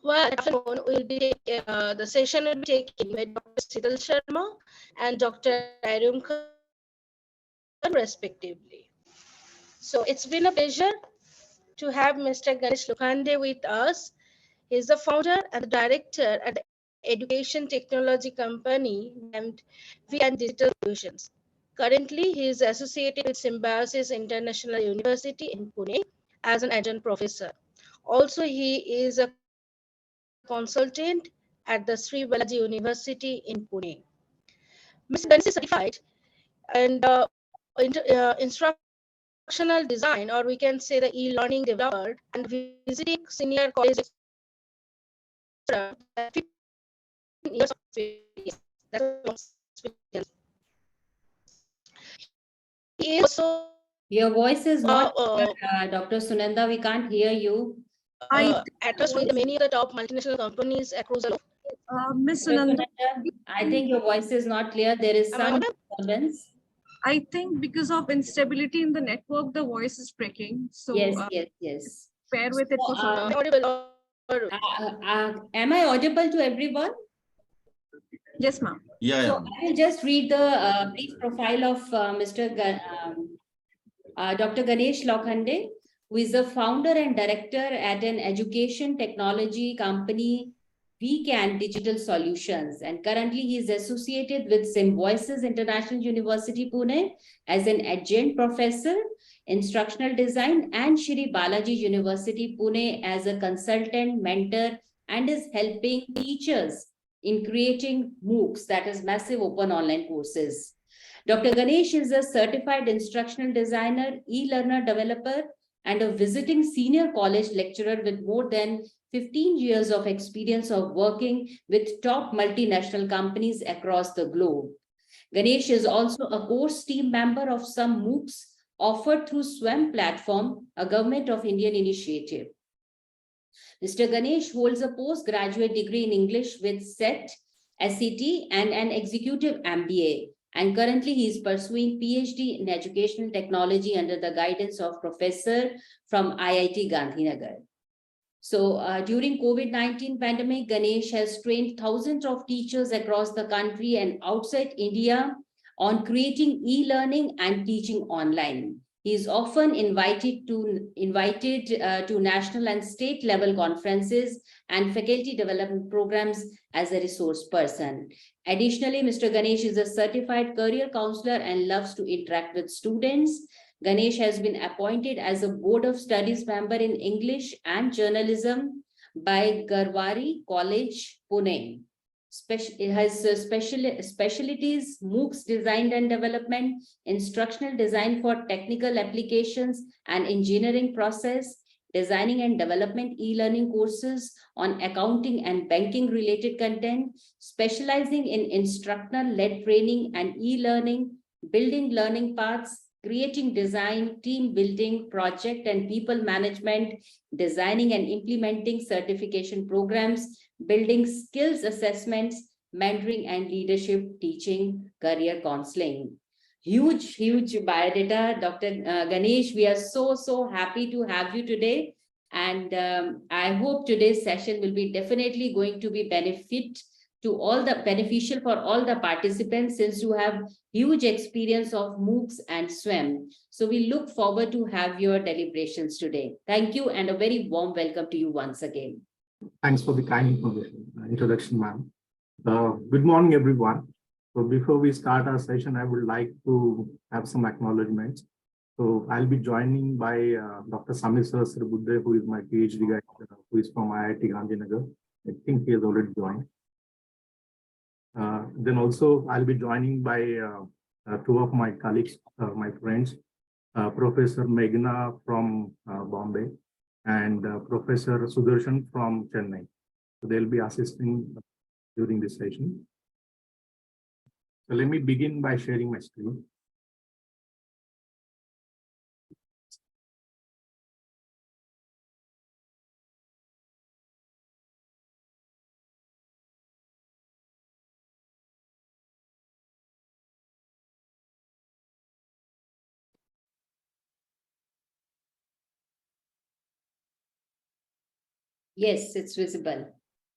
Well, afternoon will be the session will be taken by Dr. Sital Sharma and Dr. Arun Khan respectively. So it's been a pleasure to have Mr. Ganesh Lokhande with us. He is the founder and the director at the education technology company named V and Digital Solutions. Currently, he is associated with Symbiosis International University in Pune as an adjunct professor. Also, he is a consultant at the Sri Balaji University in Pune. Mr. Ganesh is certified and instructional design, or we can say the e-learning developer, and visiting senior college lecturer with 15 years of experience. That's a long experience. He is also Your voice is not clear, Dr. Sunanda. We can't hear you. I think attached with many of the top multinational companies across the globe. Miss Dr. Sunanda, Sunanda, I think your voice is not clear. There is Am I some audible? disturbance. I think because of instability in the network, the voice is breaking. So Yes, yes, yes. bear with it So, for some Am time. I audible or am I audible to everyone? Yes, ma'am. Yeah, So yeah. I will just read the brief profile of Dr. Ganesh Lokhande, who is the founder and director at an education technology company, VCAN Digital Solutions. And currently he is associated with Symbiosis International University, Pune as an adjunct professor, instructional design, and Shri Balaji University, Pune as a consultant, mentor, and is helping teachers in creating MOOCs, that is massive open online courses. Dr. Ganesh is a certified instructional designer, e-learner developer, and a visiting senior college lecturer with more than 15 years of experience of working with top multinational companies across the globe. Ganesh is also a course team member of some MOOCs offered through SWAM platform, a Government of Indian initiative. Mr. Ganesh holds a postgraduate degree in English with SET, and an executive MBA. And currently he is pursuing PhD in educational technology under the guidance of professor from IIT Gandhinagar. So during COVID-19 pandemic, Ganesh has trained thousands of teachers across the country and outside India on creating e-learning and teaching online. He is often invited to national and state level conferences and faculty development programs as a resource person. Additionally, Mr. Ganesh is a certified career counselor and loves to interact with students. Ganesh has been appointed as a Board of Studies member in English and Journalism by Garwari College, Pune. It has specialties, MOOCs design and development, instructional design for technical applications and engineering process, designing and development e-learning courses on accounting and banking related content, specializing in instructor-led training and e-learning, building learning paths, creating design, team building, project and people management, designing and implementing certification programs, building skills assessments, mentoring and leadership teaching, career counseling. Huge biodata, Dr. Ganesh. We are so happy to have you today. And I hope today's session will be definitely going to be beneficial for all the participants, since you have huge experience of MOOCs and SWAM. So we look forward to have your deliberations today. Thank you and a very warm welcome to you once again. Thanks for the kind introduction, ma'am. Good morning, everyone. So before we start our session, I would like to have some acknowledgements. So I'll be joining by Dr. Samir Sahasrabudhe, who is my PhD guy, who is from IIT Gandhinagar. I think he has already joined. Then also I'll be joining by two of my colleagues, my friends, Professor Meghna from Bombay and Professor Sudarshan from Chennai. So they'll be assisting during this session. So let me begin by sharing my screen. Yes, it's visible.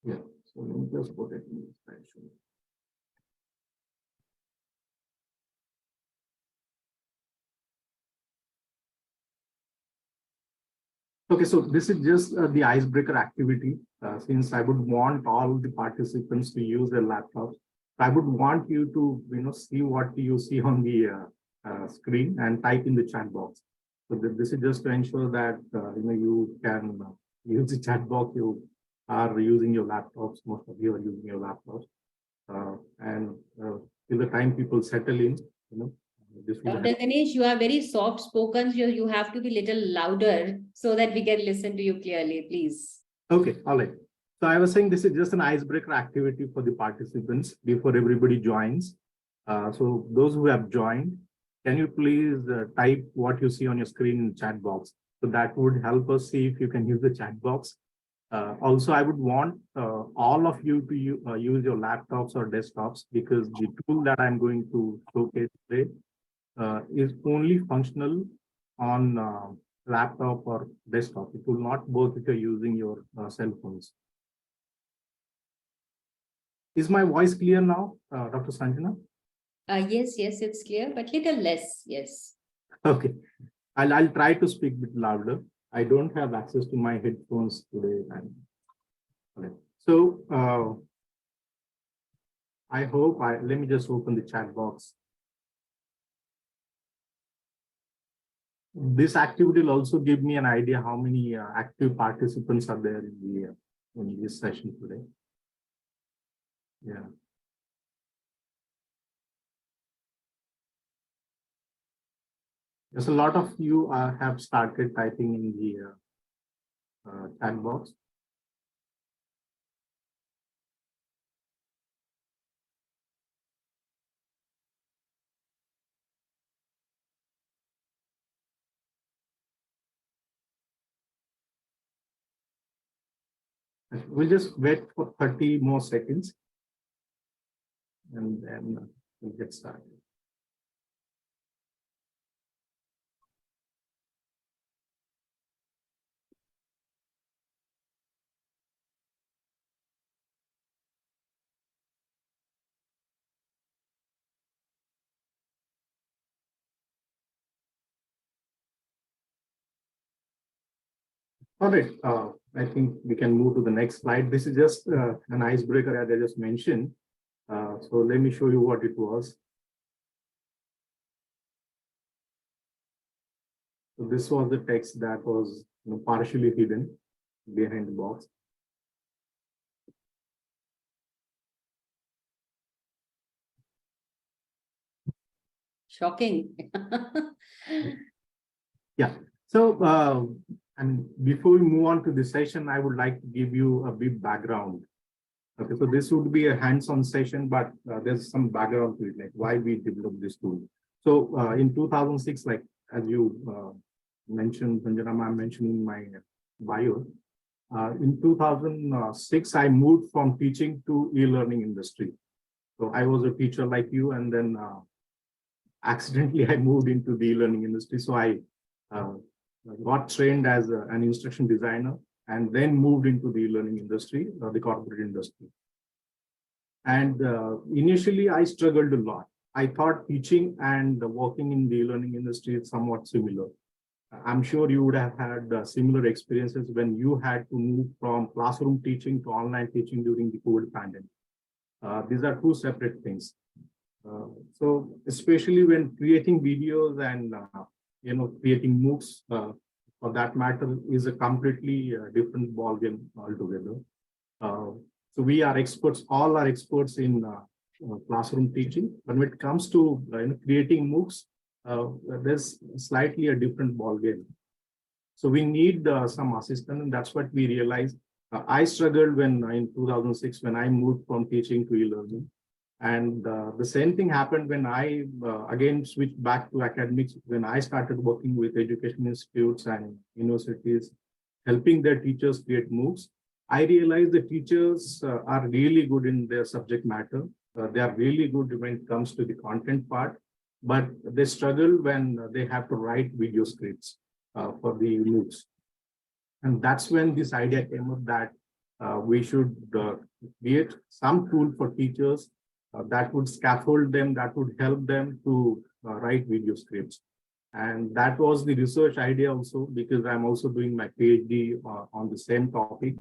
Yeah, so let me just put it in the slideshow. Okay, so this is just the icebreaker activity. Since I would want all the participants to use their laptops, I would want you to see what you see on the screen and type in the chat box. So this is just to ensure that you can use the chat box. You are using your laptops. Most of you are using your laptops, and till the time people settle in, this will Dr. help. Ganesh, you are very soft spoken. You have to be little louder so that we can listen to you clearly, please. Okay, all right. So I was saying this is just an icebreaker activity for the participants before everybody joins. So those who have joined, can you please type what you see on your screen in the chat box? So that would help us see if you can use the chat box. Also, I would want all of you to use your laptops or desktops, because the tool that I'm going to showcase today is only functional on laptop or desktop. It will not work if you're using your cell phones. Is my voice clear now, Dr. Sanjana? Yes, it's clear, but little less. Yes. Okay, I'll try to speak a bit louder. I don't have access to my headphones today. Okay. So I hope let me just open the chat box. This activity will also give me an idea how many active participants are there in this session today. Yeah. There's a lot of you have started typing in the chat box. We'll just wait for 30 more seconds and then we'll get started. All right, I think we can move to the next slide. This is just an icebreaker, as I just mentioned. So let me show you what it was. So this was the text that was partially hidden behind the box. Shocking. Yeah. So, and before we move on to this session, I would like to give you a bit background. Okay, so this would be a hands-on session, but there's some background to it, like why we developed this tool. So in 2006, like as you mentioned, Sanjana ma'am mentioned in my bio, in 2006, I moved from teaching to e-learning industry. So I was a teacher like you, and then accidentally I moved into the e-learning industry. So I got trained as an instruction designer and then moved into the e-learning industry, the corporate industry. And initially I struggled a lot. I thought teaching and working in the e-learning industry is somewhat similar. I'm sure you would have had similar experiences when you had to move from classroom teaching to online teaching during the COVID pandemic. These are two separate things. So especially when creating videos and creating MOOCs, for that matter, is a completely different ballgame altogether. So we are experts, all are experts in classroom teaching. But when it comes to creating MOOCs, there's slightly a different ballgame. So we need some assistance, and that's what we realized. I struggled when in 2006 when I moved from teaching to e-learning. And the same thing happened when I again switched back to academics, when I started working with education institutes and universities, helping their teachers create MOOCs. I realized the teachers are really good in their subject matter. They are really good when it comes to the content part, but they struggle when they have to write video scripts for the MOOCs. And that's when this idea came up that we should create some tool for teachers that would scaffold them, that would help them to write video scripts. And that was the research idea also, because I'm also doing my PhD on the same topic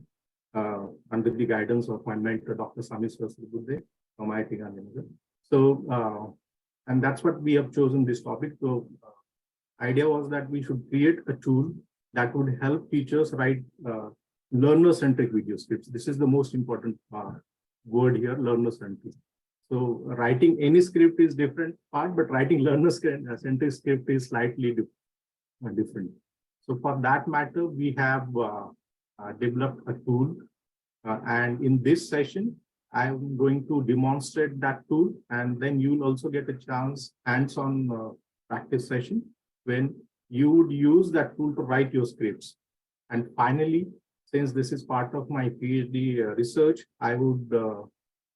under the guidance of my mentor, Dr. Samir Srasribudde from IIT Gandhinagar. So, and that's what we have chosen this topic. So, idea was that we should create a tool that would help teachers write learner-centric video scripts. This is the most important word here, learner-centric. So writing any script is different part, but writing learner-centric script is slightly different. So for that matter, we have developed a tool. And in this session, I'm going to demonstrate that tool, and then you'll also get a chance hands-on practice session when you would use that tool to write your scripts. And finally, since this is part of my PhD research, I would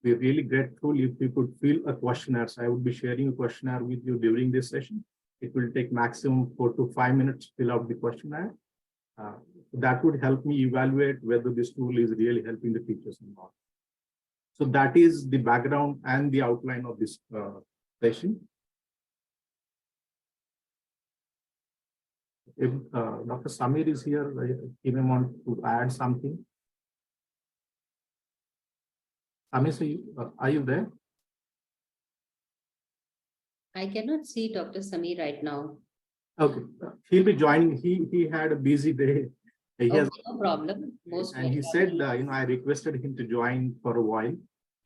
be really grateful if you could fill a questionnaire. So I would be sharing a questionnaire with you during this session. It will take maximum 4 to 5 minutes to fill out the questionnaire. That would help me evaluate whether this tool is really helping the teachers or not. So that is the background and the outline of this session. If Dr. Samir is here, he may want to add something. Samir, so are you there? I cannot see Dr. Samir right now. Okay, he'll be joining. He had a busy day. He Okay, has, no problem. Most and he welcome. said, I requested him to join for a while.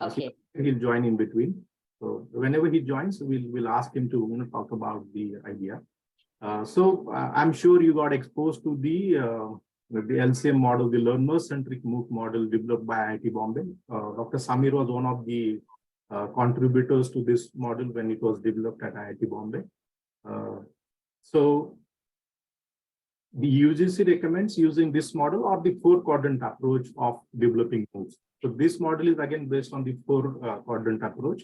Okay. So he'll join in between. So whenever he joins, we'll ask him to talk about the idea. I'm sure you got exposed to the LCM model, the learner-centric MOOC model developed by IIT Bombay. Dr. Samir was one of the contributors to this model when it was developed at IIT Bombay. So the UGC recommends using this model or the 4-quadrant approach of developing MOOCs. So this model is again based on the 4-quadrant approach.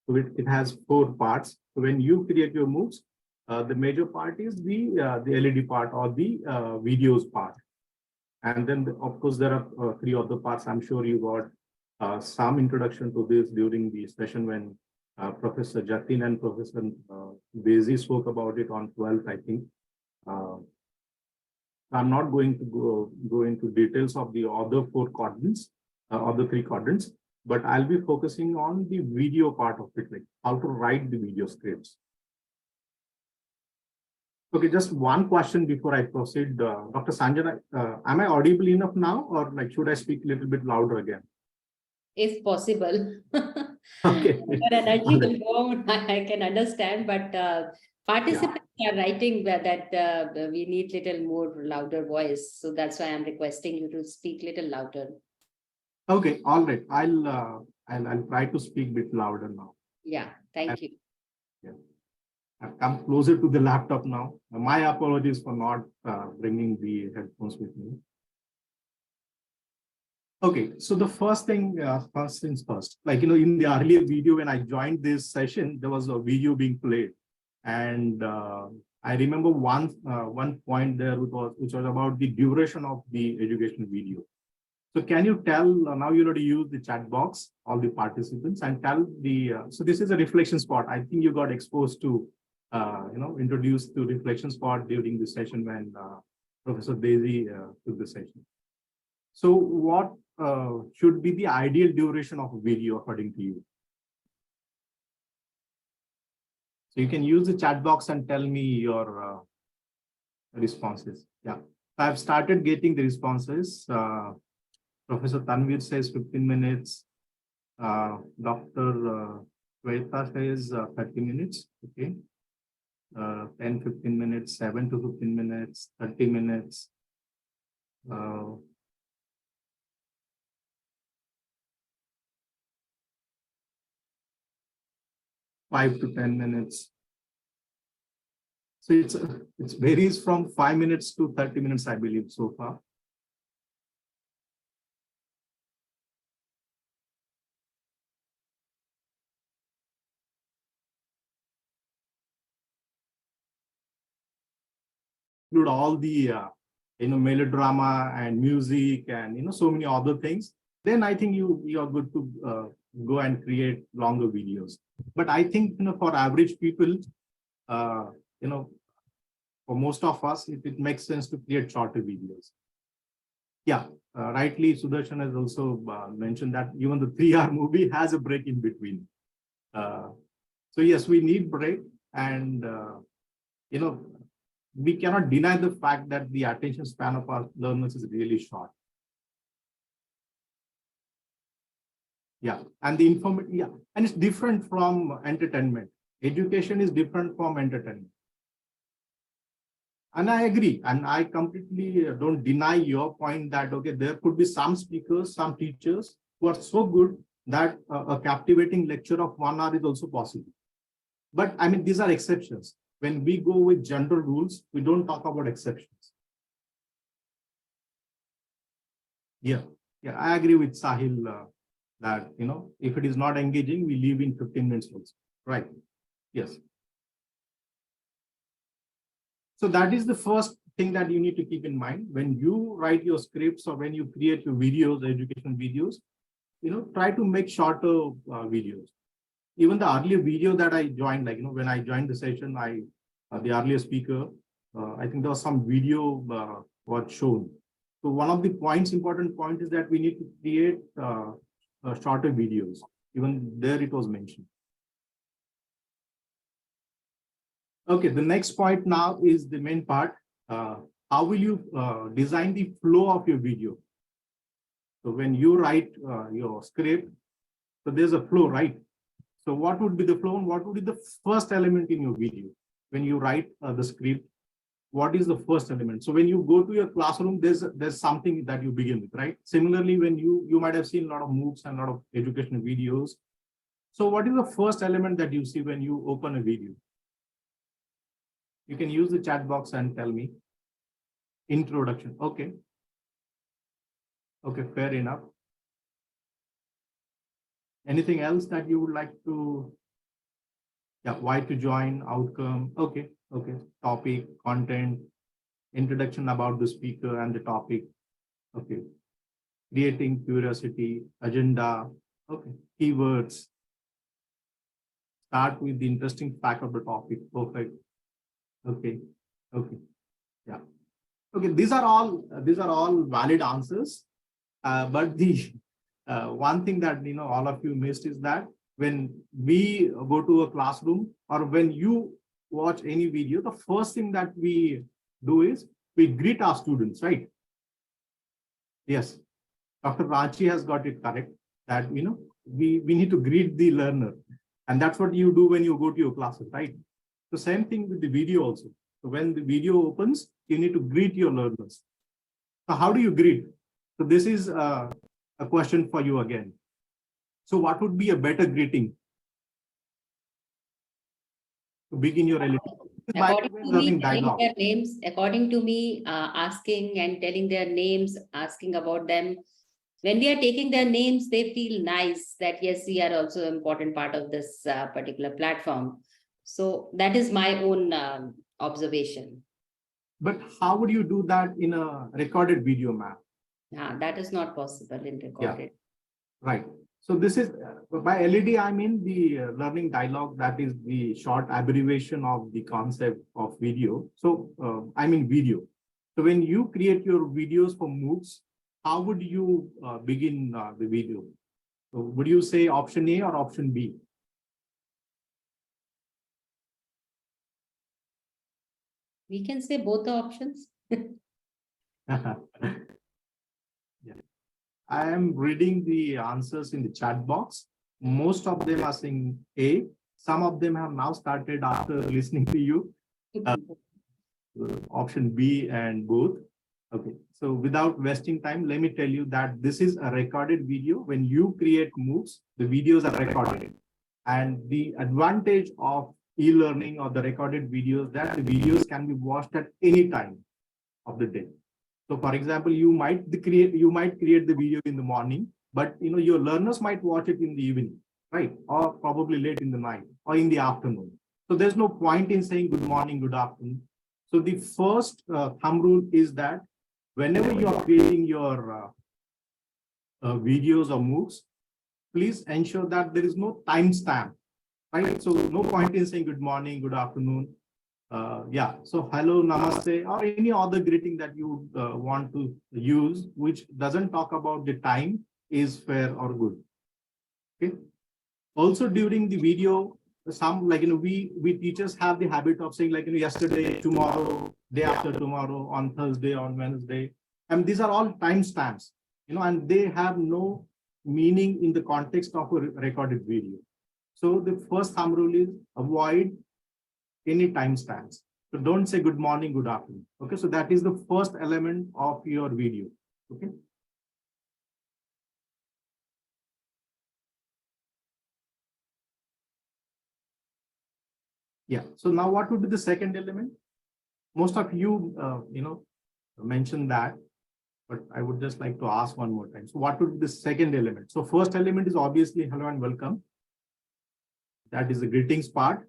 So it has 4 parts. So when you create your MOOCs, the major part is the LED part or the videos part. And then, of course, there are 3 other parts. I'm sure you got some introduction to this during the session when Professor Jatin and Professor Bezi spoke about it on 12th, I think. I'm not going to go into details of the other 4 quadrants, other 3 quadrants, but I'll be focusing on the video part of it, like how to write the video scripts. Okay, just one question before I proceed. Dr. Sanjana, am I audible enough now, or like should I speak a little bit louder again? If possible. Okay. Your energy will go on, I can understand, but participants are writing that we need little more louder voice. So that's why I'm requesting you to speak little louder. Okay, all right. I'll try to speak a bit louder now. Yeah, thank you. Yeah. I've come closer to the laptop now. My apologies for not bringing the headphones with me. Okay, so the first things first, like, in the earlier video, when I joined this session, there was a video being played. And I remember one point there, which was about the duration of the education video. So can you tell, now you're going to use the chat box, all the participants, and tell the, so this is a reflection spot. I think you got exposed to, introduced to reflection spot during the session when Professor Daisy took the session. So what should be the ideal duration of a video according to you? So you can use the chat box and tell me your responses. Yeah, I've started getting the responses. Professor Tanvir says 15 minutes. Dr. Shweta says 30 minutes. Okay. 10, 15 minutes, 7 to 15 minutes, 30 minutes. 5 to 10 minutes. So it varies from 5 minutes to 30 minutes, I believe, so far. Include all the melodrama and music and so many other things, then I think you are good to go and create longer videos. But I think for average people, uh, you know for most of us, it makes sense to create shorter videos. Yeah, rightly, Sudarshan has also mentioned that even the 3 hour movie has a break in between. Uh, so yes, we need break, and you know, we cannot deny the fact that the attention span of our learners is really short. Yeah, and the information, yeah, and it's different from entertainment. Education is different from entertainment. And I agree, and I completely don't deny your point that, okay, there could be some speakers, some teachers who are so good that a captivating lecture of 1 hour is also possible. But I mean, these are exceptions. When we go with general rules, we don't talk about exceptions. Yeah, yeah, I agree with Sahil that, if it is not engaging, we leave in 15 minutes also. Right. Yes. So that is the first thing that you need to keep in mind when you write your scripts or when you create your videos, education videos. Try to make shorter videos. Even the earlier video that I joined, like when I joined the session, the earlier speaker, I think there was some video was shown. So one of the important point is that we need to create shorter videos. Even there it was mentioned. Okay, the next point now is the main part. How will you design the flow of your video? So when you write your script, so there's a flow, right? So what would be the flow and what would be the first element in your video? When you write the script, what is the first element? So when you go to your classroom, there's something that you begin with, right? Similarly, when you might have seen a lot of MOOCs and a lot of educational videos. So what is the first element that you see when you open a video? You can use the chat box and tell me. Introduction. Okay. Okay, fair enough. Anything else that you would like to? Yeah, why to join, outcome. Okay, okay. Topic, content, introduction about the speaker and the topic. Okay. Creating curiosity, agenda. Okay. Keywords. Start with the interesting fact of the topic. Perfect. Okay. Okay. Yeah. Okay. These are all valid answers. But the one thing that all of you missed is that when we go to a classroom or when you watch any video, the first thing that we do is we greet our students, right? Yes, Dr. Ranchi has got it correct that we need to greet the learner, and that's what you do when you go to your classes, right? The same thing with the video also. So when the video opens, you need to greet your learners. So how do you greet? So this is a question for you again. So what would be a better greeting to begin your LLM? According to me, telling their names, according to me, asking and telling their names, asking about them. When we are taking their names, they feel nice that yes, we are also an important part of this particular platform. So that is my own observation. But how would you do that in a recorded video, ma'am? That is not possible in recorded. Yeah. Right. So this is by LED, I mean the learning dialogue, that is the short abbreviation of the concept of video. So I mean video. So when you create your videos for MOOCs, how would you begin the video? So would you say option A or option B? We can say both the options. Yeah. I am reading the answers in the chat box. Most of them are saying A. Some of them have now started after listening to you. Option B and both. Okay. So without wasting time, let me tell you that this is a recorded video. When you create MOOCs, the videos are recorded. And the advantage of e-learning or the recorded videos, that the videos can be watched at any time of the day. So for example, you might create the video in the morning, but your learners might watch it in the evening, right? Or probably late in the night or in the afternoon. So there's no point in saying good morning, good afternoon. So the first thumb rule is that whenever you are creating your videos or MOOCs, please ensure that there is no timestamp, right? So no point in saying good morning, good afternoon. Yeah, so hello, namaste, or any other greeting that you want to use, which doesn't talk about the time, is fair or good. Okay. Also during the video, some we teachers have the habit of saying yesterday, tomorrow, day after tomorrow, on Thursday, on Wednesday, and these are all timestamps, and they have no meaning in the context of a recorded video. So the first thumb rule is avoid any timestamps. So don't say good morning, good afternoon. Okay, so that is the first element of your video. Okay. Yeah. So now what would be the second element? Most of you, mentioned that, but I would just like to ask one more time. So what would be the second element? So first element is obviously hello and welcome. That is the greetings part.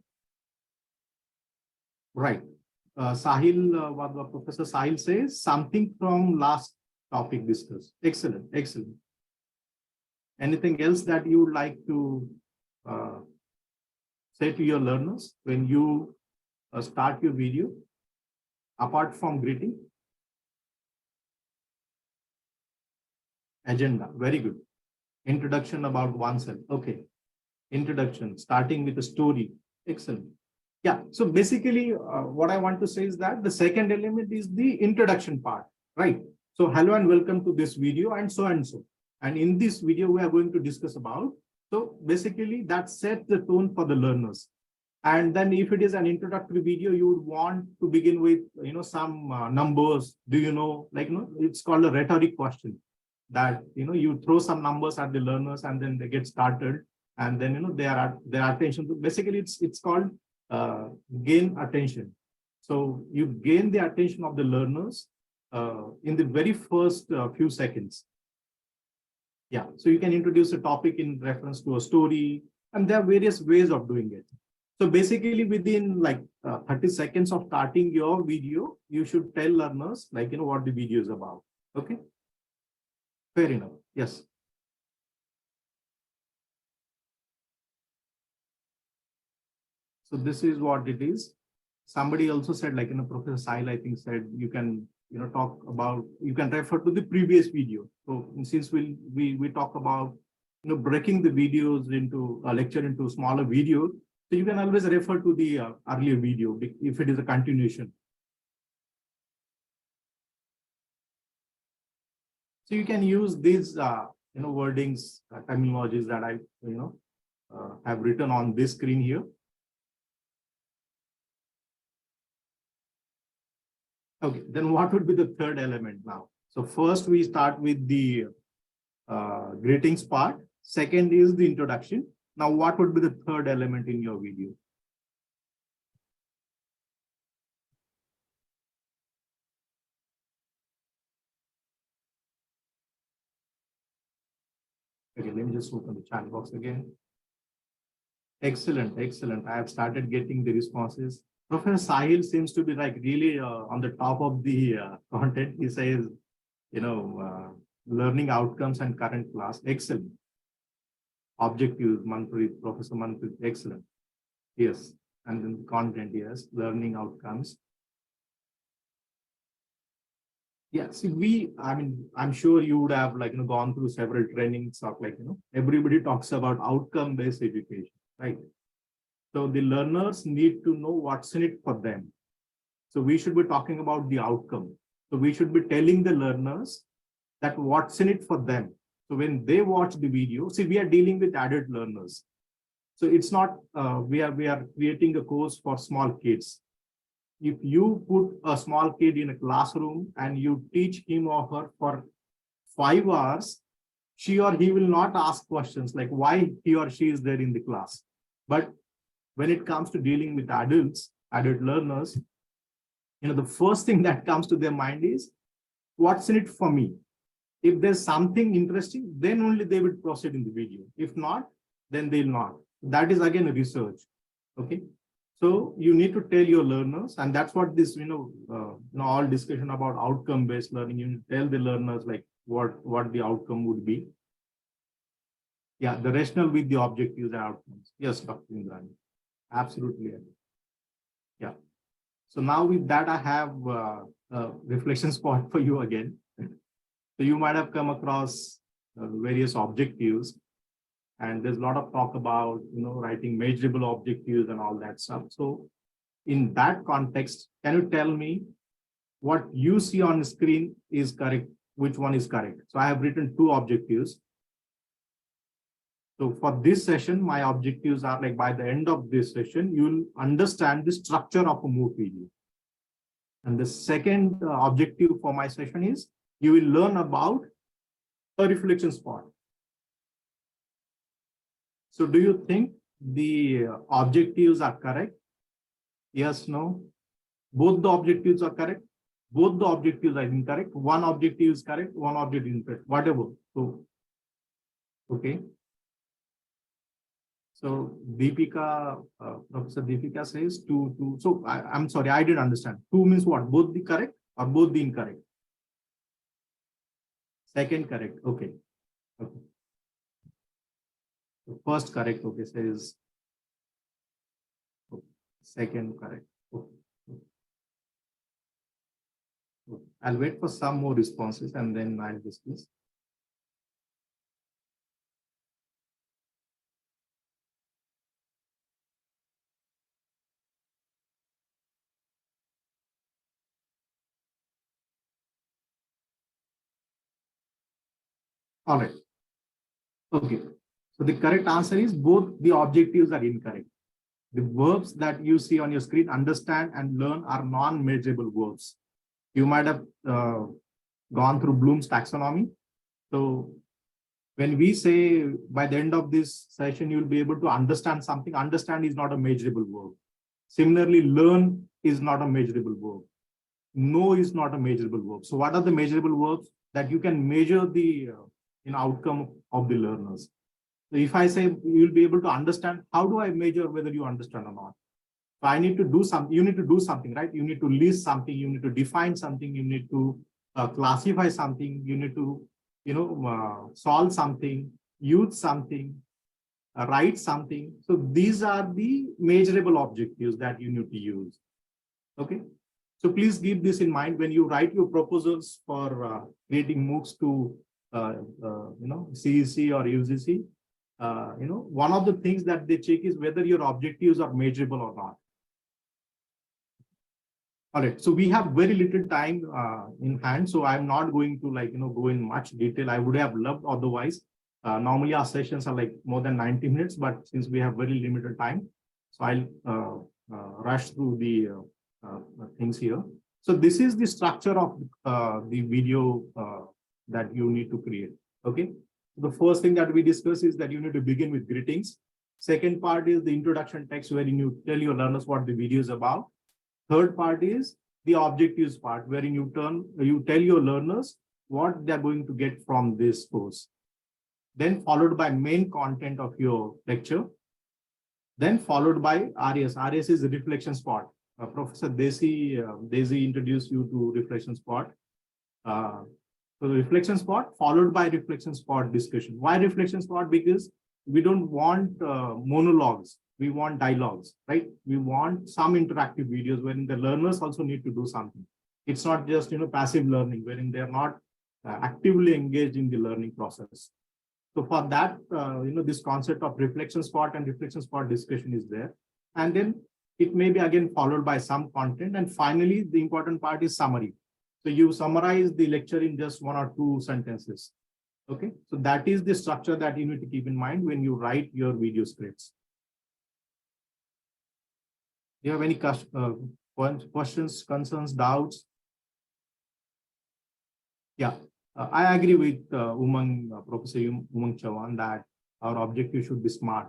Right. Sahil, what Professor Sahil says, something from last topic discussed. Excellent, excellent. Anything else that you would like to say to your learners when you start your video, apart from greeting? Agenda, very good. Introduction about oneself. Okay. Introduction, starting with a story. Excellent. Yeah, so basically what I want to say is that the second element is the introduction part, right? So hello and welcome to this video and so and so. And in this video, we are going to discuss about, so basically that sets the tone for the learners. And then if it is an introductory video, you would want to begin with, some numbers. Do you know, it's called a rhetoric question that, you throw some numbers at the learners and then they get started. And then, they are at their attention. Basically, it's called gain attention. So you gain the attention of the learners in the very first few seconds. Yeah, so you can introduce a topic in reference to a story, and there are various ways of doing it. So basically within 30 seconds of starting your video, you should tell learners what the video is about. Okay, fair enough. Yes. So this is what it is. Somebody also said, Professor Sahil, I think said you can, talk about, you can refer to the previous video. So since we talk about, breaking the videos into a lecture into smaller videos, so you can always refer to the earlier video if it is a continuation. So you can use these, wordings, terminologies that I, have written on this screen here. Okay, then what would be the third element now? So first we start with the greetings part. Second is the introduction. Now what would be the third element in your video? Okay, let me just open the chat box again. Excellent, excellent. I have started getting the responses. Professor Sahil seems to be really on the top of the content. He says, learning outcomes and current class. Excellent. Objectives, Manpreet, Professor Manpreet, excellent. Yes. And then content, yes. Learning outcomes. Yeah, see, I'm sure you would have gone through several trainings of everybody talks about outcome-based education, right? So the learners need to know what's in it for them. So we should be talking about the outcome. So we should be telling the learners that what's in it for them. So when they watch the video, see, we are dealing with adult learners. So it's not, we are creating a course for small kids. If you put a small kid in a classroom and you teach him or her for 5 hours, she or he will not ask questions like why he or she is there in the class. But when it comes to dealing with adults, adult learners, the first thing that comes to their mind is, what's in it for me? If there's something interesting, then only they will proceed in the video. If not, then they'll not. That is again a research. Okay. So you need to tell your learners, and that's what this, all discussion about outcome-based learning, you need to tell the learners like what the outcome would be. Yeah, the rationale with the objectives and outcomes. Yes, Dr. Indrani. Absolutely. Yeah. So now with that, I have a reflection spot for you again. So you might have come across various objectives, and there's a lot of talk about, writing measurable objectives and all that stuff. So in that context, can you tell me what you see on the screen is correct? Which one is correct? So I have written two objectives. So for this session, my objectives are like by the end of this session, you'll understand the structure of a MOOC video. And the second objective for my session is you will learn about a reflection spot. So do you think the objectives are correct? Yes, no? Both the objectives are correct. Both the objectives are incorrect. One objective is correct, one objective is incorrect, whatever. So, okay. So Deepika, Professor Deepika says two. So I'm sorry, I didn't understand. Two means what? Both the correct or both the incorrect? Second correct. Okay. Okay. So first correct. Okay. Says okay. Second correct. Okay. Okay. I'll wait for some more responses and then I'll discuss. All right. Okay. So the correct answer is both the objectives are incorrect. The verbs that you see on your screen, understand and learn, are non-measurable verbs. You might have gone through Bloom's taxonomy. So when we say by the end of this session, you'll be able to understand something, understand is not a measurable verb. Similarly, learn is not a measurable verb. Know is not a measurable verb. So what are the measurable verbs that you can measure the outcome of the learners? So if I say you'll be able to understand, how do I measure whether you understand or not? So I need to do something, you need to do something, right? You need to list something, you need to define something, you need to classify something, you need to, solve something, use something, write something. So these are the measurable objectives that you need to use. Okay. So please keep this in mind when you write your proposals for creating MOOCs to, CEC or UGC. One of the things that they check is whether your objectives are measurable or not. All right, so we have very little time in hand, so I'm not going to go in much detail. I would have loved otherwise. Normally our sessions are like more than 90 minutes, but since we have very limited time, so I'll rush through the things here. So this is the structure of the video that you need to create. Okay. The first thing that we discuss is that you need to begin with greetings. Second part is the introduction text, wherein you tell your learners what the video is about. Third part is the objectives part, wherein you tell your learners what they're going to get from this course. Then followed by main content of your lecture. Then followed by RS. RS is the reflection spot. Professor Daisy introduced you to reflection spot. So the reflection spot followed by reflection spot discussion. Why reflection spot? Because we don't want monologues. We want dialogues, right? We want some interactive videos wherein the learners also need to do something. It's not just passive learning wherein they're not actively engaged in the learning process. So for that, this concept of reflection spot and reflection spot discussion is there. And then it may be again followed by some content. And finally, the important part is summary. So you summarize the lecture in just 1 or 2 sentences. Okay, so that is the structure that you need to keep in mind when you write your video scripts. Do you have any questions, concerns, doubts? Yeah, I agree with Professor Umang Chavan that our objective should be SMART: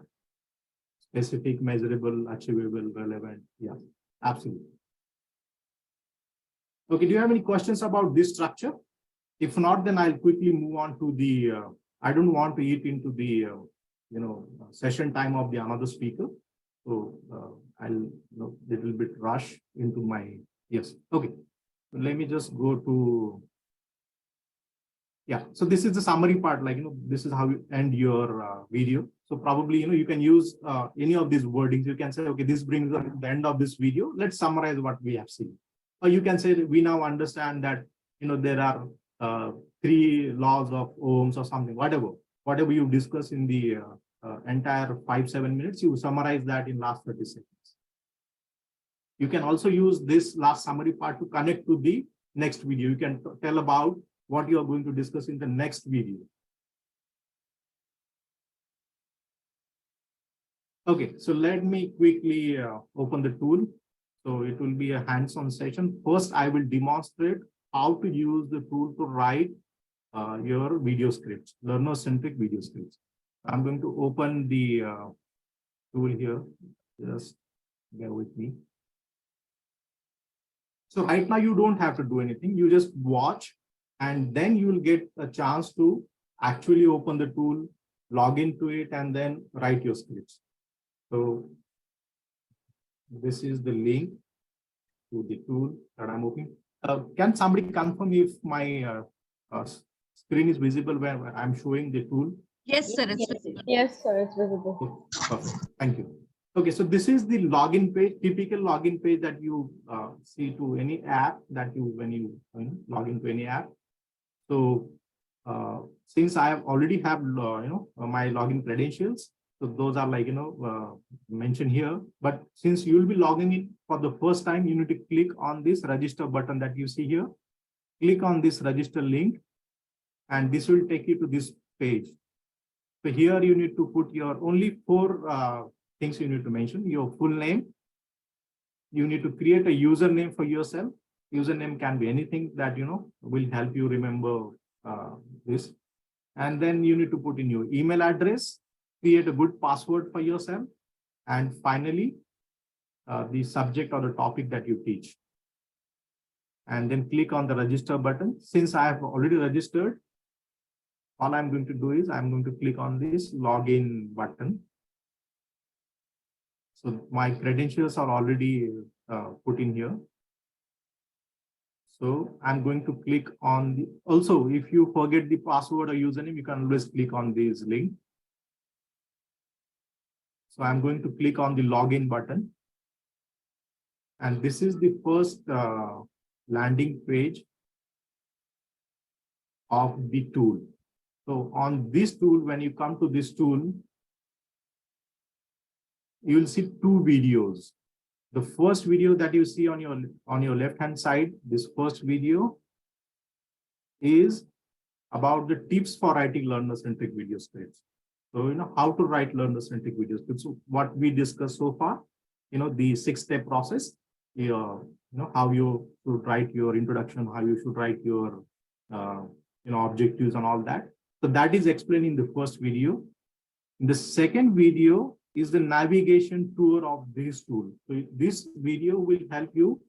specific, measurable, achievable, relevant. Yeah, absolutely. Okay, do you have any questions about this structure? If not, then I'll quickly move on to the, I don't want to eat into the, session time of the another speaker. So I'll little bit rush into my, yes, okay. Let me just go to, yeah. So this is the summary part, like, this is how you end your video. So probably, you can use any of these wordings. You can say, okay, this brings us to the end of this video. Let's summarize what we have seen. Or you can say that we now understand that, there are 3 laws of Ohms or something, whatever you discuss in the entire 5-7 minutes, you summarize that in last 30 seconds. You can also use this last summary part to connect to the next video. You can tell about what you are going to discuss in the next video. Okay, so let me quickly open the tool. So it will be a hands-on session. First, I will demonstrate how to use the tool to write your video scripts, learner-centric video scripts. I'm going to open the tool here. Just bear with me. So right now you don't have to do anything. You just watch, and then you will get a chance to actually open the tool, log into it, and then write your scripts. So this is the link to the tool that I'm opening. Can somebody confirm if my screen is visible where I'm showing the tool? Yes, sir. It's Yes, sir, it's visible. Oh, perfect. Thank you. Okay, so this is the login page, typical login page that you see to any app that when you log into any app. So since I have already have my login credentials, so those are like mentioned here. But since you will be logging in for the first time, you need to click on this register button that you see here. Click on this register link, and this will take you to this page. So here you need to put your only 4 things you need to mention: your full name. You need to create a username for yourself. Username can be anything that will help you remember this. And then you need to put in your email address, create a good password for yourself, and finally the subject or the topic that you teach. And then click on the register button. Since I have already registered, all I'm going to do is I'm going to click on this login button. So my credentials are already put in here. So I'm going to click on the, also, if you forget the password or username, you can always click on this link. So I'm going to click on the login button. And this is the first landing page of the tool. So on this tool, when you come to this tool, you will see 2 videos. The first video that you see on your left-hand side, this first video is about the tips for writing learner-centric video scripts. So, how to write learner-centric video scripts. So what we discussed so far, the 6-step process, how you should write your introduction, how you should write your, objectives and all that. So that is explained in the first video. In the second video is the navigation tour of this tool. So this video will help you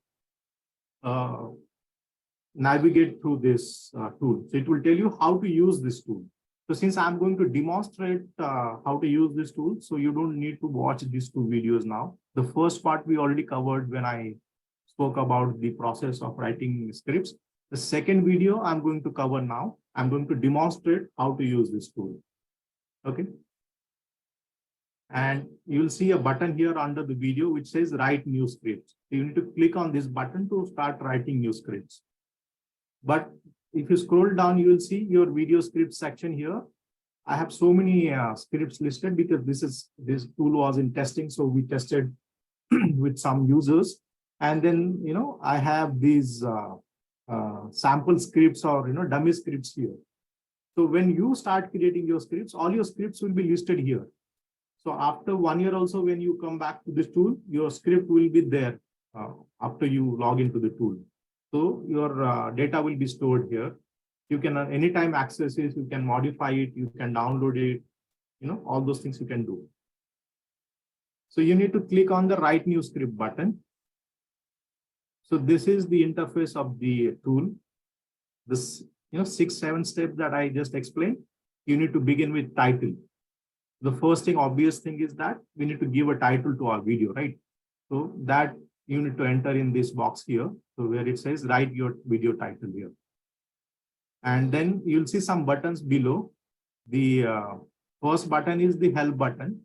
navigate through this tool. So it will tell you how to use this tool. So since I'm going to demonstrate how to use this tool, so you don't need to watch these 2 videos now. The first part we already covered when I spoke about the process of writing scripts. The second video I'm going to cover now. I'm going to demonstrate how to use this tool. Okay. And you'll see a button here under the video which says write new scripts. You need to click on this button to start writing new scripts. But if you scroll down, you will see your video script section here. I have so many scripts listed because this tool was in testing. So we tested with some users. And then, I have these sample scripts or, dummy scripts here. So when you start creating your scripts, all your scripts will be listed here. So after 1 year also, when you come back to this tool, your script will be there after you log into the tool. So your data will be stored here. You can anytime access it, you can modify it, you can download it, all those things you can do. So you need to click on the write new script button. So this is the interface of the tool. This 6-7 steps that I just explained. You need to begin with title. The first thing, obvious thing is that we need to give a title to our video, right? So that you need to enter in this box here. So where it says write your video title here. And then you'll see some buttons below. The first button is the help button.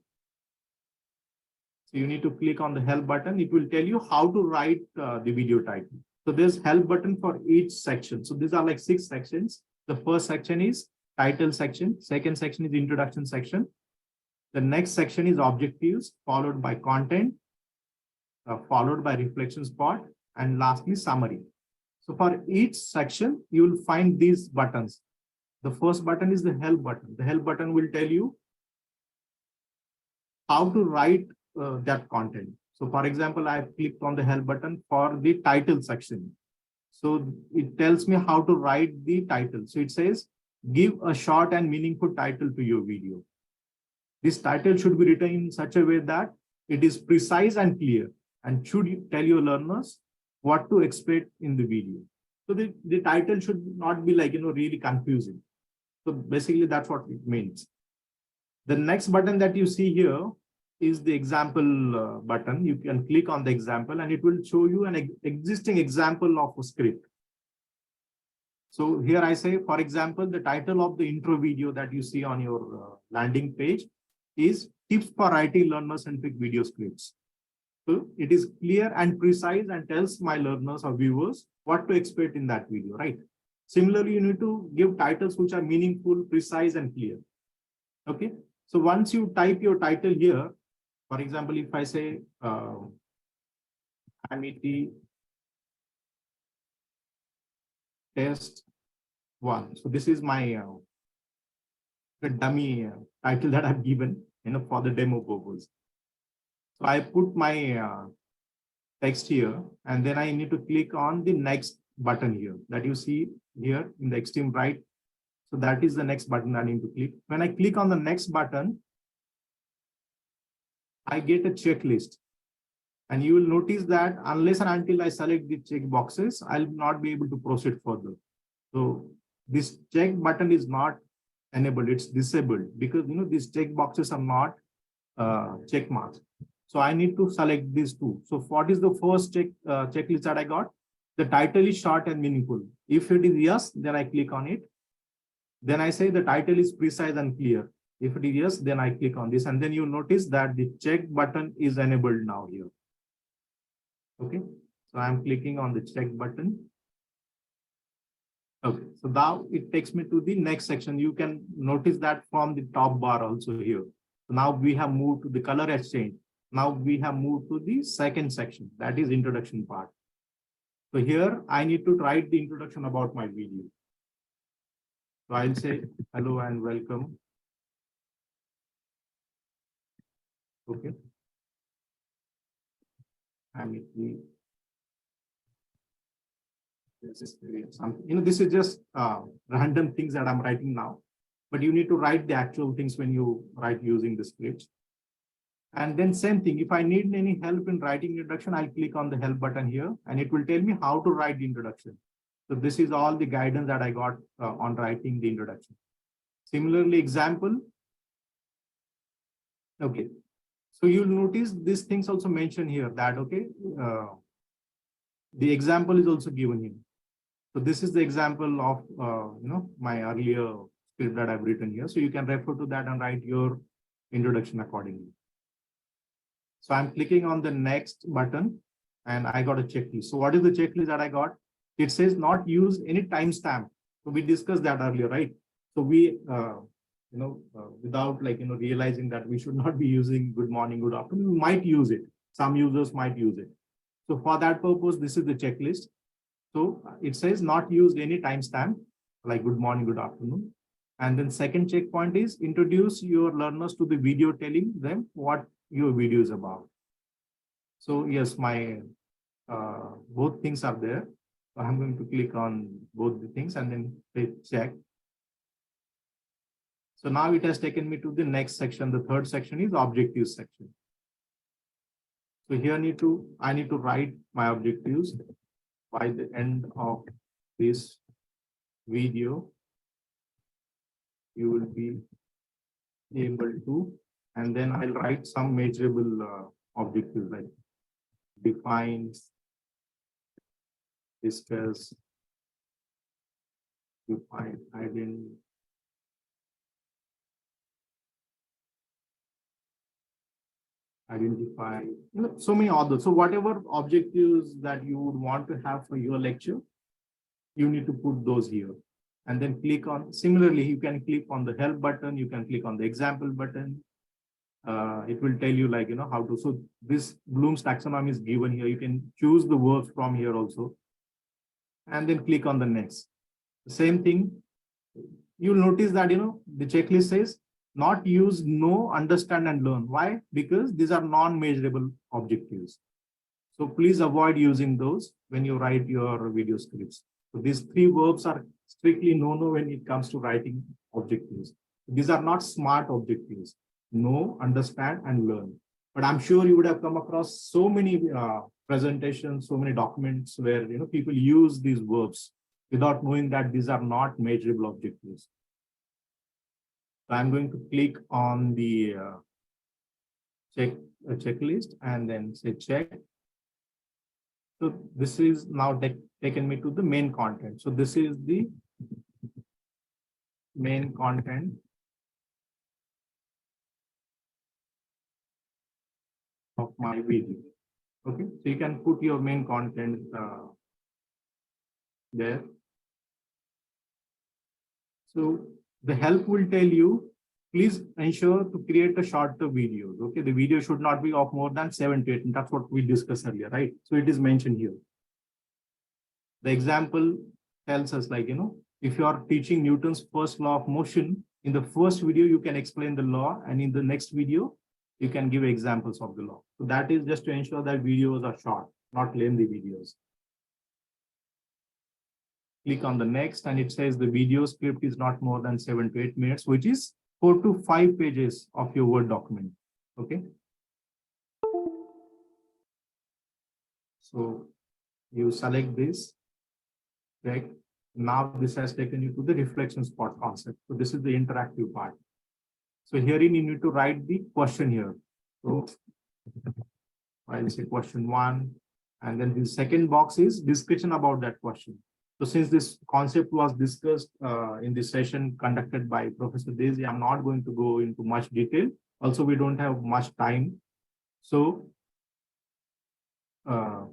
So you need to click on the help button. It will tell you how to write the video title. So there's help button for each section. So these are like 6 sections. The first section is title section. Second section is introduction section. The next section is objectives, followed by content, followed by reflection spot, and lastly summary. So for each section, you will find these buttons. The first button is the help button. The help button will tell you how to write that content. So for example, I clicked on the help button for the title section. So it tells me how to write the title. So it says, give a short and meaningful title to your video. This title should be written in such a way that it is precise and clear and should tell your learners what to expect in the video. So the title should not be like, really confusing. So basically that's what it means. The next button that you see here is the example button. You can click on the example and it will show you an existing example of a script. So here I say, for example, the title of the intro video that you see on your landing page is tips for writing learner-centric video scripts. So it is clear and precise and tells my learners or viewers what to expect in that video, right? Similarly, you need to give titles which are meaningful, precise, and clear. Okay. So once you type your title here, for example, if I say Amity test 1. So this is my the dummy title that I've given, for the demo purpose. So I put my text here, and then I need to click on the next button here that you see here in the extreme right. So that is the next button I need to click. When I click on the next button, I get a checklist. And you will notice that unless and until I select the check boxes, I'll not be able to proceed further. So this check button is not enabled, it's disabled because these check boxes are not check marks. So I need to select these two. So what is the first checklist that I got? The title is short and meaningful. If it is yes, then I click on it. Then I say the title is precise and clear. If it is yes, then I click on this. And then you notice that the check button is enabled now here. Okay, so I'm clicking on the check button. Okay, so now it takes me to the next section. You can notice that from the top bar also here. So now we have moved to the color exchange. Now we have moved to the second section, that is introduction part. So here I need to write the introduction about my video. So I'll say hello and welcome. Okay. And this is something, this is just random things that I'm writing now, but you need to write the actual things when you write using the scripts. And then same thing, if I need any help in writing introduction, I'll click on the help button here and it will tell me how to write the introduction. So this is all the guidance that I got on writing the introduction. Similarly, example. Okay. So you'll notice these things also mentioned here that, okay, the example is also given here. So this is the example of, my earlier script that I've written here. So you can refer to that and write your introduction accordingly. So I'm clicking on the next button and I got a checklist. So what is the checklist that I got? It says not use any timestamp. So we discussed that earlier, right? So we, without realizing that we should not be using good morning, good afternoon, we might use it. Some users might use it. So for that purpose, this is the checklist. So it says not use any timestamp like good morning, good afternoon. And then second checkpoint is introduce your learners to the video telling them what your video is about. So yes, my both things are there. So I'm going to click on both the things and then click check. So now it has taken me to the next section. The third section is objectives section. So here I need to write my objectives by the end of this video. You will be able to And then I'll write some measurable objectives like define, discuss, define, identify, so many others. So whatever objectives that you would want to have for your lecture, you need to put those here. And then click on, similarly, you can click on the help button, you can click on the example button. It will tell you like, how to, so this Bloom's taxonomy is given here. You can choose the words from here also. And then click on the next. The same thing, you'll notice that, the checklist says not use, know, understand, and learn. Why? Because these are non-measurable objectives. So please avoid using those when you write your video scripts. So these three verbs are strictly no-no when it comes to writing objectives. These are not SMART objectives. Know, understand, and learn. But I'm sure you would have come across so many presentations, so many documents where people use these verbs without knowing that these are not measurable objectives. So I'm going to click on the checklist and then say check. So this is now taken me to the main content. So this is the main content of my video. Okay, so you can put your main content there. So the help will tell you, please ensure to create a shorter videos. Okay, the video should not be of more than 7 to 8. And that's what we discussed earlier, right? So it is mentioned here. The example tells us like, if you are teaching Newton's first law of motion, in the first video, you can explain the law. And in the next video, you can give examples of the law. So that is just to ensure that videos are short, not lengthy videos. Click on the next, and it says the video script is not more than 7 to 8 minutes, which is 4 to 5 pages of your Word document. Okay. So you select this, right? Now this has taken you to the reflection spot concept. So this is the interactive part. So herein you need to write the question here. So I'll say question 1, and then the second box is discussion about that question. So since this concept was discussed in the session conducted by Professor Desi, I'm not going to go into much detail. Also, we don't have much time. So right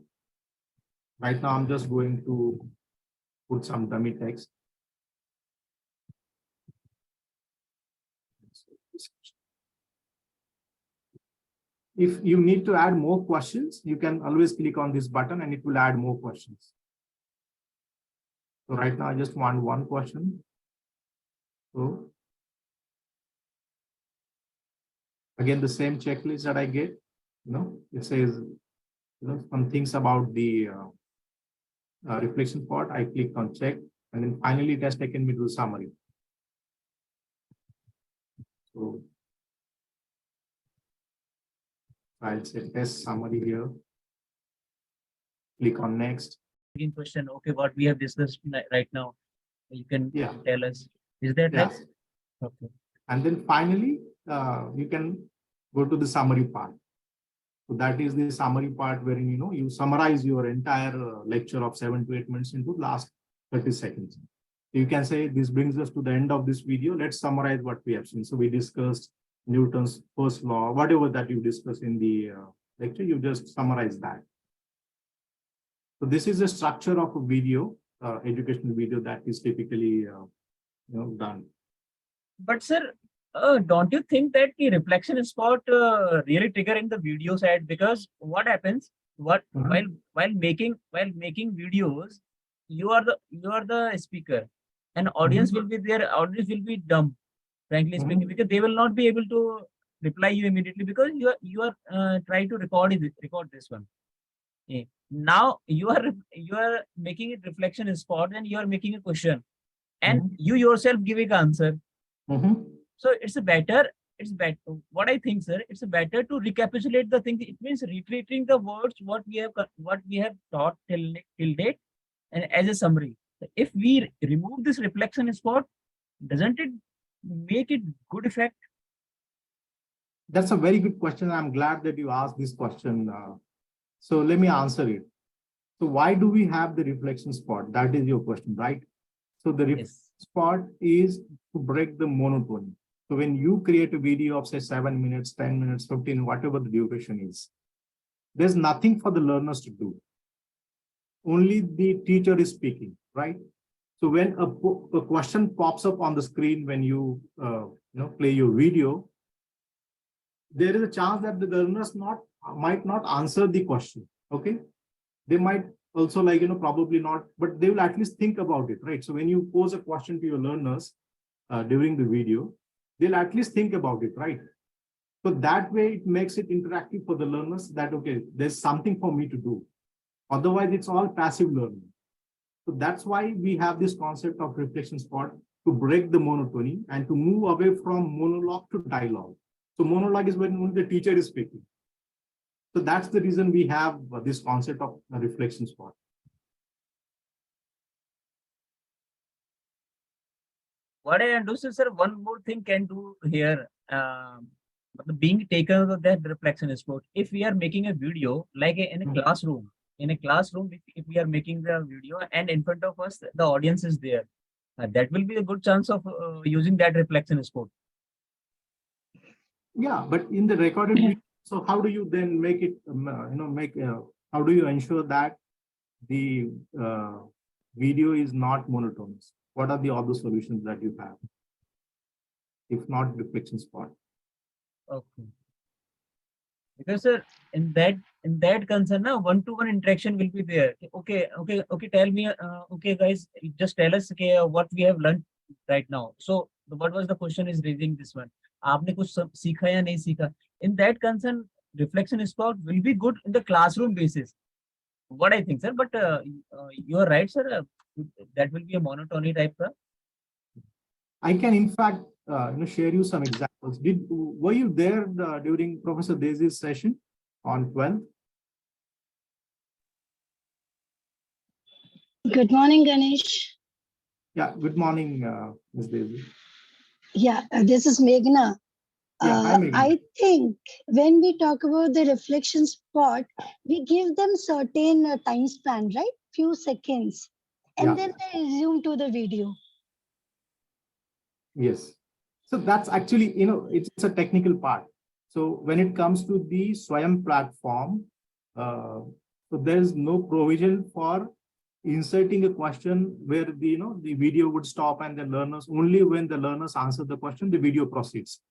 now I'm just going to put some dummy text. If you need to add more questions, you can always click on this button and it will add more questions. So right now I just want one question. So again, the same checklist that I get, it says, some things about the reflection part. I click on check, and then finally it has taken me to the summary. So I'll say test summary here. Click on next. Question. Okay, what we have discussed right now, you can tell us. Is that right? Okay. And then finally, you can go to the summary part. So that is the summary part wherein you summarize your entire lecture of 7 to 8 minutes into last 30 seconds. You can say this brings us to the end of this video. Let's summarize what we have seen. So we discussed Newton's first law, whatever that you discussed in the lecture, you just summarize that. So this is the structure of a video, educational video that is typically done. But sir, don't you think that the reflection spot really trigger in the video side? Because what happens, while making videos, you are the speaker, and audience will be there. Audience will be dumb, frankly speaking, because they will not be able to reply you immediately because you are trying to record this one. Okay. Now you are making it reflection spot, and you are making a question, and you yourself giving answer. So it's better. What I think, sir, it's better to recapitulate the thing. It means reiterating the words what we have taught till date, and as a summary. If we remove this reflection spot, doesn't it make it good effect? That's a very good question. I'm glad that you asked this question. So let me answer it. So why do we have the reflection spot? That is your question, right? So the reflection Yes. spot is to break the monotony. So when you create a video of say 7 minutes, 10 minutes, 15, whatever the duration is, there's nothing for the learners to do. Only the teacher is speaking, right? So when a question pops up on the screen when you play your video, there is a chance that the learners might not answer the question. Okay, they might also probably not, but they will at least think about it, right? So when you pose a question to your learners during the video, they'll at least think about it, right? So that way it makes it interactive for the learners that, okay, there's something for me to do. Otherwise, it's all passive learning. So that's why we have this concept of reflection spot, to break the monotony and to move away from monologue to dialogue. So monologue is when only the teacher is speaking. So that's the reason we have this concept of a reflection spot. What I understood, sir, one more thing can do here. Being taken of that reflection spot. If we are making a video like in a classroom, if we are making the video and in front of us the audience is there, that will be a good chance of using that reflection spot. Yeah, but in the recorded video, so how do you then make it, how do you ensure that the video is not monotonous? What are the other solutions that you have, if not reflection spot? Okay. Because sir, in that concern, now one-to-one interaction will be there. Okay. Tell me, okay, guys, just tell us, okay, what we have learned right now. So, what was the question is raising this one? आपने कुछ सीखा या नहीं सीखा? In that concern, reflection spot will be good in the classroom basis. What I think, sir. But you are right, sir. That will be a monotony type. I can, in fact, share you some examples. Were you there during Professor Desi's session on 12th? Good morning, Ganesh. Yeah, good morning, Ms. Desi. Yeah, this is Meghna. Yeah, hi, Meghna. I think when we talk about the reflection spot, we give them certain time span, right? Few seconds. And Yeah. then they resume to the video. Yes. So that's actually, it's a technical part. So when it comes to the Swayam platform, so there's no provision for inserting a question where the video would stop and the learners, only when the learners answer the question, the video proceeds.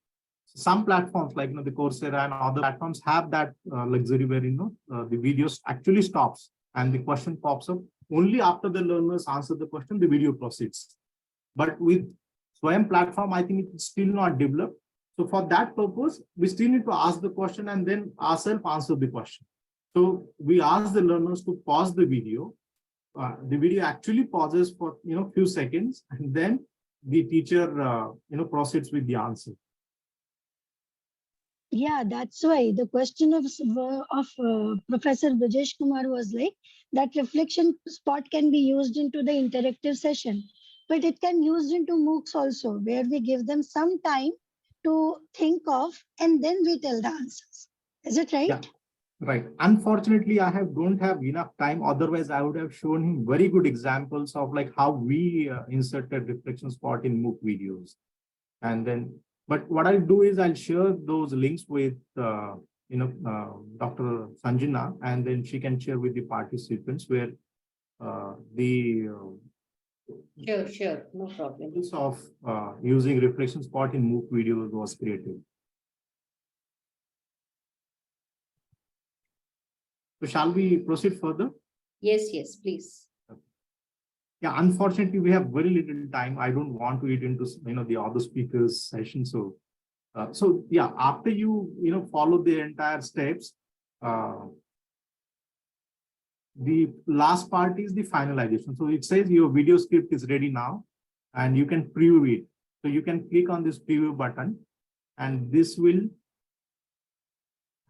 Some platforms like the Coursera and other platforms have that luxury where the video actually stops and the question pops up. Only after the learners answer the question, the video proceeds. But with Swayam platform, I think it's still not developed. So for that purpose, we still need to ask the question and then ourselves answer the question. So we ask the learners to pause the video. The video actually pauses for few seconds, and then the teacher proceeds with the answer. Yeah, that's why the question of Professor Brajesh Kumar was like that reflection spot can be used into the interactive session, but it can used into MOOCs also, where we give them some time to think of and then we tell the answers. Is it right? Yeah, right. Unfortunately, don't have enough time. Otherwise, I would have shown him very good examples of like how we inserted reflection spot in MOOC videos. And then, but what I'll do is I'll share those links with Dr. Sanjana, and then she can share with the participants where Sure, no problem. of using reflection spot in MOOC videos was created. So shall we proceed further? Yes, please. Yeah, unfortunately, we have very little time. I don't want to eat into the other speakers' session. So, yeah, after you follow the entire steps, the last part is the finalization. So it says your video script is ready now, and you can preview it. So you can click on this preview button, and this will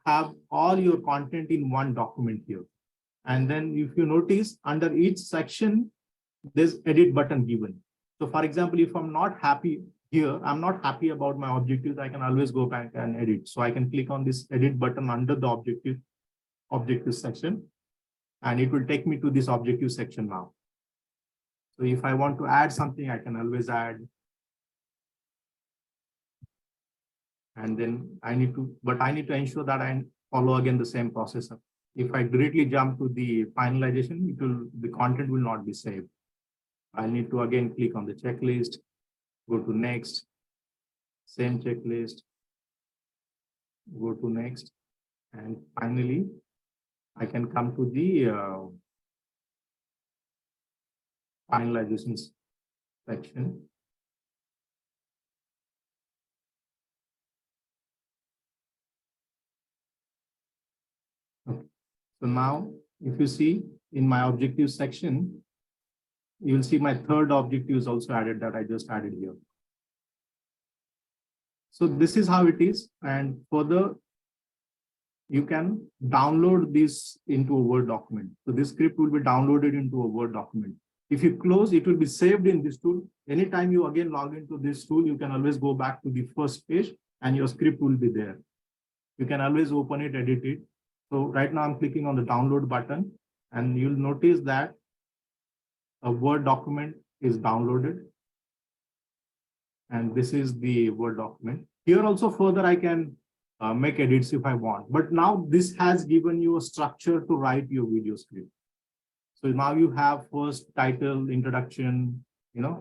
have all your content in one document here. And then if you notice, under each section, there's edit button given. So for example, if I'm not happy, here I'm not happy about my objectives, I can always go back and edit. So I can click on this edit button under the objective section, and it will take me to this objective section now. So if I want to add something, I can always add. And then I need to ensure that I follow again the same process. If I directly jump to the finalization, the content will not be saved. I need to again click on the checklist, go to next, same checklist, go to next, and finally I can come to the finalization section. Okay. So now, if you see in my objective section, you will see my third objective is also added that I just added here. So this is how it is. And further, you can download this into a Word document. So this script will be downloaded into a Word document. If you close, it will be saved in this tool. Anytime you again log into this tool, you can always go back to the first page and your script will be there. You can always open it, edit it. So right now I'm clicking on the download button, and you'll notice that a Word document is downloaded. And this is the Word document. Here also further I can make edits if I want. But now this has given you a structure to write your video script. So now you have first title, introduction,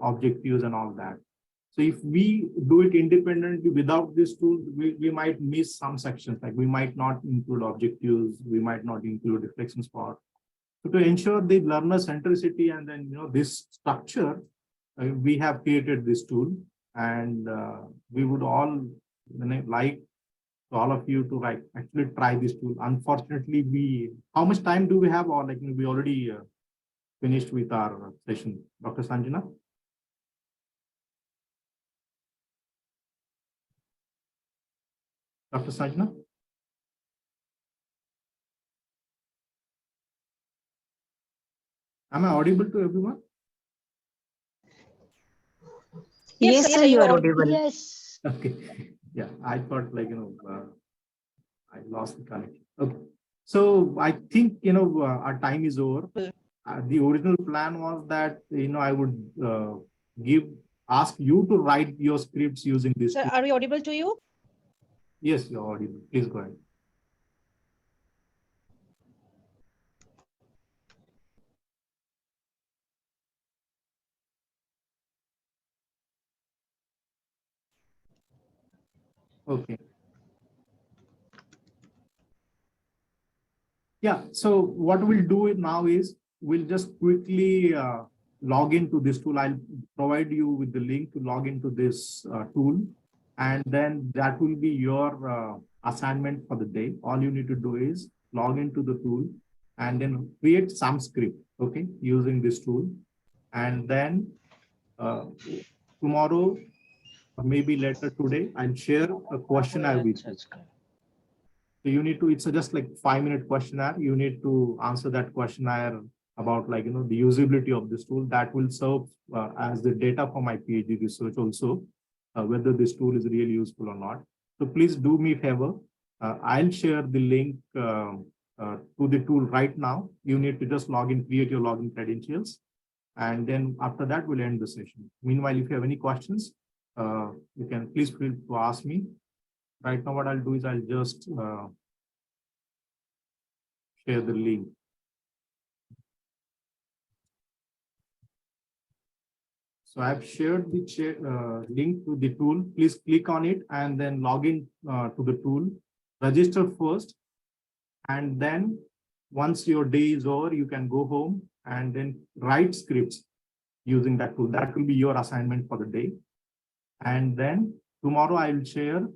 objectives and all that. So if we do it independently without this tool, we might miss some sections, like we might not include objectives, we might not include reflection spot. So to ensure the learner centricity and then this structure, we have created this tool, and we would all like all of you to actually try this tool. Unfortunately, how much time do we have, or we already finished with our session, Dr. Sanjana? Dr. Sanjana? Am I audible to everyone? Yes, sir, you are audible. Yes. Okay. Yeah, I thought I lost the connection. Okay. So I think, our time is over. The original plan was that, I would ask you to write your scripts using this. Sir, are we audible to you? Yes, you're audible. Please go ahead. Okay. Yeah, so what we'll do now is we'll just quickly log into this tool. I'll provide you with the link to log into this tool, and then that will be your assignment for the day. All you need to do is log into the tool and then create some script, okay, using this tool. And then tomorrow, or maybe later today, I'll share a questionnaire with you. So you need to, it's just like 5-minute questionnaire. You need to answer that questionnaire about the usability of this tool. That will serve as the data for my PhD research also, whether this tool is really useful or not. So please do me a favor. I'll share the link to the tool right now. You need to just log in, create your login credentials. And then after that, we'll end the session. Meanwhile, if you have any questions, you can please feel to ask me. Right now, what I'll do is I'll just share the link. So I've shared the link to the tool. Please click on it and then log in to the tool. Register first. And then once your day is over, you can go home and then write scripts using that tool. That will be your assignment for the day. And then tomorrow I will share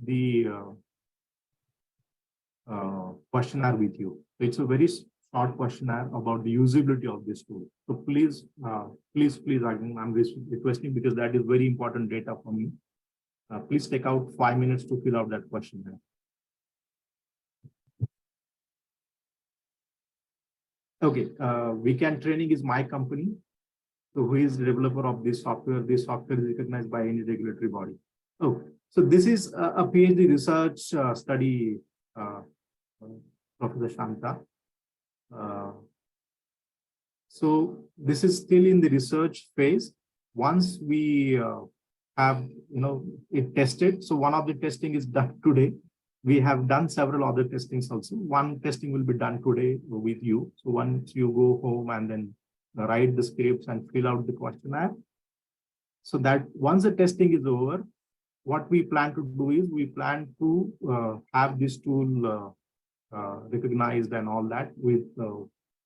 the questionnaire with you. So it's a very short questionnaire about the usability of this tool. So please, I'm requesting, because that is very important data for me. Please take out 5 minutes to fill out that questionnaire. Okay, Weekend Training is my company. So who is the developer of this software? This software is recognized by any regulatory body. Oh, so this is a PhD research study, Professor Shanta. So this is still in the research phase. Once we have it tested, so one of the testing is done today. We have done several other testings also. One testing will be done today with you. So once you go home and then write the scripts and fill out the questionnaire, so that once the testing is over, what we plan to do is we plan to have this tool recognized and all that with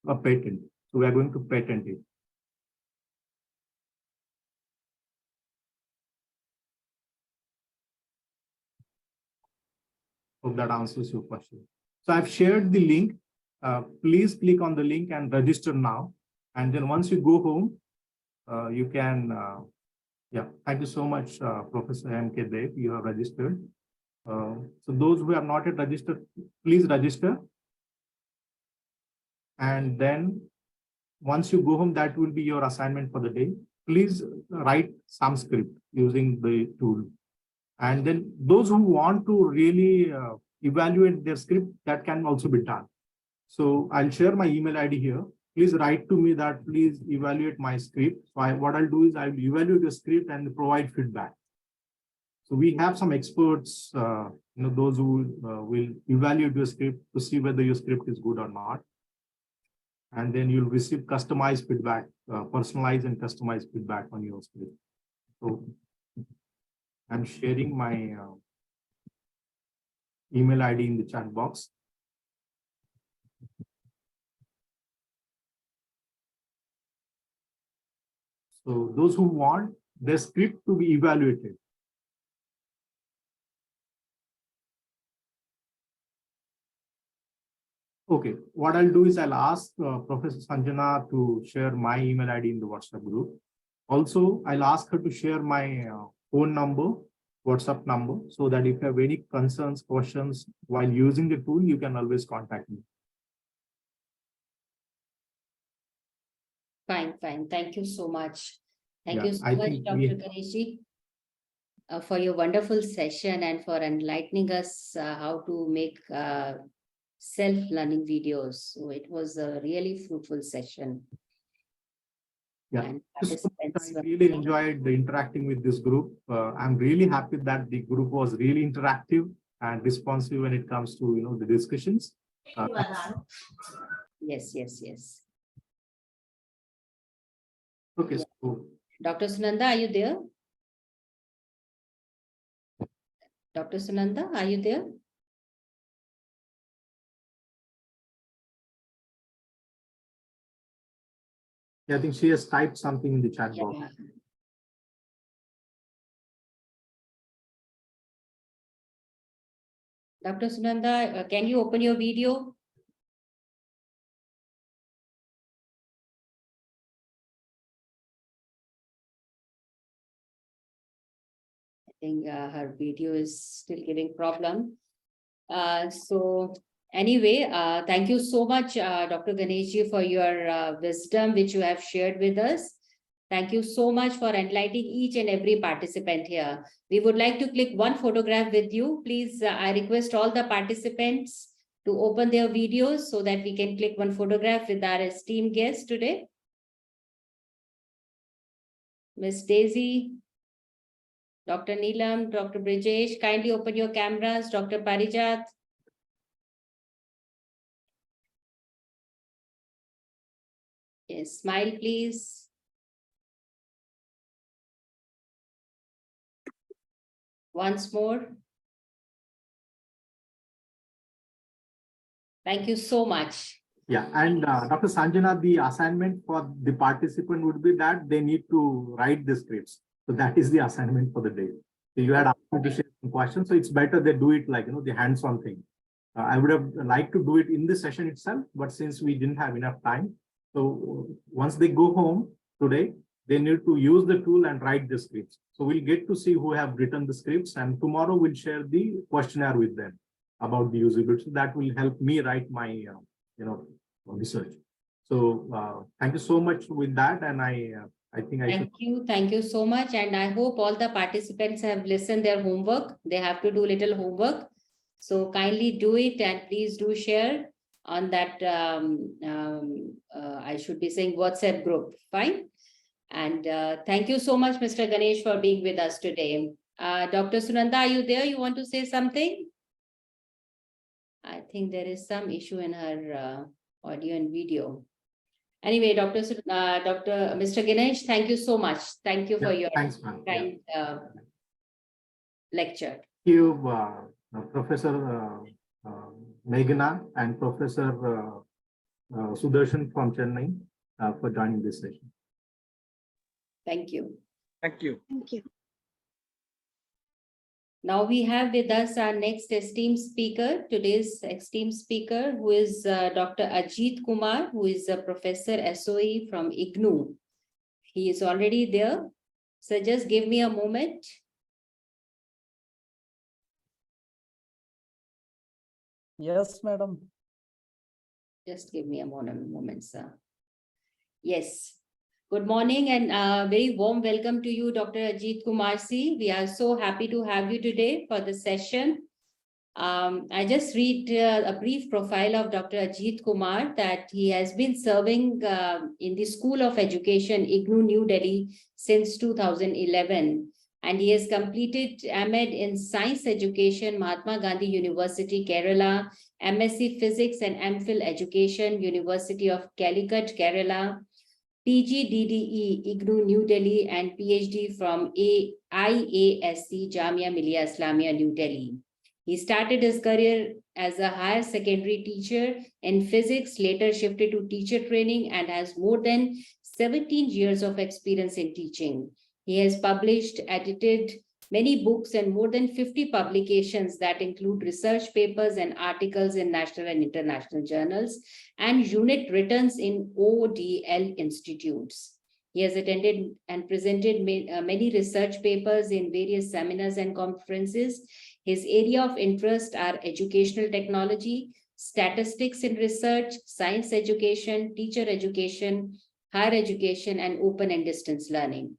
a patent. So we are going to patent it. Hope that answers your question. So I've shared the link. Please click on the link and register now. And then once you go home, you can, yeah, thank you so much, Professor M.K. Dev, you have registered. So those who have not yet registered, please register. And then once you go home, that will be your assignment for the day. Please write some script using the tool. And then those who want to really evaluate their script, that can also be done. So I'll share my email ID here. Please write to me that please evaluate my script. So what I'll do is I'll evaluate the script and provide feedback. So we have some experts, those who will evaluate your script to see whether your script is good or not. And then you'll receive customized feedback, personalized and customized feedback on your script. So I'm sharing my email ID in the chat box. So those who want their script to be evaluated. Okay, what I'll do is I'll ask Professor Sanjana to share my email ID in the WhatsApp group. Also, I'll ask her to share my phone number, WhatsApp number, so that if you have any concerns, questions while using the tool, you can always contact me. Fine. Thank you so much. Thank Yeah, you so I much, think Dr. Ganeshi, for your wonderful session and for enlightening us how to make self-learning videos. So it was a really fruitful session. Yeah, And I participants were- really enjoyed interacting with this group. I'm really happy that the group was really interactive and responsive when it comes to the discussions. Yes. Okay, Yeah. so Dr. Sunanda, are you there? Dr. Sunanda, are you there? yeah, I think she has typed something in the chat box. Yeah. Dr. Sunanda, can you open your video? I think her video is still giving problem. So anyway, thank you so much, Dr. Ganeshi, for your wisdom which you have shared with us. Thank you so much for enlightening each and every participant here. We would like to click one photograph with you. Please, I request all the participants to open their videos so that we can click one photograph with our esteemed guest today. Miss Daisy, Dr. Neelam, Dr. Brijesh, kindly open your cameras. Dr. Parijat. Yes, smile, please. Once more. Thank you so much. Yeah, and Dr. Sanjana, the assignment for the participant would be that they need to write the scripts. So that is the assignment for the day. So you had asked me to share some questions, so it's better they do it like the hands-on thing. I would have liked to do it in the session itself, but since we didn't have enough time, so once they go home today, they need to use the tool and write the scripts. So we'll get to see who have written the scripts, and tomorrow we'll share the questionnaire with them about the usability. So that will help me write my research. So thank you so much with that, and I I think I should. Thank you so much. And I hope all the participants have listened their homework. They have to do little homework. So kindly do it and please do share on that, I should be saying WhatsApp group, fine? And thank you so much, Mr. Ganesh, for being with us today. Dr. Sunanda, are you there? You want to say something? I think there is some issue in her audio and video. Anyway, Mr. Ganesh, thank you so much. Thank you for your Thanks, ma'am. kind lecture. Thank you, Professor Meghna and Professor Sudarshan from Chennai for joining this session. Thank you. Thank you. Thank you. Now we have with us our next esteemed speaker, today's esteemed speaker, who is Dr. Ajit Kumar, who is a professor SOE from IGNOU. He is already there. So just give me a moment. Yes, madam. Just give me a moment, sir. Yes. Good morning and very warm welcome to you, Dr. Ajit Kumar C. We are so happy to have you today for the session. I just read a brief profile of Dr. Ajit Kumar that he has been serving in the School of Education, IGNOU, New Delhi since 2011. And he has completed M.Ed in Science Education, Mahatma Gandhi University, Kerala, MSc Physics and MPhil Education, University of Calicut, Kerala, PGDDE, IGNOU, New Delhi, and PhD from IASC, Jamia Millia Islamia, New Delhi. He started his career as a higher secondary teacher in physics, later shifted to teacher training and has more than 17 years of experience in teaching. He has published, edited many books and more than 50 publications that include research papers and articles in national and international journals and unit returns in ODL institutes. He has attended and presented many research papers in various seminars and conferences. His area of interest are educational technology, statistics in research, science education, teacher education, higher education, and open and distance learning.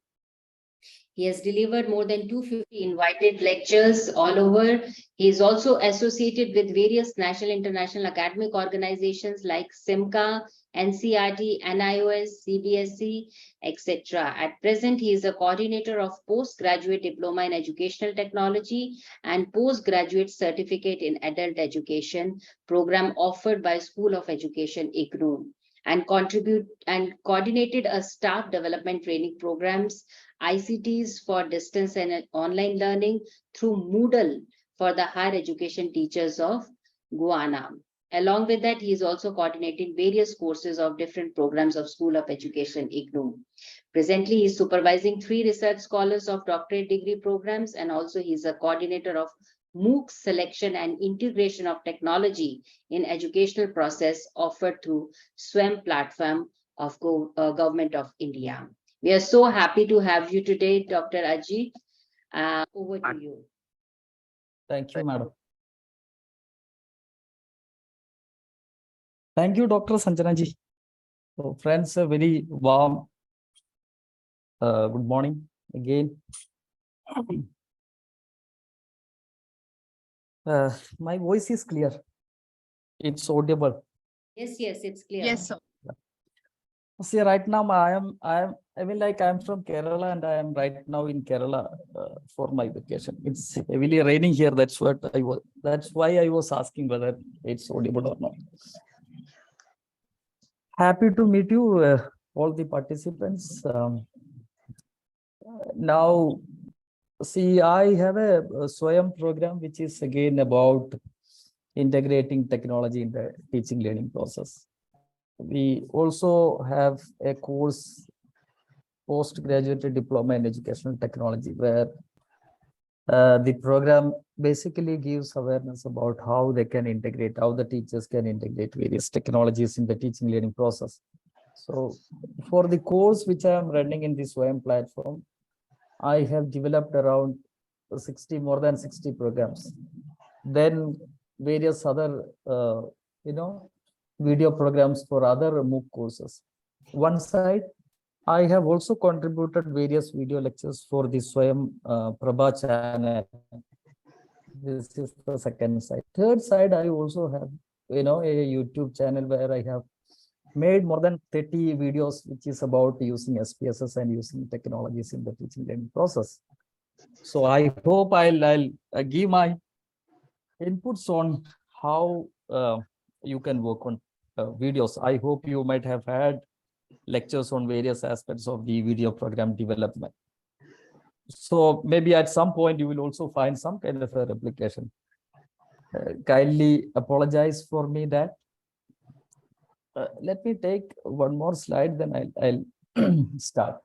He has delivered more than 250 invited lectures all over. He is also associated with various national international academic organizations like SIMCA, NCRT, NIOS, CBSE, etc. At present, he is a coordinator of postgraduate diploma in educational technology and postgraduate certificate in adult education program offered by School of Education, IGNOU, and coordinated a staff development training programs, ICTs for distance and online learning through Moodle for the higher education teachers of Guyana. Along with that, he is also coordinating various courses of different programs of School of Education, IGNOU. Presently, he is supervising 3 research scholars of doctorate degree programs, and also he is a coordinator of MOOC selection and integration of technology in educational process offered through SWAM platform of Government of India. We are so happy to have you today, Dr. Ajit. Over to you. Thank you, madam. Thank you, Dr. Sanjana ji. So, friends, a very warm good morning again. My voice is clear. It's audible. Yes, it's clear. Yes, sir. See, right now I am from Kerala and I am right now in Kerala for my vacation. It's heavily raining here. That's why I was asking whether it's audible or not. Happy to meet you, all the participants. Now, see, I have a SWAYAM program, which is again about integrating technology in the teaching learning process. We also have a course, postgraduate diploma in educational technology, where the program basically gives awareness about how they can integrate, how the teachers can integrate various technologies in the teaching learning process. So for the course which I am running in this SWAYAM platform, I have developed around more than 60 programs. Then various other, video programs for other MOOC courses. One side, I have also contributed various video lectures for the Swayam Prabha channel. This is the second side. Third side, I also have, a YouTube channel where I have made more than 30 videos, which is about using SPSS and using technologies in the teaching learning process. So I hope I'll give my inputs on how you can work on videos. I hope you might have had lectures on various aspects of the video program development. So maybe at some point you will also find some kind of a replication. Kindly apologize for me that. Let me take one more slide, then I'll start.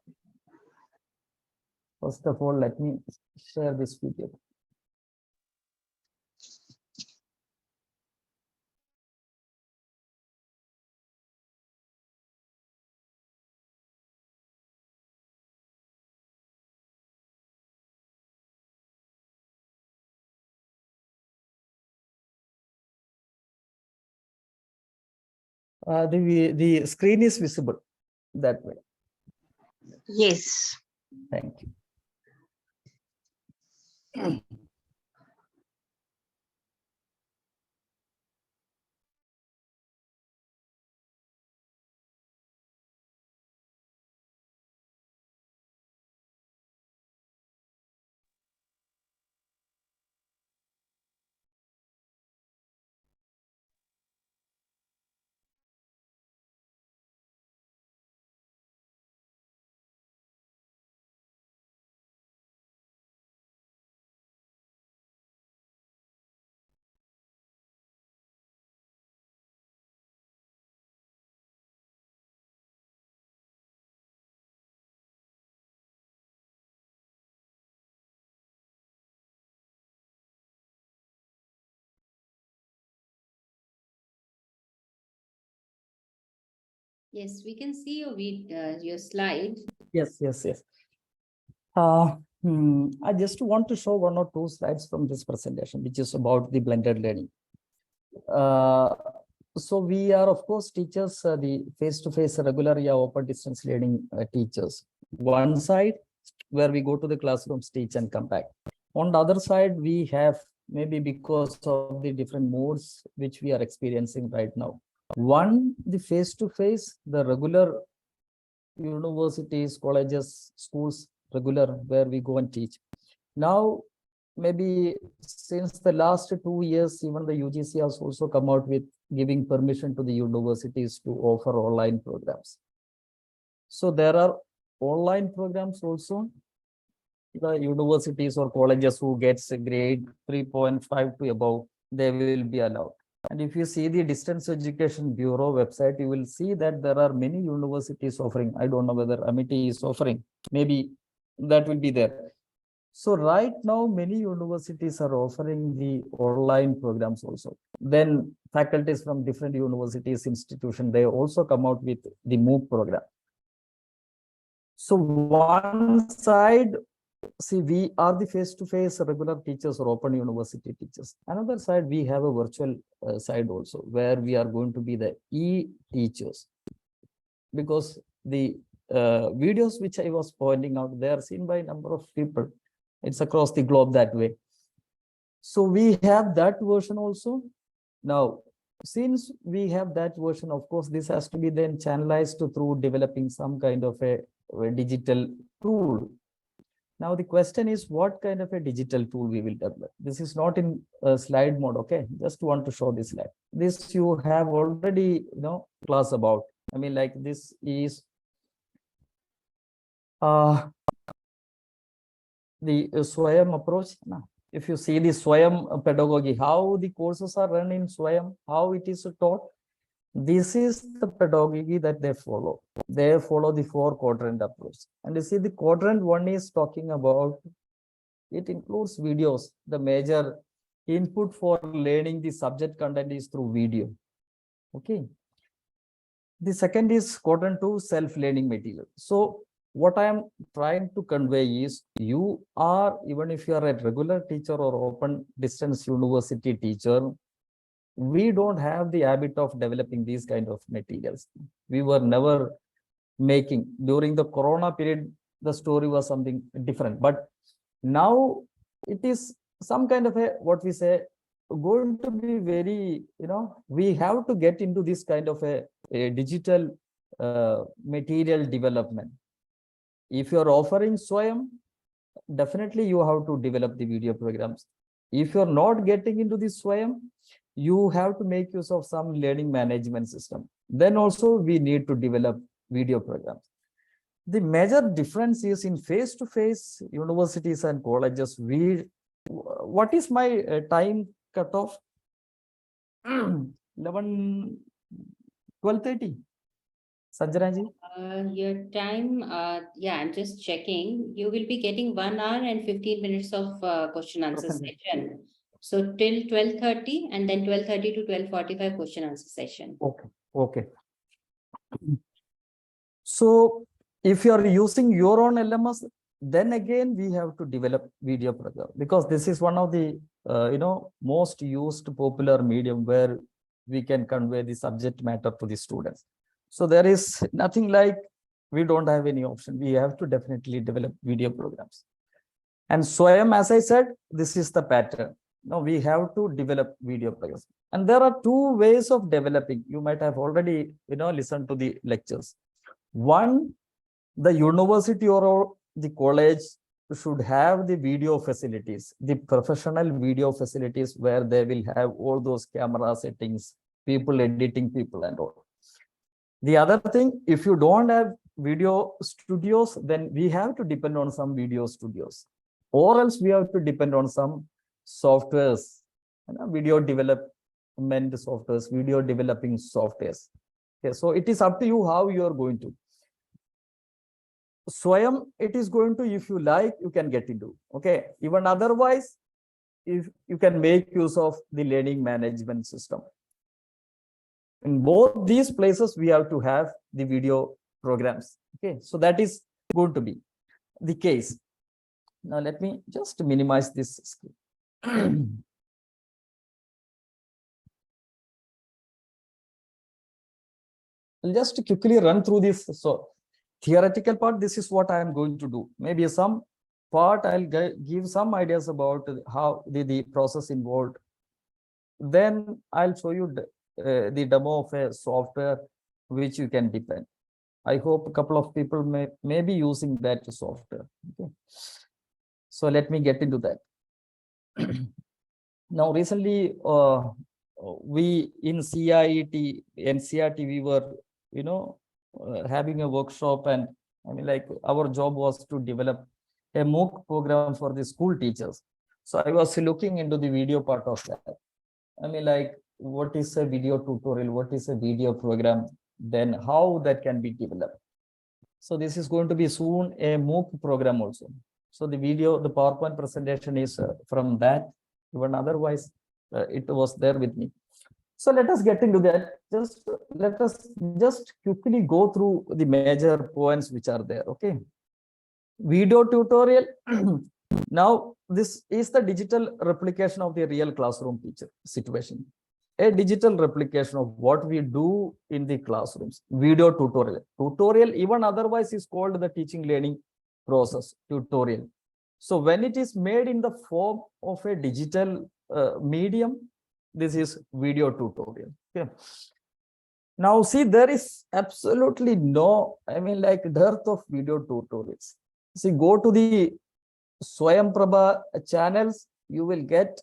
First of all, let me share this video. The screen is visible that way. Yes. Thank you. Yes, we can see your slide. Yes. I just want to show one or two slides from this presentation, which is about the blended learning. So we are, of course, teachers, the face-to-face regular open distance learning teachers. One side where we go to the classrooms, teach and come back. On the other side, we have, maybe because of the different modes which we are experiencing right now. One, the face-to-face, the regular universities, colleges, schools, regular, where we go and teach. Now, maybe since the last 2 years, even the UGC has also come out with giving permission to the universities to offer online programs. So there are online programs also. The universities or colleges who gets a grade 3.5 to above, they will be allowed. And if you see the Distance Education Bureau website, you will see that there are many universities offering. I don't know whether Amity is offering. Maybe that will be there. So right now, many universities are offering the online programs also. Then faculties from different universities, institutions, they also come out with the MOOC program. So one side, see, we are the face-to-face regular teachers or open university teachers. Another side, we have a virtual side also, where we are going to be the e-teachers. Because the videos which I was pointing out, they are seen by a number of people. It's across the globe that way. So we have that version also. Now, since we have that version, of course, this has to be then channelized through developing some kind of a digital tool. Now, the question is, what kind of a digital tool we will develop? This is not in slide mode, okay? Just want to show this slide. This you have already, class about. I mean, like this is the Swayam approach. If you see the Swayam pedagogy, how the courses are run in Swayam, how it is taught, this is the pedagogy that they follow. They follow the 4-quadrant approach. And you see the quadrant 1 is talking about, it includes videos. The major input for learning the subject content is through video. Okay. The second is quadrant 2, self-learning material. So what I am trying to convey is, you are, even if you are a regular teacher or open distance university teacher, we don't have the habit of developing these kind of materials. We were never making. During the Corona period, the story was something different. But now it is some kind of a, what we say, going to be very, we have to get into this kind of a digital material development. If you are offering Swayam, definitely you have to develop the video programs. If you're not getting into this Swayam, you have to make use of some learning management system. Then also we need to develop video programs. The major difference is in face-to-face universities and colleges. What is my time cutoff? 11, 12:30. Sanjana Your time, yeah, I'm just checking. You will be getting 1 hour and 15 minutes of question answer Okay. session. So till 12:30 and then 12:30 to 12:45 question answer session. Okay. So if you are using your own LMS, then again we have to develop video program, because this is one of the most used popular medium where we can convey the subject matter to the students. So there is nothing like we don't have any option. We have to definitely develop video programs. And Swayam, as I said, this is the pattern. Now we have to develop video programs. And there are two ways of developing. You might have already listened to the lectures. One, the university or the college should have the video facilities, the professional video facilities, where they will have all those camera settings, people editing, people and all. The other thing, if you don't have video studios, then we have to depend on some video studios, or else we have to depend on some softwares, video development softwares, video developing softwares. Okay, so it is up to you how you are going to. Swayam, it is going to, if you like, you can get into. Okay, even otherwise, if you can make use of the learning management system. In both these places, we have to have the video programs. Okay, so that is going to be the case. Now let me just minimize this screen. I'll just quickly run through this. So theoretical part, this is what I am going to do. Maybe some part I'll give some ideas about how the process involved. Then I'll show you the demo of a software which you can depend. I hope a couple of people may be using that software. Okay. So let me get into that. Now recently we in CIET, NCRT, we were having a workshop, and I mean, like, our job was to develop a MOOC program for the school teachers. So I was looking into the video part of that. I mean, like, what is a video tutorial? What is a video program? Then how that can be developed. So this is going to be soon a MOOC program also. So the video, the PowerPoint presentation is from that. Even otherwise, it was there with me. So let us get into that. Let us just quickly go through the major points which are there. Okay. Video tutorial. Now, this is the digital replication of the real classroom teacher situation. A digital replication of what we do in the classrooms. Video tutorial. Tutorial, even otherwise, is called the teaching learning process, tutorial. So when it is made in the form of a digital medium, this is video tutorial. Okay. Now see, there is absolutely no, I mean, like, dearth of video tutorials. See, go to the Swayam Prabha channels, you will get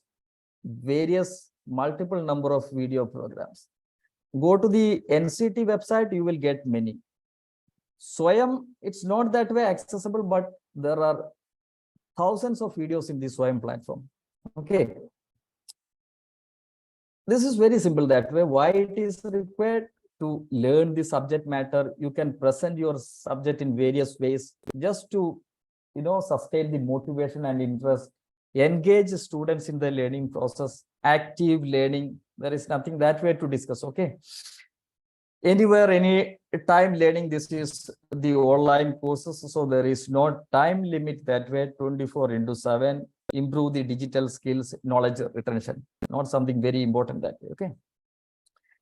various multiple number of video programs. Go to the NCT website, you will get many. Swayam, it's not that way accessible, but there are thousands of videos in the Swayam platform. Okay. This is very simple that way. Why it is required? To learn the subject matter. You can present your subject in various ways just to sustain the motivation and interest, engage students in the learning process, active learning. There is nothing that way to discuss. Okay. Anywhere, any time learning, this is the online courses. So there is no time limit that way, 24/7. Improve the digital skills, knowledge retention. Not something very important that way. Okay.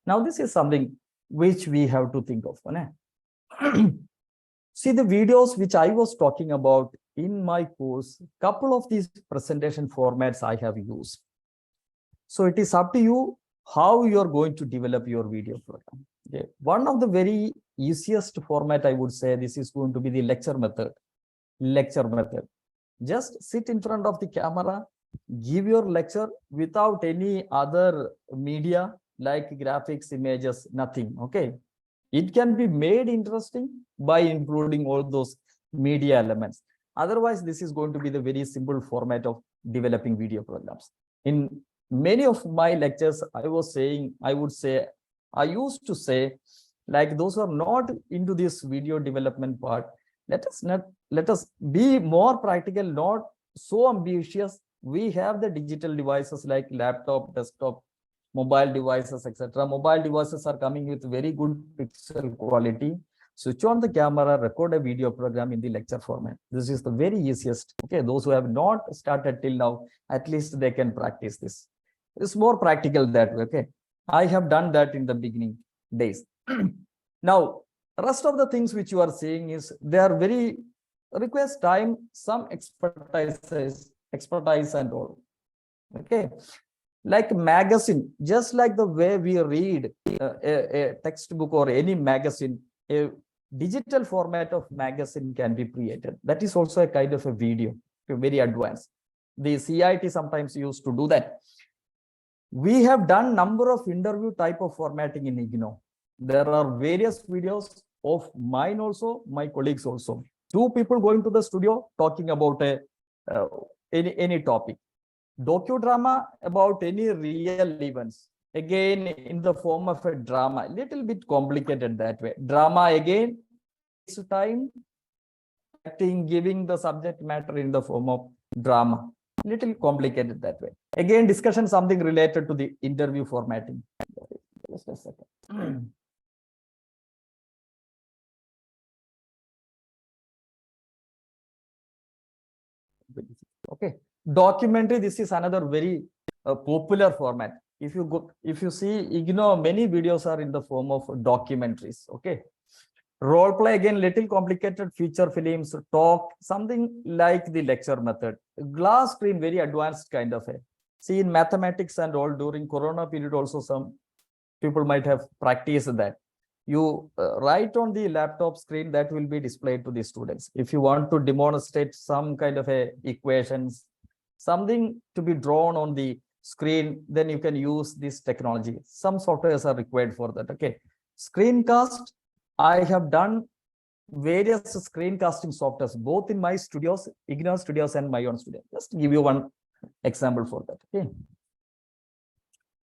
Now this is something which we have to think of. See the videos which I was talking about in my course, couple of these presentation formats I have used. So it is up to you how you are going to develop your video program. Okay. One of the very easiest format, I would say, this is going to be the lecture method. Lecture method. Just sit in front of the camera, give your lecture without any other media like graphics, images, nothing. Okay. It can be made interesting by including all those media elements. Otherwise, this is going to be the very simple format of developing video programs. In many of my lectures, I used to say, like those who are not into this video development part, let us be more practical, not so ambitious. We have the digital devices like laptop, desktop, mobile devices, etc. Mobile devices are coming with very good pixel quality. Switch on the camera, record a video program in the lecture format. This is the very easiest. Okay, those who have not started till now, at least they can practice this. It's more practical that way. Okay, I have done that in the beginning days. Now, rest of the things which you are saying is they are very request time, some expertise and all. Okay, like magazine, just like the way we read a textbook or any magazine, a digital format of magazine can be created. That is also a kind of a video, very advanced. The CIT sometimes used to do that. We have done number of interview type of formatting in IGNOU. There are various videos of mine also, my colleagues also. Two people going to the studio talking about any topic. Docudrama about any real events, again in the form of a drama, little bit complicated that way. Drama again, it's time acting, giving the subject matter in the form of drama, little complicated that way. Again, discussion something related to the interview formatting. Just a second. Okay, documentary, this is another very popular format. If you see IGNOU, many videos are in the form of documentaries. Okay, role play again, little complicated, feature films, talk, something like the lecture method. Glass screen, very advanced kind of a. See, in mathematics and all during Corona period also, some people might have practiced that. You write on the laptop screen, that will be displayed to the students. If you want to demonstrate some kind of a equations, something to be drawn on the screen, then you can use this technology. Some softwares are required for that. Okay, screencast, I have done various screencasting softwares both in my studios, IGNOU studios and my own studio. Just give you one example for that. Okay,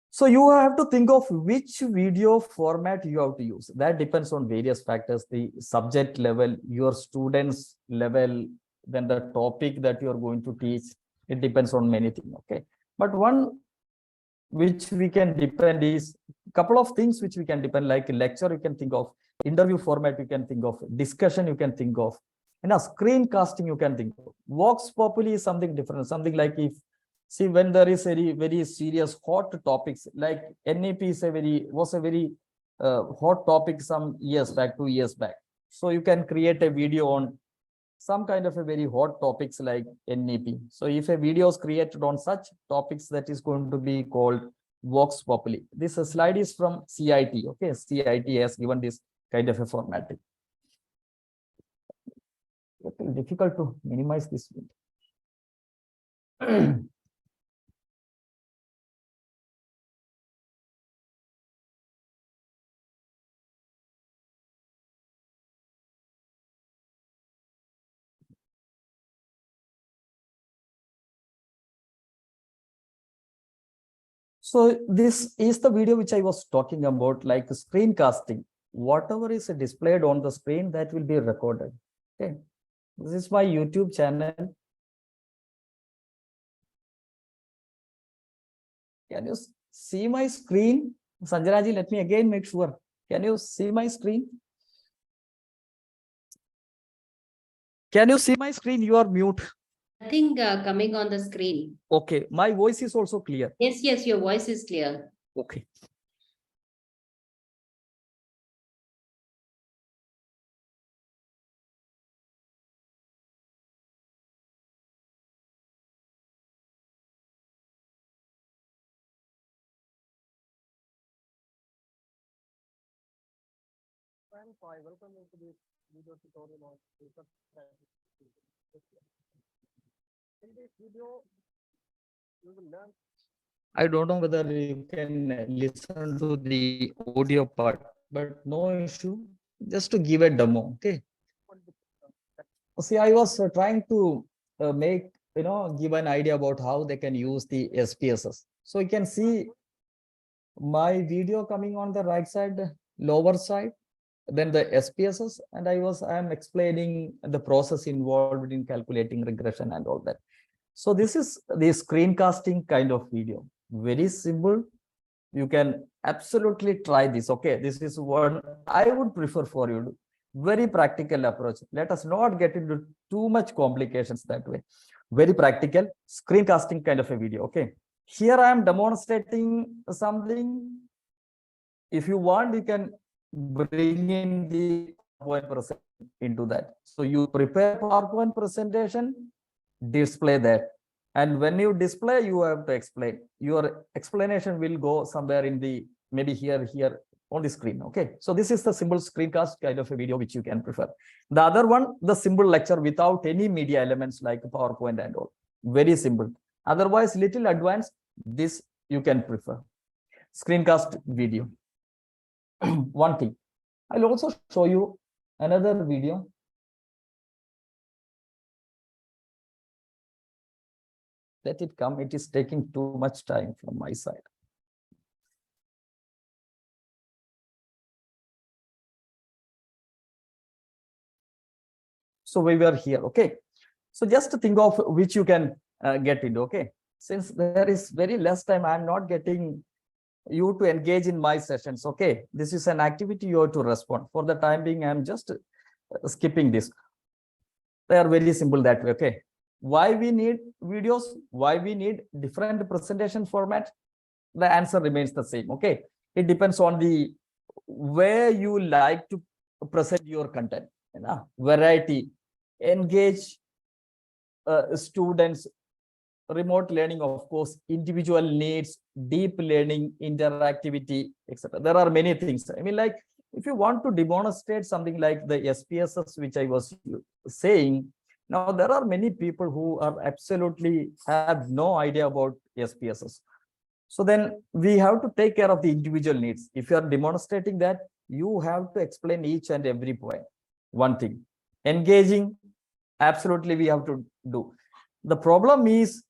so you have to think of which video format you have to use. That depends on various factors, the subject level, your students level, then the topic that you are going to teach. It depends on many things. Okay, but one which we can depend is couple of things which we can depend, like lecture you can think of, interview format you can think of, discussion you can think of, and a screencasting you can think of. Vox populi is something different, something like if see when there is very serious hot topics like NAP is was a very hot topic some years back, 2 years back. So you can create a video on some kind of a very hot topics like NAP. So if a video is created on such topics, that is going to be called Vox populi. This slide is from CIT. Okay, CIT has given this kind of a formatting. Difficult to minimize this. So this is the video which I was talking about, like screencasting. Whatever is displayed on the screen, that will be recorded. Okay, this is my YouTube channel. Can you see my screen? Sanjana ji, let me again make sure. Can you see my screen? Can you see my screen? You are mute. Nothing coming on the screen. Okay, my voice is also clear. Yes, your voice is clear. Okay. fine. Welcome to this video tutorial on research strategy. In this video, you will learn. I don't know whether you can listen to the audio part, but no issue. Just to give a demo, okay? See, I was trying to make, give an idea about how they can use the SPSS. So you can see my video coming on the right side, lower side, then the SPSS, and I am explaining the process involved in calculating regression and all that. So this is the screencasting kind of video. Very simple. You can absolutely try this. Okay, this is what I would prefer for you. Very practical approach. Let us not get into too much complications that way. Very practical screencasting kind of a video. Okay, here I am demonstrating something. If you want, you can bring in the PowerPoint presentation into that. So you prepare PowerPoint presentation, display that. And when you display, you have to explain. Your explanation will go somewhere in the, maybe here on the screen. Okay. So this is the simple screencast kind of a video which you can prefer. The other one, the simple lecture without any media elements like PowerPoint and all. Very simple. Otherwise, little advanced, this you can prefer. Screencast video. One thing. I'll also show you another video. Let it come. It is taking too much time from my side. So we were here. Okay. So just think of which you can get into. Okay. Since there is very less time, I'm not getting you to engage in my sessions. Okay. This is an activity you have to respond. For the time being, I'm just skipping this. They are very simple that way. Okay. Why we need videos? Why we need different presentation format? The answer remains the same. Okay. It depends on the where you like to present your content. Variety, engage students, remote learning, of course, individual needs, deep learning, interactivity, etc. There are many things. I mean, like if you want to demonstrate something like the SPSS, which I was saying, now there are many people who are absolutely have no idea about SPSS. So then we have to take care of the individual needs. If you are demonstrating that, you have to explain each and every point. One thing, engaging, absolutely we have to do. The problem is,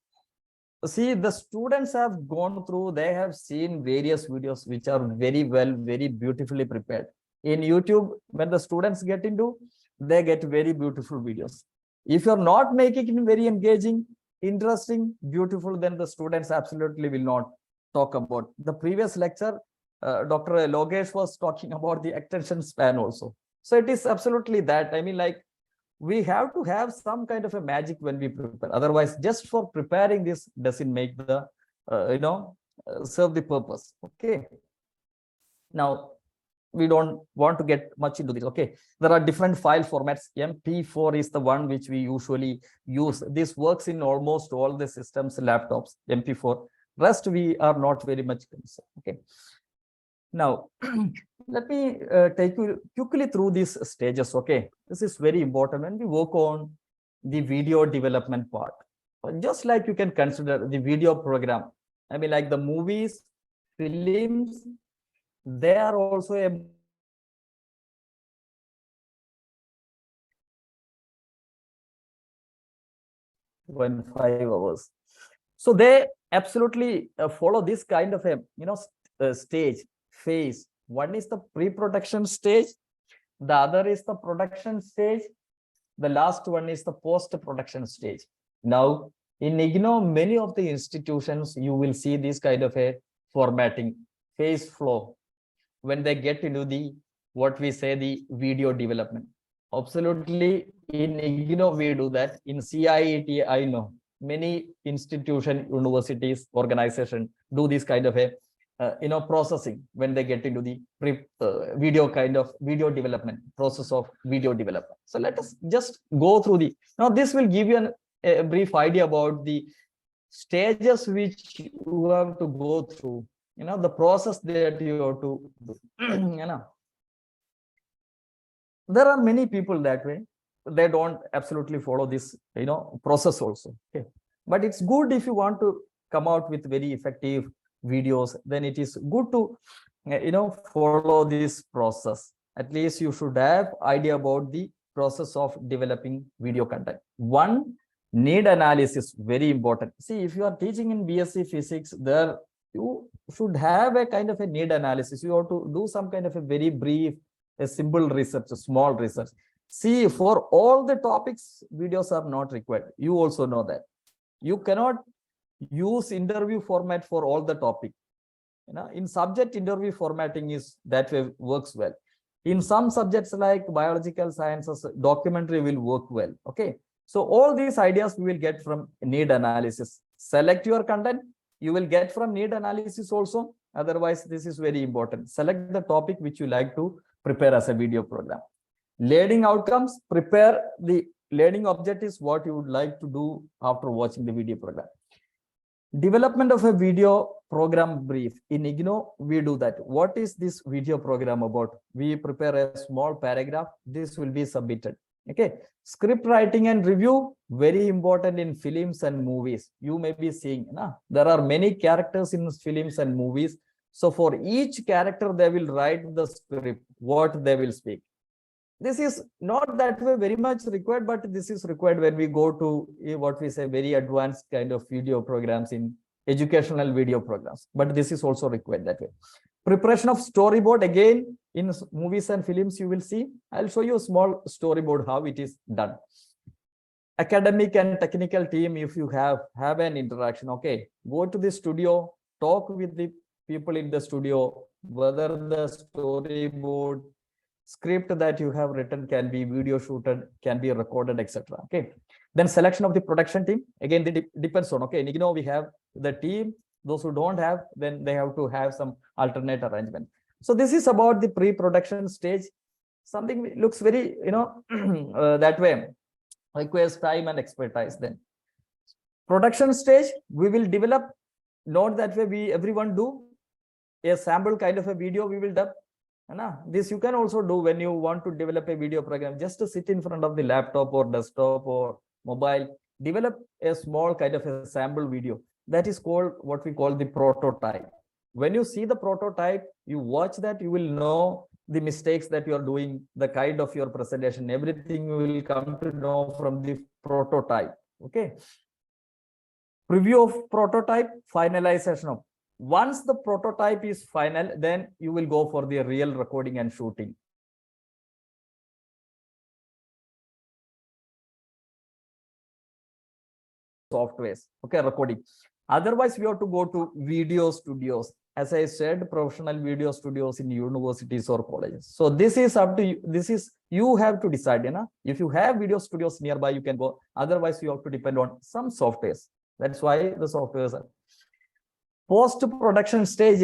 see, the students have gone through, they have seen various videos which are very well, very beautifully prepared. In YouTube, when the students get into, they get very beautiful videos. If you're not making it very engaging, interesting, beautiful, then the students absolutely will not talk about. The previous lecture, Dr. Logesh was talking about the attention span also. So it is absolutely that. I mean, like, we have to have some kind of a magic when we prepare. Otherwise, just for preparing this doesn't make the, serve the purpose. Okay. Now, we don't want to get much into this. Okay. There are different file formats. MP4 is the one which we usually use. This works in almost all the systems, laptops, MP4. Rest, we are not very much concerned. Okay. Now, let me take you quickly through these stages. Okay, this is very important when we work on the video development part. Just like you can consider the video program. I mean, like the movies, films, they are also a 1.5 hours. So they absolutely follow this kind of a stage phase. One is the pre-production stage, the other is the production stage, the last one is the post-production stage. Now in IGNOU, many of the institutions, you will see this kind of a formatting phase flow when they get into the what we say the video development. Absolutely, in IGNOU we do that. In CIET, I know many institution, universities, organization do this kind of a processing when they get into the video kind of video development process of video development. So let us just go through the, now this will give you a brief idea about the stages which you have to go through, the process that you have to do. there are many people that way. They don't absolutely follow this, process also. Okay. But it's good if you want to come out with very effective videos, then it is good to, follow this process. At least you should have idea about the process of developing video content. One, need analysis, very important. See, if you are teaching in BSc Physics, there you should have a kind of a need analysis. You have to do some kind of a very brief, a simple research, a small research. See, for all the topics, videos are not required. You also know that. You cannot use interview format for all the topic. In subject, interview formatting is that way works well. In some subjects like biological sciences, documentary will work well. Okay. So all these ideas we will get from need analysis. Select your content, you will get from need analysis also. Otherwise, this is very important. Select the topic which you like to prepare as a video program. Learning outcomes, prepare the learning objectives, what you would like to do after watching the video program. Development of a video program brief. In IGNOU, we do that. What is this video program about? We prepare a small paragraph. This will be submitted. Okay. Script writing and review, very important in films and movies. You may be seeing, there are many characters in films and movies. So for each character, they will write the script, what they will speak. This is not that way very much required, but this is required when we go to what we say very advanced kind of video programs in educational video programs. But this is also required that way. Preparation of storyboard, again, in movies and films, you will see. I'll show you a small storyboard, how it is done. Academic and technical team, if you have an interaction, okay, go to the studio, talk with the people in the studio, whether the storyboard script that you have written can be video shooted, can be recorded, etc. Okay. Then selection of the production team. Again, it depends on, okay, we have the team. Those who don't have, then they have to have some alternate arrangement. So this is about the pre-production stage. Something looks very, that way, requires time and expertise. Then production stage, we will develop, not that way everyone do a sample kind of a video we will develop. This you can also do when you want to develop a video program. Just to sit in front of the laptop or desktop or mobile, develop a small kind of a sample video. That is called what we call the prototype. When you see the prototype, you watch that, you will know the mistakes that you are doing, the kind of your presentation, everything you will come to know from the prototype. Okay. Preview of prototype, finalization of. Once the prototype is final, then you will go for the real recording and shooting. Softwares, okay, recording. Otherwise, we have to go to video studios. As I said, professional video studios in universities or colleges. So this is up to you. This is, you have to decide. If you have video studios nearby, you can go. Otherwise, you have to depend on some softwares. That's why the softwares are. Post-production stage,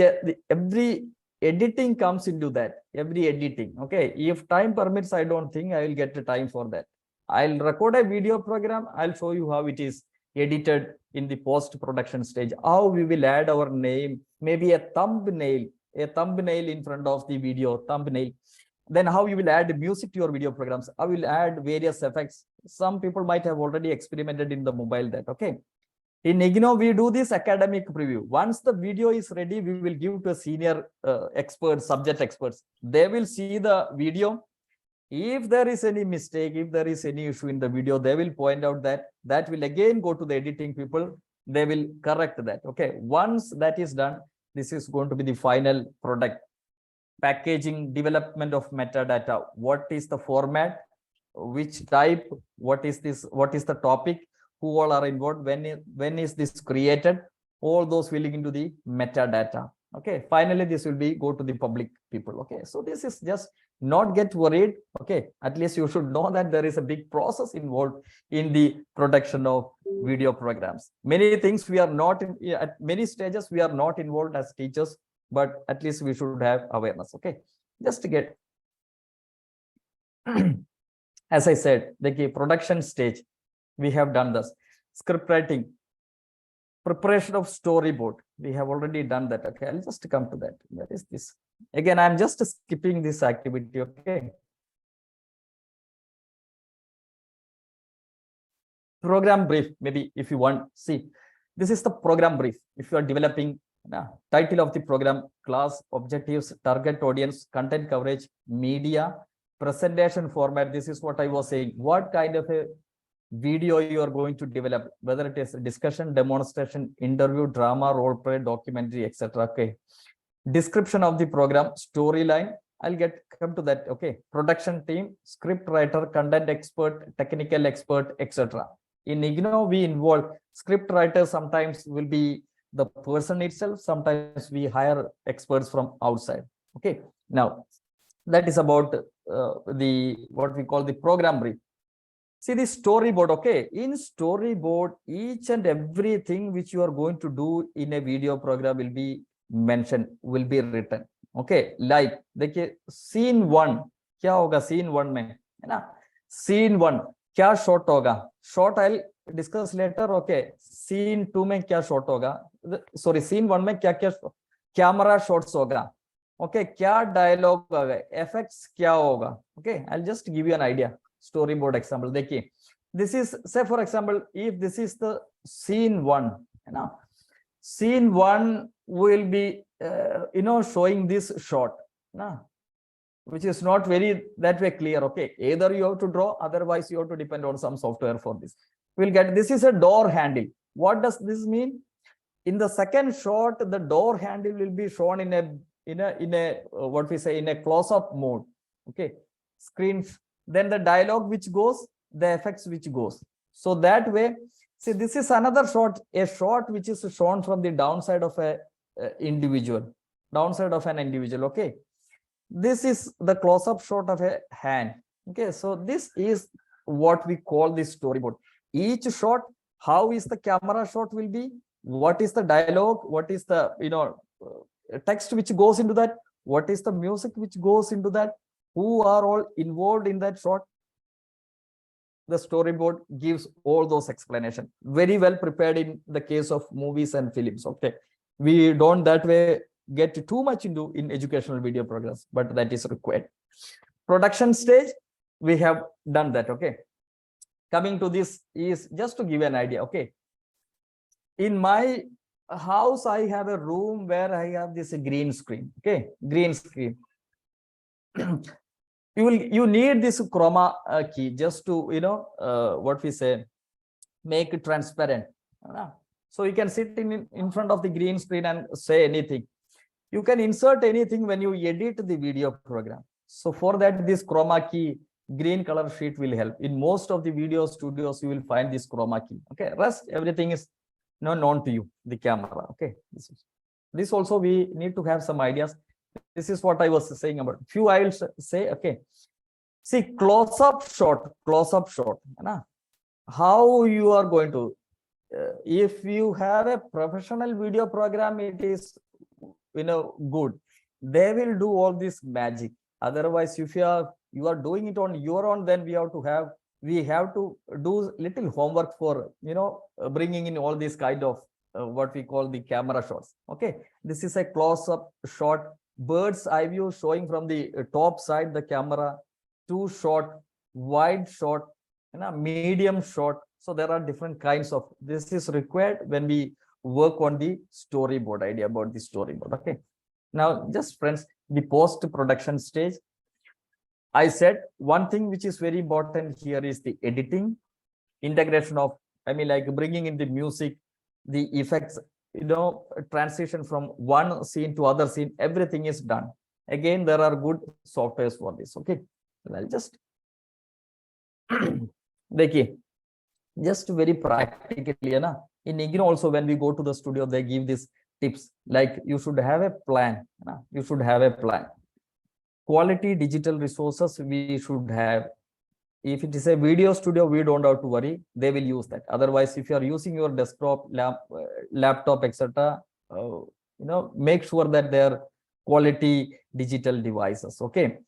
every editing comes into that. Every editing. Okay. If time permits, I don't think I will get the time for that. I'll record a video program. I'll show you how it is edited in the post-production stage. How we will add our name, maybe a thumbnail in front of the video, thumbnail. Then how you will add music to your video programs. I will add various effects. Some people might have already experimented in the mobile that, okay. In IGNOU, we do this academic preview. Once the video is ready, we will give to a senior experts, subject experts. They will see the video. If there is any mistake, if there is any issue in the video, they will point out that. That will again go to the editing people. They will correct that. Okay. Once that is done, this is going to be the final product. Packaging, development of metadata. What is the format? Which type? What is this? What is the topic? Who all are involved? When is this created? All those will into the metadata. Okay. Finally, this will be go to the public people. Okay. So this is just not get worried. Okay. At least you should know that there is a big process involved in the production of video programs. Many things we are not in, at many stages we are not involved as teachers, but at least we should have awareness. Okay. Just to get, as I said, the production stage, we have done this. Script writing, preparation of storyboard, we have already done that. Okay, I'll just come to that. That is this. Again, I'm just skipping this activity. Okay. program brief, maybe if you want, see, this is the program brief. If you are developing title of the program, class, objectives, target audience, content coverage, media, presentation format. This is what I was saying. What kind of a video you are going to develop, whether it is discussion, demonstration, interview, drama, role play, documentary, etc. Okay. Description of the program, storyline. I'll come to that. Okay. Production team, script writer, content expert, technical expert, etc. In IGNOU, we involve script writer. Sometimes will be the person itself. Sometimes we hire experts from outside. Okay. Now, that is about the what we call the program brief. See the storyboard. Okay. In storyboard, each and everything which you are going to do in a video program will be mentioned, will be written. Okay. Like देखिए scene 1 क्या होगा scene 1 में, है ना? Scene 1 क्या shot होगा? Shot I'll discuss later. Okay. Scene 2 में क्या shot होगा? Sorry, scene 1 में क्या क्या camera shots होगा? Okay. क्या dialogue होगा? Effects क्या होगा? Okay. I'll just give you an idea. Storyboard example. देखिए, this is, say for example, if this is the scene 1, you know, scene 1 will be showing this shot, which is not very that way clear. Okay, either you have to draw, otherwise you have to depend on some software for this. We'll get, this is a door handle. What does this mean? In the second shot, the door handle will be shown in a what we say, in a close-up mode. Okay, screen. Then the dialogue which goes, the effects which goes. So that way, see, this is another shot, a shot which is shown from the downside of a individual, downside of an individual. Okay, this is the close-up shot of a hand. Okay, so this is what we call the storyboard. Each shot, how is the camera shot will be, what is the dialogue, what is the text which goes into that, what is the music which goes into that, who are all involved in that shot. The storyboard gives all those explanations, very well prepared in the case of movies and films. Okay, we don't that way get too much into in educational video programs, but that is required. Production stage, we have done that. Okay, coming to this is just to give an idea. Okay, in my house I have a room where I have this green screen. Okay, green screen. You need this chroma key just to what we say, make it transparent. So you can sit in front of the green screen and say anything. You can insert anything when you edit the video program. So for that, this chroma key green color sheet will help. In most of the video studios, you will find this chroma key. Okay, rest everything is known to you, the camera. Okay, this also we need to have some ideas. This is what I was saying about. Few I will say. Okay, see, close-up shot. How you are going to, if you have a professional video program, it is good. They will do all this magic. Otherwise, if you are doing it on your own, then we have to do little homework for bringing in all these kind of what we call the camera shots. Okay, this is a close-up shot, bird's eye view showing from the top side the camera, 2 shot, wide shot, medium shot. So there are different kinds of, this is required when we work on the storyboard, idea about the storyboard. Okay, now just friends, the post-production stage, I said one thing which is very important here is the editing, integration of, like bringing in the music, the effects, transition from one scene to other scene, everything is done. Again, there are good softwares for this. Okay, I'll just just very practically, in IGNOU also, when we go to the studio, they give these tips like you should have a plan. You should have a plan. Quality digital resources we should have. If it is a video studio, we don't have to worry. They will use that. Otherwise, if you are using your desktop, laptop, etc., make sure that they are quality digital devices. Okay.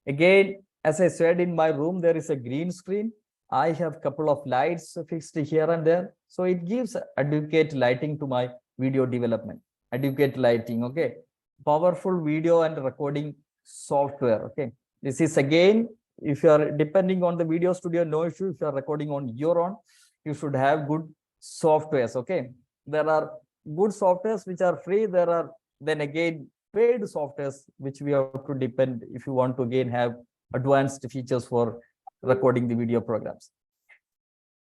Again, as I said, in my room, there is a green screen. I have a couple of lights fixed here and there. So it gives adequate lighting to my video development. Adequate lighting. Okay. Powerful video and recording software. Okay. This is again, if you are depending on the video studio, no issue. If you are recording on your own, you should have good softwares. Okay, there are good softwares which are free. There are then again paid softwares which we have to depend if you want to again have advanced features for recording the video programs.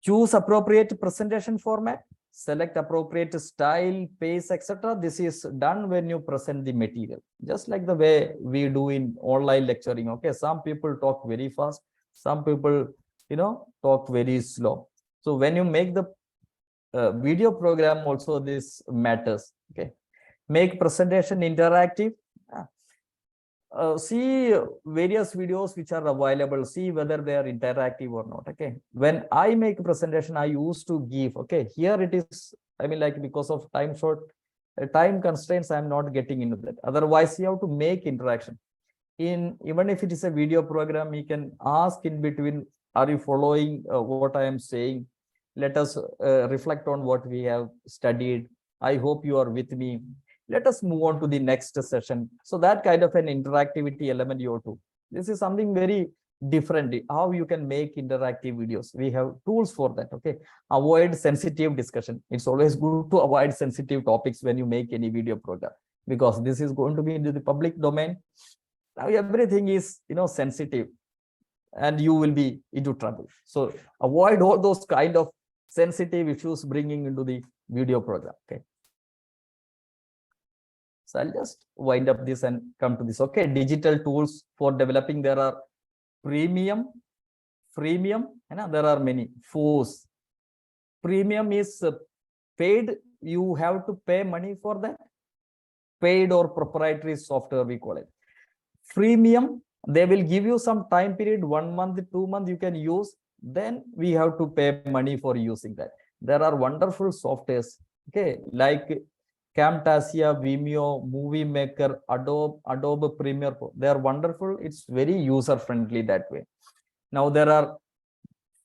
Choose appropriate presentation format, select appropriate style, pace, etc. This is done when you present the material, just like the way we do in online lecturing. Okay, some people talk very fast, some people, talk very slow. So when you make the video program, also this matters. Okay, make presentation interactive. See various videos which are available, see whether they are interactive or not. Okay, when I make a presentation, I used to give, okay, here it is, I mean, like, because of time constraints, I'm not getting into that. Otherwise you have to make interaction in, even if it is a video program, you can ask in between, are you following what I am saying? Let us reflect on what we have studied. I hope you are with me. Let us move on to the next session. So that kind of an interactivity element you have to. This is something very different, how you can make interactive videos. We have tools for that. Okay, avoid sensitive discussion. It's always good to avoid sensitive topics when you make any video program, because this is going to be into the public domain. Now everything is, sensitive, and you will be into trouble. So avoid all those kind of sensitive issues bringing into the video program. Okay, so I'll just wind up this and come to this. Okay, digital tools for developing, there are premium, freemium, and there are many. Force. Premium is paid, you have to pay money for that. Paid or proprietary software, we call it. Freemium, they will give you some time period, 1 month, 2 months you can use, then we have to pay money for using that. There are wonderful softwares, okay, like Camtasia, Vimeo, Movie Maker, Adobe Premiere Pro. They are wonderful. It's very user friendly that way. Now there are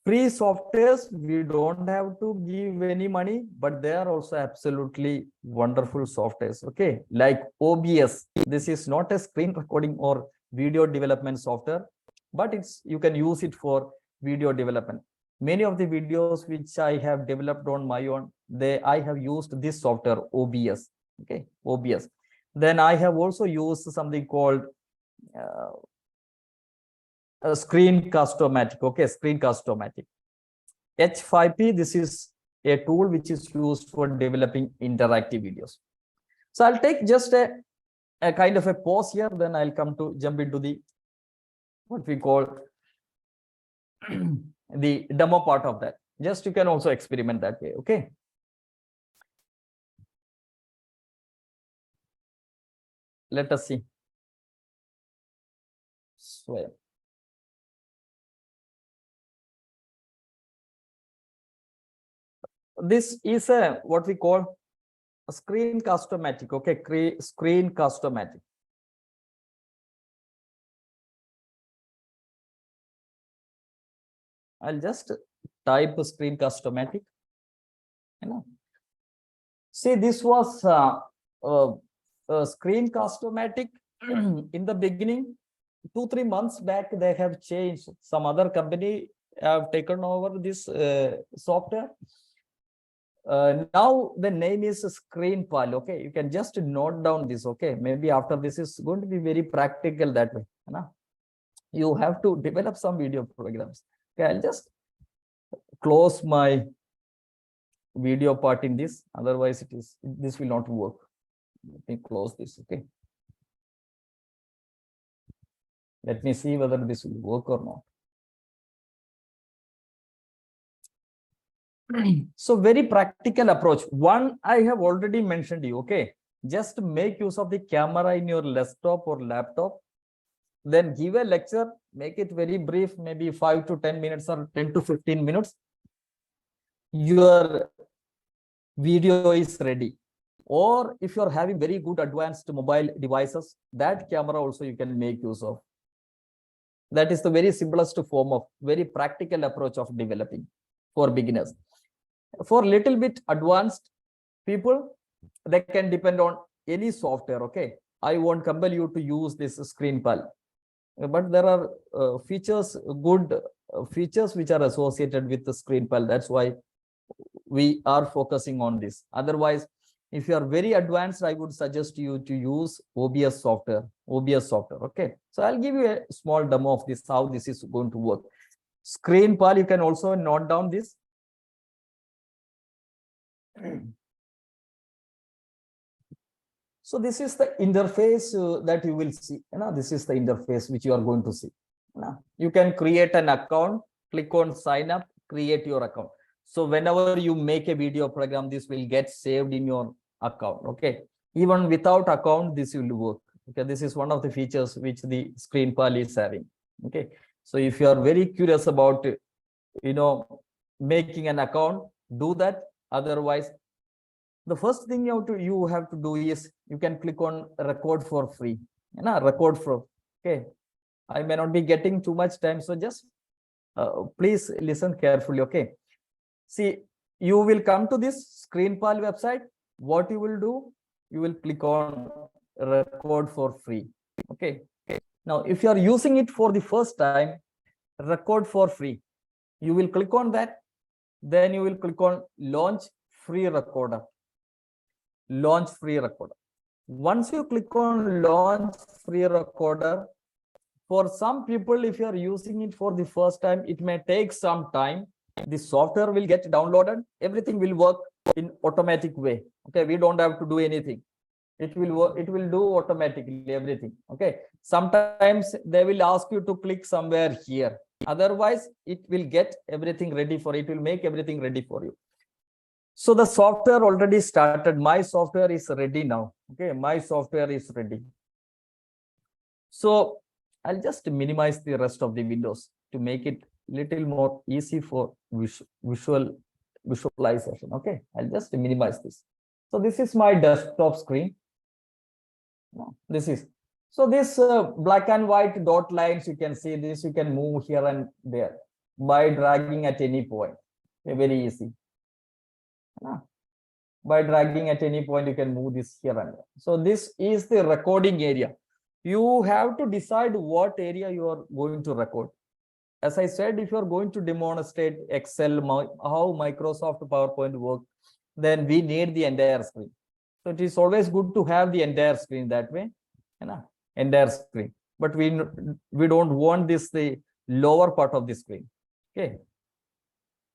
free softwares, we don't have to give any money, but they are also absolutely wonderful softwares. Okay, like OBS. This is not a screen recording or video development software, but you can use it for video development. Many of the videos which I have developed on my own, I have used this software, OBS. Okay, OBS. Then I have also used something called Screencast-O-Matic. Okay, Screencast-O-Matic. H5P, this is a tool which is used for developing interactive videos. So I'll take just a kind of a pause here, then I'll jump into the what we call the demo part of that. Just you can also experiment that way. Okay. Let us see. So this is what we call a Screencast-O-Matic. Okay, Screencast-O-Matic. I'll just type Screencast-O-Matic. See, this was Screencast-O-Matic in the beginning. 2-3 months back, they have changed. Some other company have taken over this software. Now the name is ScreenPal. Okay, you can just note down this. Okay, maybe after this is going to be very practical that way. You have to develop some video programs. Okay, I'll just close my video part in this. Otherwise, this will not work. Let me close this. Okay. Let me see whether this will work or not. So very practical approach. One, I have already mentioned you. Okay, just make use of the camera in your desktop or laptop. Then give a lecture, make it very brief, maybe 5 to 10 minutes or 10 to 15 minutes. Your video is ready. Or if you're having very good advanced mobile devices, that camera also you can make use of. That is the very simplest form of very practical approach of developing for beginners. For little bit advanced people, they can depend on any software. Okay, I won't compel you to use this ScreenPal, but there are good features which are associated with the ScreenPal. That's why we are focusing on this. Otherwise, if you are very advanced, I would suggest you to use OBS software. Okay. So I'll give you a small demo of this, how this is going to work. Screen pal, you can also note down this. So this is the interface that you will see. This is the interface which you are going to see. You can create an account, click on sign up, create your account. So whenever you make a video program, this will get saved in your account. Okay. Even without account, this will work. Okay. This is one of the features which the screen pal is having. Okay. So if you are very curious about, making an account, do that. Otherwise, the first thing you have to do is you can click on record for free. Record for. Okay. I may not be getting too much time, so just please listen carefully. Okay. See, you will come to this ScreenPal website. What you will do, you will click on record for free. Okay. Now, if you are using it for the first time, record for free, you will click on that. Then you will click on launch free recorder. Launch free recorder. Once you click on launch free recorder, for some people, if you are using it for the first time, it may take some time. The software will get downloaded. Everything will work in automatic way. Okay, we don't have to do anything. It will work. It will do automatically everything. Okay. Sometimes they will ask you to click somewhere here. Otherwise, it will get everything ready for it. Will make everything ready for you. So the software already started. My software is ready now. Okay, my software is ready. So I'll just minimize the rest of the windows to make it little more easy for visualization. Okay, I'll just minimize this. So this is my desktop screen. This is so this black and white dot lines, you can see this. You can move here and there by dragging at any point. Okay, very easy. By dragging at any point, you can move this here and there. So this is the recording area. You have to decide what area you are going to record. As I said, if you are going to demonstrate Excel, how Microsoft PowerPoint work, then we need the entire screen. So it is always good to have the entire screen that way, entire screen. But we don't want this the lower part of the screen. Okay.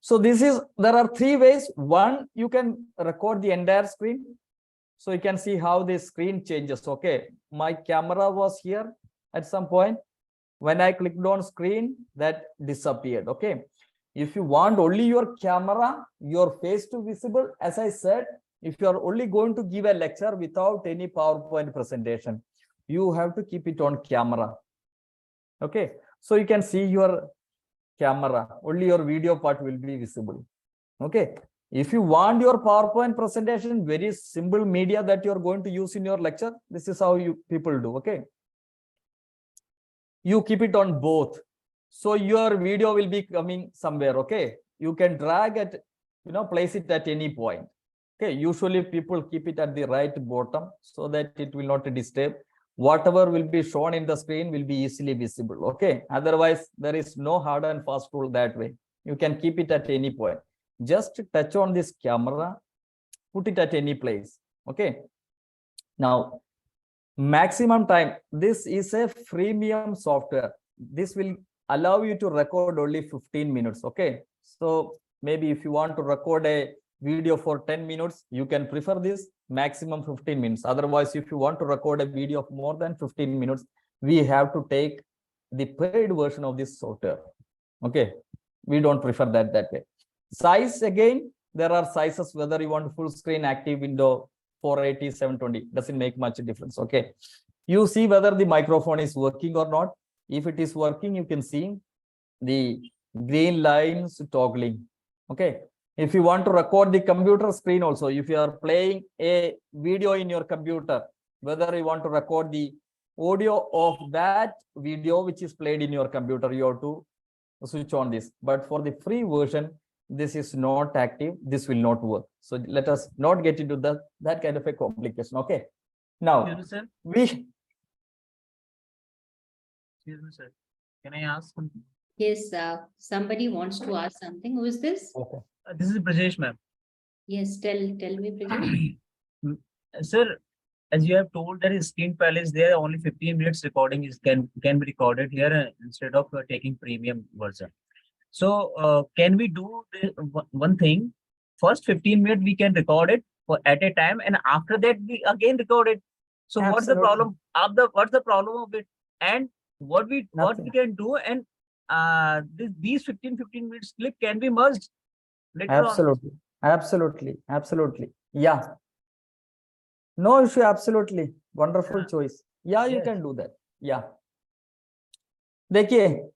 So there are three ways. One, you can record the entire screen. So you can see how the screen changes. Okay, my camera was here at some point. When I clicked on screen, that disappeared. Okay, if you want only your camera, your face to visible, as I said, if you are only going to give a lecture without any PowerPoint presentation, you have to keep it on camera. Okay, so you can see your camera, only your video part will be visible. Okay. If you want your PowerPoint presentation, very simple media that you're going to use in your lecture, this is how people do. Okay. You keep it on both. So your video will be coming somewhere. Okay. You can drag it, place it at any point. Okay. Usually people keep it at the right bottom so that it will not disturb. Whatever will be shown in the screen will be easily visible. Okay. Otherwise, there is no hard and fast rule that way. You can keep it at any point. Just touch on this camera, put it at any place. Okay. Now, maximum time. This is a freemium software. This will allow you to record only 15 minutes. Okay. So maybe if you want to record a video for 10 minutes, you can prefer this maximum 15 minutes. Otherwise, if you want to record a video of more than 15 minutes, we have to take the paid version of this software. Okay. We don't prefer that way. Size, again, there are sizes, whether you want full screen, active window, 480, 720, doesn't make much difference. Okay. You see whether the microphone is working or not. If it is working, you can see the green lines toggling. Okay. If you want to record the computer screen also, if you are playing a video in your computer, whether you want to record the audio of that video which is played in your computer, you have to switch on this. But for the free version, this is not active. This will not work. So let us not get into that kind of a complication. Okay. Now, Excuse me, sir. Can I ask something? Yes, somebody wants to ask something. Who is this? Okay. This is Brajesh, ma'am. Yes, tell me, Pradeep. Sir, as you have told that is screen palace, there only 15 minutes recording is can be recorded here instead of taking premium version. So can we do one thing? First 15 minutes we can record it for at a time, and after that we again record it. So what's the Absolutely. problem of what's the problem of it? And what we Nothing. can do, and these 15 minutes clip can be merged later on. Absolutely. Yeah. No issue. Absolutely. Wonderful Yeah. choice. Yeah, you Yes. can do that. Yeah. देखिए,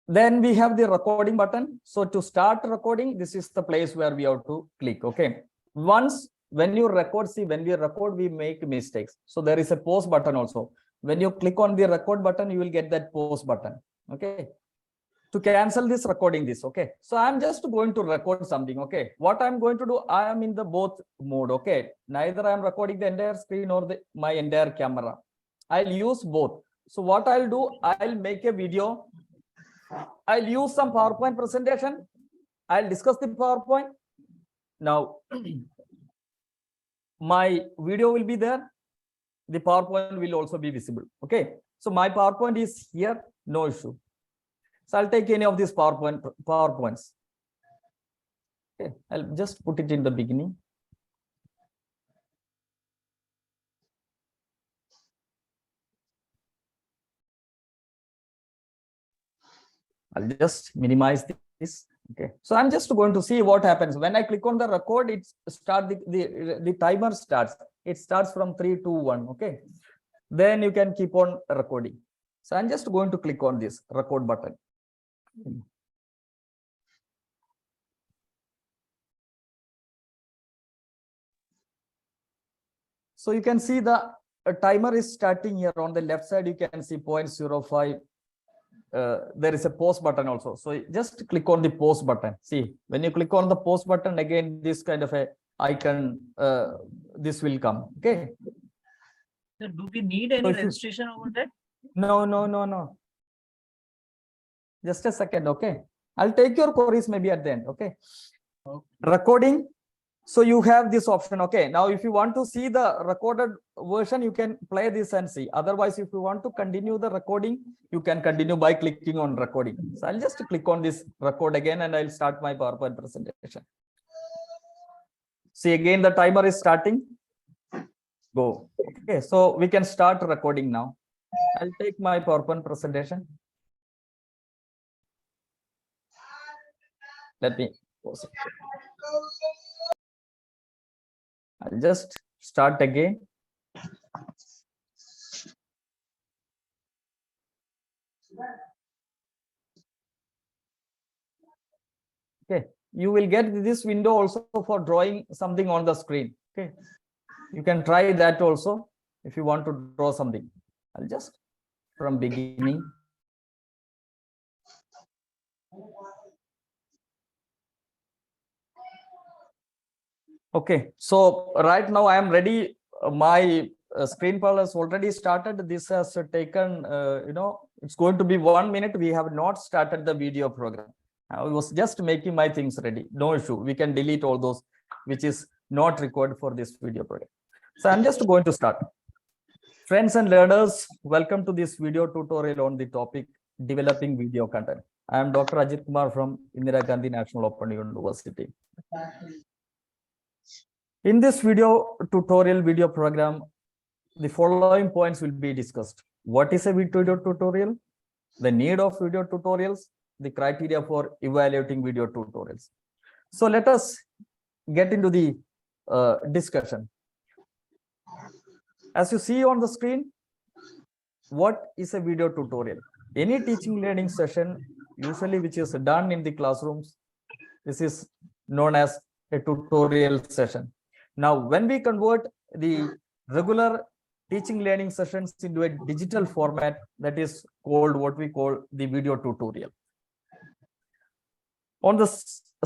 then we have the recording button. So to start recording, this is the place where we have to click. Okay. Once when you record, see, when we record, we make mistakes. So there is a pause button also. When you click on the record button, you will get that pause button. Okay. To cancel this recording this. Okay. So I'm just going to record something. Okay. What I'm going to do, I am in the both mode. Okay. Neither I'm recording the entire screen or my entire camera. I'll use both. So what I'll do, I'll make a video. I'll use some PowerPoint presentation. I'll discuss the PowerPoint. Now, my video will be there. The PowerPoint will also be visible. Okay. So my PowerPoint is here. No issue. So I'll take any of these PowerPoints. Okay. I'll just put it in the beginning. I'll just minimize this. Okay. So I'm just going to see what happens when I click on the record. It start the timer starts. It starts from 3, 2, 1. Okay. Then you can keep on recording. So I'm just going to click on this record button. So you can see the timer is starting here on the left side. You can see 0.05. There is a pause button also. So just click on the pause button. See, when you click on the pause button, again, this kind of a icon, this will come. Okay. So do we need any registration over that? No. Just a second. Okay. I'll take your queries maybe at the end. Okay. Recording. So you have this option. Okay. Now, if you want to see the recorded version, you can play this and see. Otherwise, if you want to continue the recording, you can continue by clicking on recording. So I'll just click on this record again and I'll start my PowerPoint presentation. See, again, the timer is starting. Go. Okay. So we can start recording now. I'll take my PowerPoint presentation. Let me pause it. I'll just start again. Okay, you will get this window also for drawing something on the screen. Okay, you can try that also if you want to draw something. I'll just from beginning. Okay, so right now I am ready. My screen power has already started. This has taken, it's going to be 1 minute. We have not started the video program. I was just making my things ready. No issue. We can delete all those which is not required for this video program. So I'm just going to start. Friends and learners, welcome to this video tutorial on the topic developing video content. I am Dr. Ajit Kumar from Indira Gandhi National Open University. In this video tutorial video program, the following points will be discussed. What is a video tutorial? The need of video tutorials, the criteria for evaluating video tutorials. So let us get into the discussion. As you see on the screen, what is a video tutorial? Any teaching learning session, usually which is done in the classrooms, this is known as a tutorial session. Now, when we convert the regular teaching learning sessions into a digital format, that is called what we call the video tutorial. On the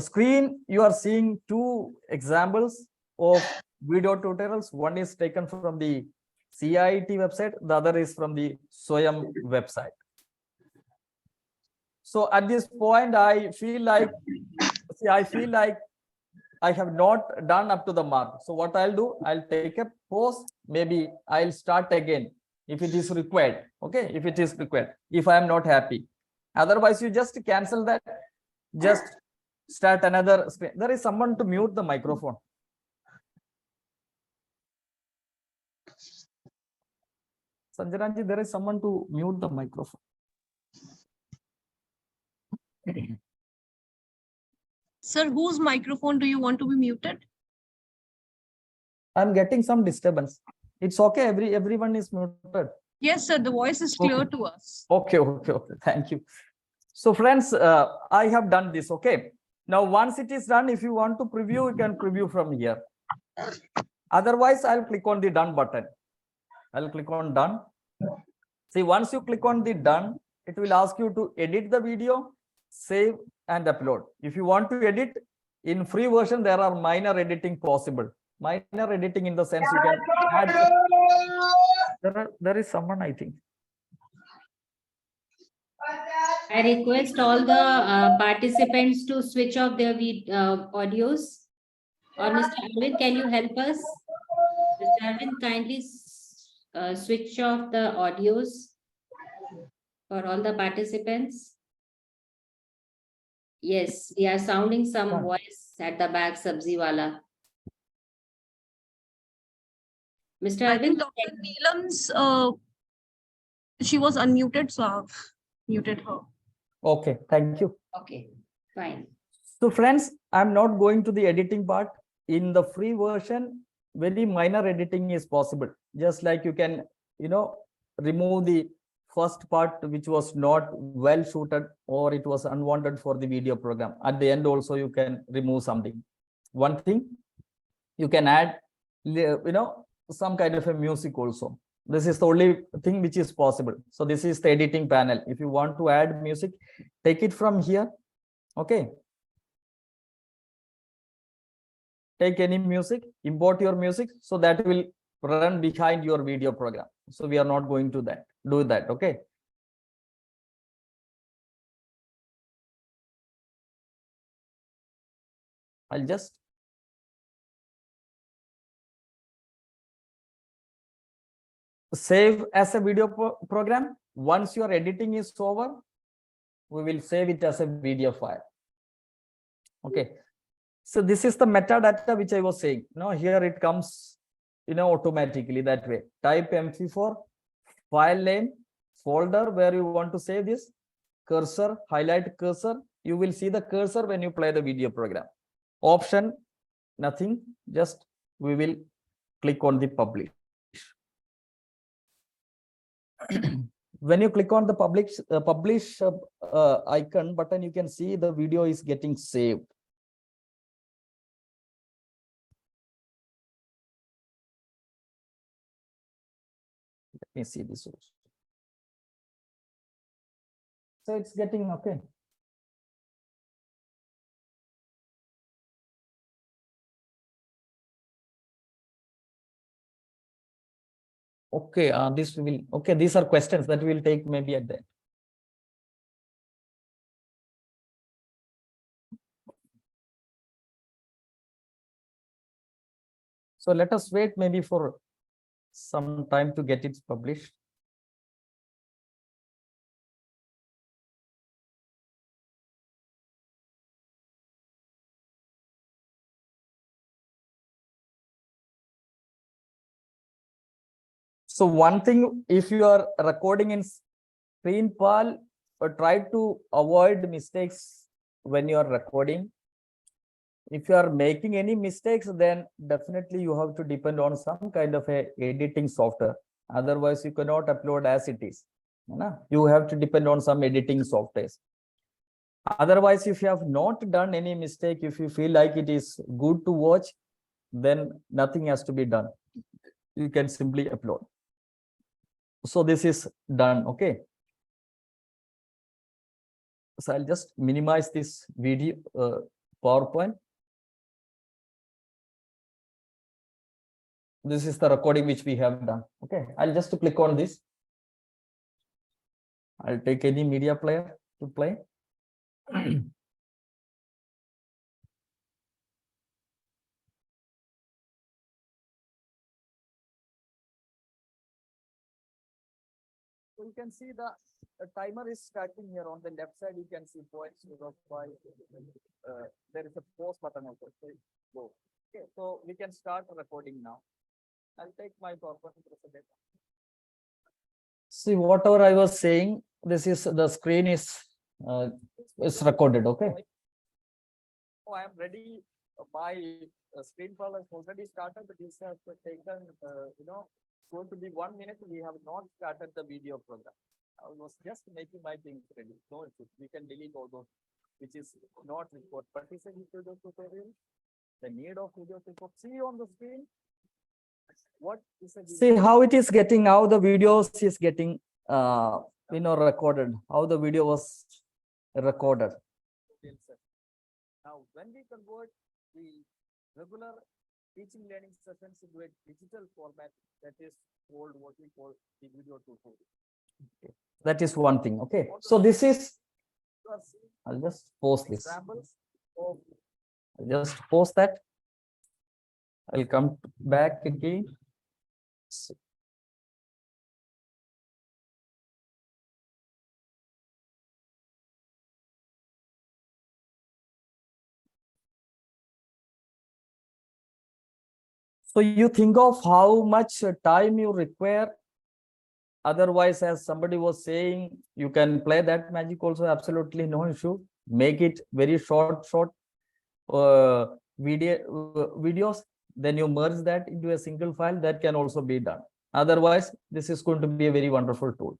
screen, you are seeing two examples of video tutorials. One is taken from the CIT website, the other is from the SWAYAM website. So at this point, I feel like I have not done up to the mark. So what I'll do, I'll take a pause. Maybe I'll start again if it is required. Okay, if it is required, if I am not happy. Otherwise, you just cancel that. Just start another screen. There is someone to mute the microphone. Sanjaranji, there is someone to mute the microphone. Sir, whose microphone do you want to be muted? I'm getting some disturbance. It's okay. Everyone is muted. Yes, sir, the voice is clear to us. Okay. Thank you. So friends, I have done this. Okay. Now, once it is done, if you want to preview, you can preview from here. Otherwise, I'll click on the done button. I'll click on done. See, once you click on the done, it will ask you to edit the video, save and upload. If you want to edit in free version, there are minor editing possible. Minor editing in the sense you can add. There is someone, I think. I request all the participants to switch off their audios. Or Mr. Arvind, can you help us? Mr. Arvind, kindly switch off the audios for all the participants. Yes, we are sounding some voice at the back, Sabziwala. Mr. I think Arvind, Dr. Neelam's, she was unmuted, so I've muted her. Okay, thank you. okay, fine. So friends, I'm not going to the editing part. In the free version, very minor editing is possible. Just like you can, remove the first part which was not well shooted or it was unwanted for the video program. At the end also, you can remove something. One thing, you can add, some kind of a music also. This is the only thing which is possible. So this is the editing panel. If you want to add music, take it from here. Okay. Take any music, import your music, so that will run behind your video program. So we are not going to do that. Okay. I'll just save as a video program. Once your editing is over, we will save it as a video file. Okay. So this is the metadata which I was saying. Now here it comes, automatically that way. Type MP4, file name, folder where you want to save this, cursor, highlight cursor. You will see the cursor when you play the video program. Option, nothing. Just we will click on the publish. When you click on the publish icon button, you can see the video is getting saved. Let me see this also. So it's getting okay. Okay, this will okay. These are questions that will take maybe at the end. So let us wait maybe for some time to get it published. So one thing, if you are recording in ScreenPal, try to avoid mistakes when you are recording. If you are making any mistakes, then definitely you have to depend on some kind of a editing software. Otherwise, you cannot upload as it is. You have to depend on some editing softwares. Otherwise, if you have not done any mistake, if you feel like it is good to watch, then nothing has to be done. You can simply upload. So this is done. Okay. So I'll just minimize this video PowerPoint. This is the recording which we have done. Okay. I'll just click on this. I'll take any media player to play. So you can see the timer is starting here on the left side. You can see points. There is a pause button also. So go. Okay, so we can start recording now. I'll take my PowerPoint presentation. See, whatever I was saying, this is the screen is recorded. Okay. Oh, I am ready. My screen call has already started. This has taken, going to be 1 minute. We have not started the video program. I was just making my things ready. No issue. We can delete all those, which is not report. But is a video tutorial. The need of video report. See on the screen. What is a video? See how it is getting, how the videos is getting, recorded. How the video was recorded. Now, when we convert the regular teaching learning sessions into a digital format, that is called what we call the video tutorial. Okay. That is one thing. Okay. So this is, I'll just pause this. I'll just pause that. I'll come back again. So you think of how much time you require. Otherwise, as somebody was saying, you can play that magic also, absolutely no issue. Make it very short videos. Then you merge that into a single file. That can also be done. Otherwise, this is going to be a very wonderful tool.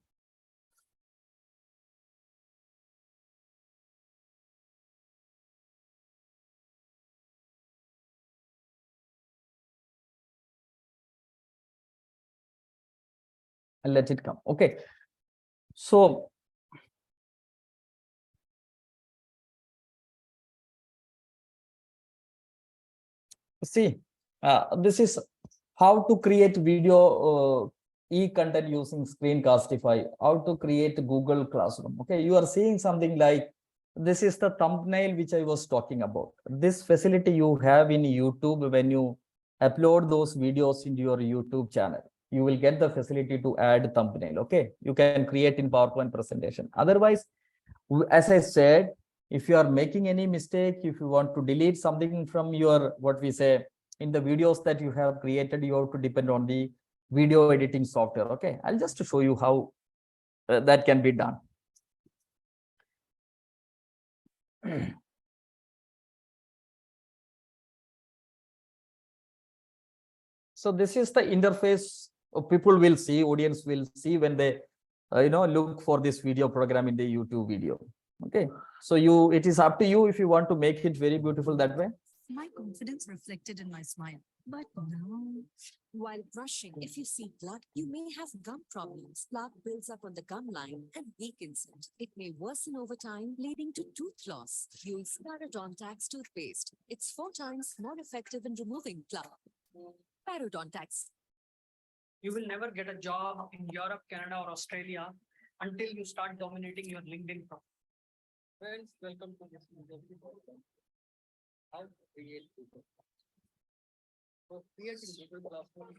And let it come. Okay. So see, this is how to create video e-content using Screencastify, how to create Google Classroom. Okay, you are seeing something like this is the thumbnail which I was talking about. This facility you have in YouTube when you upload those videos into your YouTube channel. You will get the facility to add thumbnail. Okay, you can create in PowerPoint presentation. Otherwise, as I said, if you are making any mistake, if you want to delete something from your, what we say, in the videos that you have created, you have to depend on the video editing software. Okay, I'll just show you how that can be done. So this is the interface people will see, audience will see when they look for this video program in the YouTube video. Okay, so it is up to you if you want to make it very beautiful that way. My confidence reflected in my smile. But now, while brushing, if you see blood, you may have gum problems. Plaque builds up on the gum line and weakens it. It may worsen over time, leading to tooth loss. Use Parodontax toothpaste. It's 4 times more effective in removing plaque. Parodontax. You will never get a job in Europe, Canada, or Australia until you start dominating your LinkedIn profile. Friends, welcome to this video. How to create Google. So creating Google Classroom.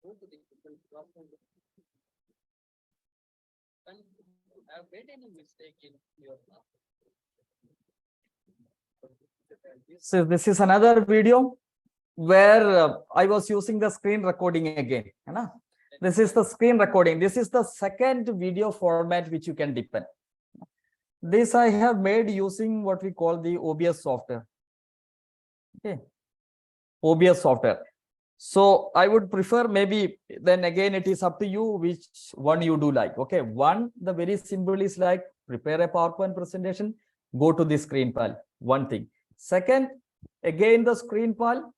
Go to the Google Classroom. And have made any mistake in your class. So this is another video where I was using the screen recording again. This is the screen recording. This is the second video format which you can depend. This I have made using what we call the OBS software. Okay, OBS software. So I would prefer, maybe then again it is up to you which one you do like. Okay, one, the very simple is like prepare a PowerPoint presentation, go to the screen file. One thing. Second, again the screen file,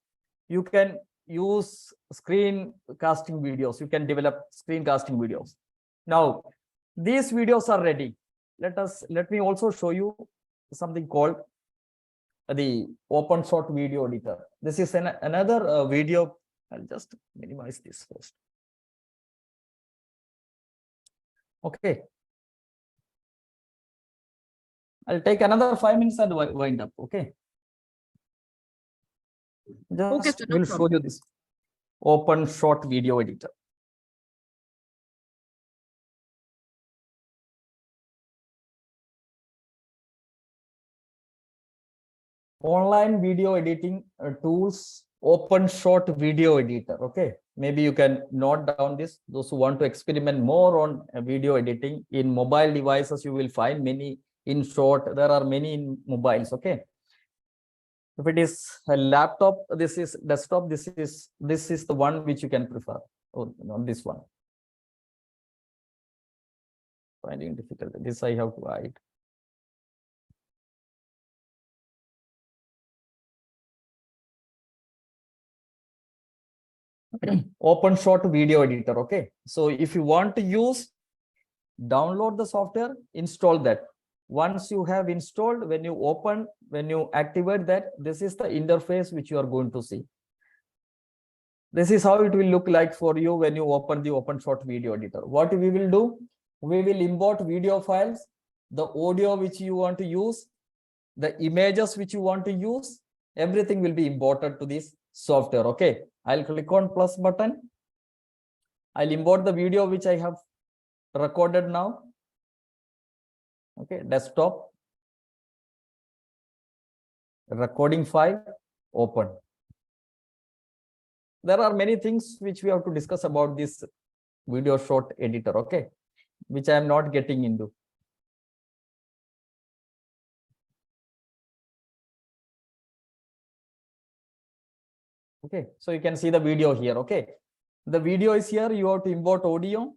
you can use screen casting videos. You can develop screen casting videos. Now, these videos are ready. Let me also show you something called the open short video editor. This is another video. I'll just minimize this first. Okay. I'll take another 5 minutes and wind up. Okay. Just Okay, sir, no will problem. show you this open short video editor. online video editing tools, open short video editor. Okay, maybe you can note down this. Those who want to experiment more on video editing in mobile devices, you will find many in short. There are many in mobiles. Okay, if it is a laptop, this is desktop. This is the one which you can prefer. Oh, no, this one. Finding difficult. This I have to hide. Open short video editor. Okay, so if you want to use, download the software, install that. Once you have installed, when you activate that, this is the interface which you are going to see. This is how it will look like for you when you open the open short video editor. What we will do, we will import video files, the audio which you want to use, the images which you want to use, everything will be imported to this software. Okay, I'll click on plus button. I'll import the video which I have recorded now. Okay, desktop, recording file, open. There are many things which we have to discuss about this video short editor, okay, which I am not getting into. Okay, so you can see the video here. Okay, the video is here. You have to import audio.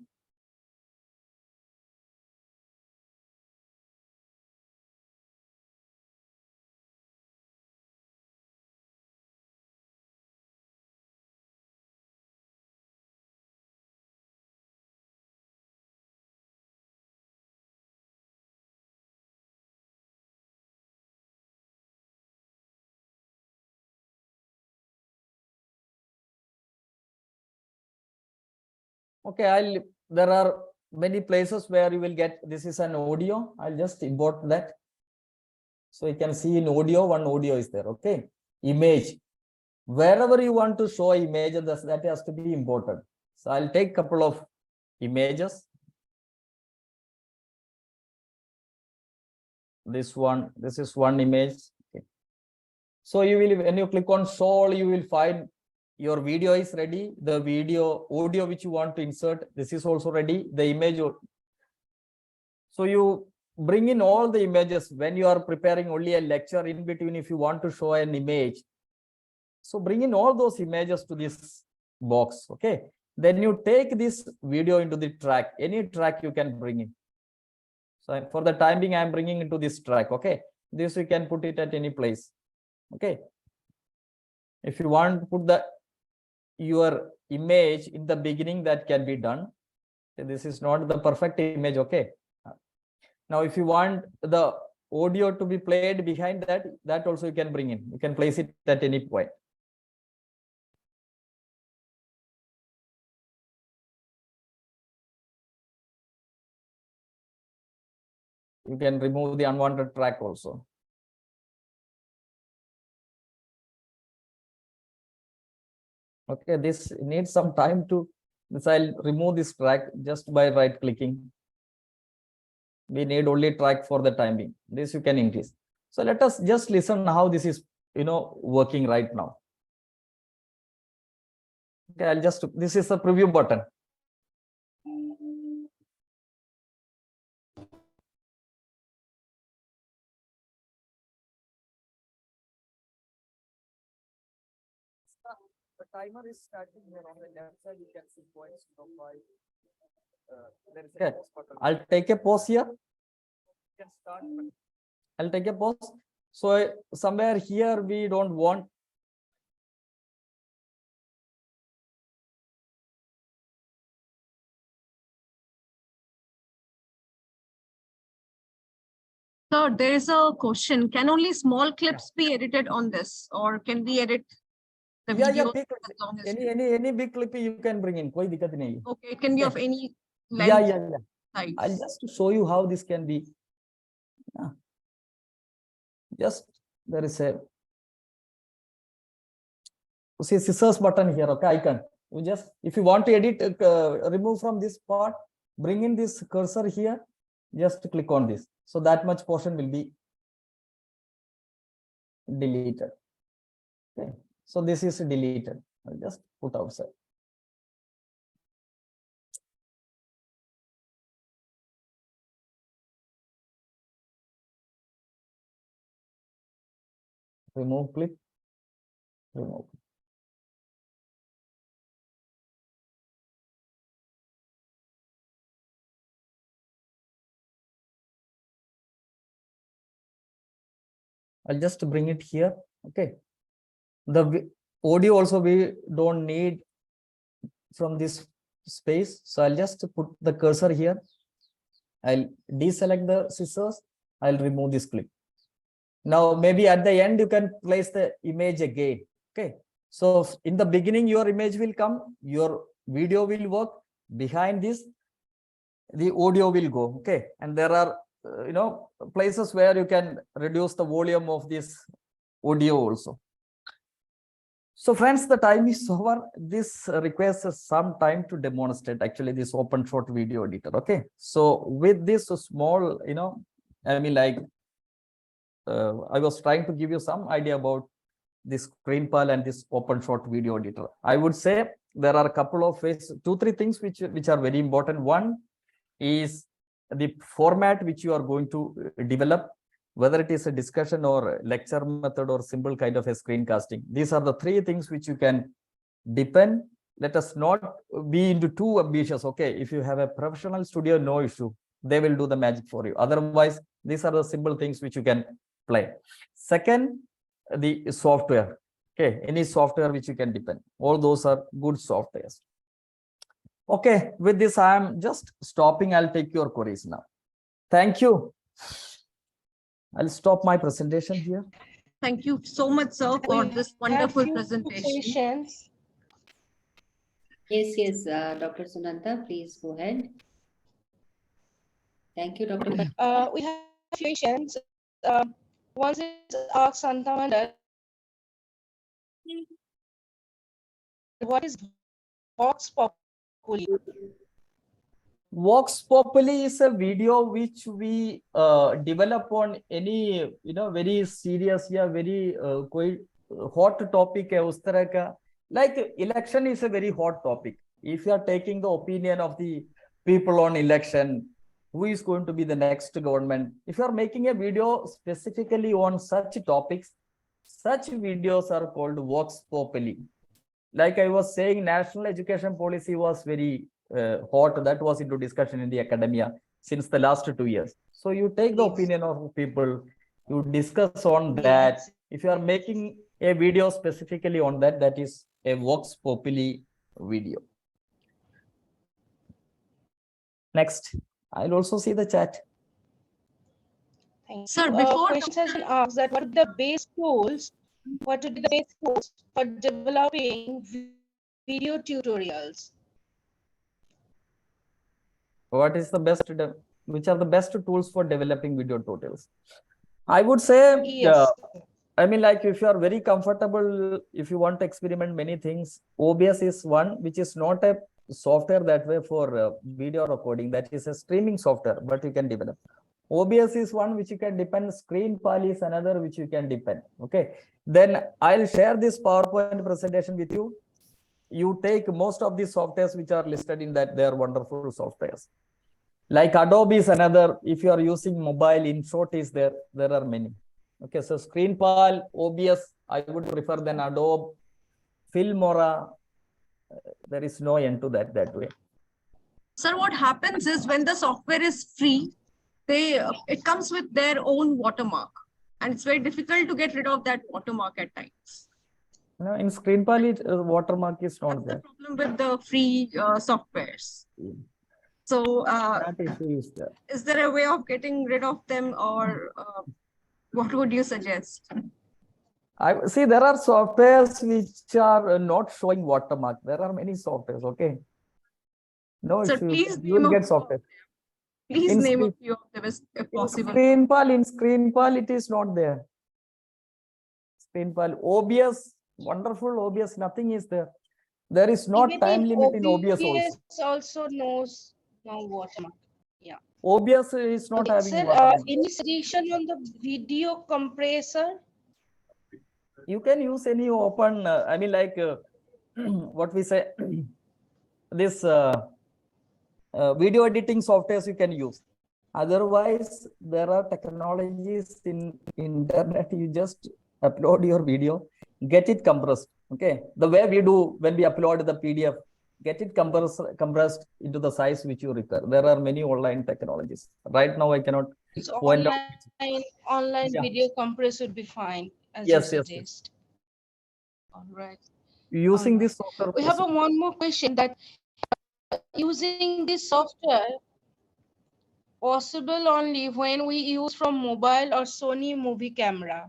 Okay, there are many places where you will get, this is an audio. I'll just import that. So you can see in audio, one audio is there. Okay, image. Wherever you want to show image, that has to be imported. So I'll take a couple of images. This is one image. Okay. So you will, when you click on show, you will find your video is ready. The audio which you want to insert, this is also ready. The image. So you bring in all the images when you are preparing only a lecture. In between, if you want to show an image, so bring in all those images to this box. Okay, then you take this video into the track. Any track you can bring in. So for the time being, I am bringing into this track. Okay, this you can put it at any place. Okay, if you want to put your image in the beginning, that can be done. This is not the perfect image. Okay, now if you want the audio to be played behind that, that also you can bring in. You can place it at any point. You can remove the unwanted track also. Okay, this needs some time to, I'll remove this track just by right clicking. We need only track for the time being. This you can increase. So let us just listen how this is, working right now. Okay, this is the preview button. The timer is starting here on the left side. You can see points from okay. I'll take a pause here. You can start. I'll take a pause. So somewhere here we don't want. So there is a question. Can only small clips be edited on this, or can we edit the video Big, as long as any big clip you can bring in. Koi dikkat nahi. okay, it can be of any length. Yeah. Size. I'll just show you how this can be. Just there is a see scissors button here. Okay, icon. You just, if you want to edit, remove from this part, bring in this cursor here. Just click on this. So that much portion will be deleted. Okay, so this is deleted. I'll just put outside. Remove clip. Remove. I'll just bring it here. Okay. The audio also we don't need from this space. So I'll just put the cursor here. I'll deselect the scissors. I'll remove this clip. Now, maybe at the end, you can place the image again. Okay. So in the beginning, your image will come, your video will work. Behind this, the audio will go. Okay. And there are, places where you can reduce the volume of this audio also. So friends, the time is over. This requires some time to demonstrate actually this open short video editor. Okay. So with this small, I was trying to give you some idea about this ScreenPal and this open short video editor. I would say there are a couple of ways, 2-3 things which are very important. One is the format which you are going to develop, whether it is a discussion or lecture method or simple kind of a screencasting. These are the 3 things which you can depend. Let us not be into too ambitious. Okay, if you have a professional studio, no issue. They will do the magic for you. Otherwise, these are the simple things which you can play. Second, the software. Okay, any software which you can depend. All those are good softwares. Okay, with this, I am just stopping. I'll take your queries now. Thank you. I'll stop my presentation here. Thank you so much, sir, for this wonderful presentation. Questions. Yes, Dr. Sunanta, please go ahead. Thank you, Dr. We have a few questions. One is asked Santamanda. What is Vox Populi? Vox Populi is a video which we develop on any very serious, very quite hot topic. Like election is a very hot topic. If you are taking the opinion of the people on election, who is going to be the next government? If you are making a video specifically on such topics, such videos are called Vox Populi. Like I was saying, national education policy was very hot. That was into discussion in the academia since the last 2 years. So you take the opinion of people, you discuss on that. If you are making a video specifically on that, that is a Vox Populi video. Next, I'll also see the chat. Thank Sir, you. before Questions has been asked that what are the base tools? What would be the base tools for developing video tutorials? What is the best? Which are the best tools for developing video tutorials? I would say, Yes. like if you are very comfortable, if you want to experiment many things, OBS is one, which is not a software that way for video recording. That is a streaming software, but you can develop. OBS is one which you can depend. ScreenPal is another which you can depend. Okay. Then I'll share this PowerPoint presentation with you. You take most of the softwares which are listed in that. They are wonderful softwares. Like Adobe is another. If you are using mobile, InShot is there. There are many. Okay, so ScreenPal, OBS, I would prefer than Adobe, Filmora. There is no end to that way. Sir, what happens is when the software is free, it comes with their own watermark, and it's very difficult to get rid of that watermark at times. No, in ScreenPal, watermark is not there. That's the problem with the free softwares. So, That issue is there. is there a way of getting rid of them, or what would you suggest? I see there are softwares which are not showing watermark. There are many softwares. Okay. No Sir, issue. please You will name get a software. Please In name a few of them if possible. In ScreenPal, it is not there. ScreenPal, OBS, wonderful OBS, nothing is there. There is not Even time limit in OBS also knows no watermark. Yeah. OBS is not Okay, having sir, watermark. any suggestion on the video compressor? you can use any open, I mean, like what we say, this video editing softwares you can use. Otherwise, there are technologies in internet. You just upload your video, get it compressed. Okay, the way we do when we upload the PDF, get it compressed into the size which you require. There are many online technologies. Right now, I cannot So point out. online Yeah. video compress would be fine, as you Yes, yes, yes. suggest. All right. Using All this right. software We have possible. one more question, that using this software possible only when we use from mobile or Sony movie camera.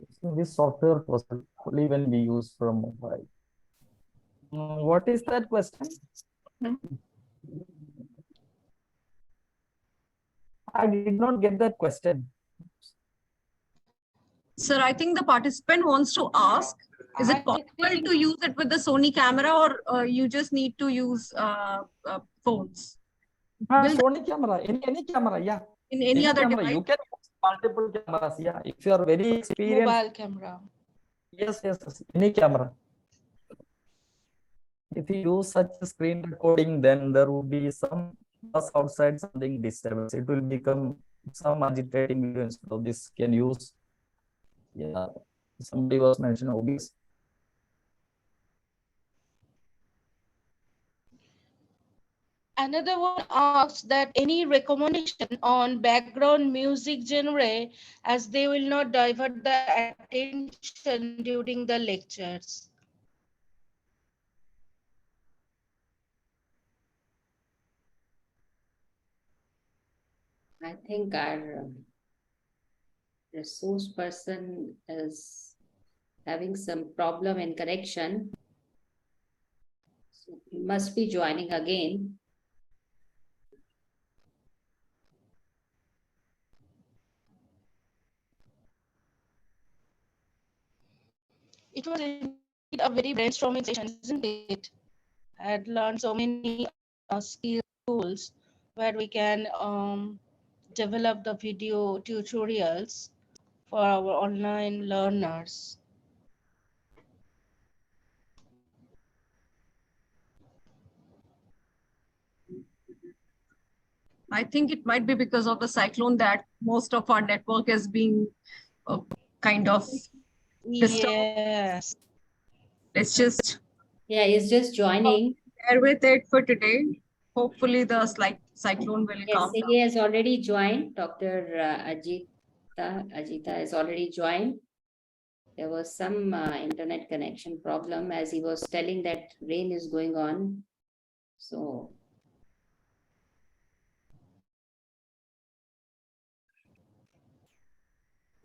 Using this software possible only when we use from mobile. What is that question? I did not get that question. Sir, I think the participant wants to ask, is it possible to use it with the Sony camera, or you just need to use phones? Will Sony camera, any camera, yeah. in any other camera, device? you can use multiple cameras, yeah. If you are very experienced, Mobile camera. yes, any camera. If you use such a screen recording, then there will be some buzz outside, something disturbance. It will become some agitating video instead of this. Can use, yeah. Somebody was mentioning OBS. Another one asks that any recommendation on background music genre, as they will not divert the attention during the lectures. I think our resource person is having some problem in connection. So he must be joining again. It was indeed a very brainstorming session, isn't it? Had learned so many skill tools where we can develop the video tutorials for our online learners. I think it might be because of the cyclone that most of our network is being kind of disturbed. Yes. Let's just he's just joining. bear with it for today. Hopefully the cyclone will Yes, calm down. he has already joined. Dr. Ajita has already joined. There was some internet connection problem, as he was telling that rain is going on. So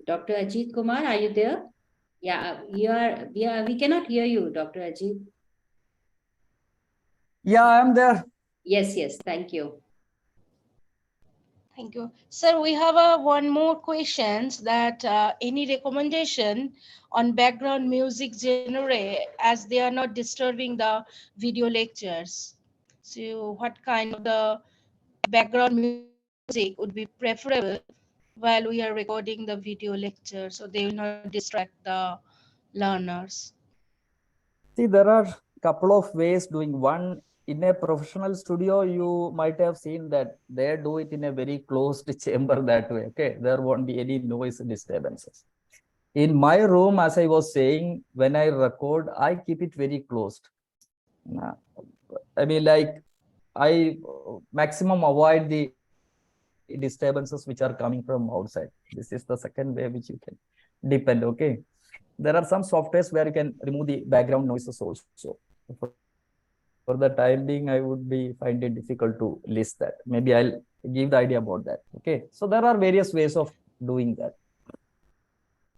Dr. Ajit Kumar, are you there? Yeah, we cannot hear you, Dr. Ajit. Yeah, I am there. Yes, thank you. Thank you. Sir, we have one more questions, that any recommendation on background music genre, as they are not disturbing the video lectures. So what kind of the background music would be preferable while we are recording the video lecture, so they will not distract the learners? See, there are couple of ways doing. One, in a professional studio, you might have seen that they do it in a very closed chamber that way. Okay, there won't be any noise disturbances. In my room, as I was saying, when I record, I keep it very closed. I mean, like, I maximum avoid the disturbances which are coming from outside. This is the second way which you can depend. Okay, there are some softwares where you can remove the background noises also. For the time being, I would be find it difficult to list that. Maybe I'll give the idea about that. Okay, so there are various ways of doing that.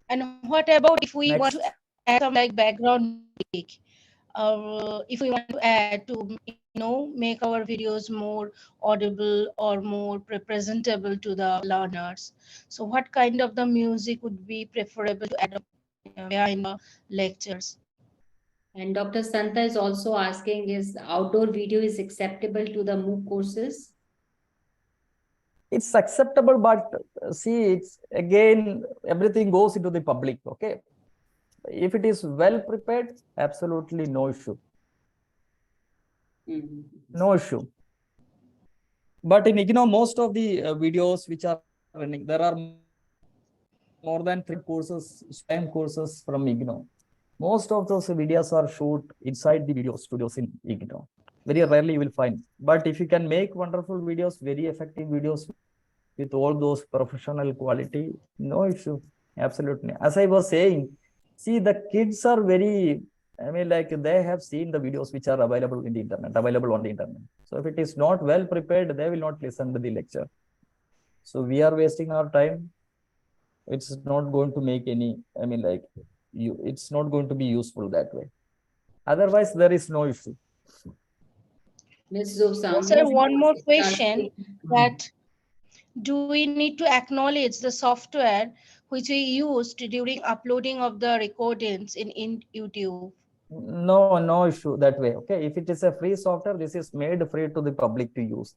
And what about if we want Next. to add some like background music? If we want to add to, make our videos more audible or more presentable to the learners. So what kind of the music would be preferable to add in the lectures? And Dr. Santa is also asking, is outdoor video is acceptable to the MOOC courses? it's acceptable, but see, it's again, everything goes into the public. Okay. If it is well prepared, absolutely no issue. Mhm. No issue. But in IGNOU, most of the videos which are running, there are more than 300 courses, SWAYAM courses from IGNOU. Most of those videos are shoot inside the video studios in IGNOU. Very rarely you will find. But if you can make wonderful videos, very effective videos with all those professional quality, no issue. Absolutely. As I was saying, see, the kids are very, I mean, like they have seen the videos which are available in the internet, available on the internet. So if it is not well prepared, they will not listen to the lecture. So we are wasting our time. It's not going to make any, I mean, like it's not going to be useful that way. Otherwise, there is no issue. Ms. So, Zosam, sir, Ms. one more is question asking- that do we need to acknowledge the software which we used during uploading of the recordings in YouTube? No issue that way. Okay. If it is a free software, this is made free to the public to use.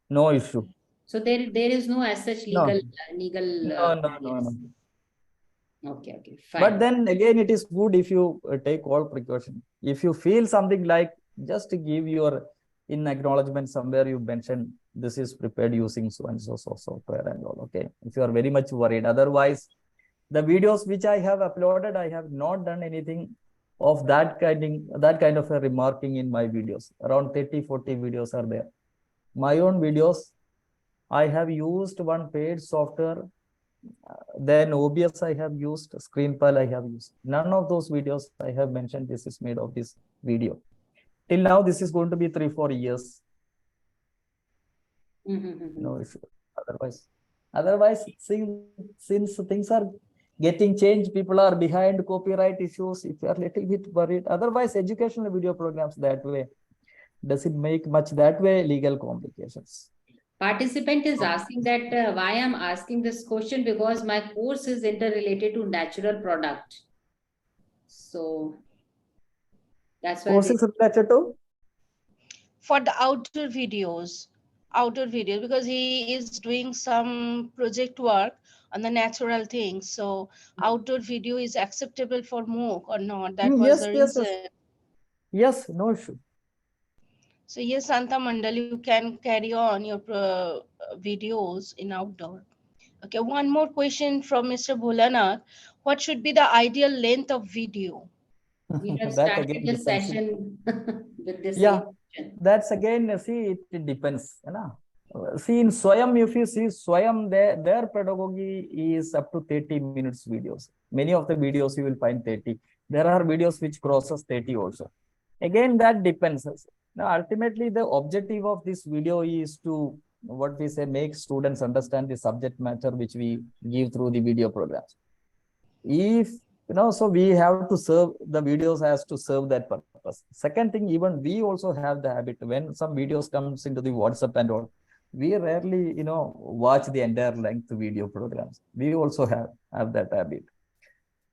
No issue. So there is no as such No. legal No. Okay, But fine. then again, it is good if you take all precaution. If you feel something like, just to give your in acknowledgement somewhere you mentioned this is prepared using so and so software and all. Okay. If you are very much worried, otherwise, the videos which I have uploaded, I have not done anything of that kind of a remarking in my videos. Around 30-40 videos are there. My own videos, I have used one paid software. Then OBS I have used, ScreenPal I have used. None of those videos I have mentioned this is made of this video. Till now, this is going to be 3-4 years. No issue. Otherwise, since things are getting changed, people are behind copyright issues. If you are a little bit worried, otherwise, educational video programs that way, does it make much that way legal complications? Participant is asking that why I'm asking this question, because my course is interrelated to natural product. So that's why Courses related to? For the outdoor videos, because he is doing some project work on the natural things. So outdoor video is acceptable for MOOC or not? That was Yes, the yes, yes. reason. Yes, no issue. So yes, Santa Mandal, you can carry on your videos in outdoor. Okay, one more question from Mr. Bholanath. What should be the ideal length of video? we have That started again the depends. session with the Yeah, same question. that's again, see, it depends. You know? See, in Swayam, if you see Swayam, their pedagogy is up to 30 minutes videos. Many of the videos you will find 30. There are videos which crosses 30 also. Again, that depends. Now, ultimately, the objective of this video is to, what we say, make students understand the subject matter which we give through the video programs. If, so we have to serve the videos as to serve that purpose. Second thing, even we also have the habit, when some videos comes into the WhatsApp and all, we rarely, watch the entire length video programs. We also have that habit.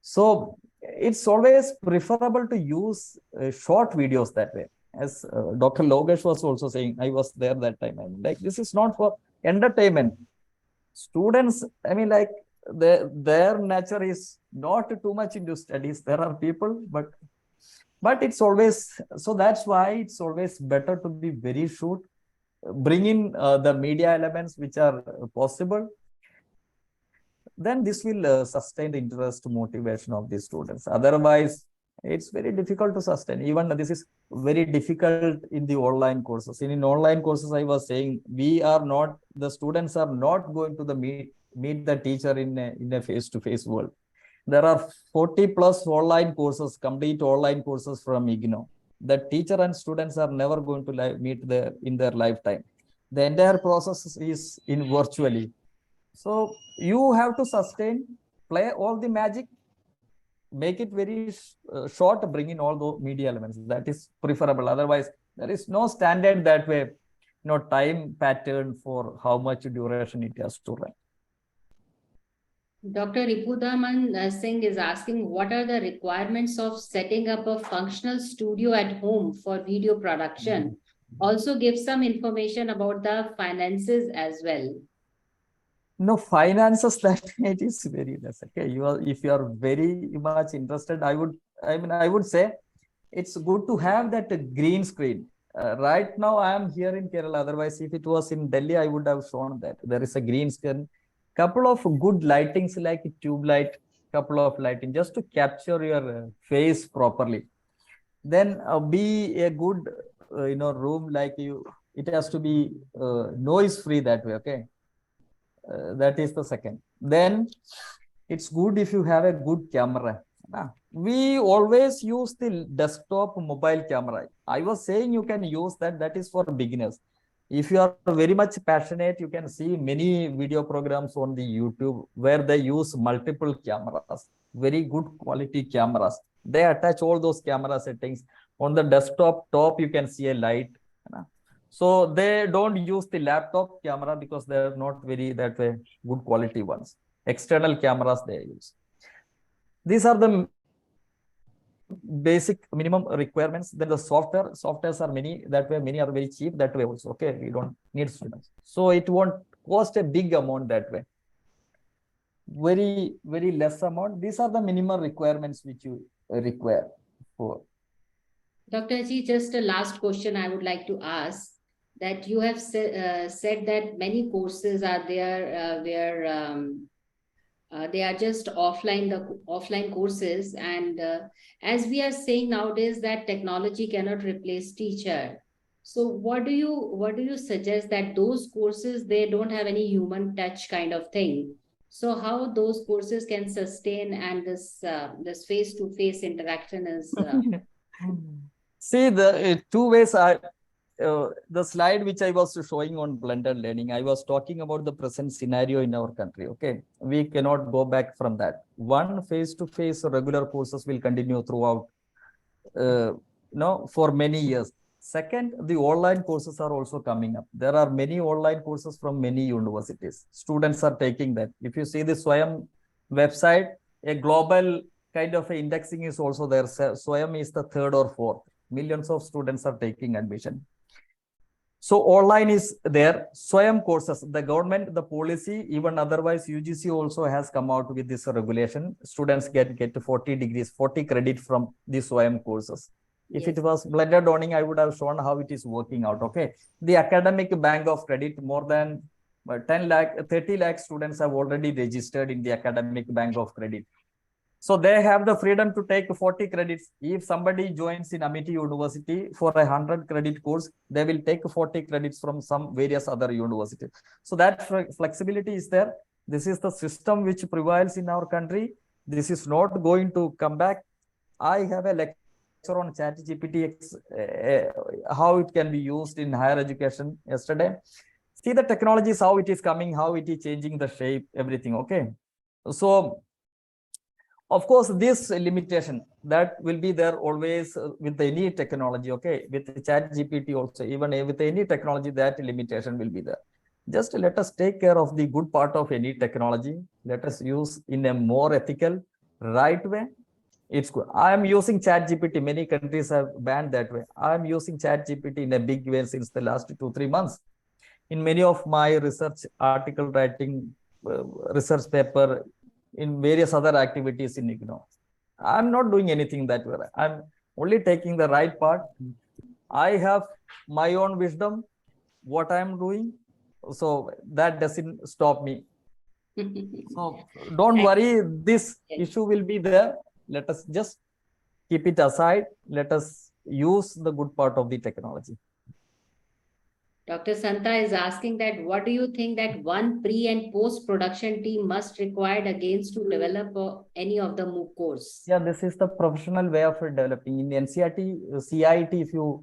So it's always preferable to use short videos that way. As Dr. Logesh was also saying, I was there that time. I'm like, this is not for entertainment. Students, I mean, like their nature is not too much into studies. There are people, but it's always, so that's why it's always better to be very short, bring in the media elements which are possible. Then this will sustain the interest, motivation of the students. Otherwise, it's very difficult to sustain. Even this is very difficult in the online courses. In online courses, I was saying, the students are not going to meet the teacher in a face-to-face world. There are 40 plus online courses, complete online courses from IGNOU. The teacher and students are never going to meet in their lifetime. The entire process is in virtually. So you have to sustain, play all the magic, make it very short, bring in all the media elements. That is preferable. Otherwise, there is no standard that way, no time pattern for how much duration it has to run. Dr. Ripudaman Singh is asking, what are the requirements of setting up a functional studio at home for video production? Also give some information about the finances as well. No finances that it is very less. Okay, if you are very much interested, I would say it's good to have that green screen. Right now, I am here in Kerala. Otherwise, if it was in Delhi, I would have shown that there is a green screen. Couple of good lightings like tube light, couple of lighting just to capture your face properly. Then be a good, room like you. It has to be noise free that way. Okay, that is the second. Then it's good if you have a good camera. We always use the desktop mobile camera. I was saying you can use that. That is for beginners. If you are very much passionate, you can see many video programs on the YouTube where they use multiple cameras, very good quality cameras. They attach all those camera settings. On the desktop top, you can see a light. So they don't use the laptop camera because they're not very that way good quality ones. External cameras they use. These are the basic minimum requirements. Then the softwares are many that way. Many are very cheap that way also. Okay, we don't need students, so it won't cost a big amount that way. Very less amount. These are the minimum requirements which you require for. Dr. Ji, just a last question I would like to ask, that you have said that many courses are there where they are just offline courses, and as we are saying nowadays that technology cannot replace teacher. So what do you suggest, that those courses, they don't have any human touch kind of thing? So how those courses can sustain, and this face-to-face interaction is See, the two ways are the slide which I was showing on blended learning. I was talking about the present scenario in our country. Okay, we cannot go back from that. One, face-to-face regular courses will continue throughout, for many years. Second, the online courses are also coming up. There are many online courses from many universities. Students are taking that. If you see the Swayam website, a global kind of indexing is also there. Swayam is the third or fourth. Millions of students are taking admission. So online is there. Swayam courses, the government, the policy, even otherwise UGC also has come out with this regulation. Students get 40 degrees, 40 credit from the Swayam courses. If Yes. it was blended learning, I would have shown how it is working out. Okay. The academic bank of credit, more than 30 lakh students have already registered in the academic bank of credit. So they have the freedom to take 40 credits. If somebody joins in Amity University for a 100 credit course, they will take 40 credits from some various other universities. So that flexibility is there. This is the system which prevails in our country. This is not going to come back. I have a lecture on ChatGPT, how it can be used in higher education yesterday. See the technologies, how it is coming, how it is changing the shape, everything. Okay. So of course, this limitation that will be there always with any technology. Okay, with ChatGPT also, even with any technology, that limitation will be there. Just let us take care of the good part of any technology. Let us use in a more ethical, right way. It's good. I am using ChatGPT. Many countries have banned that way. I am using ChatGPT in a big way since the last 2-3 months. In many of my research article writing, research paper, in various other activities in IGNOU. I'm not doing anything that way. I'm only taking the right part. I have my own wisdom, what I'm doing. So that doesn't stop me. So don't worry, this issue will be there. Let us just keep it aside. Let us use the good part of the technology. Dr. Santa is asking that what do you think that one pre and post production team must required against to develop any of the MOOC course? Yeah, this is the professional way of developing. In NCERT, CIT, if you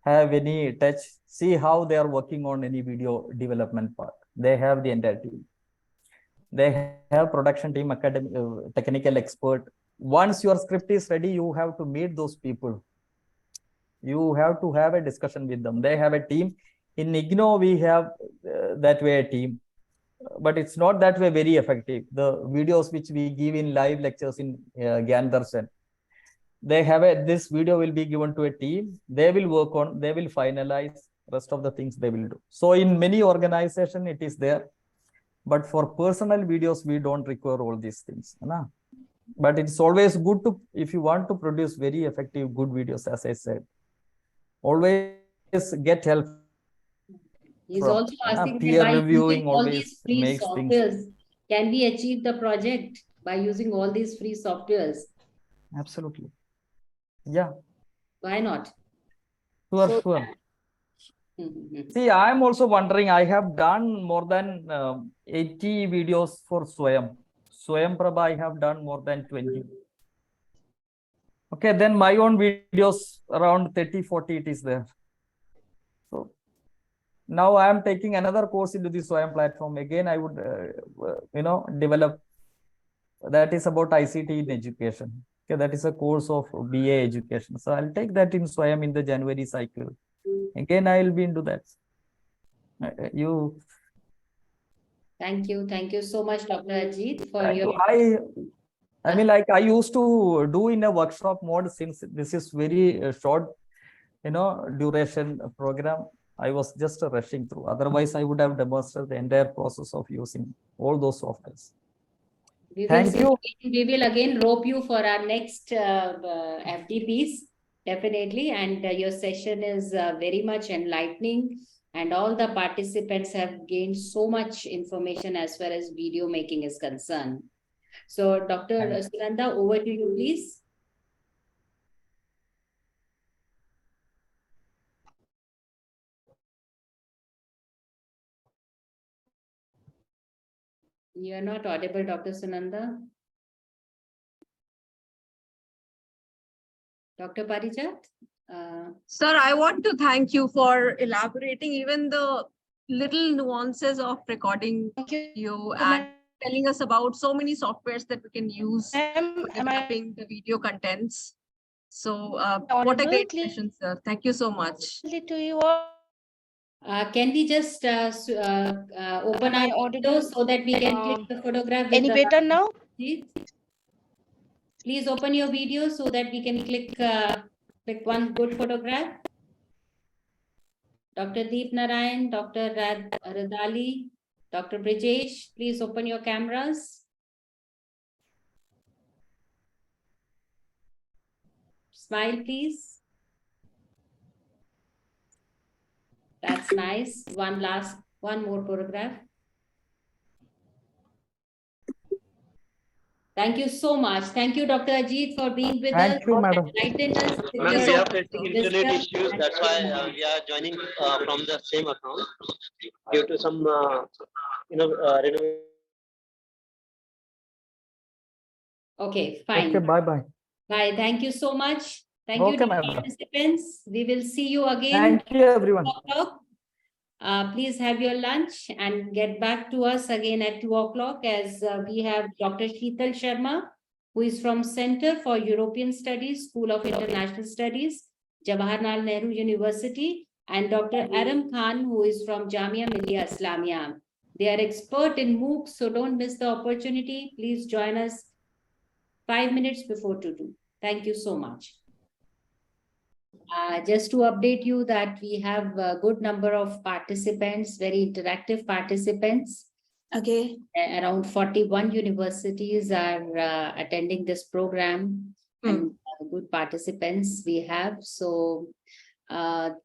have any touch, see how they are working on any video development part. They have the entire team. They have production team, academic, technical expert. Once your script is ready, you have to meet those people. You have to have a discussion with them. They have a team. In IGNOU, we have that way a team, but it's not that way very effective. The videos which we give in live lectures in Gyan Darshan, they have this video will be given to a team. They will work on, they will finalize rest of the things they will do. So in many organizations, it is there. But for personal videos, we don't require all these things. Na? But it's always good to, if you want to produce very effective, good videos, as I said, always get help He's from also asking that peer by using reviewing all these always free makes things. softwares, can we achieve the project by using all these free softwares? Absolutely. Yeah, Why not? sure, So, sure. Mhm. See, I'm also wondering, I have done more than 80 videos for Swayam. Swayam Prabha, I have done more than 20. Okay, then my own videos around 30, 40 it is there. So now I am taking another course into the Swayam platform. Again, I would, develop, that is about ICT in education. Okay, that is a course of BA education. So I'll take that in Swayam in the January cycle. Again, I will be into that. You Thank you. Thank you so much, Dr. Ajit, for your. I mean, like I used to do in a workshop mode, since this is very short, duration program. I was just rushing through. Otherwise, I would have demonstrated the entire process of using all those softwares. Thank you. We will again rope you for our next FDPs, definitely. And your session is very much enlightening. And all the participants have gained so much information as far as video making is concerned. So, Dr. Sunanda, over to you, please. You are not audible, Dr. Sunanda. Dr. Parijat? Sir, I want to thank you for elaborating even the little nuances of recording you and telling us about so many softwares that we can use for developing the video contents. So what a great session, sir. Thank you so much. To you all. Can we just open our windows so that we can click the photograph? Any better now? Please open your video so that we can click one good photograph. Dr. Deep Narayan, Dr. Radali, Dr. Brijesh, please open your cameras. Smile, please. That's nice. One more photograph. Thank you so much. Thank you, Dr. Ajit, for being with us. Thank you, madam. Enlighten us. Madam, we are facing internet issues. That's why we are joining from the same account due to some, renovation. Okay, fine. Okay, bye-bye. Bye. Thank you so much. Thank you, Okay, dear madam. participants. We will see you again. Thank you, everyone. Please have your lunch and get back to us again at 2 o'clock, as we have Dr. Sheetal Sharma, who is from Center for European Studies, School of International Studies, Jawaharlal Nehru University, and Dr. Aram Khan, who is from Jamia Millia Islamia. They are expert in MOOCs, so don't miss the opportunity. Please join us 5 minutes before 2. Thank you so much. Just to update you that we have a good number of participants, very interactive participants. Okay. Around 41 universities are attending this program, and good participants we have. So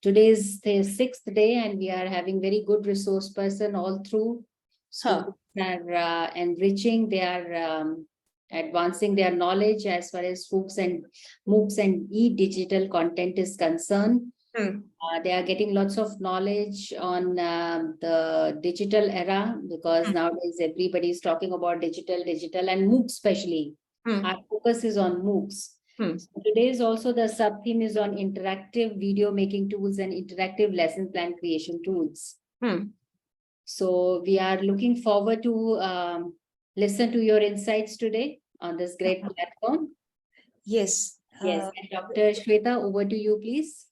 today is the 6th day, and we are having very good resource person all through. Students are enriching, they are advancing their knowledge as far as MOOCs and e-digital content is concerned. They are getting lots of knowledge on the digital era, because nowadays everybody is talking about digital and MOOCs especially. Our focus is on MOOCs. So today's also the sub-theme is on interactive video making tools and interactive lesson plan creation tools. So we are looking forward to listen to your insights today on this great platform. Yes. Yes. And Dr. Shweta, over to you, please.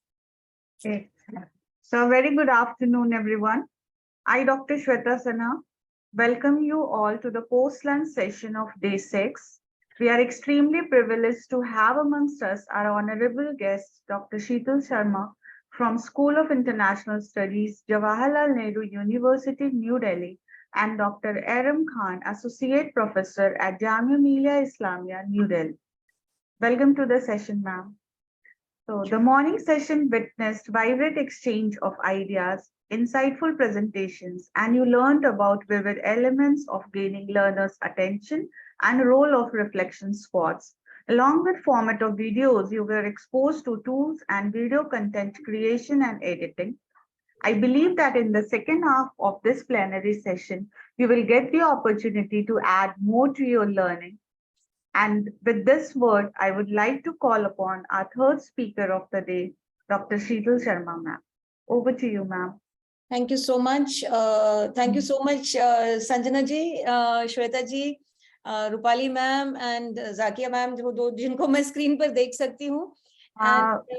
Okay. So very good afternoon, everyone. I, Dr. Shweta Sinha, welcome you all to the post-lunch session of day 6. We are extremely privileged to have amongst us our honorable guest, Dr. Sheetal Sharma from School of International Studies, Jawaharlal Nehru University, New Delhi, and Dr. Aram Khan, Associate Professor at Jamia Millia Islamia, New Delhi. Welcome to the session, ma'am. So the morning session witnessed vibrant exchange of ideas, insightful presentations, and you learned about vivid elements of gaining learners' attention and role of reflection spots. Along with format of videos, you were exposed to tools and video content creation and editing. I believe that in the second half of this plenary session, you will get the opportunity to add more to your learning. And with this word, I would like to call upon our third speaker of the day, Dr. Sheetal Sharma, ma'am. Over to you, ma'am. Thank you so much. Thank you so much, Sanjana ji, Shweta ji, Rupali ma'am, and Zakia ma'am, जिनको मैं screen पर देख सकती हूँ.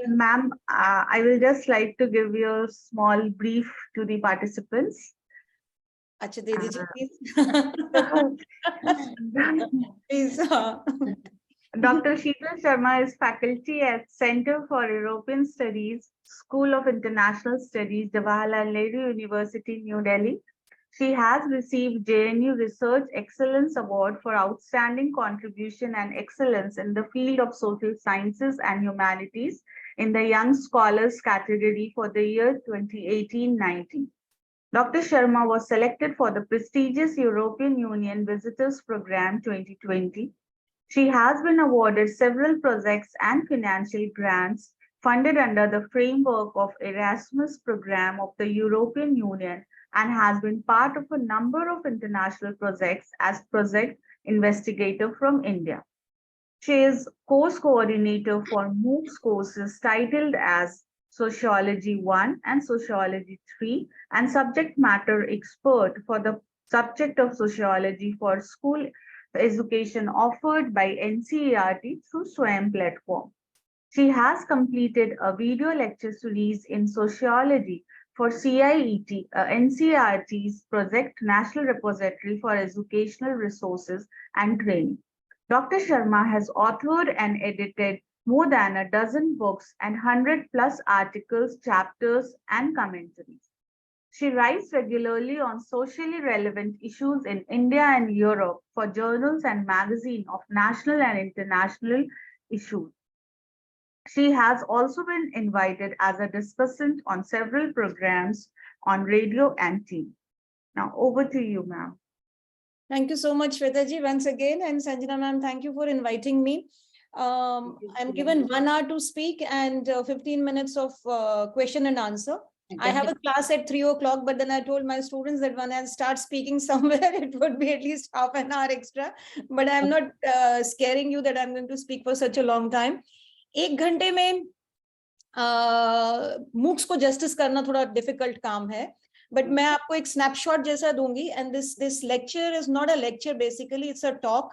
Ma'am, I will just like to give you a small brief to the participants. अच्छा दे दीजिए please. Dr. Sheetal Sharma is faculty at Center for European Studies, School of International Studies, Jawaharlal Nehru University, New Delhi. She has received JNU Research Excellence Award for outstanding contribution and excellence in the field of social sciences and humanities in the Young Scholars category for the year 2018-19. Dr. Sharma was selected for the prestigious European Union Visitors Program 2020. She has been awarded several projects and financial grants funded under the framework of Erasmus program of the European Union and has been part of a number of international projects as project investigator from India. She is course coordinator for MOOCs courses titled as Sociology 1 and Sociology 3 and subject matter expert for the subject of sociology for school education offered by NCERT through SWAYAM platform. She has completed a video lecture series in sociology for CIET, NCERT's project National Repository for Educational Resources and Training. Dr. Sharma has authored and edited more than a dozen books and 100+ articles, chapters, and commentaries. She writes regularly on socially relevant issues in India and Europe for journals and magazines of national and international issues. She has also been invited as a discussant on several programs on radio and TV. Now over to you, ma'am. Thank you so much, Shweta ji, once again. And Sanjana ma'am, thank you for inviting me. I'm given 1 hour to speak and 15 minutes of question and answer. I have a class at 3 o'clock, but then I told my students that when I start speaking somewhere, it would be at least half an hour extra. But I'm not scaring you that I'm going to speak for such a long time. 1 घंटे में MOOCs को justice करना थोड़ा difficult काम है. But मैं आपको एक snapshot जैसा दूंगी. And this lecture is not a lecture, basically, it's a talk.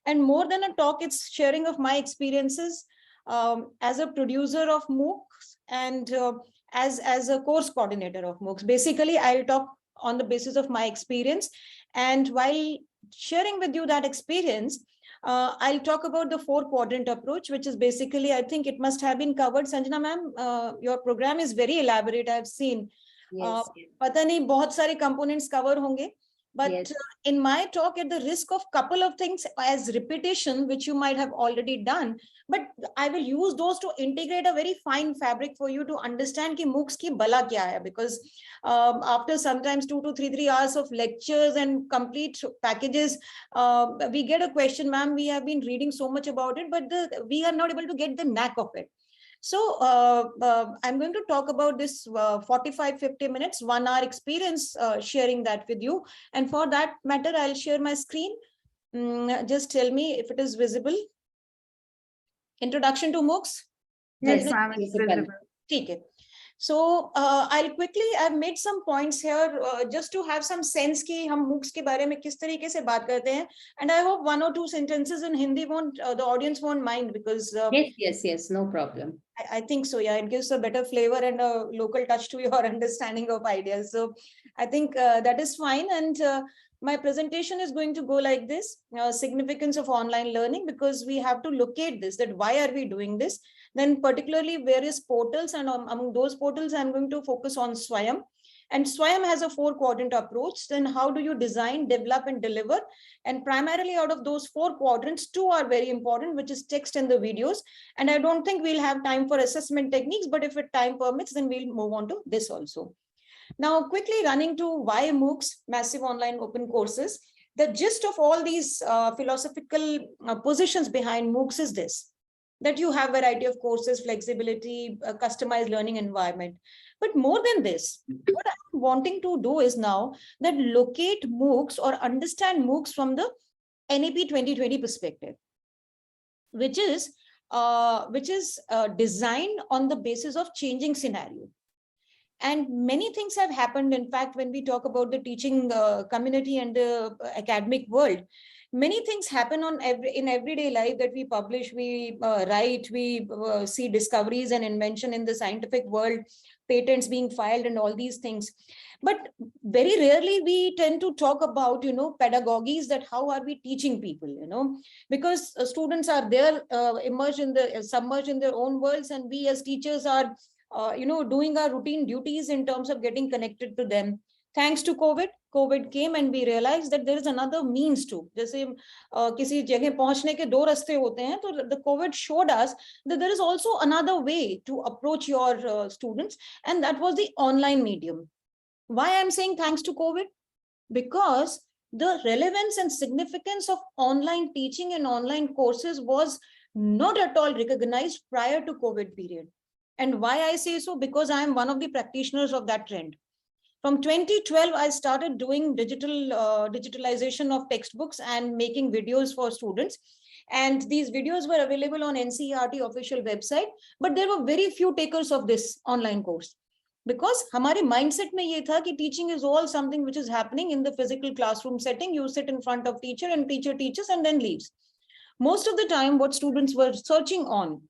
And more than a talk, it's sharing of my experiences as a producer of MOOCs and as a course coordinator of MOOCs. Basically, I'll talk on the basis of my experience. And while sharing with you that experience, I'll talk about the 4-quadrant approach, which is basically, I think it must have been covered. Sanjana ma'am, your program is very elaborate, I've seen. पता नहीं बहुत सारे components cover होंगे. But in my talk, at the risk of couple of things as repetition, which you might have already done, but I will use those to integrate a very fine fabric for you to understand कि MOOCs की बला क्या है. Because after sometimes 2 to 3 hours of lectures and complete packages, we get a question, ma'am, we have been reading so much about it, but we are not able to get the knack of it. So I'm going to talk about this 45-50 minutes, 1 hour experience, sharing that with you. And for that matter, I'll share my screen. Just tell me if it is visible. Introduction to MOOCs. Yes, ma'am, it's visible. Okay. So I've made some points here just to have some sense कि हम MOOCs के बारे में किस तरीके से बात करते हैं. And I hope 1 or 2 sentences in Hindi won't, the audience won't mind because yes, no problem. I think so. Yeah, it gives a better flavor and a local touch to your understanding of ideas. So I think that is fine. And my presentation is going to go like this: significance of online learning, because we have to locate this, that why are we doing this? Then particularly various portals, and among those portals, I'm going to focus on SWAYAM. And Swayam has a 4-quadrant approach. Then how do you design, develop, and deliver? And primarily out of those 4 quadrants, 2 are very important, which is text and the videos. And I don't think we'll have time for assessment techniques, but if it time permits, then we'll move on to this also. Now, quickly running to why MOOCs, massive online open courses. The gist of all these philosophical positions behind MOOCs is this, that you have variety of courses, flexibility, customized learning environment. But more than this, what I'm wanting to do is now that locate MOOCs or understand MOOCs from the NAP 2020 perspective, which is designed on the basis of changing scenario. And many things have happened. In fact, when we talk about the teaching community and the academic world, many things happen in everyday life that we publish, we write, we see discoveries and invention in the scientific world, patents being filed and all these things. But very rarely we tend to talk about, pedagogies, that how are we teaching people, because students are there submerged in their own worlds, and we as teachers are doing our routine duties in terms of getting connected to them. Thanks to COVID came and we realized that there is another means to. जैसे किसी जगह पहुंचने के 2 रास्ते होते हैं, तो the COVID showed us that there is also another way to approach your students, and that was the online medium. Why I'm saying thanks to COVID? Because the relevance and significance of online teaching and online courses was not at all recognized prior to COVID period. And why I say so? Because I am one of the practitioners of that trend. From 2012, I started doing digitalization of textbooks and making videos for students. And these videos were available on NCERT official website, but there were very few takers of this online course. Because हमारे mindset में ये था कि teaching is all something which is happening in the physical classroom setting. You sit in front of teacher and teacher teaches and then leaves. Most of the time, what students were searching on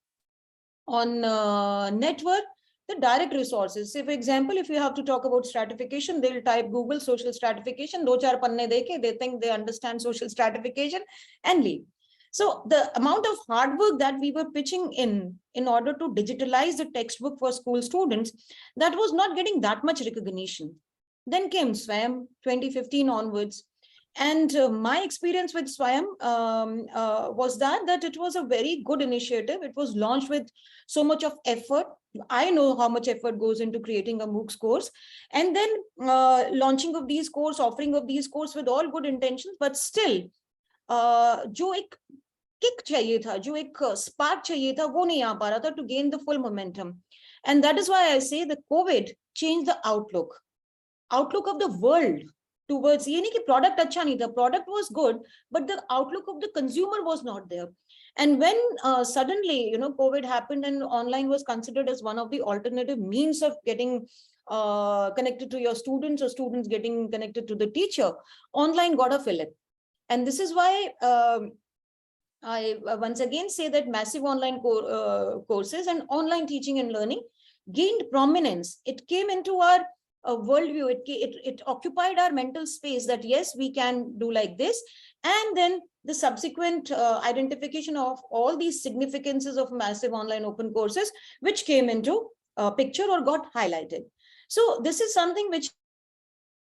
network, the direct resources. Say, for example, if you have to talk about stratification, they'll type Google social stratification, 2-4 panne dekhe, they think they understand social stratification and leave. So the amount of hard work that we were pitching in order to digitalize the textbook for school students, that was not getting that much recognition. Then came Swayam 2015 onwards. And my experience with Swayam was that it was a very good initiative. It was launched with so much of effort. I know how much effort goes into creating a MOOCs course, and then launching of these course, offering of these course with all good intentions, but still जो एक kick चाहिए था, जो एक spark चाहिए था, वो नहीं आ पा रहा था to gain the full momentum. And that is why I say that COVID changed the outlook of the world towards, ये नहीं कि product अच्छा नहीं था, product was good, but the outlook of the consumer was not there. And when suddenly, COVID happened and online was considered as one of the alternative means of getting connected to your students or students getting connected to the teacher, online got a fillip. And this is why I once again say that massive online courses and online teaching and learning gained prominence. It came into our worldview. It occupied our mental space that yes, we can do like this. And then the subsequent identification of all these significances of massive online open courses, which came into picture or got highlighted. So this is something which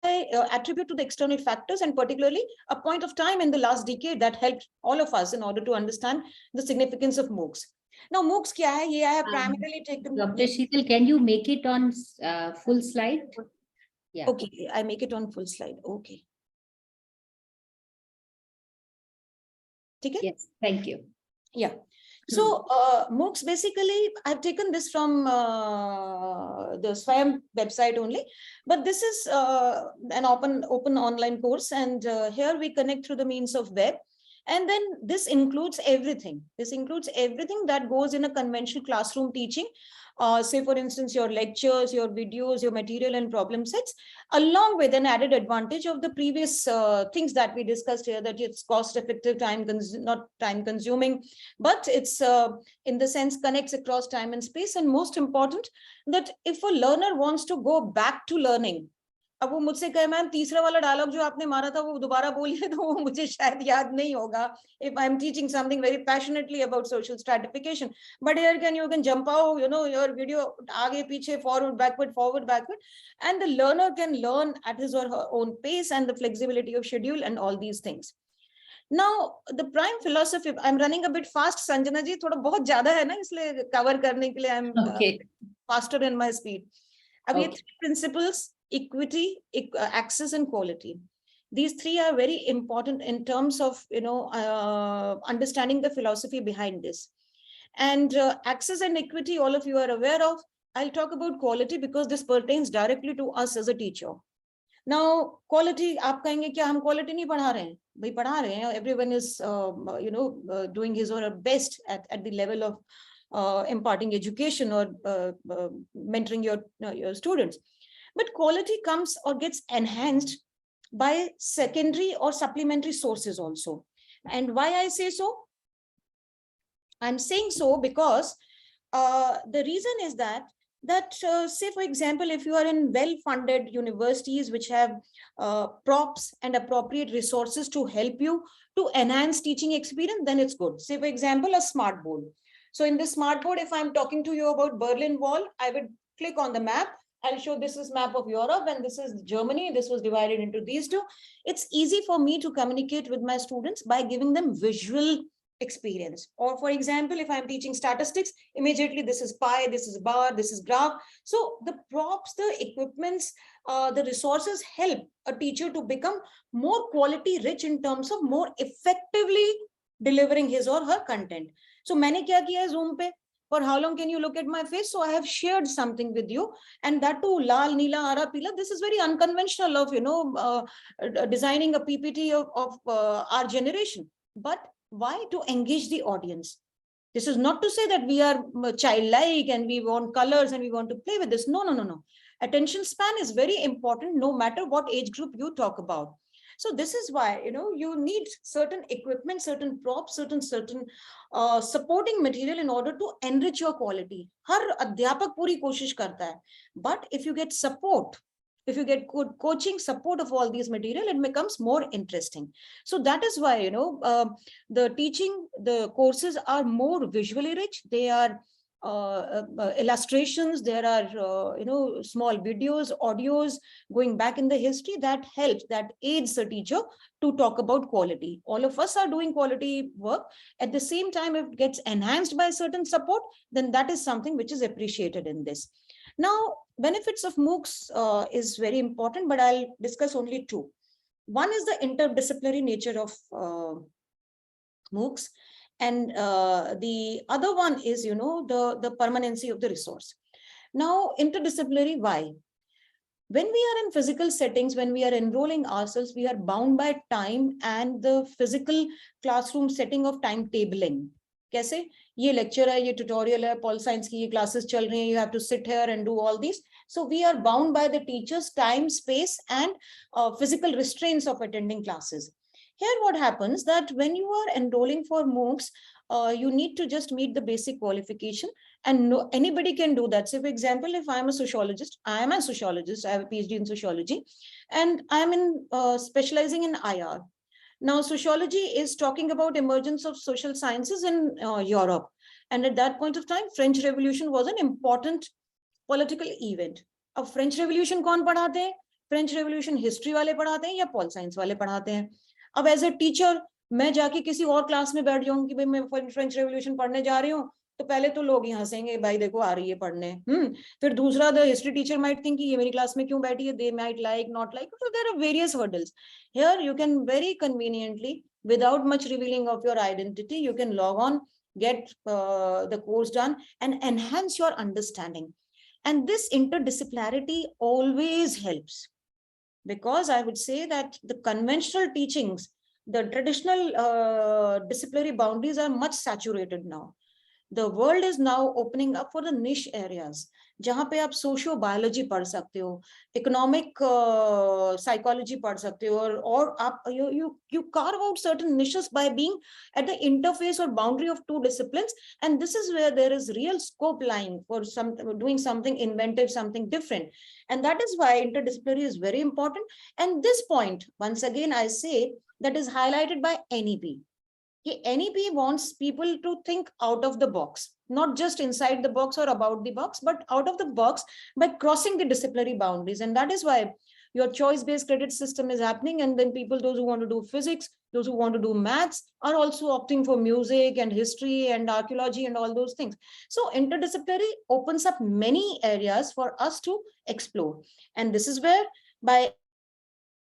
I attribute to the external factors, and particularly a point of time in the last decade that helped all of us in order to understand the significance of MOOCs. Now, MOOCs kya hai? Ye I have primarily taken. Dr. Sheetal, can you make it on full slide? Yeah. Okay, I make it on full slide. Okay. Okay? Yes, thank you. Yeah. So MOOCs, basically, I've taken this from the Swayam website only, but this is an open online course, and here we connect through the means of web. And then this includes everything. This includes everything that goes in a conventional classroom teaching. Say, for instance, your lectures, your videos, your material and problem sets, along with an added advantage of the previous things that we discussed here, that it's cost effective, not time consuming, but it's in the sense connects across time and space. And most important, that if a learner wants to go back to learning, अब वो मुझसे कहे ma'am तीसरा वाला dialogue जो आपने मारा था वो दोबारा बोलिए, तो वो मुझे शायद याद नहीं होगा if I'm teaching something very passionately about social stratification. But here you can jump out, your video aage piche, forward backward, and the learner can learn at his or her own pace, and the flexibility of schedule and all these things. Now the prime philosophy, I'm running a bit fast Sanjana ji, thoda bahut zyada hai na, isliye cover karne ke liye I'm faster in my speed. अब ये 3 principles, equity, access and quality. These 3 are very important in terms of, understanding the philosophy behind this. And access and equity, all of you are aware of. I'll talk about quality because this pertains directly to us as a teacher. Now, quality, आप कहेंगे क्या हम quality नहीं पढ़ा रहे हैं? भाई पढ़ा रहे हैं. Everyone is, doing his or her best at the level of imparting education or mentoring your students. But quality comes or gets enhanced by secondary or supplementary sources also. And why I say so? I'm saying so because the reason is that say for example, if you are in well-funded universities which have props and appropriate resources to help you to enhance teaching experience, then it's good. Say for example, a smart board. So in this smart board, if I'm talking to you about Berlin Wall, I would click on the map. I'll show this is map of Europe and this is Germany. This was divided into these two. It's easy for me to communicate with my students by giving them visual experience. Or for example, if I'm teaching statistics, immediately this is pi, this is bar, this is graph. So the props, the equipments, the resources help a teacher to become more quality rich in terms of more effectively delivering his or her content. So मैंने क्या किया है Zoom पे? For how long can you look at my face? So I have shared something with you, and that too, lal, nila, hara, pila. This is very unconventional of designing a PPT of our generation. But why? To engage the audience. This is not to say that we are childlike and we want colors and we want to play with this. No. Attention span is very important no matter what age group you talk about. So this is why, you need certain equipment, certain props, certain supporting material in order to enrich your quality. हर अध्यापक पूरी कोशिश करता है. But if you get support, if you get good coaching support of all these material, it becomes more interesting. So that is why, the teaching, the courses are more visually rich. They are illustrations, there are small videos, audios going back in the history that helps, that aids the teacher to talk about quality. All of us are doing quality work. At the same time, if it gets enhanced by certain support, then that is something which is appreciated in this. Now, benefits of MOOCs is very important, but I'll discuss only 2. One is the interdisciplinary nature of MOOCs. And the other one is, the permanency of the resource. Now, interdisciplinary, why? When we are in physical settings, when we are enrolling ourselves, we are bound by time and the physical classroom setting of timetabling. कैसे? ये lecture है, ये tutorial है, pol science की ये classes चल रही हैं, you have to sit here and do all these. So we are bound by the teacher's time, space, and physical restraints of attending classes. Here, what happens that when you are enrolling for MOOCs, you need to just meet the basic qualification, and anybody can do that. So, for example, if I am a sociologist, I have a PhD in sociology, and I'm in specializing in IR. Now, sociology is talking about emergence of social sciences in Europe, and at that point of time, French Revolution was an important political event. अब French Revolution कौन पढ़ाते हैं? French Revolution history वाले पढ़ाते हैं या pol science वाले पढ़ाते हैं? अब एज ए टीचर मैं जाके किसी और क्लास में बैठ जाऊं कि भाई मैं फ्रेंच रेवोल्यूशन पढ़ने जा रही हूँ, तो पहले तो लोग यहाँ हंसेंगे, भाई देखो आ रही है पढ़ने. फिर दूसरा, the history teacher might think कि ये मेरी क्लास में क्यों बैठी है, they might like, not like. So there are various hurdles. Here you can very conveniently, without much revealing of your identity, you can log on, get the course done, and enhance your understanding. And this interdisciplinarity always helps. Because I would say that the conventional teachings, the traditional disciplinary boundaries are much saturated now. the world is now opening up for the niche areas, जहाँ पे आप socio biology पढ़ सकते हो, economic psychology पढ़ सकते हो, और आप you carve out certain niches by being at the interface or boundary of two disciplines, and this is where there is real scope lying for doing something inventive, something different. And that is why interdisciplinary is very important. And this point, once again I say, that is highlighted by NEP. NEP wants people to think out of the box, not just inside the box or about the box, but out of the box by crossing the disciplinary boundaries. And that is why your choice-based credit system is happening. And then people, those who want to do physics, those who want to do maths, are also opting for music and history and archaeology and all those things. So interdisciplinary opens up many areas for us to explore. And this is where, by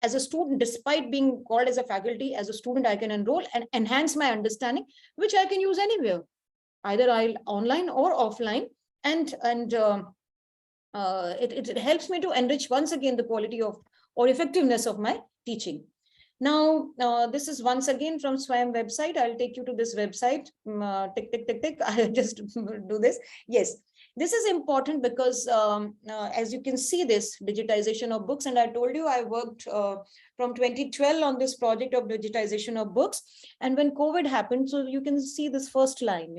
as a student, despite being called as a faculty, as a student, I can enroll and enhance my understanding, which I can use anywhere, either online or offline. And it helps me to enrich once again the quality of or effectiveness of my teaching. Now, this is once again from Swayam website. I'll take you to this website. Tick, tick, tick, tick. I'll just do this. Yes, this is important because as you can see, this digitization of books, and I told you I worked from 2012 on this project of digitization of books. And when COVID happened, so you can see this first line,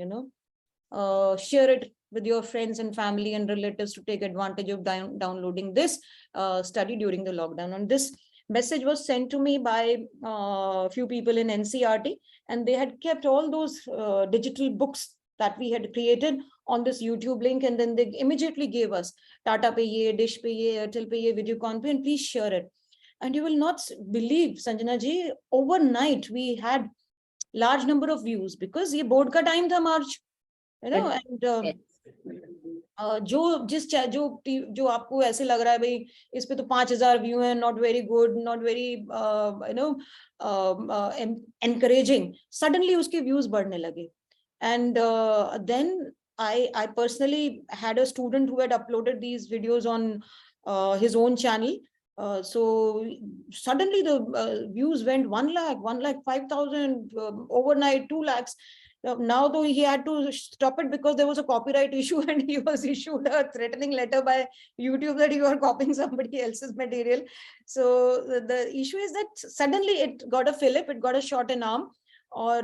share it with your friends and family and relatives to take advantage of downloading this study during the lockdown. And this message was sent to me by a few people in NCRT, and they had kept all those digital books that we had created on this YouTube link, and then they immediately gave us Tata Pe ye, Dish Pe ye, Airtel Pe ye, Videocon Pe, and please share it. And you will not believe, Sanjana ji, overnight we had large number of views because ye board ka time tha March, and जो आपको ऐसे लग रहा है भाई इस पे तो 5,000 व्यू हैं, not very good, not very encouraging, suddenly उसके views बढ़ने लगे. And then I personally had a student who had uploaded these videos on his own channel. So suddenly the views went 1 lakh, 1,05,000, overnight 2 lakhs. Now though he had to stop it because there was a copyright issue, and he was issued a threatening letter by YouTube that you are copying somebody else's material. So the issue is that suddenly it got a fillip, it got a shot in arm. और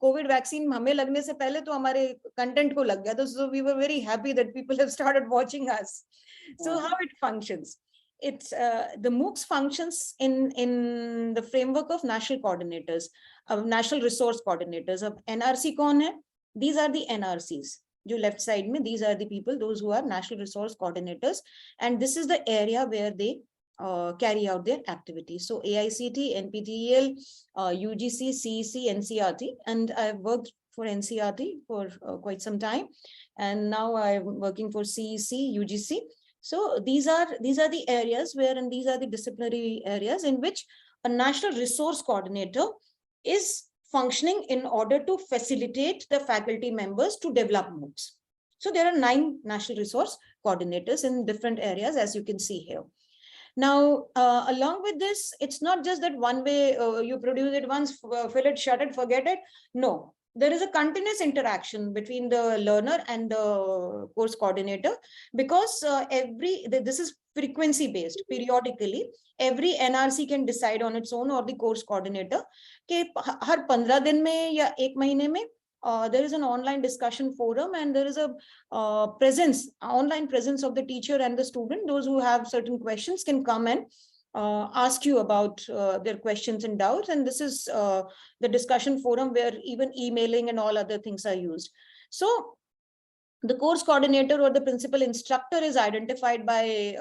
Covid vaccine हमें लगने से पहले तो हमारे content को लग गया था. So we were very happy that people have started watching us. So how it functions? It's the MOOCs functions in the framework of national coordinators, of national resource coordinators. Of NRC कौन है? These are the NRCs. जो left side में, these are the people, those who are national resource coordinators, and this is the area where they carry out their activities. So AICT, NPTEL, UGC, CEC, NCRT, and I've worked for NCRT for quite some time, and now I'm working for CEC, UGC. So these are the areas where, and these are the disciplinary areas in which a national resource coordinator is functioning in order to facilitate the faculty members to develop MOOCs. So there are 9 national resource coordinators in different areas, as you can see here. Now, along with this, it's not just that one way you produce it once, fill it, shut it, forget it. No, there is a continuous interaction between the learner and the course coordinator, because this is frequency based. Periodically, every NRC can decide on its own, or the course coordinator, कि हर 15 दिन में या 1 महीने में there is an online discussion forum, and there is a online presence of the teacher and the student. Those who have certain questions can come and ask you about their questions and doubts. And this is the discussion forum where even emailing and all other things are used. So the course coordinator or the principal instructor is identified by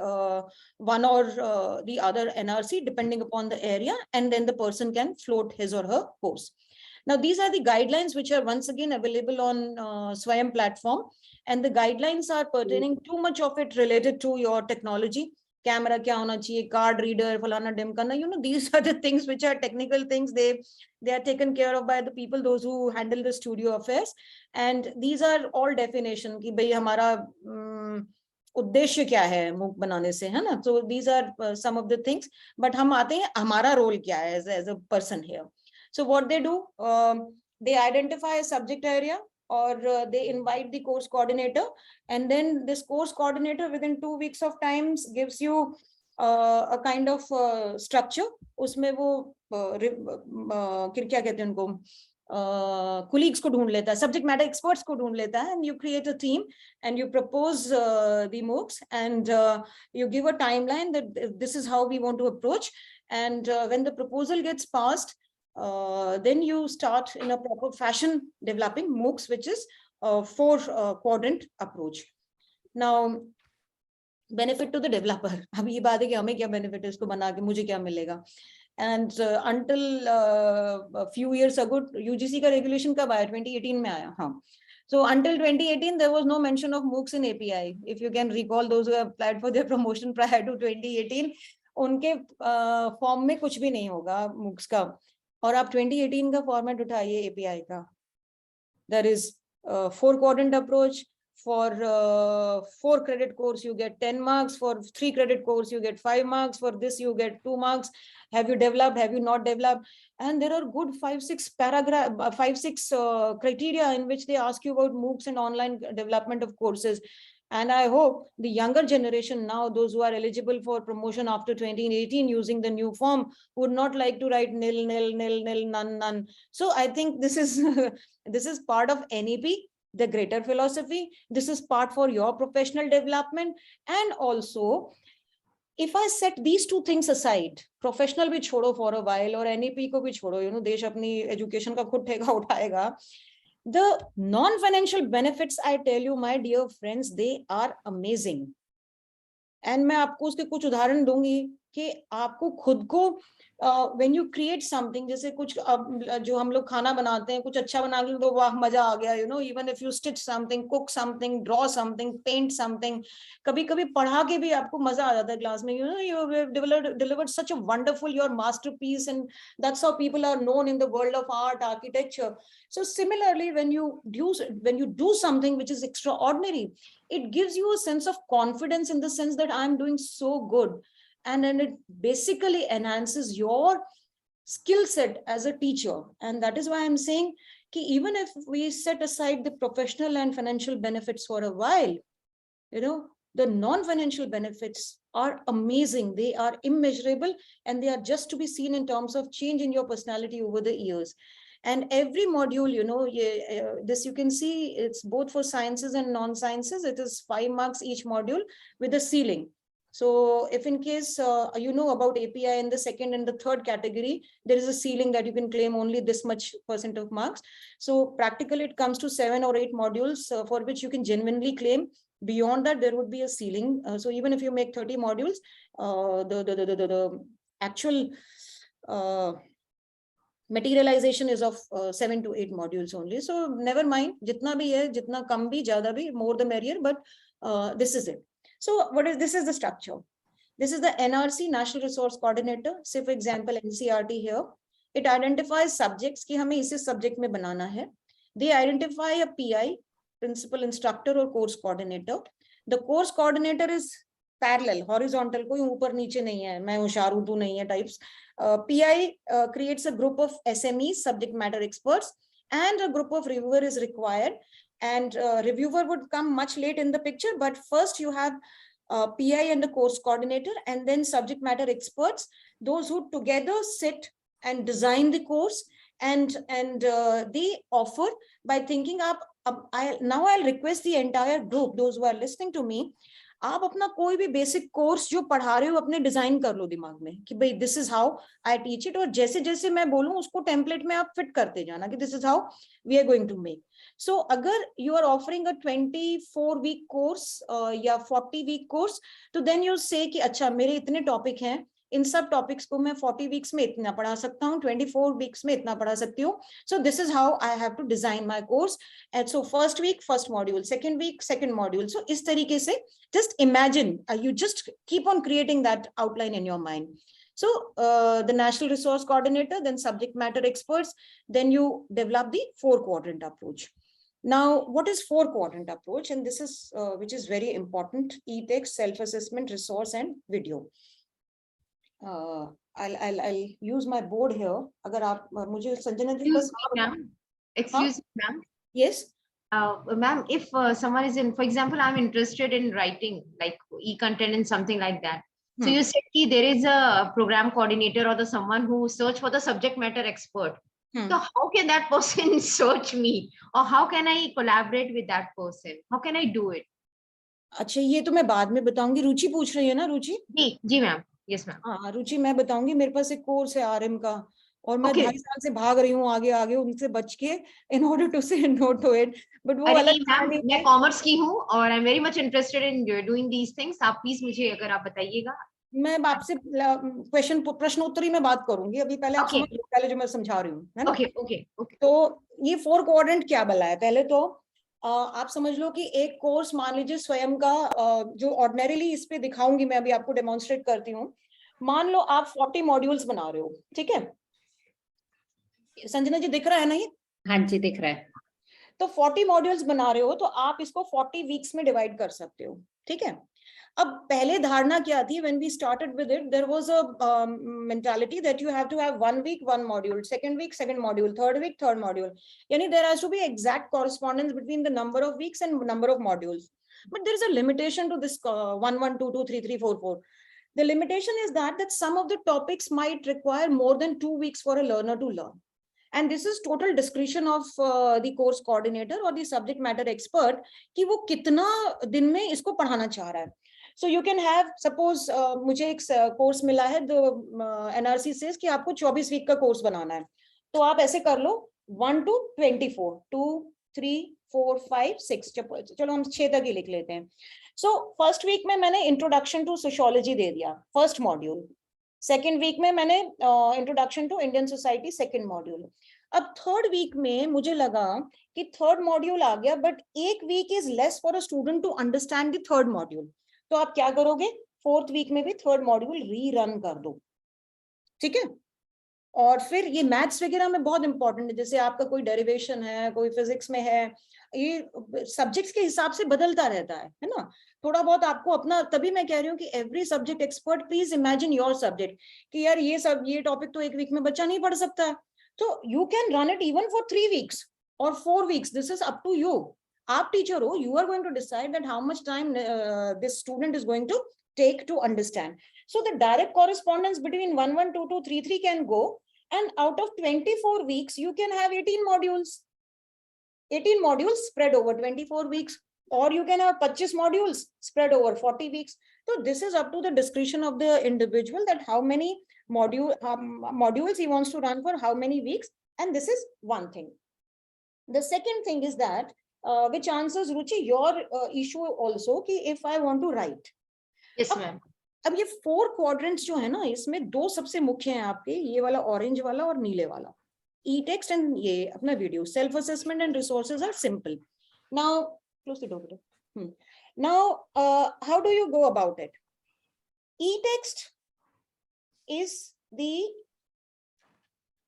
one or the other NRC, depending upon the area, and then the person can float his or her course. Now, these are the guidelines which are once again available on Swayam platform, and the guidelines are pertaining too much of it related to your technology. Camera kya hona chahiye, card reader, falana dim karna, these are the things which are technical things. They are taken care of by the people, those who handle the studio affairs. And these are all definition ki bhai hamara उद्देश्य क्या है मूक बनाने से, है ना. So these are some of the things, but हम आते हैं हमारा role क्या है as a person here. So what they do, they identify a subject area, or they invite the course coordinator, and then this course coordinator within 2 weeks of times gives you a kind of structure. उसमें वो क्या कहते हैं उनको, colleagues को ढूंढ लेता है, subject matter experts को ढूंढ लेता है, and you create a team and you propose the MOOCs, and you give a timeline that this is how we want to approach, and when the proposal gets passed, then you start in a proper fashion developing MOOCs, which is a 4 quadrant approach. Now, benefit to the developer. अब ये बात है कि हमें क्या benefit है इसको बना के मुझे क्या मिलेगा. And until a few years ago, UGC का regulation कब आया? 2018 में आया. हाँ. So until 2018, there was no mention of MOOCs in API. If you can recall those who have applied for their promotion prior to 2018, उनके form में कुछ भी नहीं होगा MOOCs का. और आप 2018 का फॉर्मेट उठाइए API का. There is a 4 quadrant approach. For 4 credit course, you get 10 marks. For 3 credit course, you get 5 marks. For this, you get 2 marks. Have you developed? Have you not developed? And there are good 5-6 paragraph, 5-6 criteria in which they ask you about MOOCs and online development of courses. And I hope the younger generation now, those who are eligible for promotion after 2018 using the new form, would not like to write nil, nil, nil, nil, none, none. So I think this is this is part of NEP, the greater philosophy. This is part for your professional development. And also, if I set these 2 things aside, professional bhi chodo for a while or NEP ko bhi chodo, you know, desh apni education ka khud theka uthayega. The non-financial benefits, I tell you, my dear friends, they are amazing. And मैं आपको उसके कुछ उदाहरण दूंगी कि आपको खुद को when you create something, जैसे कुछ जो हम लोग खाना बनाते हैं, कुछ अच्छा बना के तो वाह मजा आ गया, you know, even if you stitch something, cook something, draw something, paint something, कभी कभी पढ़ा के भी आपको मजा आ जाता है क्लास में, you know, you have delivered such a wonderful your masterpiece, and that's how people are known in the world of art, architecture. So similarly, when you do something which is extraordinary, it gives you a sense of confidence in the sense that I'm doing so good. And then it basically enhances your skill set as a teacher. And that is why I'm saying that even if we set aside the professional and financial benefits for a while, you know, the non-financial benefits are amazing. They are immeasurable, and they are just to be seen in terms of change in your personality over the years. And every module, you know, this you can see, it's both for sciences and non-sciences. It is 5 marks each module with a ceiling. So if in case you know about API in the 2nd and the 3rd category, there is a ceiling that you can claim only this much % of marks. So practically it comes to 7 or 8 modules for which you can genuinely claim. Beyond that, there would be a ceiling. So even if you make 30 modules, the actual materialization is of 7 to 8 modules only. So never mind, jitna bhi hai, jitna kam bhi, jyada bhi, more the merrier, but this is it. So this is the structure. This is the NRC, National Resource Coordinator. Say for example, NCRT here. It identifies subjects ki hame isi subject mein banana hai. They identify a PI, principal instructor or course coordinator. The course coordinator is parallel, horizontal, koi upar niche nahi hai, main hoshyar hu tu nahi hai types. PI creates a group of SMEs, subject matter experts, and a group of reviewer is required. And reviewer would come much late in the picture, but first you have PI and the course coordinator, and then subject matter experts, those who together sit and design the course, and they offer by thinking up. Now I'll request the entire group, those who are listening to me, आप अपना कोई भी basic course जो पढ़ा रहे हो अपने design कर लो दिमाग में कि भाई this is how I teach it, और जैसे जैसे मैं बोलूं उसको टेम्पलेट में आप फिट करते जाना कि this is how we are going to make. So अगर you are offering a 24 week course या 40 वीक कोर्स, तो देन यू से कि अच्छा मेरे इतने टॉपिक हैं, इन सब टॉपिक्स को मैं 40 वीक्स में इतना पढ़ा सकता हूँ, 24 वीक्स में इतना पढ़ा सकती हूँ. So this is how I have to design my course. And so first week first module, second week second module. So इस तरीके से just imagine, you just keep on creating that outline in your mind. So the National Resource Coordinator, then subject matter experts, then you develop the 4 quadrant approach. Now, what is 4 quadrant approach? And this is which is very important: e-text, self-assessment, resource, and video. I'll use my board here. Agar aap mujhe Sanjana ji bas excuse me, ma'am. Yes. Ma'am, if someone is in, for example, I'm interested in writing like e-content and something like that. So you said ki there is a program coordinator or the someone who search for the subject matter expert. So how can that person search me, or how can I collaborate with that person? How can I do it? अच्छा, ये तो मैं बाद में बताऊंगी. रुचि पूछ रही है ना? रुचि जी मैम. Yes ma'am. हाँ रुचि, मैं बताऊंगी. मेरे पास एक कोर्स है आरएम का, और मैं Okay. 2.5 साल से भाग रही हूँ आगे आगे उनसे बच के, इन ऑर्डर टू से नो टू इट, बट वो अरे अलग नहीं मैम, कहानी मैं है. कॉमर्स की हूँ और आई am very much interested in doing these things. आप प्लीज मुझे अगर आप बताइएगा. मैं आपसे प्रश्नोत्तरी में बात करूंगी. अभी पहले आप Okay. समझ लो, पहले जो मैं समझा रही हूँ, है ना? Okay okay okay. तो ये 4 क्वाड्रेंट क्या बला है? पहले तो आप समझ लो कि एक कोर्स मान लीजिए स्वयं का, जो ऑर्डिनरीली इस पे दिखाऊंगी मैं, अभी आपको डेमोन्स्ट्रेट करती हूँ. मान लो आप 40 मॉड्यूल्स बना रहे हो, ठीक है? संजना जी दिख रहा है ना ये? हाँ जी दिख रहा है. तो 40 मॉड्यूल्स बना रहे हो तो आप इसको 40 वीक्स में डिवाइड कर सकते हो, ठीक है? अब पहले धारणा क्या थी? when we started with it, there was a mentality that you have to have 1 week 1 module, second week second module, third week third module. Yani there has to be exact correspondence between the number of weeks and number of modules. But there is a limitation to this 1 1 2 2 3 3 4 4. The limitation is that some of the topics might require more than 2 weeks for a learner to learn. And this is total discretion of the course coordinator or the subject matter expert कि वो कितना दिन में इसको पढ़ाना चाह रहा है. So you can have, suppose मुझे एक कोर्स मिला है, the NRC says कि आपको 24 वीक का कोर्स बनाना है. तो आप ऐसे कर लो 1 to 24, 2 3 4 5 6, चलो हम 6 तक ही लिख लेते हैं. So फर्स्ट वीक में मैंने इंट्रोडक्शन टू सोशियोलॉजी दे दिया, फर्स्ट मॉड्यूल. सेकेंड वीक में मैंने introduction to Indian society, second module. अब थर्ड वीक में मुझे लगा कि थर्ड मॉड्यूल आ गया, बट एक week is less for a student to understand the third module. तो आप क्या करोगे? फोर्थ वीक में भी थर्ड मॉड्यूल रीरन कर दो, ठीक है? और फिर ये मैथ्स वगैरह में बहुत इंपॉर्टेंट है, जैसे आपका कोई डेरिवेशन है, कोई फिजिक्स में है, ये सब्जेक्ट्स के हिसाब से बदलता रहता है ना? थोड़ा बहुत आपको अपना, तभी मैं कह रही हूँ कि every subject expert, please imagine your subject कि यार ये टॉपिक तो एक वीक में बच्चा नहीं पढ़ सकता है. तो you can run it even for 3 weeks और 4 weeks. This is up to you. आप टीचर हो, you are going to decide that how much time this student is going to take to understand. So the direct correspondence between 1 1 2 2 3 3 can go, and out of 24 weeks you can have 18 modules. 18 modules spread over 24 weeks, or you can have 25 modules spread over 40 weeks. So this is up to the discretion of the individual that how many modules he wants to run for how many weeks, and this is one thing. The second thing is that which answers Ruchi your issue also कि if I want to write. Yes ma'am. अब ये 4 quadrants जो है ना, इसमें 2 सबसे मुख्य हैं आपके, ये वाला ऑरेंज वाला और नीले वाला. E-text and ये अपना video. Self assessment and resources are simple. Now close the door. Now how do you go about it? E-text is the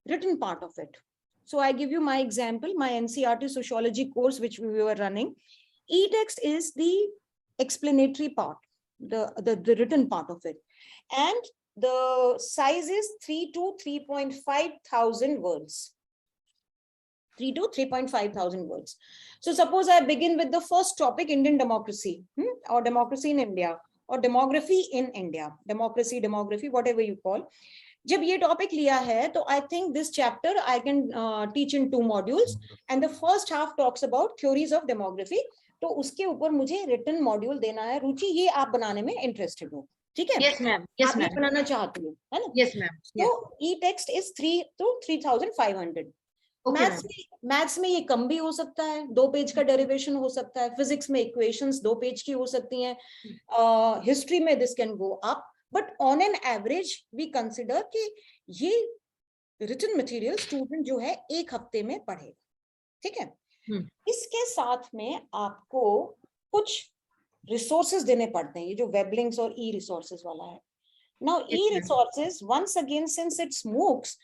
written part of it. So I give you my example, my NCERT sociology course, which we were running. E-text is the explanatory part, the written part of it. And the size is 3 to 3.5 thousand words. 3 to 3.5 thousand words. So suppose I begin with the first topic, Indian democracy, or democracy in India, or demography in India, demography, whatever you call. जब ये topic लिया है तो I think this chapter I can teach in 2 modules, and the first half talks about theories of demography. तो उसके ऊपर मुझे written module देना है. रुचि, ये आप बनाने में इंटरेस्टेड हो, ठीक है? Yes ma'am. यस आप ये मैम. बनाना चाहती हो, है ना? Yes ma'am. तो ई टेक्स्ट इज 3 to 3,500. मैथ्स में ये कम भी हो सकता है, 2 पेज का डेरिवेशन हो सकता है. फिजिक्स में इक्वेशंस 2 पेज की हो सकती हैं. हिस्ट्री में this can go up, but on an average we consider कि ये रिटन मटेरियल स्टूडेंट जो है 1 हफ्ते में पढ़ेगा, ठीक है? इसके साथ में आपको कुछ रिसोर्सेज देने पड़ते हैं, ये जो वेब लिंक्स और ई रिसोर्सेज वाला है. Now e resources, once again since it's MOOCs,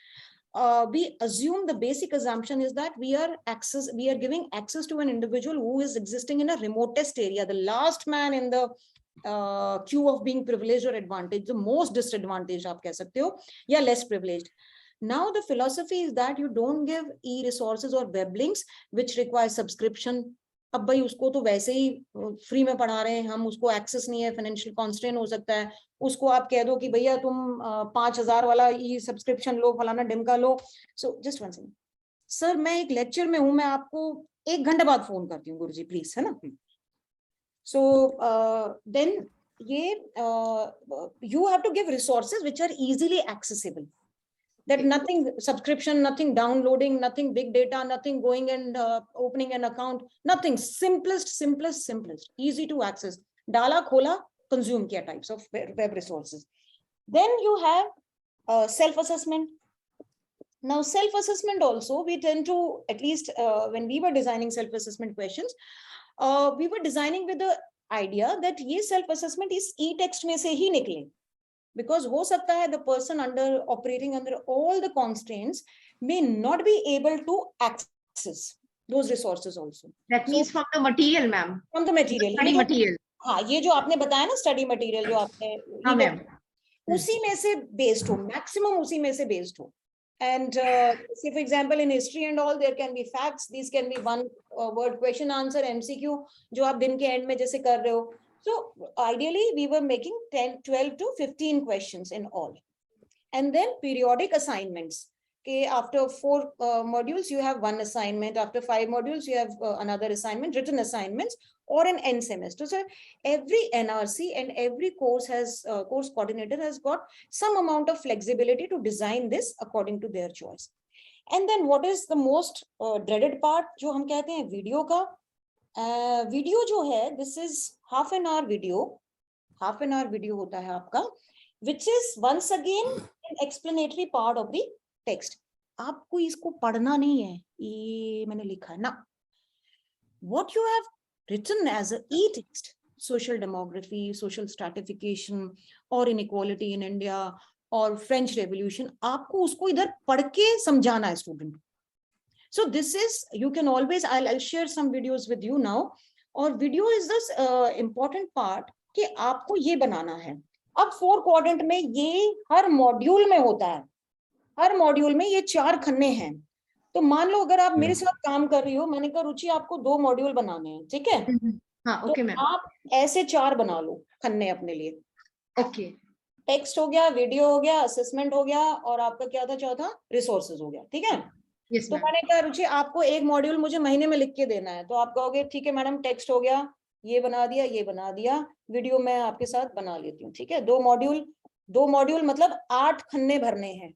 we assume the basic assumption is that we are giving access to an individual who is existing in a remotest area, the last man in the queue of being privileged or advantaged, the most disadvantaged आप कह सकते हो, या less privileged. Now the philosophy is that you don't give e-resources or web links which require subscription अब भाई उसको तो वैसे ही फ्री में पढ़ा रहे हैं हम, उसको एक्सेस नहीं है, फाइनेंशियल कॉन्स्ट्रेंट हो सकता है, उसको आप कह दो कि भैया तुम 5,000 वाला ई सब्सक्रिप्शन लो, फलाना डिमका लो. So just one second sir, मैं एक लेक्चर में हूं, मैं आपको 1 घंटे बाद फोन करती हूँ गुरुजी प्लीज, है ना. सो देन ये you have to give resources which are easily accessible, that nothing subscription, nothing downloading, nothing big data, nothing going and opening an account, nothing, simplest, easy to access, dala khola consume kiya types of web resources. Then you have self assessment. Now self assessment also, we tend to, at least when we were designing self assessment questions, we were designing with the idea that ye self assessment is e-text mein se hi nikle, because ho sakta hai the person operating under all the constraints may not be able to access those resources also. That means from the material, ma'am. From the material. Study material. हाँ, ये जो आपने बताया ना study material जो आपने, हाँ ma'am, उसी में से बेस्ड हो, मैक्सिमम उसी में से बेस्ड हो. And say for example in history and all, there can be facts, these can be one word question answer MCQ जो आप दिन के एंड में जैसे कर रहे हो. So ideally we were making 10, 12 to 15 questions in all. And then periodic assignments. Okay, after 4 modules you have one assignment, after 5 modules you have another assignment, written assignments, or an end semester. So every NRC and every course has course coordinator has got some amount of flexibility to design this according to their choice. And then what is the most dreaded part जो हम कहते हैं video का. Video जो है, this is half an hour video होता है आपका, which is once again an explanatory part of the text. आपको इसको पढ़ना नहीं है, ये मैंने लिखा है ना. What you have written as a e-text, social demography, social stratification, or inequality in India, or French Revolution, आपको उसको इधर पढ़ के समझाना है student. So this is, you can always, I'll share some videos with you now. और video is this important part कि आपको ये बनाना है. अब 4 quadrant में ये हर मॉड्यूल में होता है, हर मॉड्यूल में ये 4 खन्ने हैं. तो मान लो अगर आप मेरे साथ काम कर रही हो, मैंने कहा रुचि आपको 2 मॉड्यूल बनाने हैं, ठीक है. हाँ ओके मैम. तो आप ऐसे 4 बना लो खन्ने अपने लिए. ओके, टेक्स्ट हो गया, वीडियो हो गया, असेसमेंट हो गया, और आपका क्या था चौथा, रिसोर्सेज हो गया. ठीक है. यस तो मैम. मैंने कहा रुचि आपको एक मॉड्यूल मुझे महीने में लिख के देना है. तो आप कहोगे ठीक है मैडम, टेक्स्ट हो गया, ये बना दिया, ये बना दिया, वीडियो मैं आपके साथ बना लेती हूँ. ठीक है. 2 मॉड्यूल मतलब 8 खन्ने भरने हैं.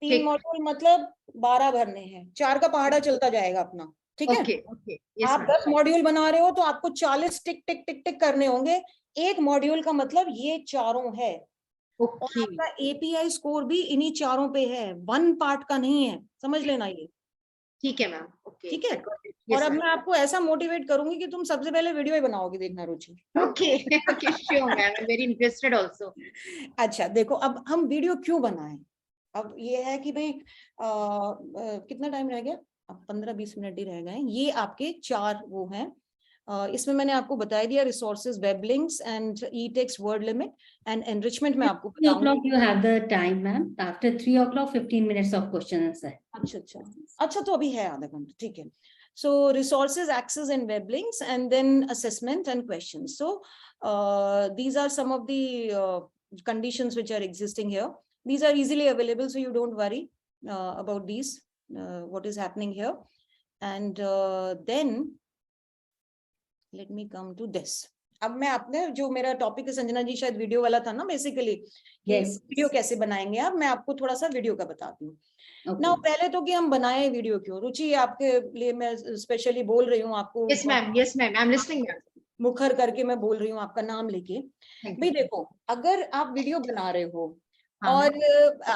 3 मॉड्यूल मतलब 12 भरने हैं. 4 का पहाड़ा चलता जाएगा अपना. ठीक है. ओके ओके, यस आप मैम. 10 मॉड्यूल बना रहे हो तो आपको 40 टिक टिक टिक टिक करने होंगे. एक मॉड्यूल का मतलब ये चारों है. और आपका एपीआई स्कोर भी इन्हीं चारों पे है, 1 पार्ट का नहीं है. समझ लेना ये. ठीक है मैम. ओके, ठीक है. और अब मैं आपको ऐसा मोटिवेट करूंगी कि तुम सबसे पहले वीडियो ही बनाओगे, देखना Ruchi. Okay okay, sure ma'am, I am very interested also. अच्छा देखो, अब हम वीडियो क्यों बनाएं. अब ये है कि भाई कितना टाइम रह गया, अब 15-20 मिनट ही रह गए. ये आपके 4 वो हैं. इसमें मैंने आपको बता दिया resources, web links and E text, word limit and enrichment में आपको 3 o'clock you have the time, ma'am. After 3 o'clock, 15 minutes of question and answer. अच्छा तो अभी है आधा घंटा. ठीक है. So resources, access and web links, and then assessment and questions. So these are some of the conditions which are existing here. These are easily available, so you don't worry about these, what is happening here. And then let me come to this. अब मैं आपने जो मेरा topic है, संजना जी शायद video वाला था ना बेसिकली, वीडियो कैसे बनाएंगे आप, मैं आपको थोड़ा सा वीडियो का बताती हूँ. ना पहले तो कि हम बनाए वीडियो क्यों. रुचि आपके लिए मैं स्पेशली बोल रही हूँ आपको. Yes ma'am, yes ma'am, I am listening. मुखर करके मैं बोल रही हूँ आपका नाम लेके. भाई देखो, अगर आप वीडियो बना रहे हो और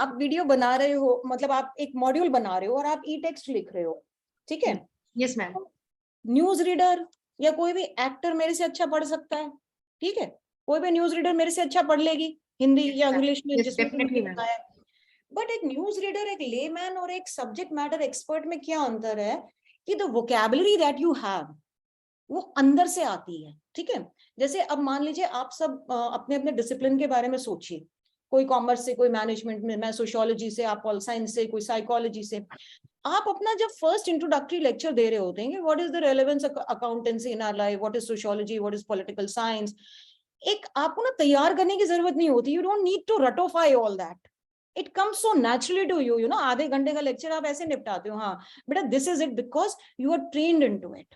आप वीडियो बना रहे हो, मतलब आप एक मॉड्यूल बना रहे हो और आप ई टेक्स्ट लिख रहे हो. ठीक है. Yes ma'am. न्यूज रीडर या कोई भी एक्टर मेरे से अच्छा पढ़ सकता है. ठीक है. कोई भी न्यूज रीडर मेरे से अच्छा पढ़ लेगी हिंदी या इंग्लिश में, जिसमें. बट एक न्यूज रीडर, एक लेमैन और एक सब्जेक्ट मैटर एक्सपर्ट में क्या अंतर है कि the vocabulary that you have वो अंदर से आती है. ठीक है. जैसे अब मान लीजिए आप सब अपने अपने डिसिप्लिन के बारे में सोचिए. कोई कॉमर्स से, कोई मैनेजमेंट में, मैं सोशियोलॉजी से, आप पॉल साइंस से, कोई साइकोलॉजी से. आप अपना जब फर्स्ट इंट्रोडक्टरी लेक्चर दे रहे होते हैं, what is the relevance accountancy in our life, what is sociology, what is political science, एक आपको ना तैयार करने की जरूरत नहीं होती, यू डोंट नीड टू रटोफाई all that, it comes so naturally to you, you know, आधे घंटे का लेक्चर आप ऐसे निपटाते हो, हाँ बेटा this is it, because you are trained into it,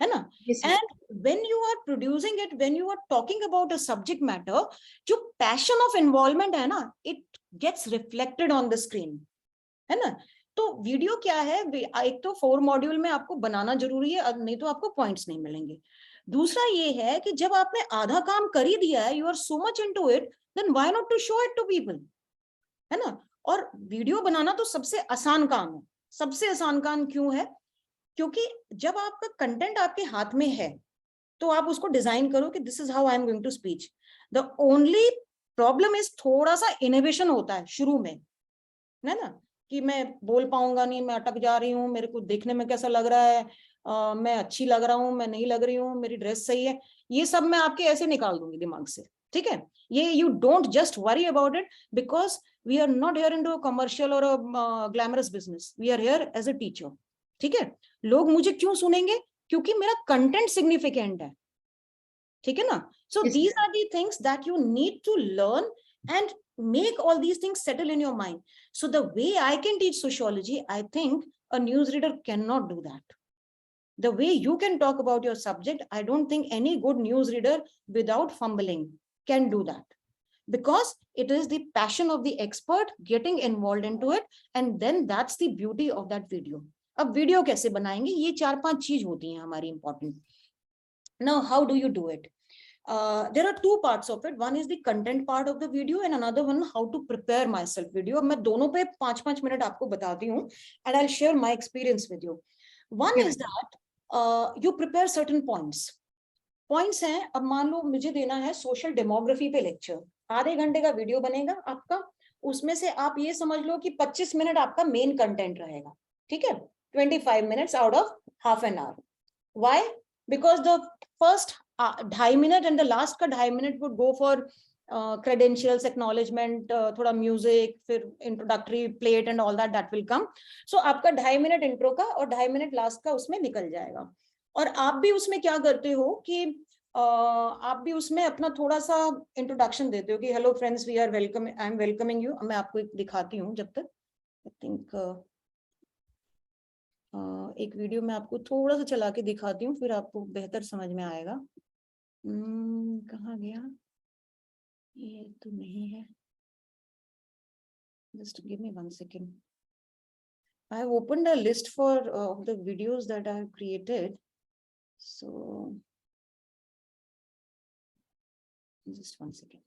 है ना. And when you are producing it, when you are talking about a subject matter, जो पैशन ऑफ इन्वॉल्वमेंट है ना, it gets reflected on the screen, है ना. तो video क्या है, एक तो 4 मॉड्यूल में आपको बनाना जरूरी है, नहीं तो आपको पॉइंट्स नहीं मिलेंगे. दूसरा ये है कि जब आपने आधा काम कर ही दिया है, you are so much into it, then why not to show it to people, है ना. और वीडियो बनाना तो सबसे आसान काम है. सबसे आसान काम क्यों है? क्योंकि जब आपका कंटेंट आपके हाथ में है तो आप उसको डिजाइन करो कि this is how I am going to speech. The only problem इज थोड़ा सा इनोवेशन होता है शुरू में, है ना, कि मैं बोल पाऊंगा नहीं, मैं अटक जा रही हूँ, मेरे को देखने में कैसा लग रहा है, मैं अच्छी लग रहा हूँ, मैं नहीं लग रही हूँ, मेरी ड्रेस सही है, ये सब मैं आपके ऐसे निकाल दूंगी दिमाग से, ठीक है. ये you don't just worry about it, because we are not here into a commercial or a glamorous business, we are here as a teacher, ठीक है. लोग मुझे क्यों सुनेंगे? क्योंकि मेरा कंटेंट सिग्निफिकेंट है, ठीक है ना. So these are the things that you need to learn and make all these things settle in your mind. So the way I can teach sociology, I think a newsreader cannot do that. The way you can talk about your subject, I don't think any good newsreader without fumbling can do that, because it is the passion of the expert getting involved into it, and then that's the beauty of that video. अब video कैसे बनाएंगे, ये 4-5 चीज होती हैं हमारी important. Now how do you do it? There are 2 parts of it. One is the content part of the video and another one how to prepare myself video. मैं दोनों पे 5-5 मिनट आपको बताती हूँ and I'll share my experience with you. One is that you prepare certain points. Points हैं, अब मान लो मुझे देना है सोशल डेमोग्राफी पे लेक्चर, आधे घंटे का वीडियो बनेगा आपका, उसमें से आप ये समझ लो कि 25 मिनट आपका मेन कंटेंट रहेगा, ठीक है. 25 minutes out of half an hour. Why? Because the first 2.5 minute and the last का 2.5 minute would go for credentials, acknowledgement, थोड़ा music, फिर introductory plate and all that, that will come. So आपका 2.5 minute intro का और 2.5 minute last का उसमें निकल जाएगा. और आप भी उसमें क्या करते हो कि आप भी उसमें अपना थोड़ा सा इंट्रोडक्शन देते हो कि hello friends, we are welcome, I am welcoming you. मैं आपको दिखाती हूँ जब तक, आई थिंक एक वीडियो में आपको थोड़ा सा चला के दिखाती हूँ, फिर आपको बेहतर समझ में आएगा. कहाँ गया, ये तो नहीं है, just give me 1 second. I have opened a list for the videos that I have created, so just 1 second.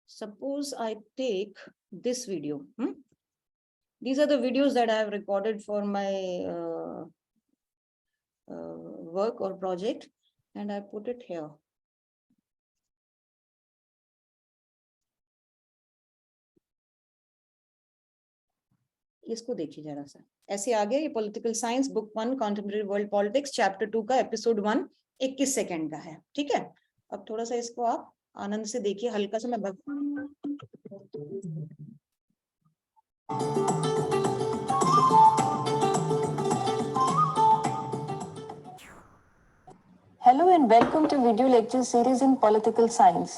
Suppose I take this video. These are the videos that I have recorded for my work or project, and I put it here. इसको देखिए जरा सा, ऐसे आ गया. ये political science book 1 contemporary world politics chapter 2 का episode 1 21 second का है, ठीक है. अब थोड़ा सा इसको आप आनंद से देखिए, हल्का सा मैं Hello and welcome to video lecture series in political science.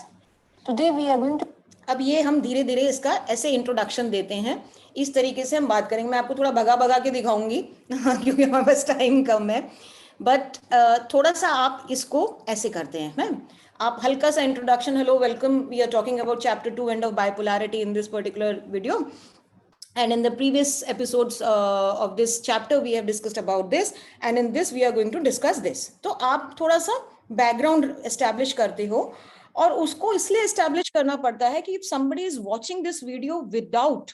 Today we are going to. अब ये हम धीरे धीरे इसका ऐसे इंट्रोडक्शन देते हैं, इस तरीके से हम बात करेंगे. मैं आपको थोड़ा भगा भगा के दिखाऊंगी क्योंकि हमारे पास टाइम कम है, बट थोड़ा सा आप इसको ऐसे करते हैं. मैम आप हल्का सा introduction, hello welcome, we are talking about chapter 2 end of bipolarity in this particular video, and in the previous episodes of this chapter we have discussed about this, and in this we are going to discuss this. तो आप थोड़ा सा background establish करते हो, और उसको इसलिए establish करना पड़ता है कि if somebody is watching this video without,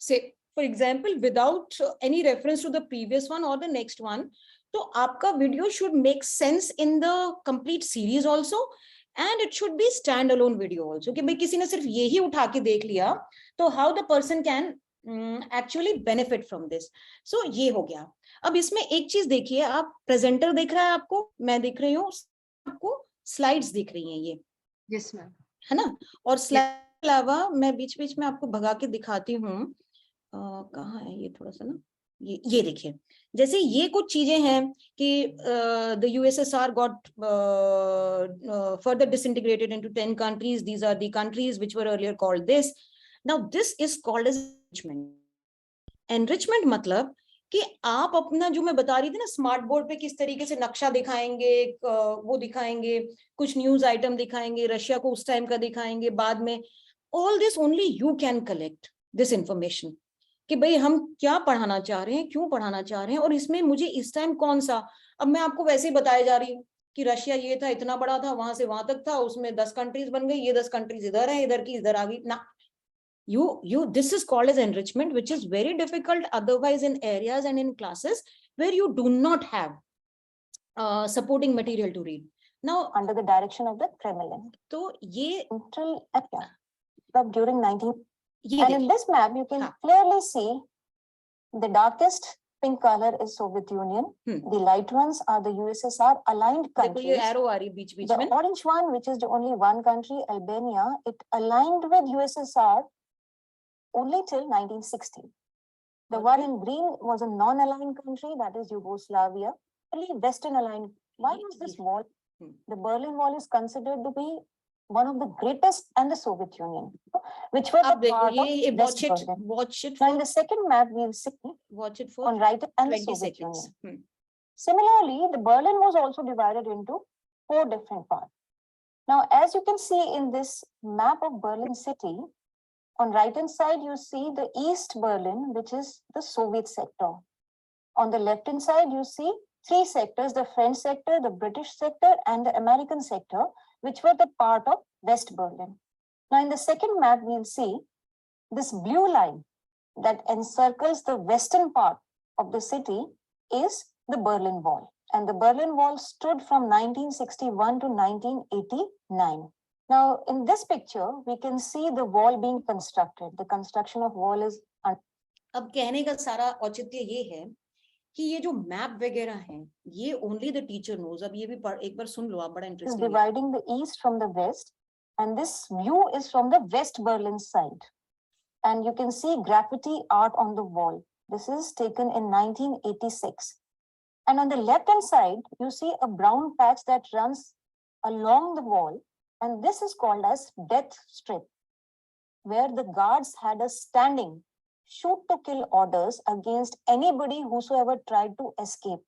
say for example, without any reference to the previous one or the next one, तो आपका video should make sense in the complete series also, and it should be standalone video also. कि भाई किसी ने सिर्फ यही उठा के देख लिया तो how the person can actually benefit from this. So ये हो गया. अब इसमें एक चीज देखिए, आप प्रेजेंटर दिख रहा है आपको, मैं दिख रही हूँ, आपको स्लाइड्स दिख रही हैं ये, Yes, ma'am. है ना, और स्लाइड अलावा मैं बीच बीच में आपको भगा के दिखाती हूँ, कहाँ है ये, थोड़ा सा ना, ये देखिए, जैसे ये कुछ चीजें हैं कि the USSR got further disintegrated into 10 countries. These are the countries which were earlier called this. Now this is called as enrichment. Enrichment मतलब कि आप अपना, जो मैं बता रही थी ना, स्मार्ट बोर्ड पे किस तरीके से नक्शा दिखाएंगे, वो दिखाएंगे, कुछ न्यूज आइटम दिखाएंगे, रशिया को उस टाइम का दिखाएंगे, बाद में, all this only you can collect this information कि भाई हम क्या पढ़ाना चाह रहे हैं, क्यों पढ़ाना चाह रहे हैं, और इसमें मुझे इस टाइम कौन सा, अब मैं आपको वैसे ही बताया जा रही हूँ कि रशिया ये था, इतना बड़ा था, वहां से वहां तक था, उसमें 10 कंट्रीज बन गई, ये 10 कंट्रीज इधर है, इधर की इधर आ गई ना। This is called as enrichment, which is very difficult otherwise in areas and in classes where you do not have supporting material to read. Now, under the direction of the Kremlin. तो ये during 19. And in this map, you can clearly see the darkest pink color is Soviet Union. The light ones are the USSR aligned countries. ये arrow आ रही बीच बीच में. The orange one, which is the only one country, Albania, it aligned with USSR only till 1960. The one in green was a non-aligned country, that is Yugoslavia, only Western aligned. Why was this wall? The Berlin Wall is considered to be one of the greatest, and the Soviet Union, which were the part of West Berlin. Watch it. Now in the second map, we'll see watch it for on right and the 20 Soviet seconds. Union. Similarly, the Berlin was also divided into 4 different parts. Now, as you can see in this map of Berlin city, on right hand side, you see the East Berlin, which is the Soviet sector. On the left hand side, you see 3 sectors, the French sector, the British sector, and the American sector, which were the part of West Berlin. Now, in the second map, we'll see this blue line that encircles the western part of the city is the Berlin Wall. And the Berlin Wall stood from 1961 to 1989. Now, in this picture, we can see the wall being constructed. The construction of wall is. अब कहने का सारा औचित्य ये है कि ये जो मैप वगैरह हैं, ये only the teacher knows. अब ये भी एक बार सुन लो आप, बड़ा interesting है. Dividing the east from the west, and this view is from the West Berlin side. And you can see graffiti art on the wall. This is taken in 1986. And on the left hand side, you see a brown patch that runs along the wall. And this is called as death strip, where the guards had a standing shoot to kill orders against anybody whosoever tried to escape.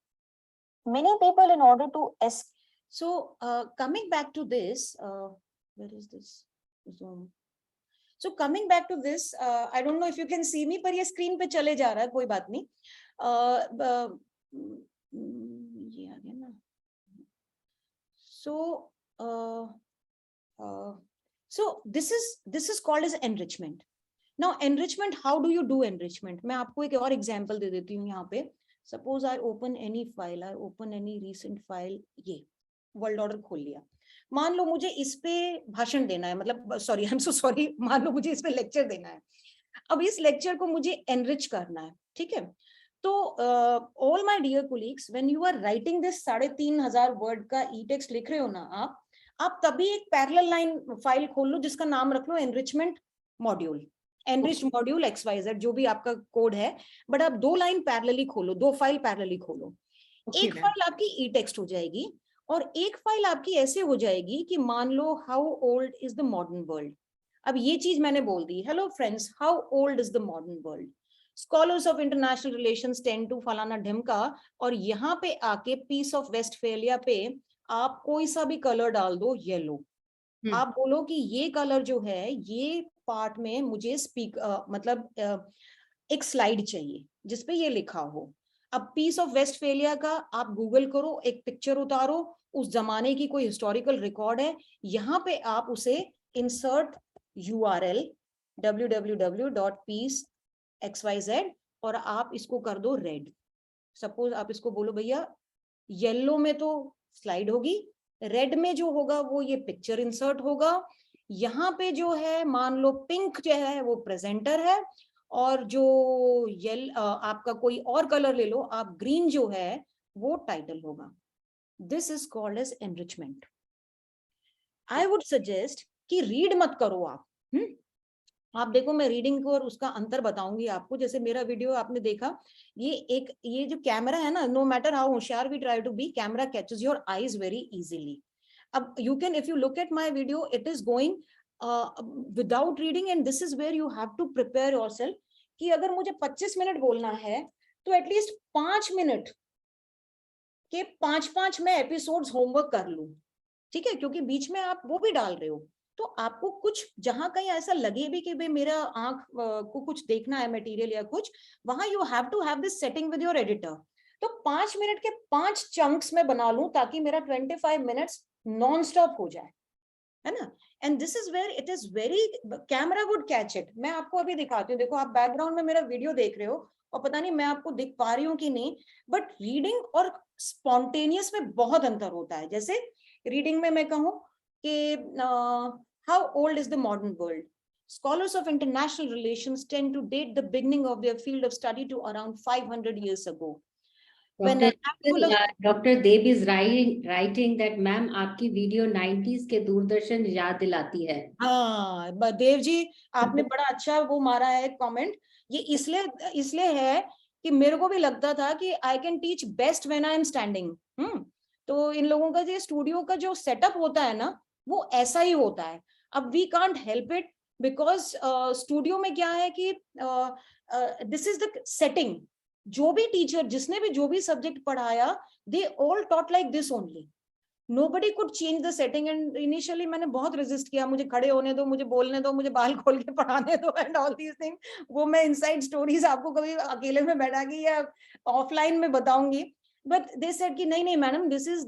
Many people, in order to escape. So coming back to this, where is this zone? So coming back to this, I don't know if you can see me, पर ये screen पे चले जा रहा है, कोई बात नहीं. ये आ गया ना. So so this is called as enrichment. Now enrichment, how do you do enrichment? मैं आपको एक और example दे देती हूँ यहाँ पे. Suppose I open any file, I open any recent file, ये वर्ल्ड ऑर्डर खोल लिया. मान लो मुझे इस पे भाषण देना है, मतलब sorry, I am so sorry, मान लो मुझे इस पे लेक्चर देना है. अब इस लेक्चर को मुझे एनरिच करना है, ठीक है. तो all my dear colleagues, when you are writing this 3500 word का ई टेक्स्ट लिख रहे हो ना आप तभी एक पैरेलल लाइन फाइल खोल लो जिसका नाम रख लो enrichment module, enrich module XYZ, जो भी आपका कोड है, बट आप 2 लाइन पैरेलली खोलो, 2 फाइल पैरेलली खोलो. एक फाइल आपकी ई टेक्स्ट हो जाएगी और एक फाइल आपकी ऐसे हो जाएगी कि मान लो how old is the modern world. अब ये चीज मैंने बोल दी, hello friends, how old is the modern world, scholars of international relations tend to फलाना ढिमका, और यहाँ पे आके पीस ऑफ वेस्टफेलिया पे आप कोई सा भी कलर डाल दो, येलो. आप बोलो कि ये कलर जो है, ये पार्ट में मुझे मतलब एक स्लाइड चाहिए जिसपे ये लिखा हो. अब पीस ऑफ वेस्टफेलिया का आप गूगल करो, एक पिक्चर उतारो, उस जमाने की कोई हिस्टोरिकल रिकॉर्ड है, यहाँ पे आप उसे इंसर्ट URL www.peace.xyz और आप इसको कर दो रेड. सपोज आप इसको बोलो भैया येलो में तो स्लाइड होगी, रेड में जो होगा वो ये पिक्चर इंसर्ट होगा. यहाँ पे जो है मान लो पिंक जो है वो प्रेजेंटर है, और जो आपका कोई और कलर ले लो आप, ग्रीन जो है वो टाइटल होगा. This is called age enrichment. I would suggest कि रीड मत करो आप. आप देखो, मैं रीडिंग को और उसका अंतर बताऊंगी आपको। जैसे मेरा वीडियो आपने देखा, ये जो कैमरा है ना, नो मैटर हाउ होशियार we try to be, camera catches your eyes very easily. अब you can, if you look at my video, it is going without reading, and this is where you have to prepare yourself कि अगर मुझे 25 minute बोलना है तो at least 5 minute के 5-5 मैं episodes homework कर लूं, ठीक है, क्योंकि बीच में आप वो भी डाल रहे हो, तो आपको कुछ जहां कहीं ऐसा लगे भी कि भाई मेरा आंख को कुछ देखना है मटेरियल या कुछ, वहां you have to have this setting with your editor. तो 5 मिनट के 5 चंक्स में बना लूं ताकि मेरा 25 मिनट्स नॉन स्टॉप हो जाए, है ना. And this is where it is very, camera would catch it. मैं आपको अभी दिखाती हूँ, देखो आप बैकग्राउंड में मेरा वीडियो देख रहे हो और पता नहीं मैं आपको दिख पा रही हूँ कि नहीं, बट रीडिंग और स्पॉन्टेनियस में बहुत अंतर होता है. जैसे रीडिंग में मैं कहूँ कि how old is the modern world, scholars of international relations tend to date the beginning of their field of study to around 500 years ago. When a handful of doctor Dev is writing that ma'am आपकी video 90s के दूरदर्शन याद दिलाती है. हाँ देव जी, आपने बड़ा अच्छा वो मारा है कमेंट. ये इसलिए है कि मेरे को भी लगता था कि I can teach best when I am standing. तो इन लोगों का जो स्टूडियो का जो सेटअप होता है ना, वो ऐसा ही होता है. अब we can't help it, because studio में क्या है कि दिस इज द सेटिंग. जो भी टीचर, जिसने भी जो भी सब्जेक्ट पढ़ाया, they all taught like this only. Nobody could change the setting, and initially मैंने बहुत resist किया, मुझे खड़े होने दो, मुझे बोलने दो, मुझे बाल खोल के पढ़ाने दो and all these things. वो मैं inside stories आपको कभी अकेले में बैठा के या offline में बताऊंगी. But they said कि नहीं madam, this is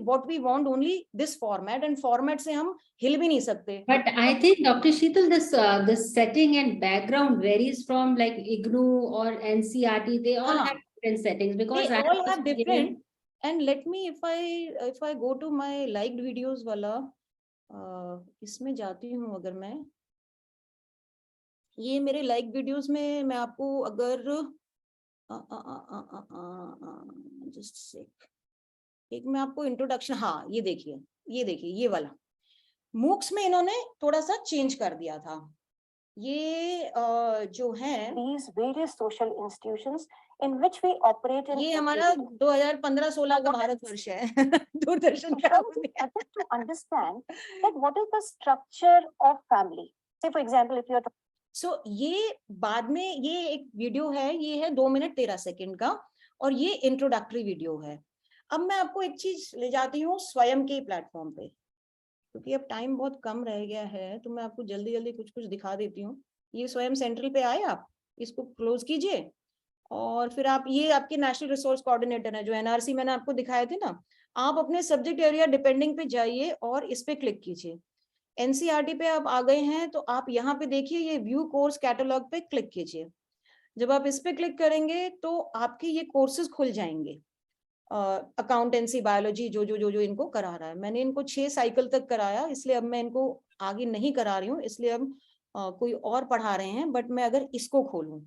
what we want, only this format, and format से हम हिल भी नहीं सकते. But I think Dr. Sheetal, this setting and background varies from like IGNU or NCRT. They all have different settings because they all have different. And let me, if I go to my liked videos वाला, इसमें जाती हूँ, अगर मैं ये मेरे like videos में मैं आपको अगर जस्ट सेक, एक मैं आपको इंट्रोडक्शन, हाँ ये देखिए ये वाला मूक्स में इन्होंने थोड़ा सा चेंज कर दिया था. ये जो है these various social institutions in which we operate in ये हमारा 2015-16 का भारतवर्ष है. दूरदर्शन का to understand that what is the structure of family. Say for example, if you are ये बाद में ये एक वीडियो है, ये है 2 मिनट 13 सेकंड का, और ये इंट्रोडक्टरी वीडियो है. अब मैं आपको एक चीज ले जाती हूँ स्वयं के प्लेटफॉर्म पे, क्योंकि अब टाइम बहुत कम रह गया है, तो मैं आपको जल्दी जल्दी कुछ दिखा देती हूँ. ये स्वयं सेंट्रल पे आए, आप इसको क्लोज कीजिए, और फिर आप, ये आपके नेशनल रिसोर्स कोऑर्डिनेटर है जो एनआरसी मैंने आपको दिखाए थे ना, आप अपने सब्जेक्ट एरिया डिपेंडिंग पे जाइए और इस पे क्लिक कीजिए. एनसीईआरटी पे आप आ गए हैं तो आप यहाँ पे देखिए, ये व्यू कोर्स कैटलॉग पे क्लिक कीजिए. जब आप इस पे क्लिक करेंगे तो आपके ये कोर्सेज खुल जाएंगे. अकाउंटेंसी, बायोलॉजी, जो इनको करा रहा है. मैंने इनको 6 साइकिल तक कराया, इसलिए अब मैं इनको आगे नहीं करा रही हूँ, इसलिए अब कोई और पढ़ा रहे हैं. बट मैं अगर इसको खोलूं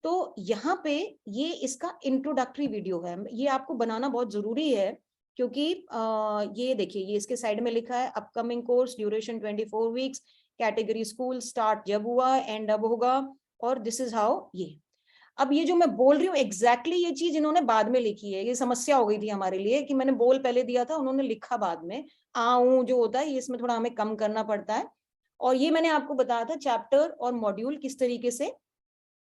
तो यहाँ पे ये इसका इंट्रोडक्टरी वीडियो है. ये आपको बनाना बहुत जरूरी है, क्योंकि ये देखिए, ये इसके साइड में लिखा है upcoming course duration 24 weeks, category school, start जब हुआ, एंड अब होगा, और दिस इज हाउ. ये अब ये जो मैं बोल रही हूँ एग्जैक्टली ये चीज इन्होंने बाद में लिखी है. ये समस्या हो गई थी हमारे लिए कि मैंने बोल पहले दिया था, उन्होंने लिखा बाद में. जो होता है ये, इसमें थोड़ा हमें कम करना पड़ता है. और ये मैंने आपको बताया था चैप्टर और मॉड्यूल किस तरीके से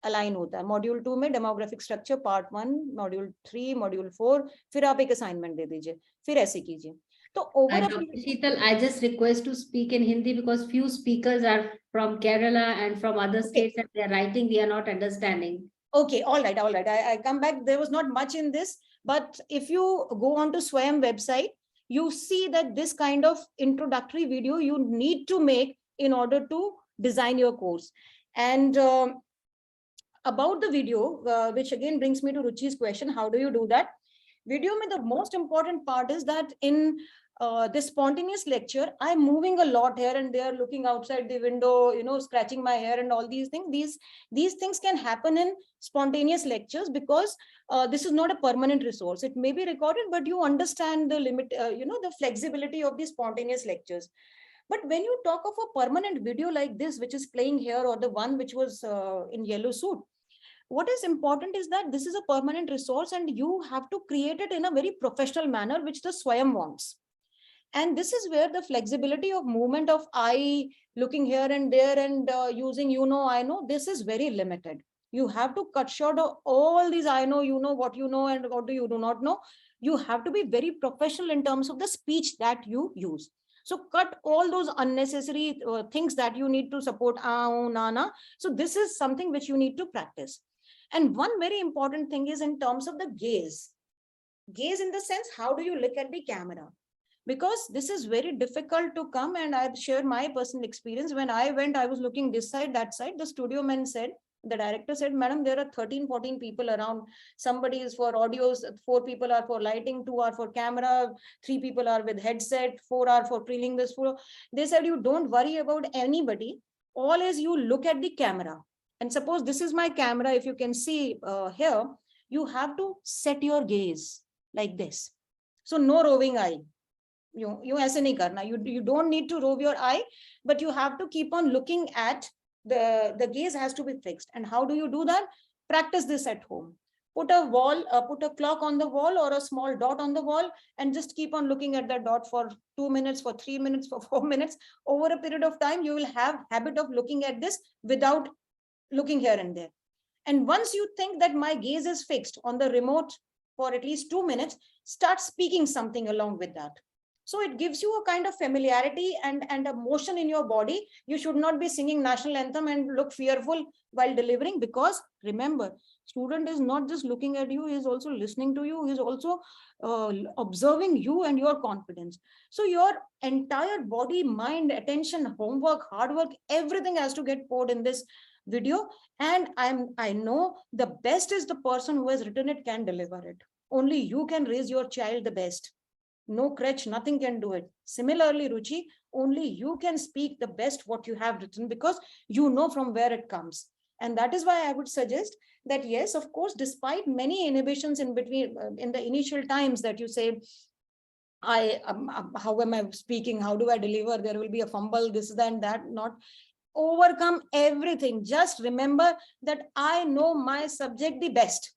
अलाइन होता है. मॉड्यूल 2 में demographic structure part 1, module 3, module 4, फिर आप एक असाइनमेंट दे दीजिए, फिर ऐसे कीजिए. तो Dr. Sheetal, I just request to speak in Hindi because few speakers are from Kerala and from other states, and they are writing, we are not understanding. Okay, all right. I come back. There was not much in this, but if you go on to Swayam website, you see that this kind of introductory video you need to make in order to design your course. And about the video, which again brings me to Ruchi's question, how do you do that? Video mein the most important part is that in this spontaneous lecture, I'm moving a lot here and there, looking outside the window, scratching my hair and all these things. These things can happen in spontaneous lectures because this is not a permanent resource. It may be recorded, but you understand the limit, the flexibility of the spontaneous lectures. But when you talk of a permanent video like this, which is playing here, or the one which was in yellow suit, what is important is that this is a permanent resource and you have to create it in a very professional manner, which the Swayam wants. And this is where the flexibility of movement of eye, looking here and there and using, I know, this is very limited. You have to cut short of all these, I know, what you know and what you do not know. You have to be very professional in terms of the speech that you use. So cut all those unnecessary things that you need to support, na. So this is something which you need to practice. And one very important thing is in terms of the gaze. Gaze in the sense, how do you look at the camera? Because this is very difficult to come, and I've shared my personal experience. When I went, I was looking this side, that side. The studio man said, the director said, madam, there are 13, 14 people around. Somebody is for audios, 4 people are for lighting, 2 are for camera, 3 people are with headset, 4 are for preling this. They said, you don't worry about anybody. All is you look at the camera. And suppose this is my camera, if you can see here, you have to set your gaze like this. So no roving eye. You ऐसे नहीं करना. You don't need to rove your eye, but you have to keep on looking at the gaze has to be fixed. And how do you do that? Practice this at home. Put a clock on the wall or a small dot on the wall and just keep on looking at that dot for 2 minutes, for 3 minutes, for 4 minutes. Over a period of time, you will have habit of looking at this without looking here and there. And once you think that my gaze is fixed on the remote for at least 2 minutes, start speaking something along with that. So it gives you a kind of familiarity and a motion in your body. You should not be singing national anthem and look fearful while delivering, because remember, student is not just looking at you, he is also listening to you, he is also observing you and your confidence. So your entire body, mind, attention, homework, hard work, everything has to get poured in this video. And I know the best is the person who has written it can deliver it. Only you can raise your child the best. No crutch, nothing can do it. Similarly, Ruchi, only you can speak the best what you have written, because you know from where it comes. And that is why I would suggest that, yes, of course, despite many inhibitions in between, in the initial times that you say, how am I speaking? How do I deliver? There will be a fumble, this, then that, not overcome everything. Just remember that I know my subject the best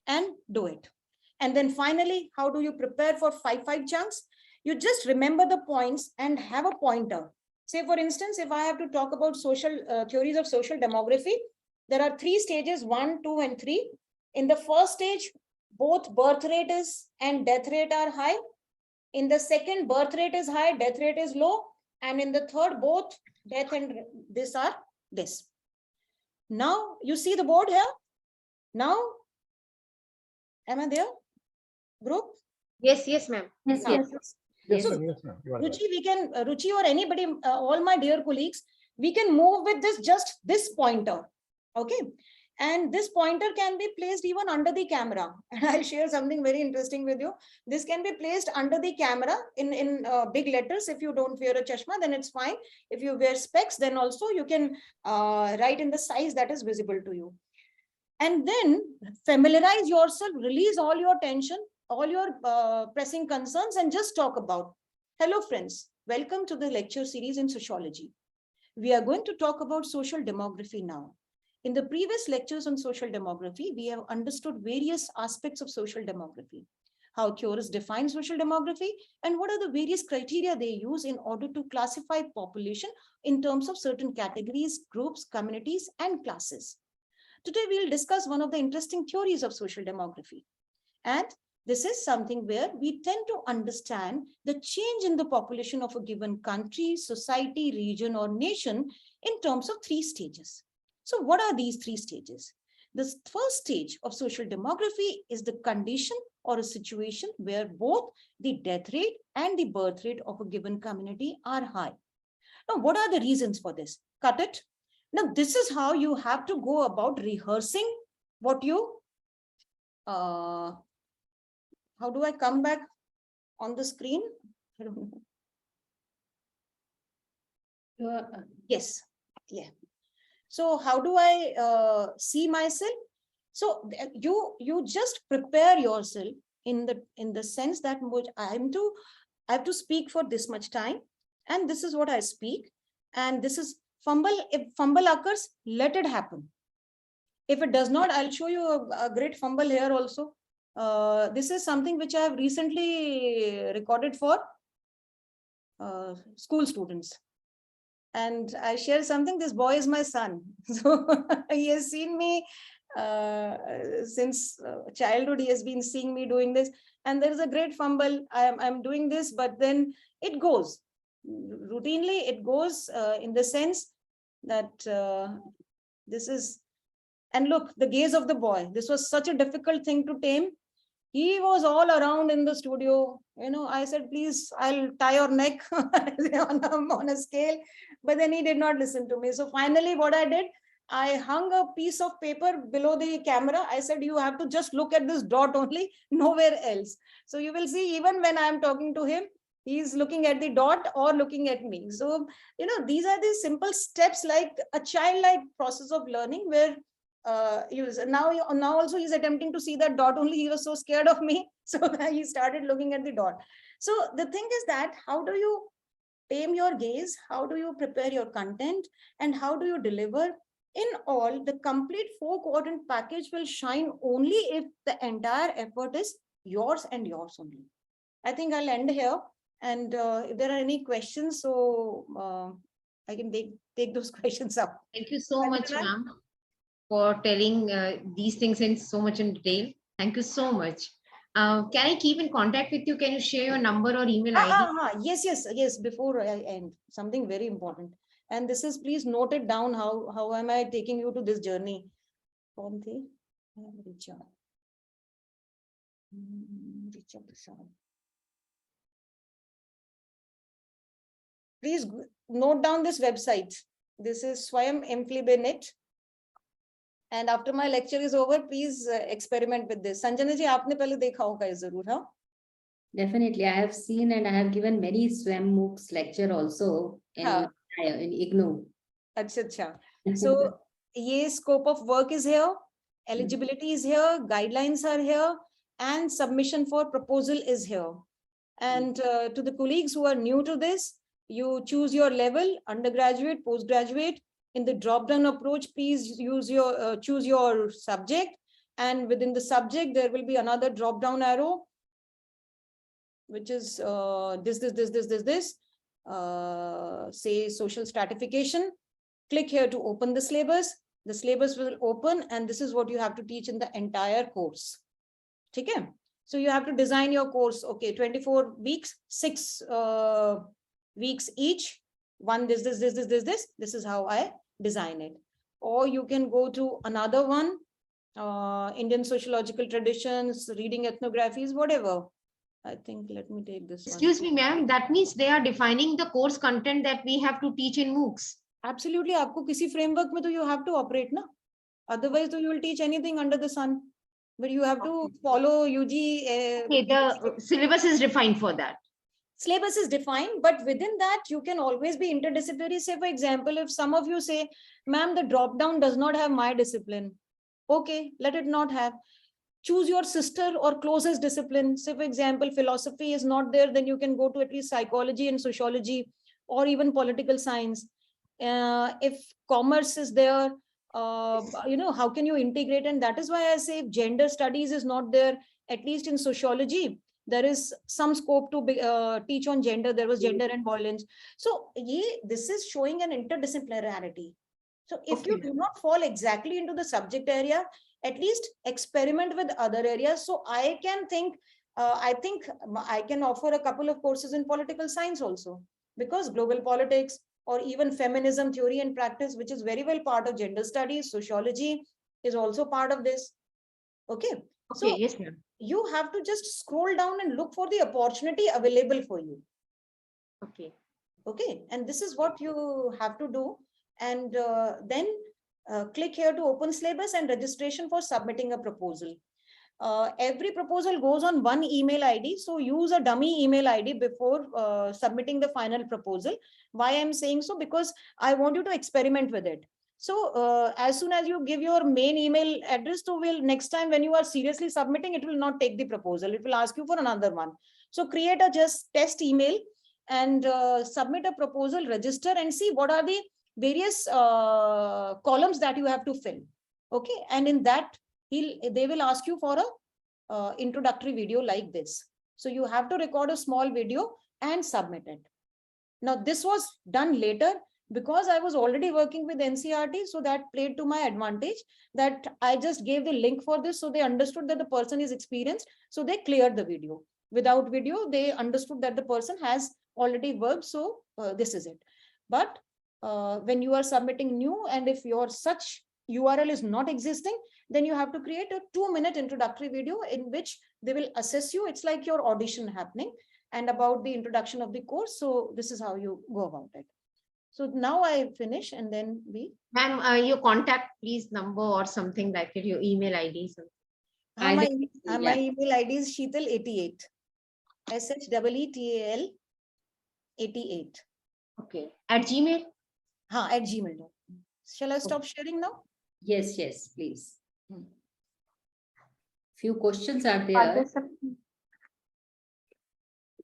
and do it. And then finally, how do you prepare for 5 chunks? You just remember the points and have a pointer. Say, for instance, if I have to talk about social theories of social demography, there are 3 stages, 1, 2, and 3. In the first stage, both birth rate and death rate are high. In the second, birth rate is high, death rate is low. And in the third, both death and this are this. Now, you see the board here? Now, am I there? Group? Yes, ma'am. Yes, yes. So, Ruchi or anybody, all my dear colleagues, we can move with just this pointer. Okay. And this pointer can be placed even under the camera. And I'll share something very interesting with you. This can be placed under the camera in big letters. If you don't wear a chashma, then it's fine. If you wear specs, then also you can write in the size that is visible to you. And then familiarize yourself, release all your tension, all your pressing concerns, and just talk about. Hello friends, welcome to the lecture series in sociology. We are going to talk about social demography now. In the previous lectures on social demography, we have understood various aspects of social demography, how theorists define social demography, and what are the various criteria they use in order to classify population in terms of certain categories, groups, communities, and classes. Today, we'll discuss one of the interesting theories of social demography. And this is something where we tend to understand the change in the population of a given country, society, region, or nation in terms of 3 stages. So what are these 3 stages? The first stage of social demography is the condition or a situation where both the death rate and the birth rate of a given community are high. Now, what are the reasons for this? Cut it. Now, this is how you have to go about rehearsing what you how do I come back on the screen? I don't know. Yes. Yeah. So how do I see myself? So you just prepare yourself in the sense that I have to speak for this much time. and this is what I speak. And this is fumble. If fumble occurs, let it happen. If it does not, I'll show you a great fumble here also. This is something which I have recently recorded for school students. And I share something, this boy is my son. So he has seen me since childhood. He has been seeing me doing this. And there is a great fumble. I'm doing this, but then it goes. Routinely, it goes in the sense that this is, and look, the gaze of the boy. This was such a difficult thing to tame. He was all around in the studio. I said, please, I'll tie your neck on a scale. But then he did not listen to me. So finally, what I did, I hung a piece of paper below the camera. I said, you have to just look at this dot only, nowhere else. So you will see, even when I'm talking to him, he's looking at the dot or looking at me. So, these are the simple steps, like a childlike process of learning, where now also he's attempting to see that dot only. He was so scared of me, so he started looking at the dot. So the thing is that, how do you tame your gaze, how do you prepare your content, and how do you deliver? In all, the complete 4-quadrant package will shine only if the entire effort is yours and yours only. I think I'll end here, and if there are any questions, so I can take those questions up. Thank you so much, ma'am, for telling these things in so much in detail. Thank you so much. Can I keep in contact with you? Can you share your number or email ID? Yes. Before I end, something very important. And this is, please note it down. How am I taking you to this journey? Please note down this website. This is Swayam Empli.net. And after my lecture is over, please experiment with this. Sanjana ji, aapne pehle dekha hoga zarur, huh? Definitely, I have seen and I have given many SWAM MOOCs lecture also in IGNOU. Acha. So, ye scope of work is here, eligibility is here, guidelines are here, and submission for proposal is here. And to the colleagues who are new to this, you choose your level, undergraduate, postgraduate. In the drop-down approach, please use your choose your subject, and within the subject there will be another drop-down arrow, which is this. Say social stratification. Click here to open the syllabus. The syllabus will open, and this is what you have to teach in the entire course. Okay. So you have to design your course. Okay, 24 weeks, 6 weeks each. One this. This is how I design it. Or you can go to another one, Indian sociological traditions, reading ethnographies, whatever. I think, let me take this. Excuse me, ma'am. That means they are defining the course content that we have to teach in MOOCs. Absolutely. Aapko kisi framework mein to you have to operate, na? Otherwise, you will teach anything under the sun. But you have to follow UG. Okay, the syllabus is defined for that. Syllabus is defined, but within that, you can always be interdisciplinary. Say, for example, if some of you say, ma'am, the drop down does not have my discipline. Okay, let it not have. Choose your sister or closest discipline. Say, for example, philosophy is not there, then you can go to at least psychology and sociology, or even political science. If commerce is there, how can you integrate? And that is why I say, if gender studies is not there, at least in sociology, there is some scope to teach on gender. There was gender and violence. So this is showing an interdisciplinarity. So if you do not fall exactly into the subject area, at least experiment with other areas. So I think I can offer a couple of courses in political science also, because global politics or even feminism theory and practice, which is very well part of gender studies, sociology is also part of this. Okay. So yes, ma'am. You have to just scroll down and look for the opportunity available for you. Okay. And this is what you have to do. And then click here to open syllabus and registration for submitting a proposal. Every proposal goes on one email ID. So use a dummy email ID before submitting the final proposal. Why I'm saying so? Because I want you to experiment with it. So as soon as you give your main email address, so next time when you are seriously submitting, it will not take the proposal. It will ask you for another one. So create a just test email and submit a proposal, register, and see what are the various columns that you have to fill. Okay, and in that they will ask you for a introductory video like this. So you have to record a small video and submit it. Now this was done later because I was already working with NCERT, so that played to my advantage, that I just gave the link for this, so they understood that the person is experienced, so they cleared the video. Without video, they understood that the person has already worked, so this is it. But when you are submitting new, and if your such URL is not existing, then you have to create a 2-minute introductory video in which they will assess you. It's like your audition happening, and about the introduction of the course. So this is how you go about it. So now I finish, and then we. Ma'am, your contact please number or something like it, your email ID. My email ID is Sheetal88. SHEETAL 88. Okay. At Gmail? At Gmail. Shall I stop sharing now? Yes, yes, please. Few questions are there.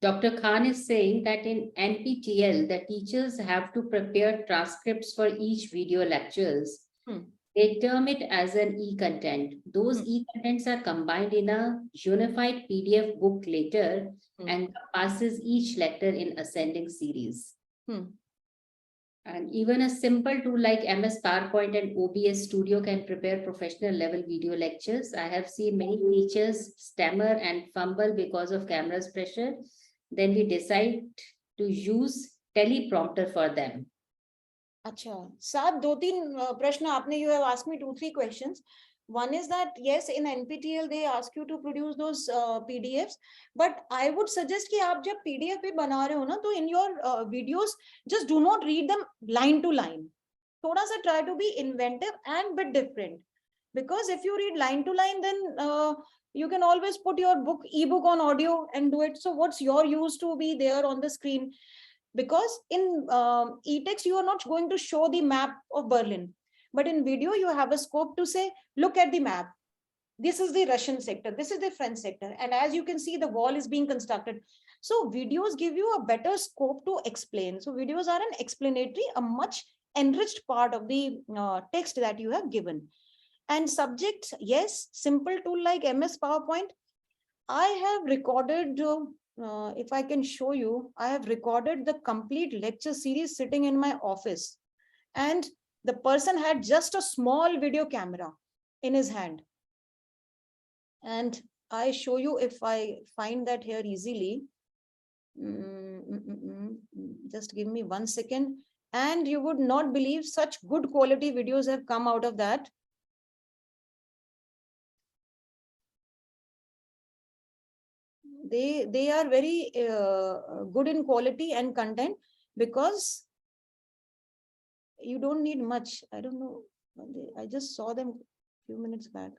Dr. Khan is saying that in NPTEL, the teachers have to prepare transcripts for each video lectures. They term it as an e-content. Those e-contents are combined in a unified PDF book later and passes each lecture in ascending series. And even a simple tool like MS PowerPoint and OBS Studio can prepare professional level video lectures. I have seen many teachers stammer and fumble because of camera's pressure. Then we decide to use teleprompter for them. अच्छा, साथ 2-3 प्रश्न आपने, you have asked me 2-3 questions. One is that yes, in NPTEL they ask you to produce those PDFs, but I would suggest कि आप जब PDF पे बना रहे हो ना, तो in your videos just do not read them line to line. थोड़ा सा try to be inventive and bit different, because if you read line to line, then you can always put your ebook on audio and do it. So what's your use to be there on the screen? Because in e-text you are not going to show the map of Berlin, but in video you have a scope to say, look at the map, this is the Russian sector, this is the French sector, and as you can see the wall is being constructed. So videos give you a better scope to explain. So videos are an explanatory, a much enriched part of the text that you have given. And subjects, yes, simple tool like MS PowerPoint. I have recorded if I can show you, I have recorded the complete lecture series sitting in my office, and the person had just a small video camera in his hand. And I show you, if I find that here easily. Just give me 1 second, and you would not believe such good quality videos have come out of that. They are very good in quality and content, because you don't need much. I don't know, I just saw them a few minutes back.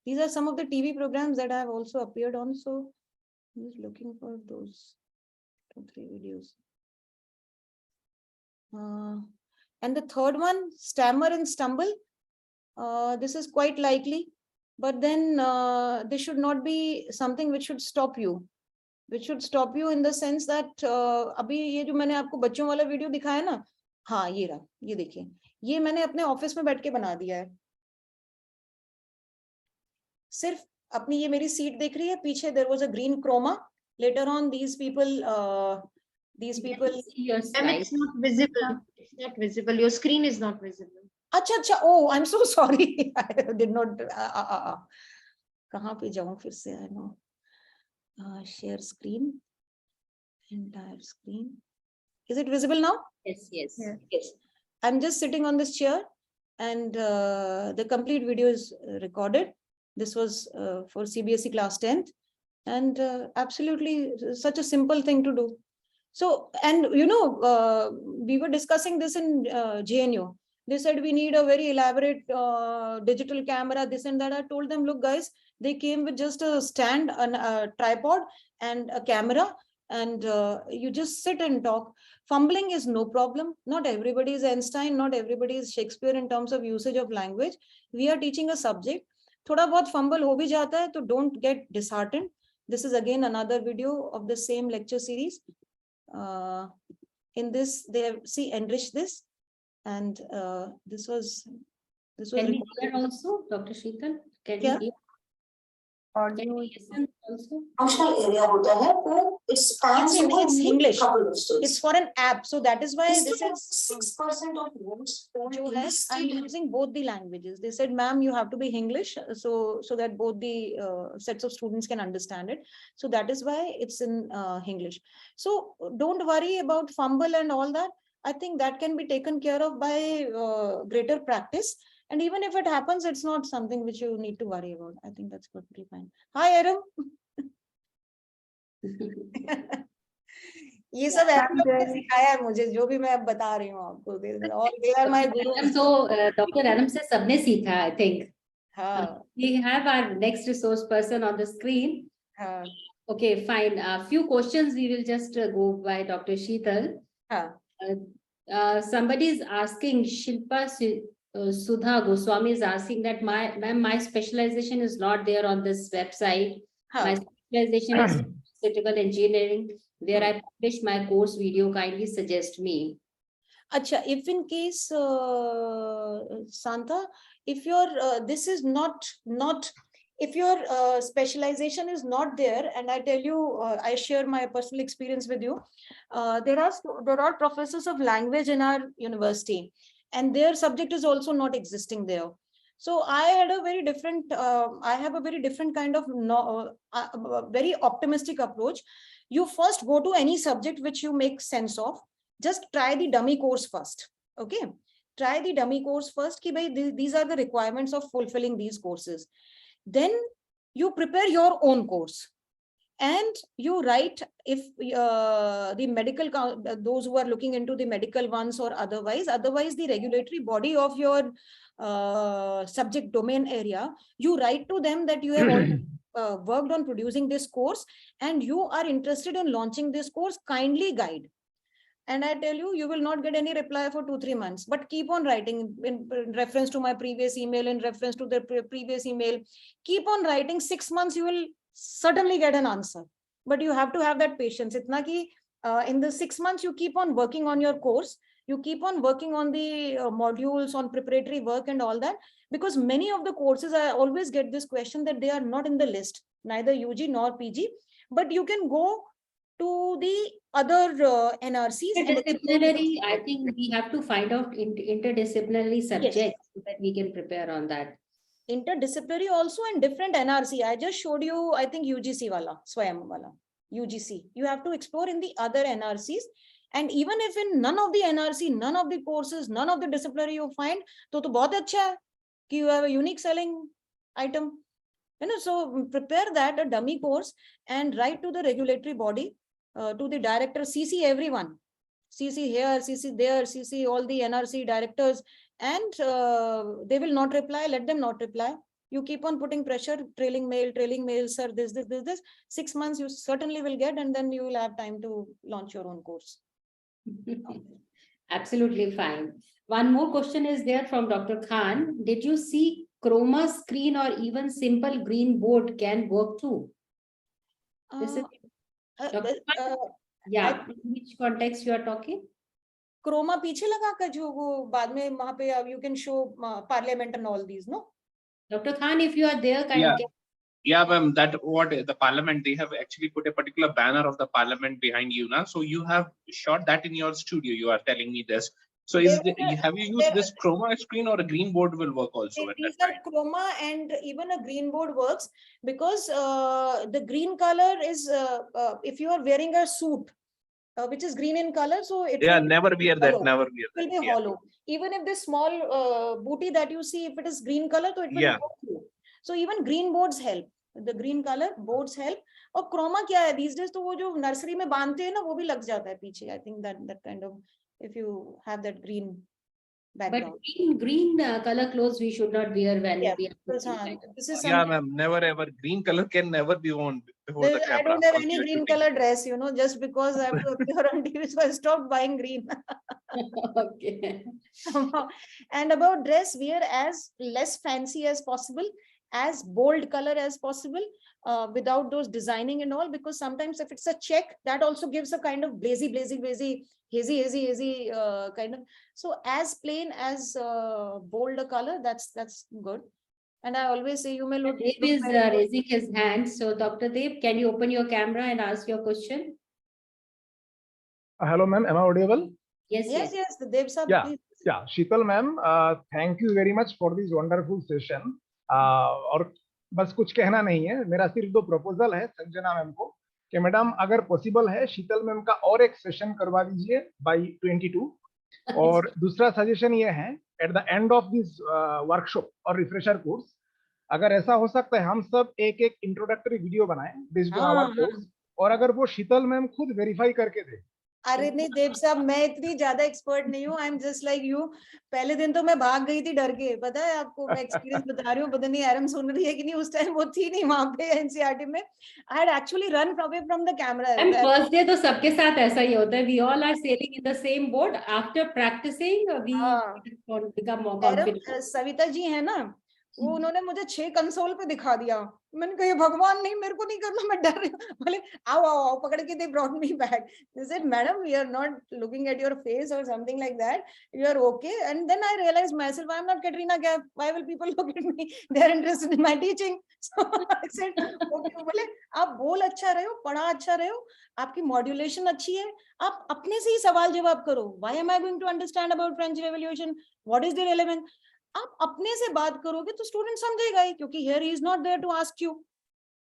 These are some of the TV programs that I have also appeared on, so I'm just looking for those 2-3 videos. And the third one, stammer and stumble, this is quite likely, but then this should not be something which should stop you. Which should stop you in the sense that अभी ये जो मैंने आपको बच्चों वाला video दिखाया ना, हाँ ये रहा, ये देखिए, ये मैंने अपने ऑफिस में बैठ के बना दिया है. सिर्फ अपनी ये मेरी सीट देख रही है, पीछे there was a green chroma. Later on these people It's not visible. It's not visible. Your screen is not visible. अच्छा, oh, I'm so sorry. I did not. कहाँ पे जाऊँ फिर से? I know. Share screen, entire screen. Is it visible now? Yes, yes, yes. I'm just sitting on this chair, and the complete video is recorded. This was for CBSE class 10th, and absolutely such a simple thing to do. So, and you know, we were discussing this in JNU. They said we need a very elaborate digital camera, this and that. I told them, look guys, they came with just a stand, a tripod and a camera, and you just sit and talk. Fumbling is no problem. Not everybody is Einstein, not everybody is Shakespeare in terms of usage of language. We are teaching a subject. थोड़ा बहुत fumble हो भी जाता है, तो don't get disheartened. This is again another video of the same lecture series. In this, they have enriched this, and this was Can we recorded. hear also, Dr. Sheetal? Can Yeah. we hear? Can we listen also? Functional area होता है वो it spans It's over English. couple of states. It's for an app, so that is why this is 6% of votes for जो in है, the I'm state. using both the languages. They said, ma'am, you have to be English, so that both the sets of students can understand it. So that is why it's in English. So don't worry about fumble and all that. I think that can be taken care of by greater practice. And even if it happens, it's not something which you need to worry about. I think that's perfectly fine. Hi, Aram. ये सब सिखाया है मुझे, जो भी मैं अब बता रही हूँ आपको, और they are my gurus. So Dr. Adam से सबने सीखा, I think. हाँ. We have our next resource person on the screen. हाँ. Okay, fine. A few questions we will just go by Dr. Sheetal. हाँ. Somebody is asking, Shilpa Sudha Goswami is asking that my specialization is not there on this website. My specialization is pharmaceutical engineering, where I publish my course video. Kindly suggest me. Acha, if in case Santa, if your this is not if your specialization is not there, and I tell you, I share my personal experience with you. There are professors of language in our university, and their subject is also not existing there. So I had a very different. I have a very different kind of very optimistic approach. You first go to any subject which you make sense of. Just try the dummy course first. Okay, try the dummy course first. Ki bhai, these are the requirements of fulfilling these courses. Then you prepare your own course, and you write if the medical, those who are looking into the medical ones or otherwise the regulatory body of your subject domain area, you write to them that you have already worked on producing this course and you are interested in launching this course, kindly guide. And I tell you, you will not get any reply for 2-3 months, but keep on writing in reference to my previous email, in reference to the previous email. Keep on writing. 6 months, you will certainly get an answer. But you have to have that patience. Itna ki, in the 6 months, you keep on working on your course. You keep on working on the modules, on preparatory work and all that. Because many of the courses, I always get this question that they are not in the list, neither UG nor PG. But you can go to the other NRCs. Interdisciplinary, I think we have to find out interdisciplinary subjects so that we can prepare on that. Interdisciplinary also in different NRC. I just showed you, I think UGC wala, Swayam wala, UGC. You have to explore in the other NRCs. And even if in none of the NRC, none of the courses, none of the disciplinary you find, to bahut acha hai ki you have a unique selling item. So prepare that, a dummy course, and write to the regulatory body, to the director, CC everyone, CC here, CC there, CC all the NRC directors, and they will not reply, let them not reply. You keep on putting pressure, trailing mail, sir, this. 6 months you certainly will get, and then you will have time to launch your own course. Absolutely fine. One more question is there from Dr. Khan. Did you see chroma screen or even simple green board can work too? This is yeah. In which context you are talking? Chroma पीछे लगा कर जो वो बाद में वहाँ पे you can show parliament and all these, no? Dr. Khan, if you are there, yeah, ma'am, that what the parliament, they have actually put a particular banner of the parliament behind you now. So you have shot that in your studio. You are telling me this. So have you used this chroma screen or a green board will work also? These are chroma, and even a green board works because the green color is if you are wearing a suit which is green in color, so it will never wear that. Never wear that. It will be hollow. Even if this small booty that you see, if it is green color, so it will go through. So even green boards help. The green color boards help. और chroma क्या है these days, तो वो जो nursery में बांधते हैं ना, वो भी लग जाता है पीछे. I think that kind of, if you have that green background. But green color clothes we should not wear when we are this is ma'am, never ever. Green color can never be worn before the camera. I don't have any green color dress, just because I have to appear on TV, so I stopped buying green. Okay. And about dress, wear as less fancy as possible. as bold color as possible, without those designing and all, because sometimes if it's a check, that also gives a kind of blazy, hazy kind of. So as plain as bold a color, that's good. And I always say you may look. Dave is raising his hand. So Dr. Dave, can you open your camera and ask your question? Hello, ma'am. Am I audible? Yes, Yes, the Dev sir. Yeah, yeah. Sheetal, ma'am, thank you very much for this wonderful session. और बस कुछ कहना नहीं है, मेरा सिर्फ दो proposal है संजना मैम को कि मैडम अगर पॉसिबल है शीतल मैम का और एक सेशन करवा दीजिए बाय 22। और दूसरा सजेशन ये है, at the end of this workshop और रिफ्रेशर कोर्स, अगर ऐसा हो सकता है हम सब एक इंट्रोडक्टरी वीडियो बनाएं बेस्ड ऑन आवर कोर्स, और अगर वो शीतल मैम खुद वेरीफाई करके दे। अरे नहीं देव साहब, मैं इतनी ज्यादा एक्सपर्ट नहीं हूँ, I am just like you. पहले दिन तो मैं भाग गई थी डर के, पता है आपको, मैं एक्सपीरियंस बता रही हूँ, पता नहीं एरम सुन रही है कि नहीं, उस टाइम वो थी नहीं वहां पे एनसीईआरटी में। I had actually run away from the camera. And first day तो सबके साथ ऐसा ही होता है, we all are sailing in the same boat, after practicing we become more confident. Savita ji है ना, वो उन्होंने मुझे 6 कंसोल पे दिखा दिया। मैंने कहा भगवान नहीं, मेरे को नहीं करना, मैं डर रही हूँ। बोले आओ आओ आओ, पकड़ के they brought me back. They said madam we are not looking at your face और something like that, you are okay. And then I realise myself, I am not Katrina Kaif, why will people look at me, they are interested in my teaching. So I said okay. बोले आप बोल अच्छा रहे हो, पढ़ा अच्छा रहे हो, आपकी मॉड्यूलेशन अच्छी है, आप अपने से ही सवाल जवाब करो। Why am I going to understand about French revolution, what is the relevance. आप अपने से बात करोगे तो स्टूडेंट समझेगा ही, क्योंकि here he is not there to ask you.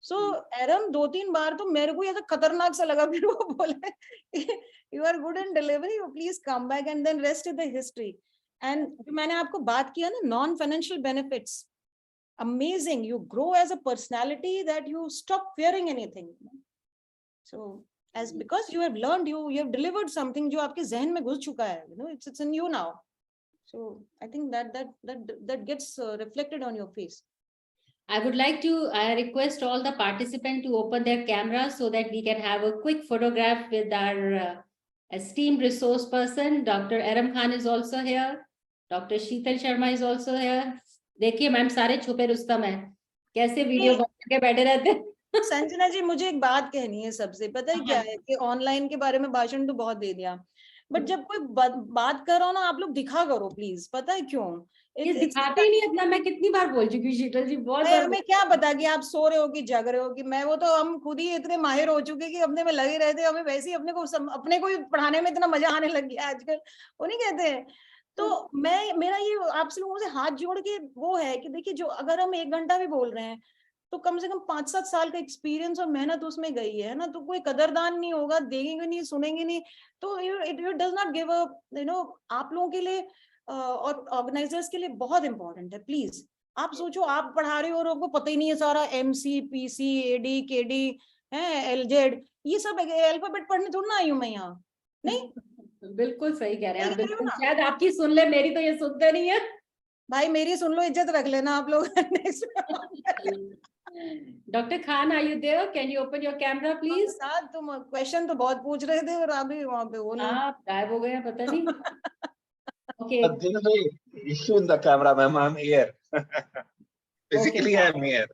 So um 2-3 बार तो मेरे को ये तो खतरनाक सा लगा, फिर वो बोले you are good in delivery, you please come back and then rest is the history. And जो मैंने आपको बात किया ना, non financial benefits, amazing, you grow as a personality that you stop fearing anything. So as because you have learned, you have delivered something जो आपके जहन में घुस चुका है, you know, it's in you now. So I think that gets reflected on your face. I would like to request all the participants to open their cameras so that we can have a quick photograph with our esteemed resource person. Dr. Aram Khan is also here. Dr. Sheetal Sharma is also here. देखिए ma'am सारे छुपे रुस्तम है, कैसे video बना के बैठे रहते हैं। संजना जी, मुझे एक बात कहनी है सबसे, पता है क्या है कि ऑनलाइन के बारे में भाषण तो बहुत दे दिया, बट जब कोई बात कर रहा हो ना, आप लोग दिखा करो प्लीज। पता है क्यों? दिखाते ही नहीं अपना। मैं कितनी बार बोल चुकी हूँ शीतल जी, बहुत बार। हमें क्या पता कि आप सो रहे हो कि जग रहे हो कि मैं, वो तो हम खुद ही इतने माहिर हो चुके कि अपने में लगे रहते, हमें वैसे ही अपने को पढ़ाने में इतना मजा आने लग गया आजकल, वो नहीं कहते हैं। तो मेरा ये आपसे लोगों से हाथ जोड़ के वो है कि देखिए, जो अगर हम 1 घंटा भी बोल रहे हैं तो कम से कम 5-7 साल का एक्सपीरियंस और मेहनत उसमें गई है ना, तो कोई कदरदान नहीं होगा, देखेंगे नहीं, सुनेंगे नहीं, तो it does not give a, you know, आप लोगों के लिए और ऑर्गेनाइजर्स के लिए बहुत इंपॉर्टेंट है। प्लीज आप सोचो, आप पढ़ा रहे हो और आपको पता ही नहीं है सारा MC, PC, AD, KD है, LZ, ये सब अल्फाबेट पढ़ने थोड़ा ना आई हूं मैं यहाँ, नहीं। बिल्कुल सही कह रहे हैं आप, बिल्कुल। शायद आपकी सुन ले, मेरी तो ये सुनते नहीं है। भाई मेरी सुन लो, इज्जत रख लेना आप लोग। Doctor Khan, are you there? Can you open your camera please? तुम क्वेश्चन तो बहुत पूछ रहे थे और अभी वहां पे वो नहीं, आप गायब हो गए, पता नहीं। Okay. There is a issue in the camera, ma'am. I'm here. Physically, Okay. I'm here.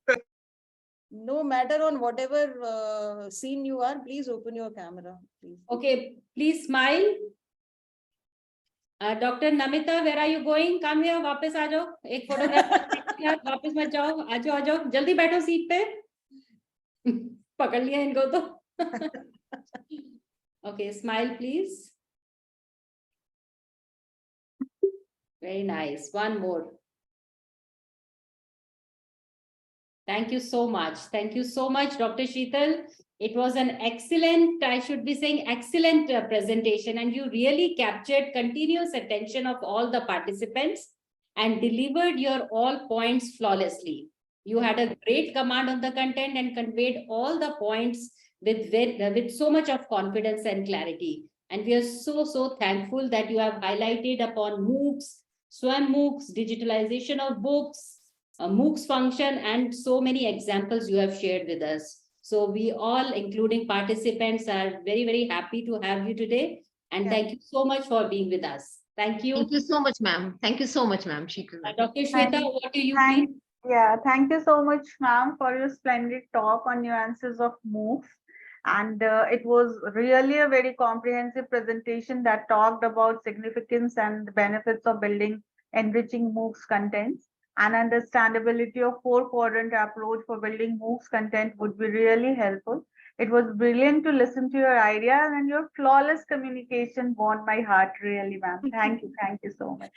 No matter on whatever scene you are, please open your camera, please. Okay, please smile. Dr. Namita, where are you going? Come here, वापस आ जाओ, एक photograph. वापस मत जाओ, आ जाओ, जल्दी बैठो seat पे। पकड़ लिया इनको तो। Okay, smile please. Very nice. One more. Thank you so much. Thank you so much, Dr. Sheetal. It was an excellent, I should be saying excellent presentation, and you really captured continuous attention of all the participants and delivered your all points flawlessly. You had a great command of the content and conveyed all the points with so much of confidence and clarity. And we are so thankful that you have highlighted upon MOOCs, SWAM MOOCs, digitalization of books, MOOCs function, and so many examples you have shared with us. So we all, including participants, are very happy to have you today. And thank you so much for being with us. Thank you. Thank you so much, ma'am. Thank you so much, ma'am. Dr. Shweta, what do you think? Yeah, thank you so much, ma'am, for your splendid talk on nuances of MOOCs. And it was really a very comprehensive presentation that talked about significance and the benefits of building enriching MOOCs contents. And understandability of four-quadrant approach for building MOOCs content would be really helpful. It was brilliant to listen to your ideas, and your flawless communication warmed my heart really, ma'am. Thank you so much.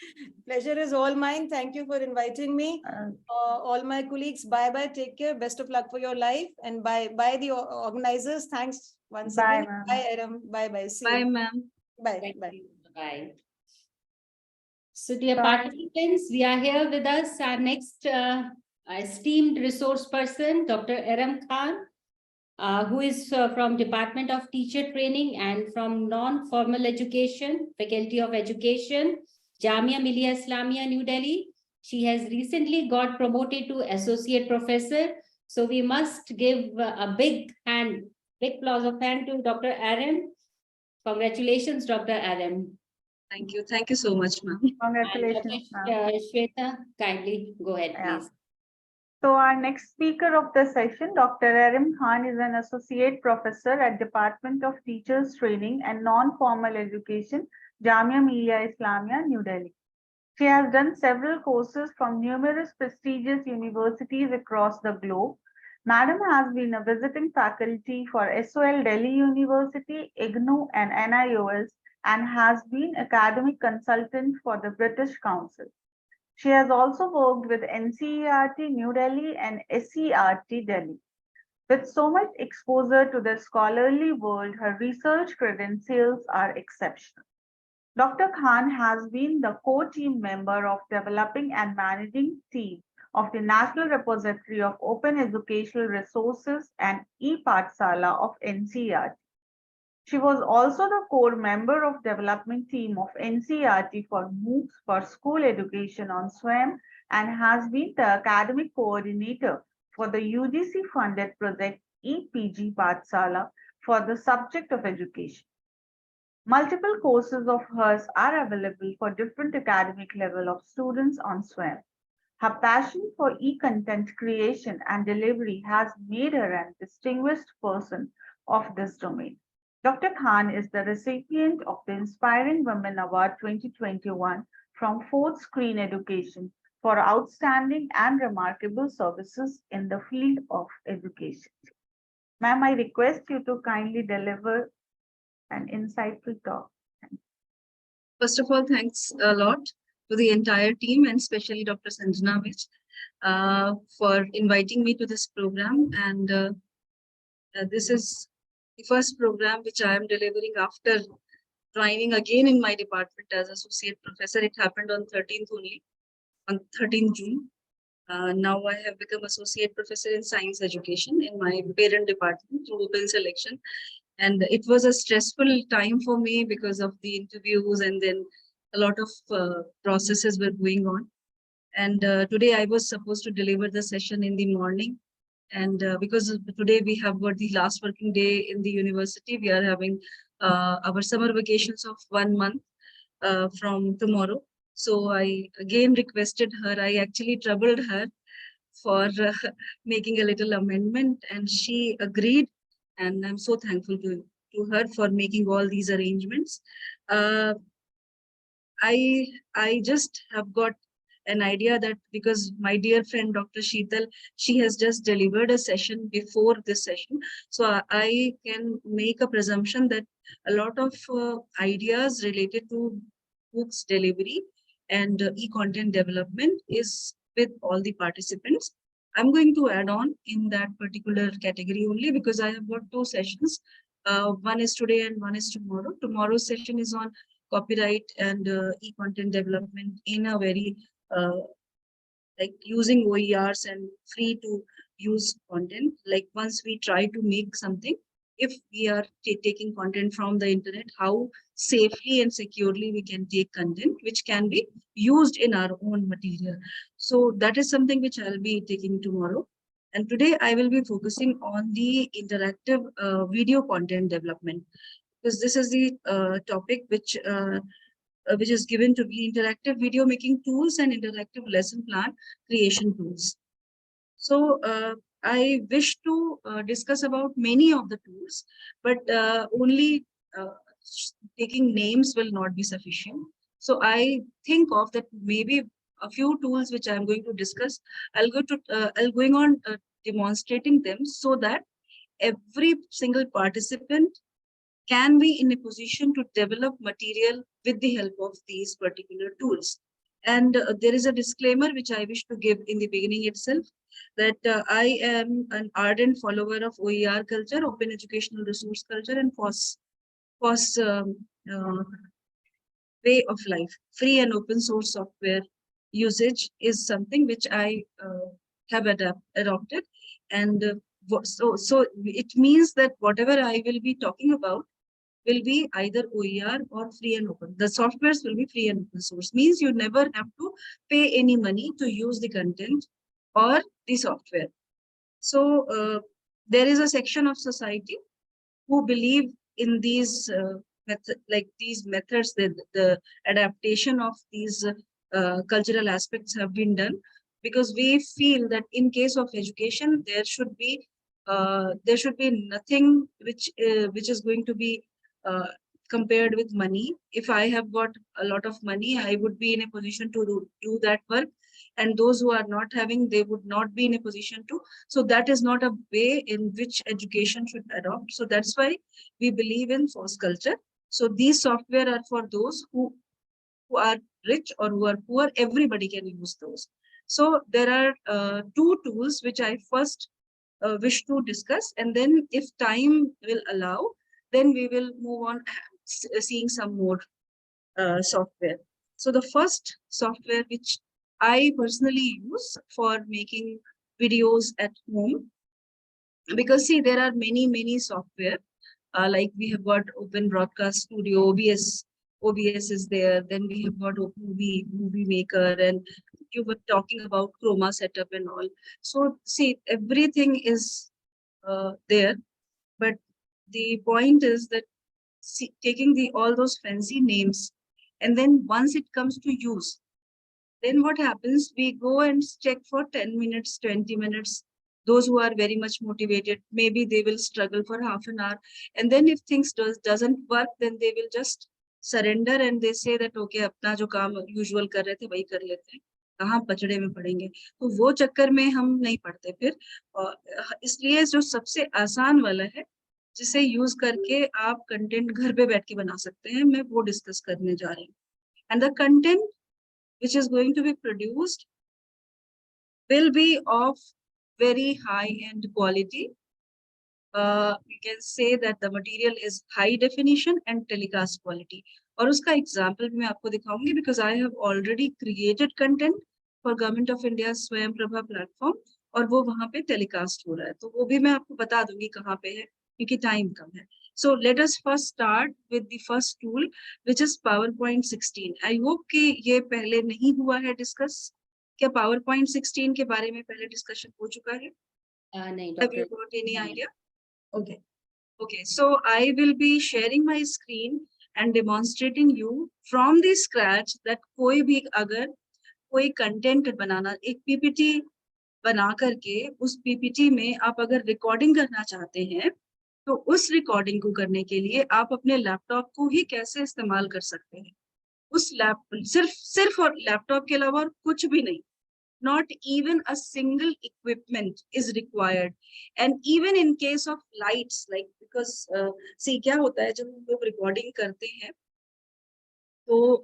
Pleasure is all mine. Thank you for inviting me. All my colleagues, bye-bye. Take care. Best of luck for your life. And bye the organizers. Thanks once Bye, again. ma'am. Bye, Aram. Bye-bye. See Bye, you. ma'am. Bye. Bye. Bye. So dear Bye. participants, we are here with us, our next esteemed resource person, Dr. Aram Khan, who is from Department of Teacher Training and from Non-Formal Education, Faculty of Education, Jamia Millia Islamia, New Delhi. She has recently got promoted to Associate Professor. So we must give a big applause of hand to Dr. Aram. Congratulations, Dr. Aram. Thank you. Thank you so much, ma'am. Congratulations, ma'am. Shweta, kindly go ahead, Yeah. please. So our next speaker of the session, Dr. Aram Khan, is an associate professor at Department of Teachers Training and Non-Formal Education, Jamia Millia Islamia, New Delhi. She has done several courses from numerous prestigious universities across the globe. Madam has been a visiting faculty for SOL Delhi University, IGNOU and NIOS, and has been academic consultant for the British Council. She has also worked with NCERT New Delhi and SCERT Delhi. With so much exposure to the scholarly world, her research credentials are exceptional. Dr. Khan has been the core team member of developing and managing team of the National Repository of Open Educational Resources and ePathsala of NCERT. She was also the core member of development team of NCERT for MOOCs for school education on SWAYAM and has been the academic coordinator for the UGC funded project ePG Pathsala for the subject of education. Multiple courses of hers are available for different academic level of students on SWAYAM. Her passion for e-content creation and delivery has made her a distinguished person of this domain. Dr. Khan is the recipient of the Inspiring Women Award 2021 from Fourth Screen Education for outstanding and remarkable services in the field of education. Ma'am, I request you to kindly deliver an insightful talk. First of all, thanks a lot to the entire team and especially Dr. Sanjana Vij for inviting me to this program. And this is the first program which I am delivering after joining again in my department as associate professor. It happened on 13th only, on 13th June. Now I have become associate professor in science education in my parent department through open selection. And it was a stressful time for me because of the interviews and then a lot of processes were going on. And today I was supposed to deliver the session in the morning. And because today we have got the last working day in the university, we are having our summer vacations of 1 month from tomorrow. So I again requested her, I actually troubled her for making a little amendment and she agreed. And I'm so thankful to her for making all these arrangements. I just have got an idea that because my dear friend Dr. Sheetal, she has just delivered a session before this session. So I can make a presumption that a lot of ideas related to books delivery and e-content development is with all the participants. I'm going to add on in that particular category only because I have got 2 sessions. One is today and one is tomorrow. Tomorrow's session is on copyright and e-content development in a very like using OERs and free to use content. Like once we try to make something, if we are taking content from the internet, how safely and securely we can take content which can be used in our own material. So that is something which I'll be taking tomorrow. And today I will be focusing on the interactive video content development, because this is the topic which is given to be interactive video making tools and interactive lesson plan creation tools. So I wish to discuss about many of the tools, but only taking names will not be sufficient. So I think of that maybe a few tools which I'm going to discuss. I'll going on demonstrating them so that every single participant can be in a position to develop material with the help of these particular tools. And there is a disclaimer which I wish to give in the beginning itself, that I am an ardent follower of OER culture, open educational resource culture, and FOSS way of life. Free and open source software usage is something which I have adopted. And so it means that whatever I will be talking about will be either OER or free and open. The softwares will be free and open source. Means you never have to pay any money to use the content or the software. So there is a section of society who believe in these these methods, that the adaptation of these cultural aspects have been done, because we feel that in case of education there should be nothing which is going to be compared with money. If I have got a lot of money, I would be in a position to do that work, and those who are not having, they would not be in a position to. So that is not a way in which education should adopt. So that's why we believe in force culture. So these software are for those who are rich or who are poor. Everybody can use those. So there are two tools which I first wish to discuss, and then if time will allow, then we will move on seeing some more software. So the first software which I personally use for making videos at home, because see, there are many software, like we have got Open Broadcast Studio, OBS is there, then we have got movie maker, and you were talking about chroma setup and all. So see, everything is there, but the point is that taking all those fancy names, and then once it comes to use, then what happens, we go and check for 10 minutes, 20 minutes. Those who are very much motivated, maybe they will struggle for half an hour, and then if things doesn't work, then they will just surrender and they say that okay, अपना जो काम usual कर रहे थे वही कर लेते हैं, कहाँ पचड़े में पड़ेंगे। तो वो चक्कर में हम नहीं पड़ते फिर, और इसलिए जो सबसे आसान वाला है जिसे यूज करके आप कंटेंट घर पे बैठ के बना सकते हैं, मैं वो डिस्कस करने जा रही हूँ। And the content which is going to be produced will be of very high end quality. You can say that the material is high definition and telecast quality. और उसका example मैं आपको दिखाऊंगी, because I have already created content for Government of India स्वयं Prabha platform, और वो वहाँ पे telecast हो रहा है, तो वो भी मैं आपको बता दूंगी कहाँ पे है, क्योंकि time कम है. So let us first start with the first tool, which is PowerPoint 16. I hope कि ये पहले नहीं हुआ है discuss. क्या PowerPoint 16 के बारे में पहले discussion हो चुका है? नहीं, Have you got any idea? Okay. Okay, so I will be sharing my screen and demonstrating you from the scratch that कोई भी अगर कोई content बनाना, एक PPT बना करके उस PPT में आप अगर recording करना चाहते हैं, तो उस रिकॉर्डिंग को करने के लिए आप अपने लैपटॉप को ही कैसे इस्तेमाल कर सकते हैं। उस सिर्फ और लैपटॉप के अलावा और कुछ भी नहीं, not even a single equipment is required. And even in case of lights, like because see क्या होता है जब हम लोग रिकॉर्डिंग करते हैं, तो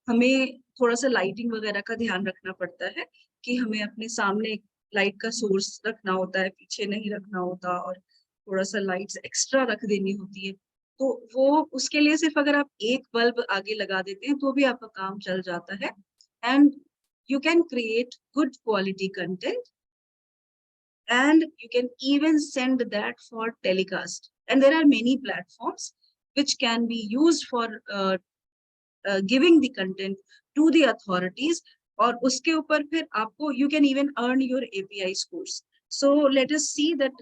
हमें थोड़ा सा लाइटिंग वगैरह का ध्यान रखना पड़ता है कि हमें अपने सामने लाइट का सोर्स रखना होता है, पीछे नहीं रखना होता, और थोड़ा सा लाइट्स एक्स्ट्रा रख देनी होती है। तो वो उसके लिए सिर्फ अगर आप एक बल्ब आगे लगा देते हैं तो भी आपका काम चल जाता है। And you can create good quality content, and you can even send that for telecast. And there are many platforms which can be used for giving the content to the authorities, और उसके ऊपर फिर आपको you can even earn your API scores. So let us see that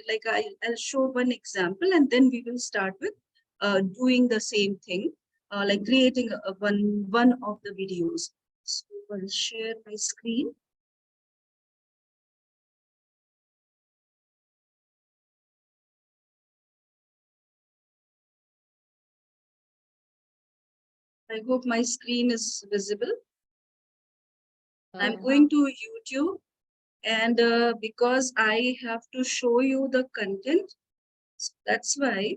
like I'll show one example, and then we will start with doing the same thing, like creating one of the videos. So I'll share my screen. I hope my screen is visible. I'm Uh, going to YouTube, and because I have to show you the content, that's why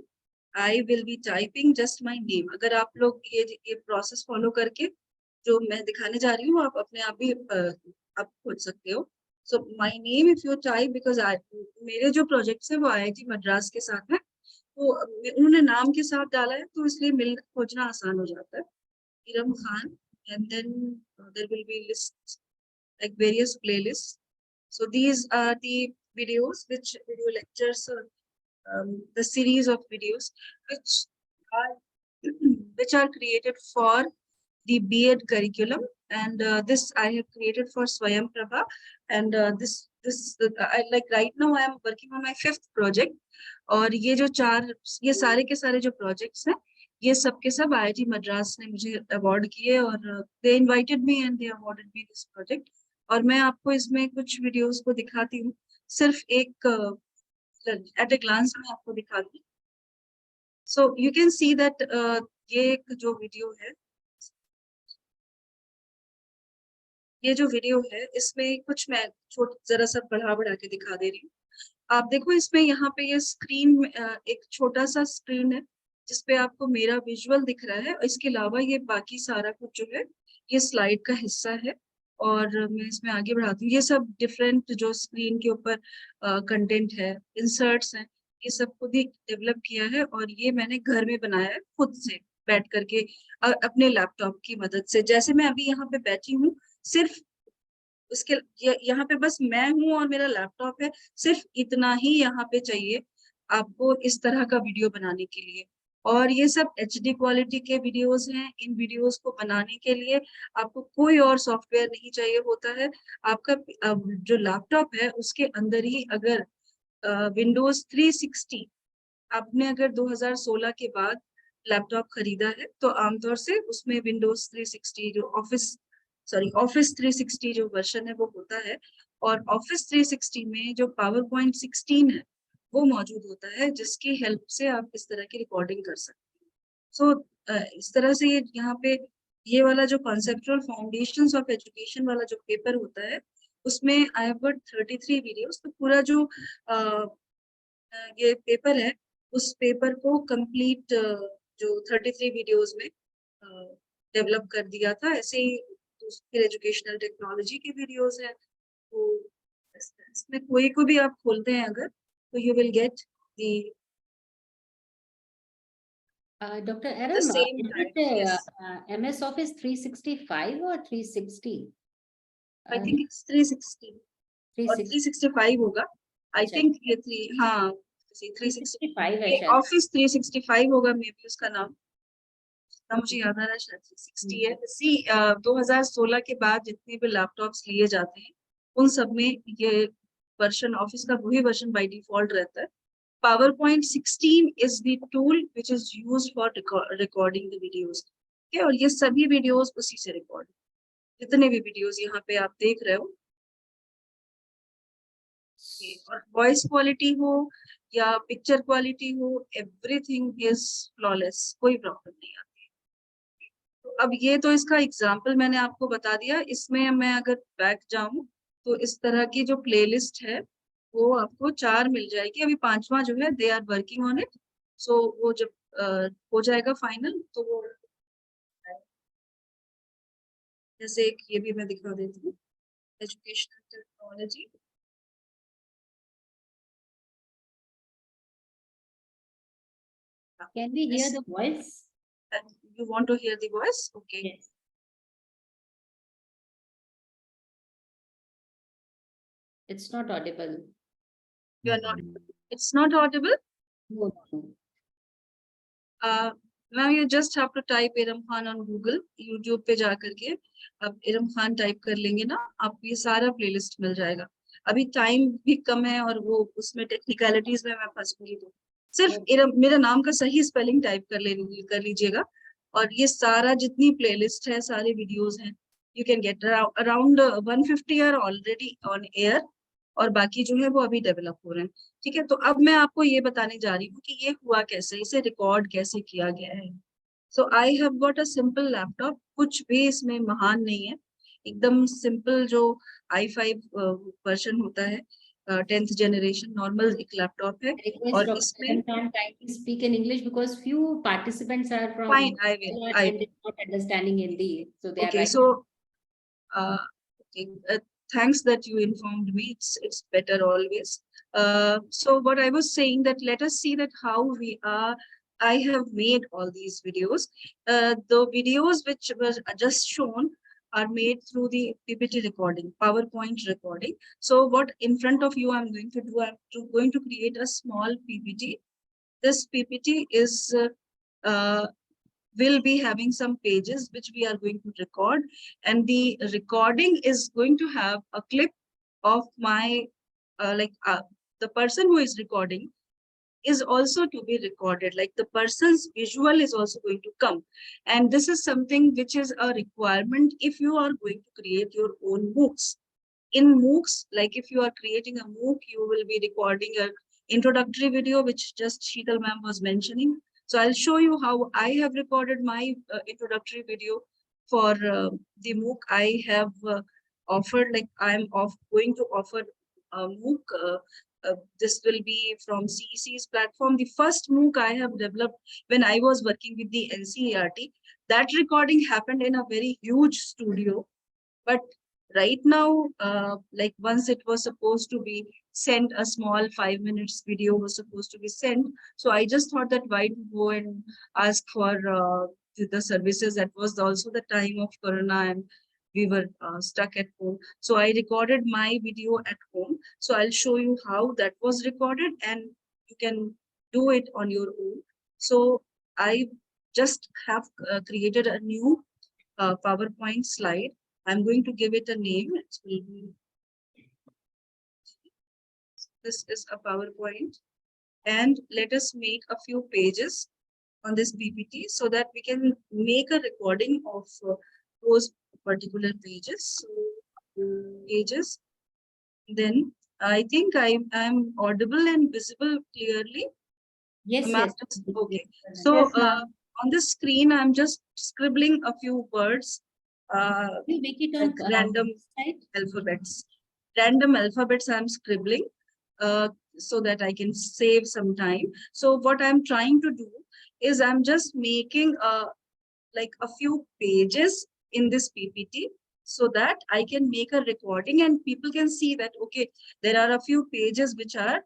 I will be typing just my name. अगर आप लोग ये process follow करके जो मैं दिखाने जा रही हूँ आप अपने आप भी आप खोज सकते हो. So my name if you type, because मेरे जो projects है वो IIT मद्रास के साथ है, तो उन्होंने नाम के साथ डाला है, तो इसलिए मिल खोजना आसान हो जाता है. Iram Khan, and then there will be lists like various playlists. So these are the videos, which video lectures, the series of videos which are created for the B.Ed curriculum, and this I have created for Swayam Prabha, and this I like right now I am working on my 5th project, और ये सारे के सारे जो projects हैं ये सब के सब IIT मद्रास ने मुझे award किए, और they invited me and they awarded me this project. और मैं आपको इसमें कुछ videos को दिखाती हूँ, सिर्फ एक at a glance में आपको दिखा दूँ. So you can see that ये एक जो वीडियो है, ये जो वीडियो है इसमें कुछ मैं जरा सा बढ़ा के दिखा दे रही हूँ. आप देखो इसमें यहाँ पे ये स्क्रीन, एक छोटा सा स्क्रीन है जिसपे आपको मेरा विजुअल दिख रहा है, और इसके अलावा ये बाकी सारा कुछ जो है ये स्लाइड का हिस्सा है. और मैं इसमें आगे बढ़ाती हूँ, ये सब डिफरेंट जो स्क्रीन के ऊपर कंटेंट है, इंसर्ट्स हैं, ये सब खुद ही डेवलप किया है, और ये मैंने घर में बनाया है खुद से बैठ करके अपने लैपटॉप की मदद से. जैसे मैं अभी यहाँ पे बैठी हूँ, सिर्फ उसके यहाँ पे बस मैं हूँ और मेरा लैपटॉप है, सिर्फ इतना ही यहाँ पे चाहिए आपको इस तरह का वीडियो बनाने के लिए. और ये सब HD क्वालिटी के वीडियोस हैं. इन वीडियोस को बनाने के लिए आपको कोई और सॉफ्टवेयर नहीं चाहिए होता है. आपका जो लैपटॉप है उसके अंदर ही अगर विंडोज 360 आपने अगर 2016 के बाद लैपटॉप खरीदा है, तो आमतौर से उसमें विंडोज 360 जो ऑफिस 360 जो वर्जन है वो होता है, और ऑफिस 360 में जो पावर पॉइंट 16 है वो मौजूद होता है, जिसकी हेल्प से आप इस तरह की रिकॉर्डिंग कर सकते हैं. सो इस तरह से ये यहाँ पे ये वाला जो कॉन्सेप्चुअल फाउंडेशंस ऑफ एजुकेशन वाला जो पेपर होता है, उसमें आई हैव गॉट 33 वीडियोस. तो पूरा जो ये पेपर है, उस पेपर को कंप्लीट जो 33 वीडियोस में डेवलप कर दिया था. ऐसे ही फिर एजुकेशनल टेक्नोलॉजी के वीडियोस हैं, तो इसमें कोई को भी आप खोलते हैं अगर, तो you will get the Dr. Aram, is it MS Office 365 or 360? I think it's 360 और 365 होगा. I think ये 365 है शायद. Office 365 होगा मे बी उसका नाम. मुझे याद आ रहा है शायद 360 है. 2016 के बाद जितने भी लैपटॉप्स लिए जाते हैं उन सब में ये वर्जन ऑफिस का वही वर्जन बाय डिफॉल्ट रहता है. PowerPoint 16 is the tool which is used for recording the videos. Okay, और ये सभी वीडियोस उसी से रिकॉर्ड, जितने भी वीडियोस यहाँ पे आप देख रहे हो, और वॉइस क्वालिटी हो या पिक्चर क्वालिटी हो, एवरीथिंग इज फ्लॉलेस, कोई प्रॉब्लम नहीं आती. तो अब ये तो इसका एग्जाम्पल मैंने आपको बता दिया. इसमें मैं अगर बैक जाऊं तो इस तरह की जो प्लेलिस्ट है वो आपको 4 मिल जाएगी. अभी 5वां जो है they are working on it. So वो जब हो जाएगा फाइनल तो वो, जैसे एक ये भी मैं दिखा देती हूँ, educational technology. Can we hear the voice? You want to hear the voice? Okay. Yes. It's not audible. You are not. It's not audible. No. Now you just have to type Iram Khan on Google. YouTube पे जा करके अब Iram Khan type कर लेंगे ना, आपको ये सारा प्लेलिस्ट मिल जाएगा. अभी टाइम भी कम है और वो उसमें टेक्निकलिटीज में मैं फंस गई, तो सिर्फ इरम मेरा नाम का सही स्पेलिंग टाइप कर लीजिएगा, और ये सारा जितनी प्लेलिस्ट है, सारे वीडियोस हैं, you can get around 150 are already on air, और बाकी जो है वो अभी डेवलप हो रहे हैं. ठीक है, तो अब मैं आपको ये बताने जा रही हूँ कि ये हुआ कैसे, इसे रिकॉर्ड कैसे किया गया है. So I have got a simple laptop, कुछ भी इसमें महान नहीं है, एकदम simple जो i5 version होता है, 10th generation normal एक laptop है, और इसमें speak in English because few participants are from fine, I will. and they're not understanding Hindi, so they are Okay, right. so okay, thanks that you informed me. It's better always. So what I was saying, that let us see that how we are. I have made all these videos. The videos which were just shown are made through the PPT recording, PowerPoint recording. So what in front of you I'm going to do, going to create a small PPT. This PPT is will be having some pages which we are going to record, and the recording is going to have a clip of my the person who is recording is also to be recorded, like the person's visual is also going to come, and this is something which is a requirement if you are going to create your own MOOCs. In MOOCs, like if you are creating a MOOC, you will be recording an introductory video, which just Sheetal ma'am was mentioning. So I'll show you how I have recorded my introductory video for the MOOC. I have offered, like I'm going to offer a MOOC. This will be from CEC's platform. The first MOOC I have developed when I was working with the NCERT. That recording happened in a very huge studio, but right now, like once it was supposed to be sent, a small 5 minutes video was supposed to be sent. So I just thought that why to go and ask for the services. That was also the time of Corona and we were stuck at home. So I recorded my video at home. So I'll show you how that was recorded, and you can do it on your own. So I just have created a new PowerPoint slide. I'm going to give it a name. This is a PowerPoint, and let us make a few pages on this PPT so that we can make a recording of those particular pages. So, pages. Then I think I'm audible and visible clearly. Yes, yes. Okay. So on the screen, I'm just scribbling a few words. You make it on like random alphabets. Random alphabets I'm scribbling so that I can save some time. So what I'm trying to do is I'm just making like a few pages in this PPT so that I can make a recording and people can see that, okay, there are a few pages which are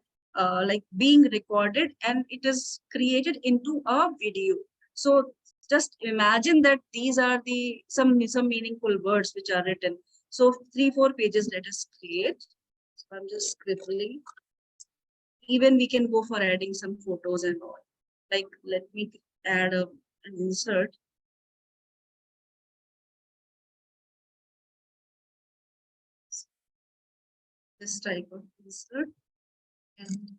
like being recorded and it is created into a video. So just imagine that these are the some meaningful words which are written. So 3-4 pages let us create. So I'm just scribbling. Even we can go for adding some photos and all. Like let me add an insert. This type of insert. And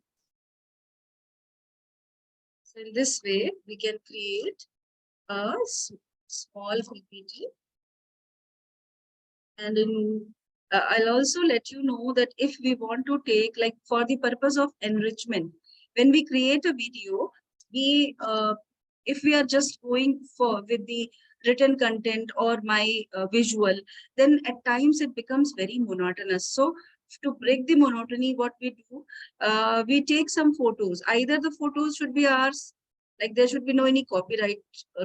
so in this way, we can create a small PPT. And in, I'll also let you know that if we want to take, like for the purpose of enrichment, when we create a video, we if we are just going for with the written content or my visual, then at times it becomes very monotonous. So to break the monotony, what we do, we take some photos. Either the photos should be ours, like there should be no any copyright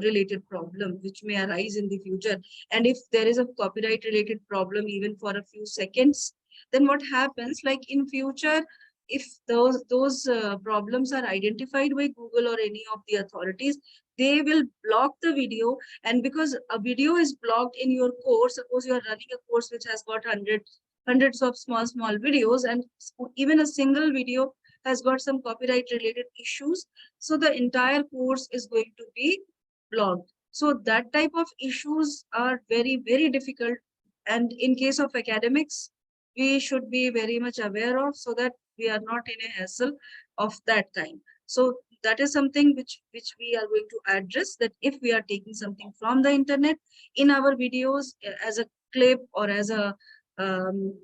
related problem which may arise in the future. And if there is a copyright related problem even for a few seconds, then what happens, like in future, if those problems are identified by Google or any of the authorities, they will block the video. And because a video is blocked in your course, suppose you are running a course which has got hundreds of small videos, and even a single video has got some copyright related issues, so the entire course is going to be blocked. So that type of issues are very, very difficult. And in case of academics, we should be very much aware of, so that we are not in a hassle of that kind. So that is something which we are going to address, that if we are taking something from the internet in our videos as a clip or as a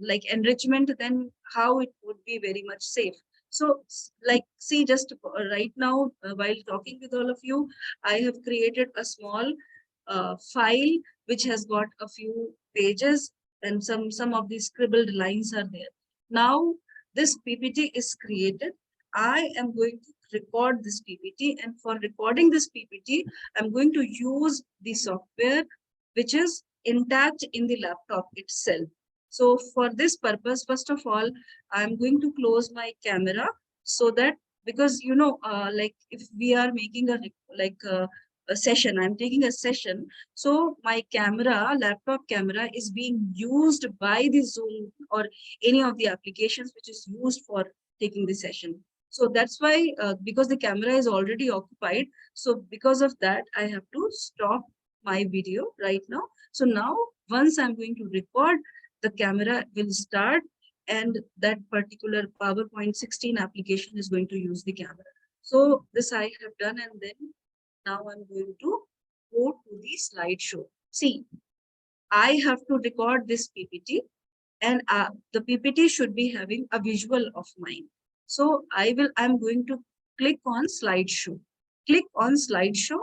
like enrichment, then how it would be very much safe. So like, see, just right now, while talking with all of you, I have created a small file which has got a few pages, and some of these scribbled lines are there. Now this PPT is created. I am going to record this PPT, and for recording this PPT, I'm going to use the software which is intact in the laptop itself. So for this purpose, first of all, I'm going to close my camera, so that, because like if we are making a session, I'm taking a session, so my camera, laptop camera, is being used by the Zoom or any of the applications which is used for taking the session. So that's why, because the camera is already occupied, so because of that, I have to stop my video right now. So now, once I'm going to record, the camera will start, and that particular PowerPoint 16 application is going to use the camera. So this I have done, and then now I'm going to go to the slideshow. See, I have to record this PPT, and the PPT should be having a visual of mine. So I'm going to click on slideshow. Click on slideshow.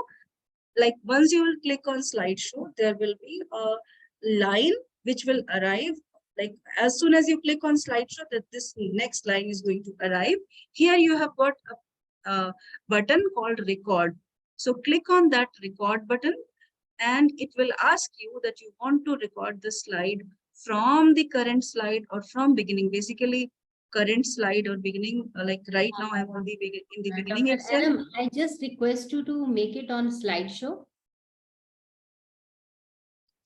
Like, once you will click on slideshow, there will be a line which will arrive. Like, as soon as you click on slideshow, that this next line is going to arrive. Here you have got a button called record. So click on that record button, and it will ask you that you want to record the slide from the current slide or from beginning. Basically, current slide or beginning, like right now I'm on the in the beginning Dr. itself. Adam, I just request you to make it on slideshow.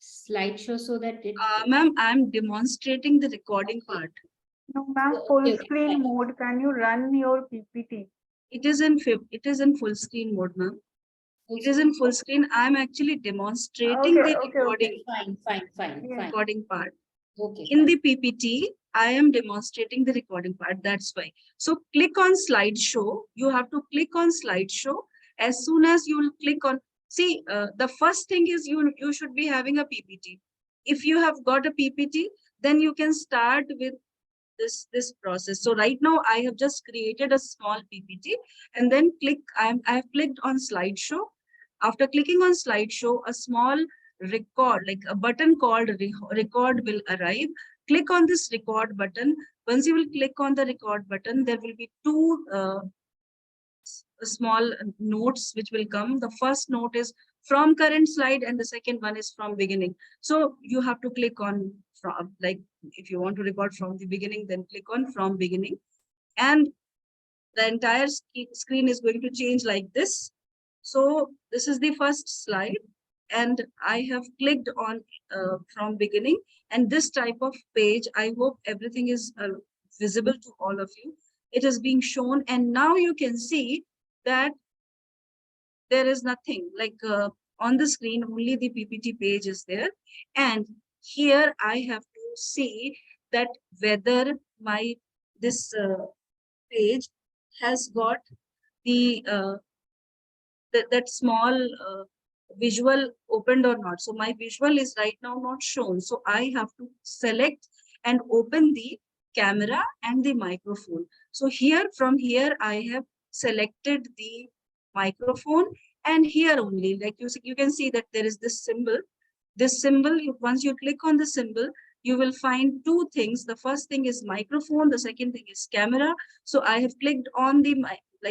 Slideshow, so that it. Ma'am, I'm demonstrating the recording part. No, ma'am, full screen mode. Can you run your PPT? It is in full screen mode, ma'am. It is in full screen. I'm actually demonstrating the recording. Fine. Recording part. Okay. In the PPT, I am demonstrating the recording part. That's why. So click on slideshow. You have to click on slideshow. As soon as you will click on, see, the first thing is you should be having a PPT. If you have got a PPT, then you can start with this process. So right now I have just created a small PPT, and then I have clicked on slideshow. After clicking on slideshow, a small record, like a button called record, will arrive. Click on this record button. Once you will click on the record button, there will be two small notes which will come. The first note is from current slide, and the second one is from beginning. So you have to click on from, like, if you want to record from the beginning, then click on from beginning, and the entire screen is going to change like this. So this is the first slide, and I have clicked on from beginning, and this type of page, I hope everything is visible to all of you. It is being shown, and now you can see that there is nothing like on the screen, only the PPT page is there. And here I have to see that whether this page has got the that small visual opened or not. So my visual is right now not shown. So I have to select and open the camera and the microphone. So here, from here, I have selected the microphone, and here only, like you can see that there is this symbol. This symbol, once you click on the symbol, you will find two things. The first thing is microphone, the second thing is camera. So I have clicked on the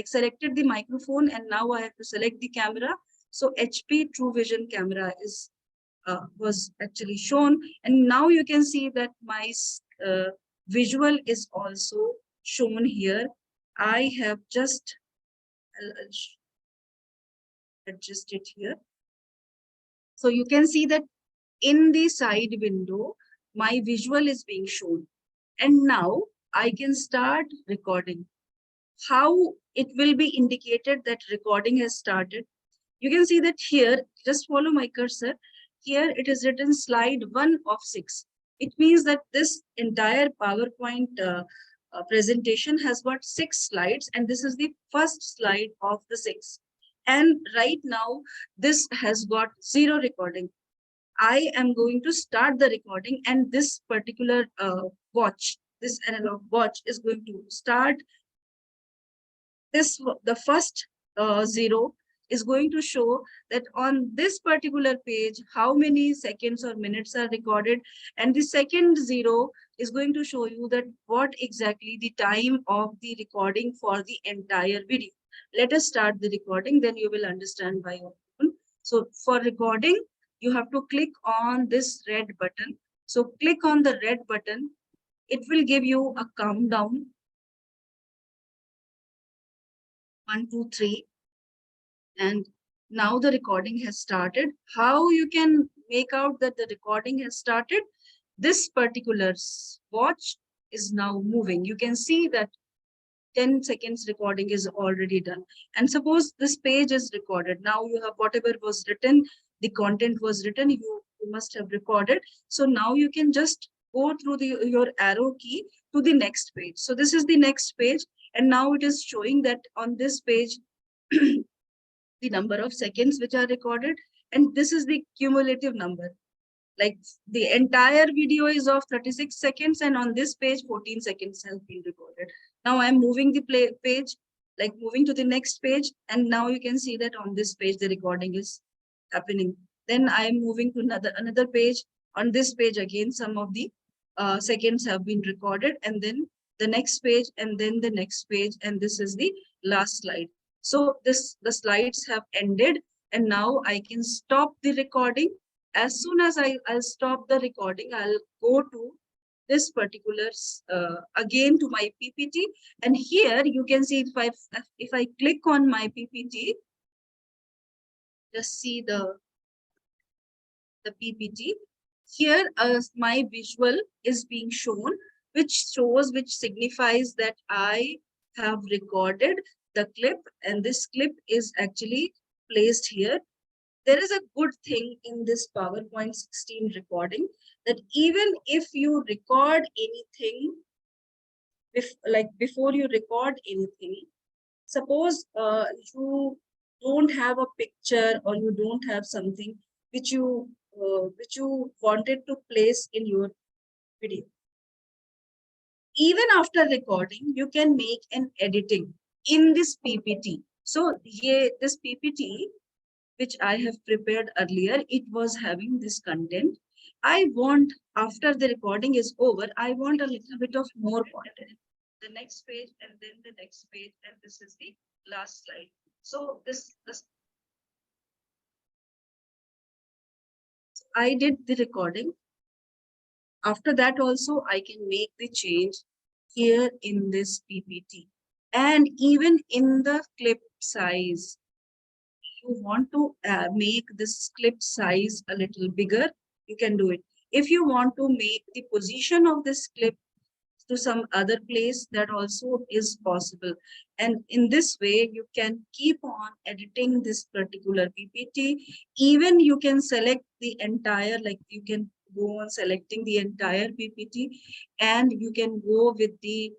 selected the microphone, and now I have to select the camera. So HP True Vision camera is was actually shown, and now you can see that my visual is also shown here. I have just adjust it here. So you can see that in the side window, my visual is being shown. And now I can start recording. How it will be indicated that recording has started? You can see that here, just follow my cursor. Here it is written slide 1 of 6. It means that this entire PowerPoint presentation has got 6 slides, and this is the first slide of the 6. And right now, this has got 0 recording. I am going to start the recording, and this particular watch, this analog watch, is going to start the first zero is going to show that on this particular page, how many seconds or minutes are recorded. And the second zero is going to show you that what exactly the time of the recording for the entire video. Let us start the recording, then you will understand by your own. So for recording, you have to click on this red button. So click on the red button. It will give you a countdown. 1, 2, 3. And now the recording has started. How you can make out that the recording has started? This particular watch is now moving. You can see that 10 seconds recording is already done. And suppose this page is recorded. Now you have whatever was written, the content was written, you must have recorded. So now you can just go through your arrow key to the next page. So this is the next page. And now it is showing that on this page, the number of seconds which are recorded, and this is the cumulative number. Like the entire video is of 36 seconds, and on this page 14 seconds has been recorded. Now I'm moving the page, like moving to the next page, and now you can see that on this page the recording is happening. Then I'm moving to another page. On this page again, some of the seconds have been recorded, and then the next page, and then the next page, and this is the last slide. So the slides have ended, and now I can stop the recording. As soon as I'll stop the recording, I'll go to this particular, again to my PPT. And here you can see if I click on my PPT, just see the PPT. Here my visual is being shown, which signifies that I have recorded the clip, and this clip is actually placed here. There is a good thing in this PowerPoint 16 recording, that even if you record anything, before you record anything, suppose you don't have a picture or you don't have something which you wanted to place in your video. Even after recording, you can make an editing in this PPT. So here, this PPT, which I have prepared earlier, it was having this content. I want, after the recording is over, I want a little bit of more content. The next page, and then the next page, and this is the last slide. So this I did the recording. After that also, I can make the change here in this PPT. And even in the clip size, you want to make this clip size a little bigger, you can do it. If you want to make the position of this clip to some other place, that also is possible. And in this way, you can keep on editing this particular PPT. Even you can select the entire, like you can go on selecting the entire PPT, and you can go with the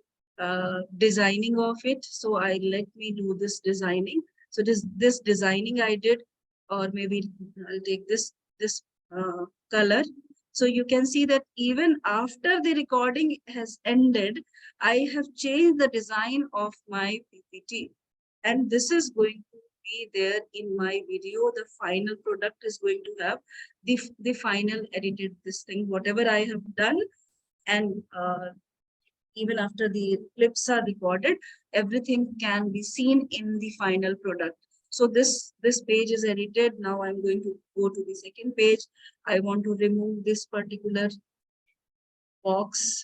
designing of it. So let me do this designing. So this designing I did, or maybe I'll take this color. So you can see that even after the recording has ended, I have changed the design of my PPT. And this is going to be there in my video. The final product is going to have the final edited this thing, whatever I have done. And even after the clips are recorded, everything can be seen in the final product. So this page is edited. Now I'm going to go to the second page. I want to remove this particular box,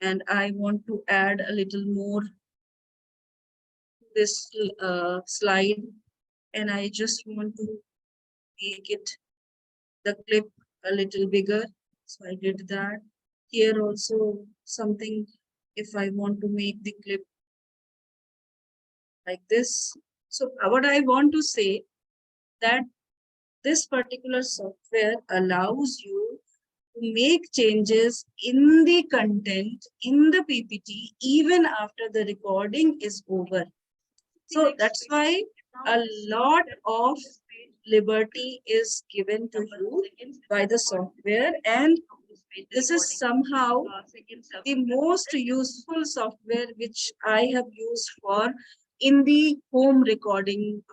and I want to add a little more this slide, and I just want to make it the clip a little bigger. So I did that. Here also something, if I want to make the clip like this. So what I want to say, that this particular software allows you to make changes in the content in the PPT even after the recording is over. So that's why a lot of liberty is given to you by the software, and This is somehow the most useful software which I have used for in the home recording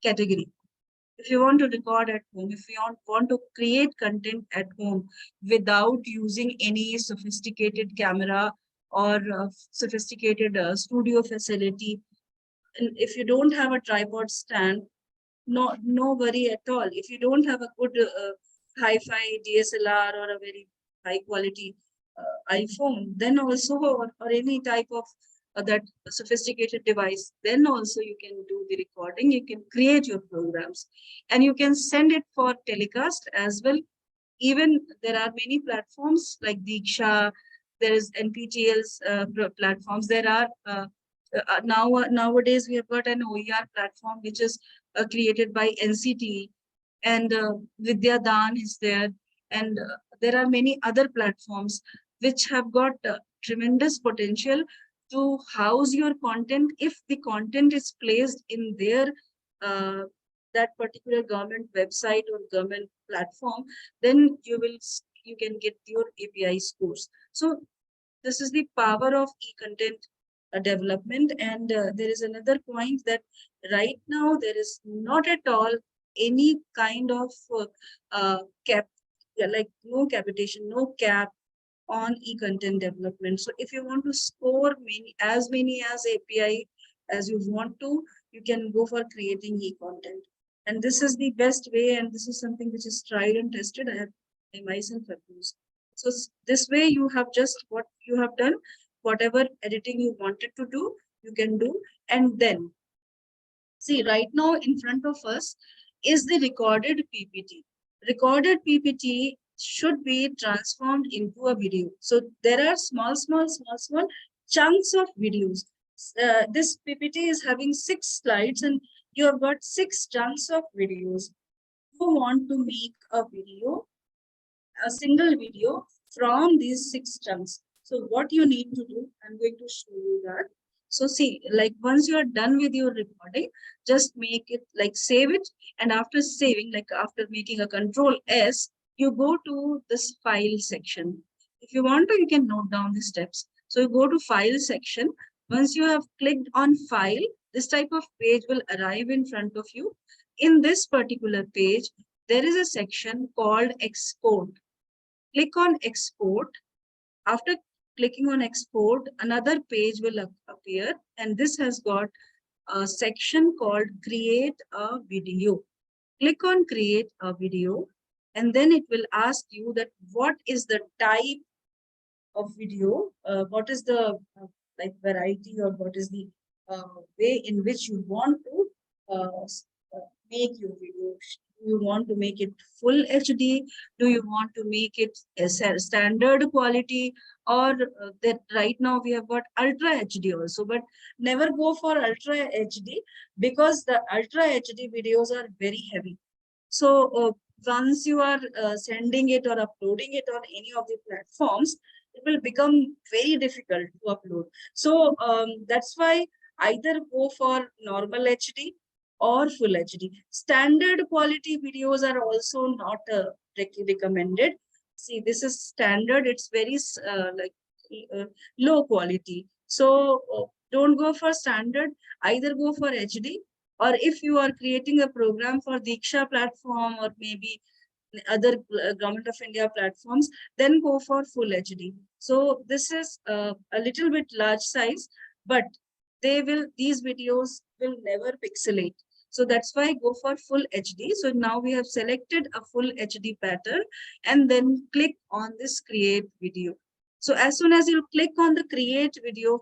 category. If you want to record at home, if you want to create content at home without using any sophisticated camera or sophisticated studio facility, and if you don't have a tripod stand, no worry at all. If you don't have a good hi-fi DSLR or a very high quality iPhone, then also or any type of that sophisticated device, then also you can do the recording. You can create your programs, and you can send it for telecast as well. Even there are many platforms like Diksha, there is NPTEL's platforms. There are nowadays we have got an OER platform which is created by NCTE, and Vidya Dan is there, and there are many other platforms which have got tremendous potential to house your content. If the content is placed in their that particular government website or government platform, then you can get your API scores. So this is the power of e-content development. And there is another point that right now there is not at all any kind of cap, like no capitation, no cap on e-content development. So if you want to score as many as API as you want to, you can go for creating e-content. And this is the best way, and this is something which is tried and tested. I myself have used. So this way you have just what you have done, whatever editing you wanted to do, you can do. And then see, right now in front of us is the recorded PPT. Recorded PPT should be transformed into a video. So there are small chunks of videos. This PPT is having 6 slides, and you have got 6 chunks of videos. You want to make a video, a single video from these 6 chunks. So what you need to do, I'm going to show you that. So see, like once you are done with your recording, just make it like save it. And after saving, like after making a Control S, you go to this file section. If you want to, you can note down the steps. So you go to file section. Once you have clicked on file, this type of page will arrive in front of you. In this particular page, there is a section called export. Click on export. After clicking on export, another page will appear, and this has got a section called create a video. Click on create a video, and then it will ask you that what is the type of video, what is the like variety, or what is the way in which you want to make your video. Do you want to make it full HD? Do you want to make it a standard quality? Or that right now we have got Ultra HD also, but never go for Ultra HD because the Ultra HD videos are very heavy. So once you are sending it or uploading it on any of the platforms, it will become very difficult to upload. So that's why either go for normal HD or full HD. Standard quality videos are also not recommended. See, this is standard. It's very low quality. So don't go for standard. Either go for HD, or if you are creating a program for Diksha platform or maybe other Government of India platforms, then go for full HD. So this is a little bit large size, but these videos will never pixelate. So that's why go for full HD. So now we have selected a full HD pattern, and then click on this create video. So as soon as you click on the create video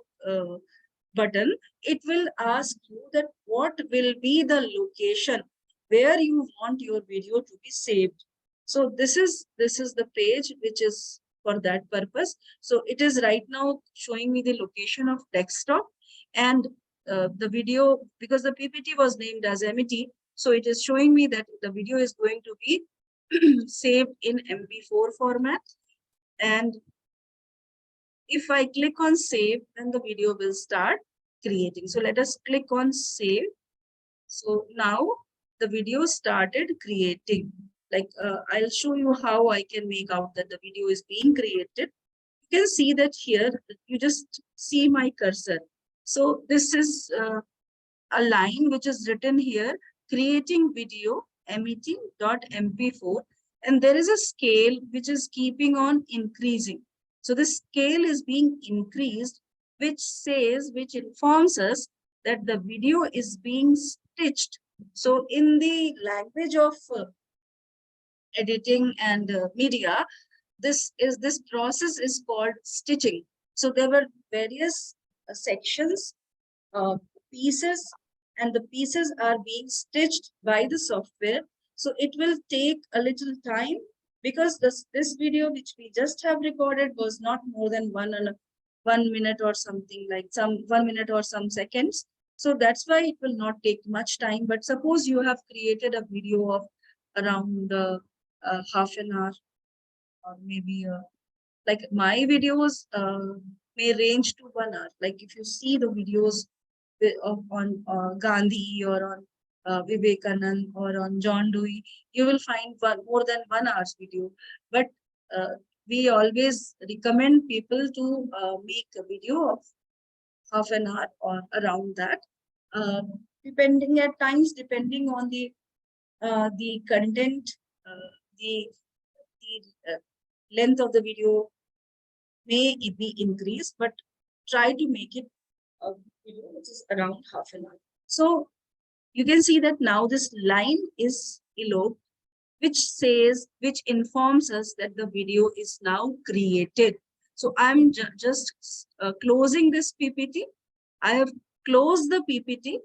button, it will ask you that what will be the location where you want your video to be saved. So this is the page which is for that purpose. So it is right now showing me the location of desktop, and the video, because the PPT was named as MET, so it is showing me that the video is going to be saved in MP4 format. And if I click on save, then the video will start creating. So let us click on save. So now the video started creating. Like I'll show you how I can make out that the video is being created. You can see that here, you just see my cursor. So this is a line which is written here, creating video emitting.mp4, and there is a scale which is keeping on increasing. So the scale is being increased, which informs us that the video is being stitched. So in the language of editing and media, this process is called stitching. So there were various sections, pieces, and the pieces are being stitched by the software. So it will take a little time, because this video which we just have recorded was not more than 1 minute or something, like 1 minute or some seconds. So that's why it will not take much time. But suppose you have created a video of around half an hour, or maybe like my videos may range to 1 hour. Like if you see the videos on Gandhi or on Vivekanand or on John Dewey, you will find more than 1 hour's video. But we always recommend people to make a video of half an hour or around that, depending on the content, the length of the video may be increased, but try to make it a video which is around half an hour. So you can see that now this line is eloped, which informs us that the video is now created. So I'm just closing this PPT. I have closed the PPT.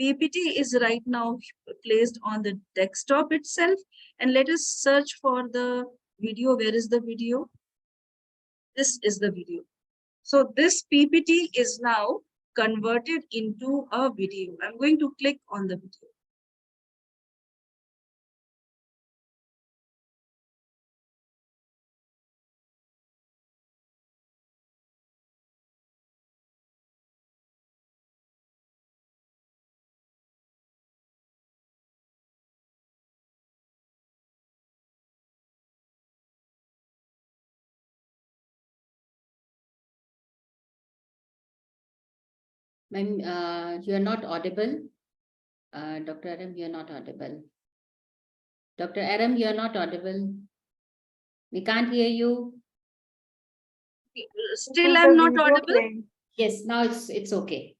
PPT is right now placed on the desktop itself. And let us search for the video. Where is the video? This is the video. So this PPT is now converted into a video. I'm going to click on the video. Ma'am, you are not audible. Dr. Aram, you are not audible. Dr. Aram, you are not audible. We can't hear you. Still, I'm not audible. Yes, now it's okay.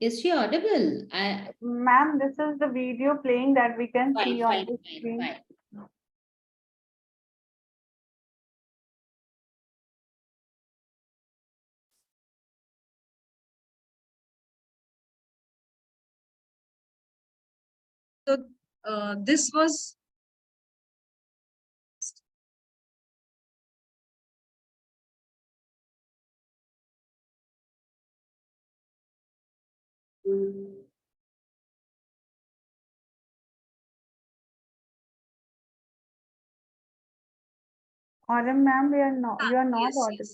Is she audible? Ma'am, this is the video playing that we can see on the screen. So this was Aurum, ma'am, you are not yes, audible.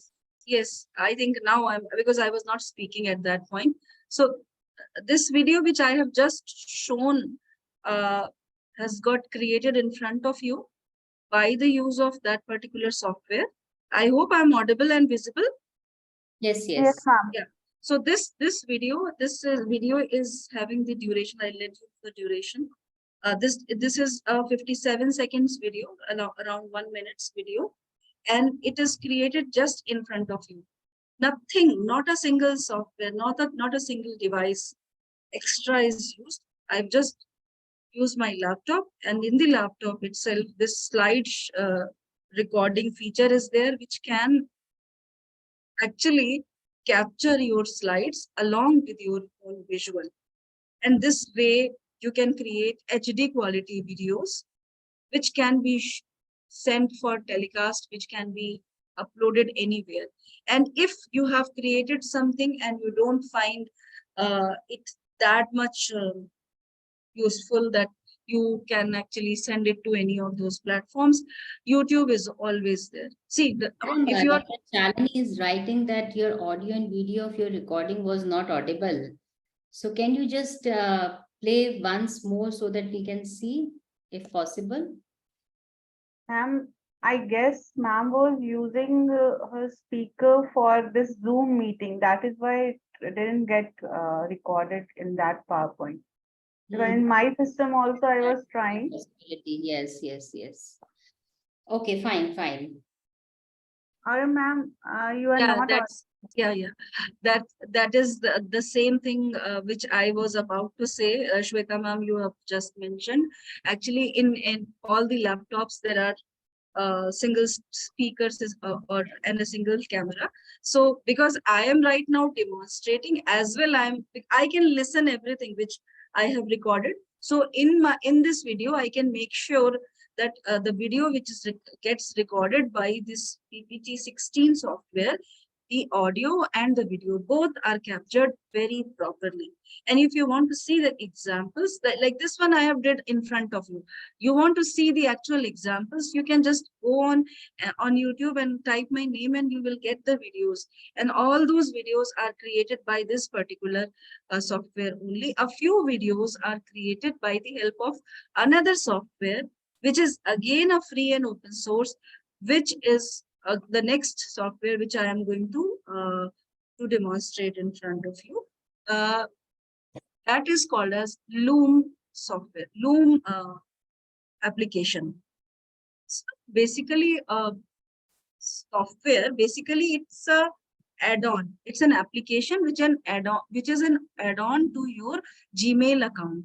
yes, I think now I'm, because I was not speaking at that point. So this video which I have just shown has got created in front of you by the use of that particular software. I hope I'm audible and visible. Yes, yes. Yes, ma'am. Yeah. So this video is having the duration. I'll let you the duration. This is a 57 seconds video, around 1 minute's video, and it is created just in front of you. Nothing, not a single software, not a single device extra is used. I've just used my laptop, and in the laptop itself, this slide recording feature is there, which can actually capture your slides along with your own visual. And this way you can create HD quality videos, which can be sent for telecast, which can be uploaded anywhere. And if you have created something and you don't find it that much useful that you can actually send it to any of those platforms, YouTube is always there. See, if you are Dr. Chalani is writing that your audio and video of your recording was not audible. So can you just play once more so that we can see, if possible? Ma'am, I guess ma'am was using her speaker for this Zoom meeting. That is why it didn't get recorded in that PowerPoint. Because in my system also I was trying. Possibility. Yes, yes, yes. Okay, fine, fine. Ma'am, you are Yeah, not. that's yeah. That is the same thing which I was about to say. Shweta ma'am, you have just mentioned. Actually, in all the laptops there are single speakers or and a single camera. So because I am right now demonstrating as well, I can listen everything which I have recorded. So in this video, I can make sure that the video which is gets recorded by this PPT 16 software, the audio and the video both are captured very properly. And if you want to see the examples, that like this one I have did in front of you, you want to see the actual examples, you can just go on YouTube and type my name and you will get the videos. And all those videos are created by this particular software only. A few videos are created by the help of another software, which is again a free and open source, which is the next software which I am going to demonstrate in front of you. That is called as Loom software, Loom application. So basically, software, basically it's a add-on. It's an application which is an add-on to your Gmail account.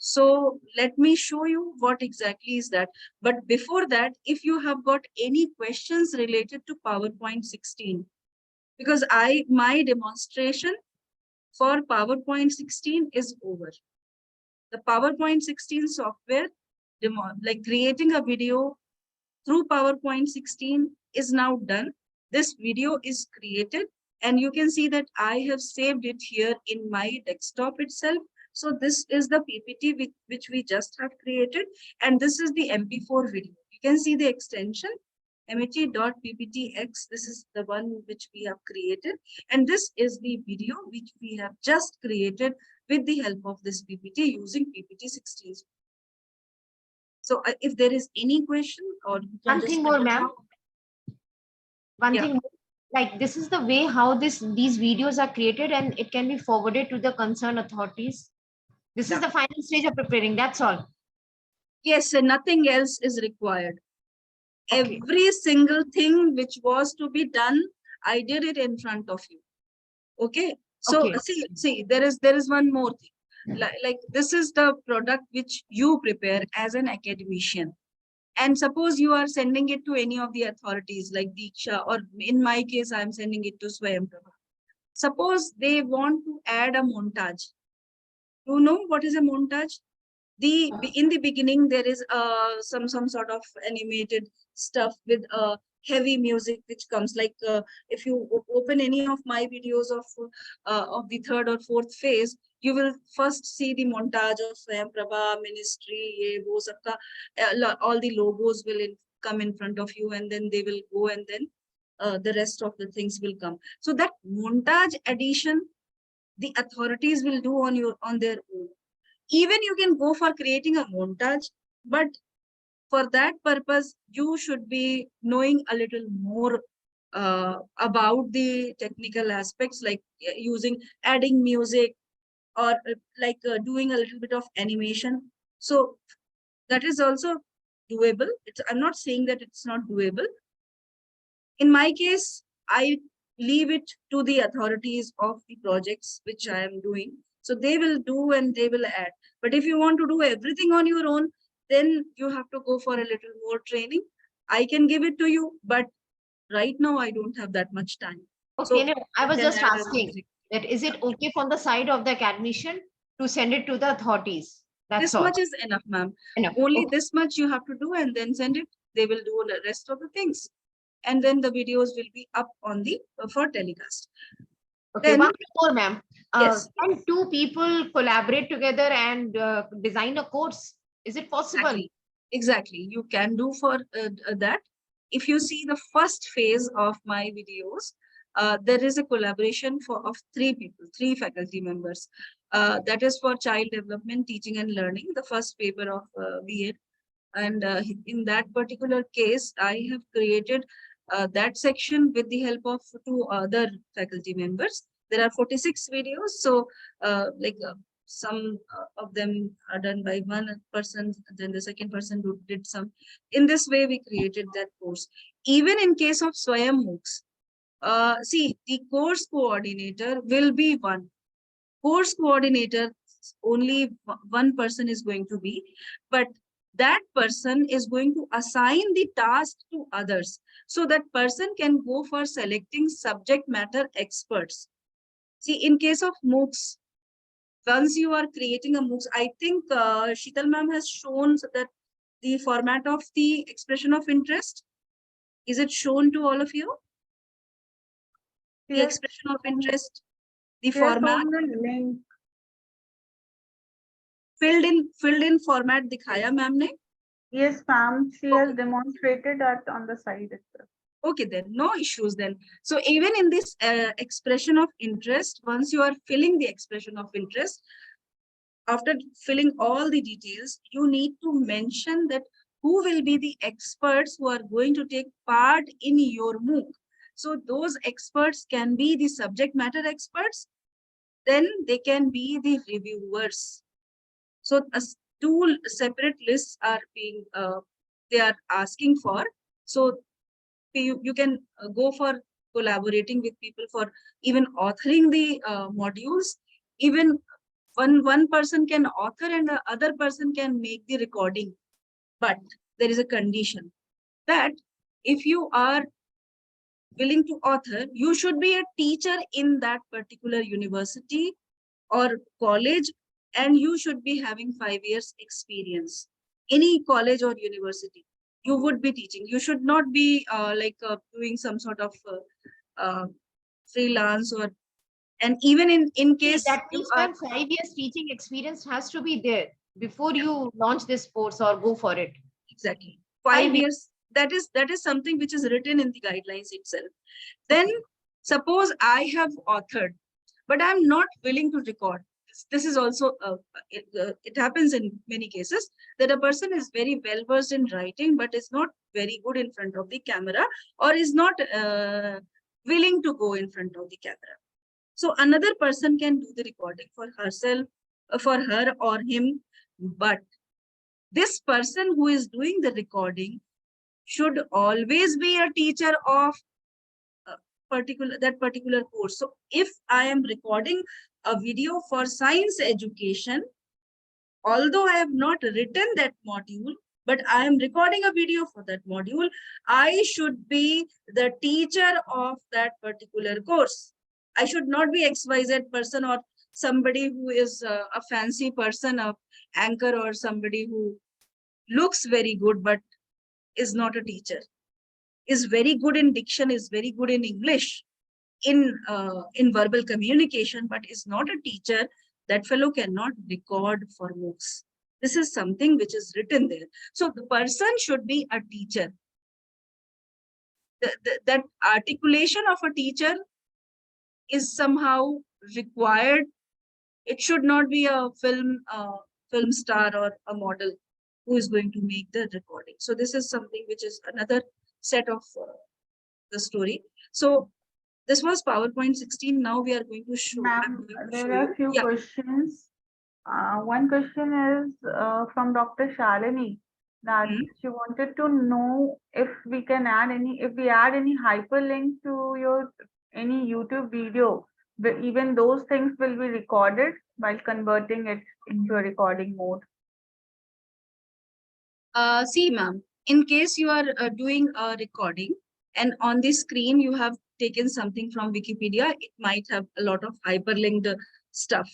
So let me show you what exactly is that. But before that, if you have got any questions related to PowerPoint 16, because my demonstration for PowerPoint 16 is over. The PowerPoint 16 software, like creating a video through PowerPoint 16 is now done. This video is created and you can see that I have saved it here in my desktop itself. So this is the PPT which we just have created, and this is the MP4 video. You can see the extension met.pptx. This is the one which we have created, and this is the video which we have just created with the help of this PPT using PPT 16. So if there is any question or one thing more, ma'am. One Yeah. thing more, like this is the way how these videos are created and it can be forwarded to the concerned authorities. This is the final stage of preparing. That's all. Yes, and nothing else is required. Okay. Every single thing which was to be done, I did it in front of you. Okay. So see, there is one more thing. Like this is the product which you prepare as an academician. And suppose you are sending it to any of the authorities like Diksha, or in my case, I'm sending it to Swayamprabha. Suppose they want to add a montage. You know what is a montage? In the beginning there is some sort of animated stuff with heavy music which comes, like if you open any of my videos of the third or fourth phase, you will first see the montage of Swayam Prabha, ministry, ye, wo, sabka, all the logos will come in front of you, and then they will go, and then the rest of the things will come. So that montage addition, the authorities will do on their own. Even you can go for creating a montage, but for that purpose, you should be knowing a little more about the technical aspects, like adding music, or doing a little bit of animation. So that is also doable. I'm not saying that it's not doable. In my case, I leave it to the authorities of the projects which I am doing. So they will do and they will add. But if you want to do everything on your own, then you have to go for a little more training. I can give it to you, but right now I don't have that much time. Okay, So I was just add asking that is it okay from the side of the academician to send it to the authorities? That's this all. much is enough, ma'am. Only this much you have to do and then send it. They will do the rest of the things. And then the videos will be up on the for telecast. Okay, Then, one thing more, ma'am. Yes. Can two people collaborate together and design a course? Is it possible? Exactly. You can do for that. If you see the first phase of my videos, there is a collaboration of 3 people, 3 faculty members. That is for child development, teaching and learning, the first paper of BEd. And in that particular case, I have created that section with the help of 2 other faculty members. There are 46 videos. So some of them are done by one person, then the second person did some. In this way, we created that course. Even in case of Swayam MOOCs, see, the course coordinator will be one. Course coordinator, only one person is going to be, but that person is going to assign the task to others. So that person can go for selecting subject matter experts. See, in case of MOOCs, once you are creating a MOOCs, I think Sheetal ma'am has shown that the format of the expression of interest. Is it shown to all of you? The Yes. expression of interest, the Yes, format. on the link. Filled in format dikhaya ma'am ne? Yes, ma'am. She has demonstrated that on the side itself. Okay, then no issues then. So even in this expression of interest, once you are filling the expression of interest, after filling all the details, you need to mention that who will be the experts who are going to take part in your MOOC. So those experts can be the subject matter experts, then they can be the reviewers. So 2 separate lists are being, they are asking for. So you can go for collaborating with people for even authoring the modules. Even one person can author and the other person can make the recording. But there is a condition that if you are willing to author, you should be a teacher in that particular university or college, and you should be having 5 years experience. Any college or university, you would be teaching. You should not be doing some sort of freelance or, and even in case that means, ma'am, 5 years teaching experience has to be there before you launch this course or go for it. Exactly. 5 years. That is something which is written in the guidelines itself. Then suppose I have authored, but I'm not willing to record. This is also, it happens in many cases that a person is very well versed in writing, but is not very good in front of the camera, or is not willing to go in front of the camera. So another person can do the recording for herself, for her or him, but this person who is doing the recording should always be a teacher of that particular course. So if I am recording a video for science education, although I have not written that module, but I am recording a video for that module, I should be the teacher of that particular course. I should not be XYZ person or somebody who is a fancy person, a anchor, or somebody who looks very good but is not a teacher, is very good in diction, is very good in English, in verbal communication, but is not a teacher. That fellow cannot record for MOOCs. This is something which is written there. So the person should be a teacher. That articulation of a teacher is somehow required. It should not be a film star or a model who is going to make the recording. So this is something which is another set of the story. So this was PowerPoint 16. Now we are going to show. Ma'am, there are a few questions. One question is from Dr. Shalini, that she wanted to know if we can add if we add any hyperlink to any YouTube video, but even those things will be recorded while converting it into a recording mode. See, ma'am, in case you are doing a recording and on the screen you have taken something from Wikipedia, it might have a lot of hyperlinked stuff.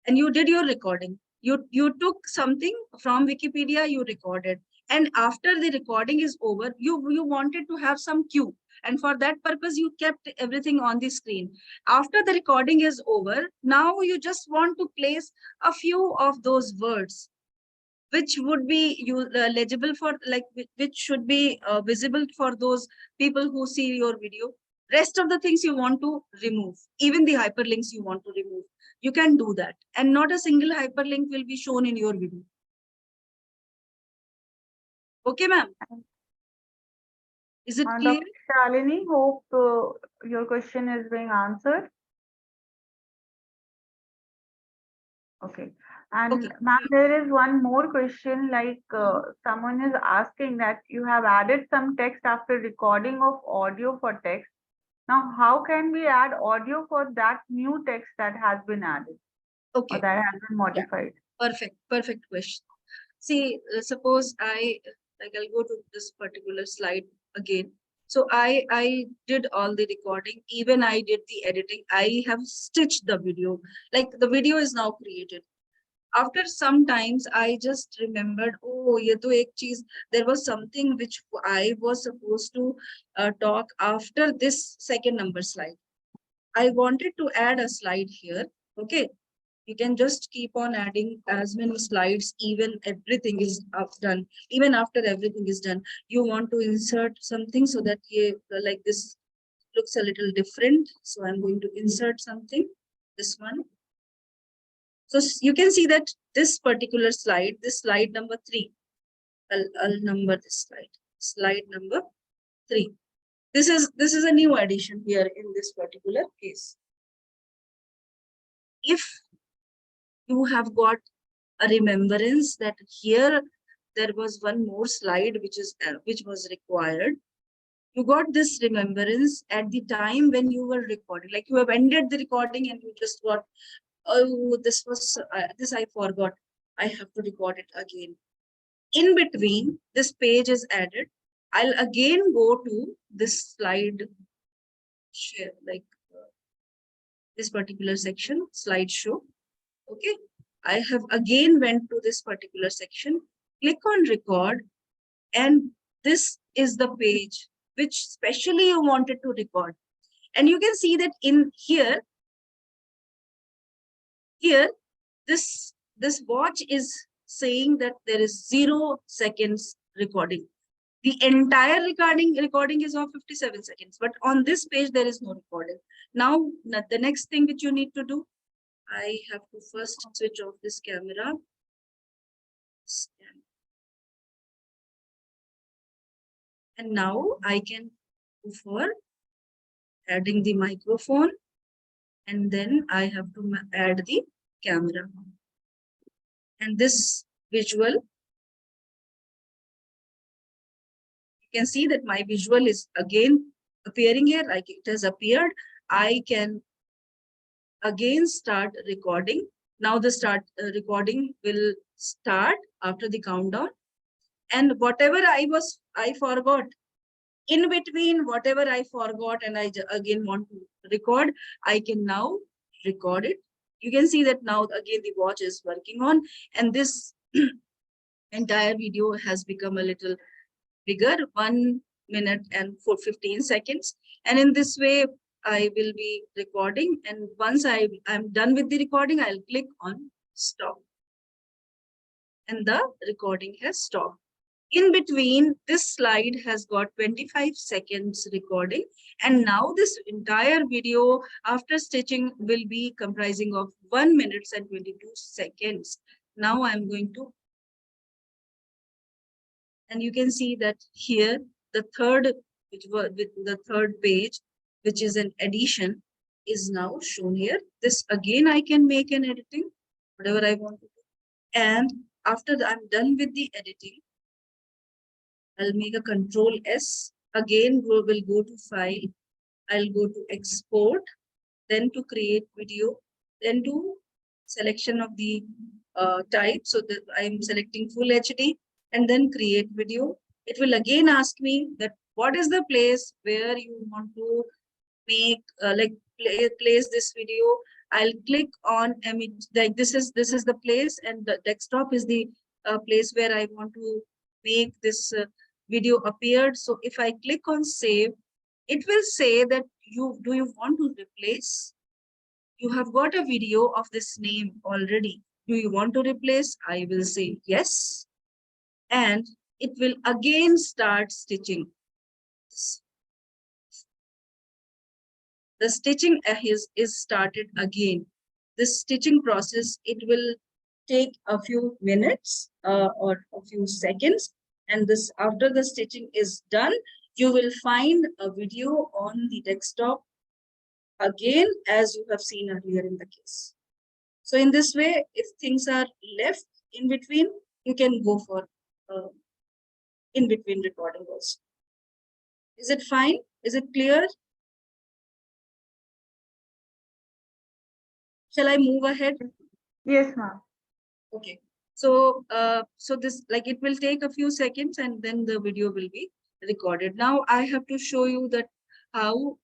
And you did your recording. You took something from Wikipedia, you recorded. And after the recording is over, you wanted to have some cue. And for that purpose, you kept everything on the screen. After the recording is over, now you just want to place a few of those words, which would be legible for, like, which should be visible for those people who see your video. Rest of the things you want to remove, even the hyperlinks you want to remove, you can do that. And not a single hyperlink will be shown in your video. Okay, ma'am? Is it clear? Dr. Shalini, hope your question is being answered. Okay. And ma'am, there is one more question, like someone is asking that you have added some text after recording of audio for text. Now, how can we add audio for that new text that has been added? Okay. Or that has been modified? Perfect question. See, suppose I'll go to this particular slide again. So I did all the recording, even I did the editing. I have stitched the video, like the video is now created. After some times, I just remembered, oh, ye to ek cheez, there was something which I was supposed to talk after this second number slide. I wanted to add a slide here. Okay. You can just keep on adding as many slides, even everything is done. Even after everything is done, you want to insert something so that like this looks a little different. So I'm going to insert something, this one. So you can see that this particular slide, this slide number 3, I'll number this slide number 3. This is a new addition here in this particular case. If you have got a remembrance that here there was one more slide which was required, you got this remembrance at the time when you were recording, like you have ended the recording and you just got, oh, this I forgot, I have to record it again. In between, this page is added. I'll again go to this slide share, like this particular section, slideshow. Okay, I have again went to this particular section, click on record, and this is the page which specially you wanted to record. And you can see that in here, this watch is saying that there is 0 seconds recording. The entire recording is of 57 seconds, but on this page, there is no recording. Now, the next thing which you need to do, I have to first switch off this camera. And now I can go for adding the microphone, and then I have to add the camera. And this visual, you can see that my visual is again appearing here, like it has appeared. I can again start recording. Now the recording will start after the countdown. And whatever I forgot, in between whatever I forgot and I again want to record, I can now record it. You can see that now again the watch is working on, and this entire video has become a little bigger, 1 minute and 15 seconds. And in this way, I will be recording. And once I'm done with the recording, I'll click on stop. And the recording has stopped. In between, this slide has got 25 seconds recording. And now this entire video after stitching will be comprising of 1 minute and 22 seconds. Now I'm going to, and you can see that here, the third page, which is an addition, is now shown here. This again, I can make an editing, whatever I want to do. And after I'm done with the editing, I'll make a Control S. Again, we'll go to File. I'll go to Export, then to Create Video, then to selection of the type. So that I'm selecting Full HD, and then Create Video. It will again ask me that what is the place where you want to make place this video. I'll click on like this is the place, and the desktop is the place where I want to make this video appeared. So if I click on save, it will say that do you want to replace? You have got a video of this name already. Do you want to replace? I will say yes. And it will again start stitching. the stitching is started again. This stitching process, it will take a few minutes or a few seconds. And this, after the stitching is done, you will find a video on the desktop again, as you have seen earlier in the case. So in this way, if things are left in between, you can go for in between recording also. Is it fine? Is it clear? Shall I move ahead? Yes, ma'am. Okay. So, so this, like, it will take a few seconds and then the video will be recorded. Now I have to show you that how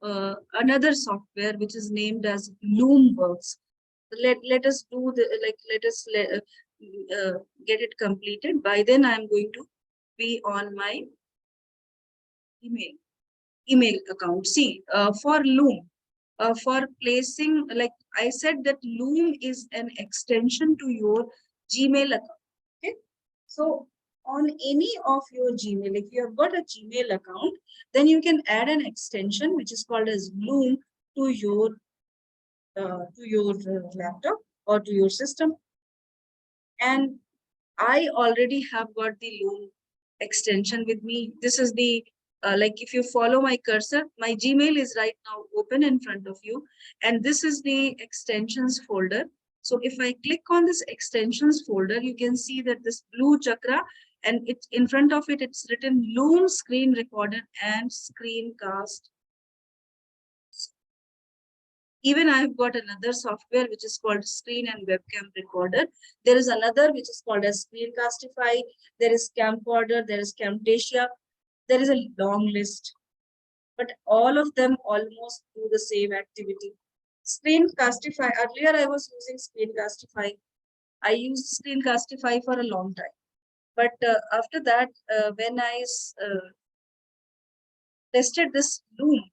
another software which is named as Loom works. Let us do the, like, let us get it completed. By then I am going to be on my email account. See, for Loom, for placing, like I said, that Loom is an extension to your Gmail account. Okay, so on any of your Gmail, if you have got a Gmail account, then you can add an extension which is called as Loom to your laptop or to your system. And I already have got the Loom extension with me. This is the like, if you follow my cursor, my Gmail is right now open in front of you, and this is the extensions folder. So if I click on this extensions folder, you can see that this blue chakra, and it's in front of it, it's written Loom Screen Recorder and Screencast. Even I've got another software which is called Screen and Webcam Recorder. There is another which is called as Screencastify. There is Camcorder. There is Camtasia. There is a long list, but all of them almost do the same activity. Screencastify. Earlier I was using Screencastify. I used Screencastify for a long time, but after that, when I tested this Loom,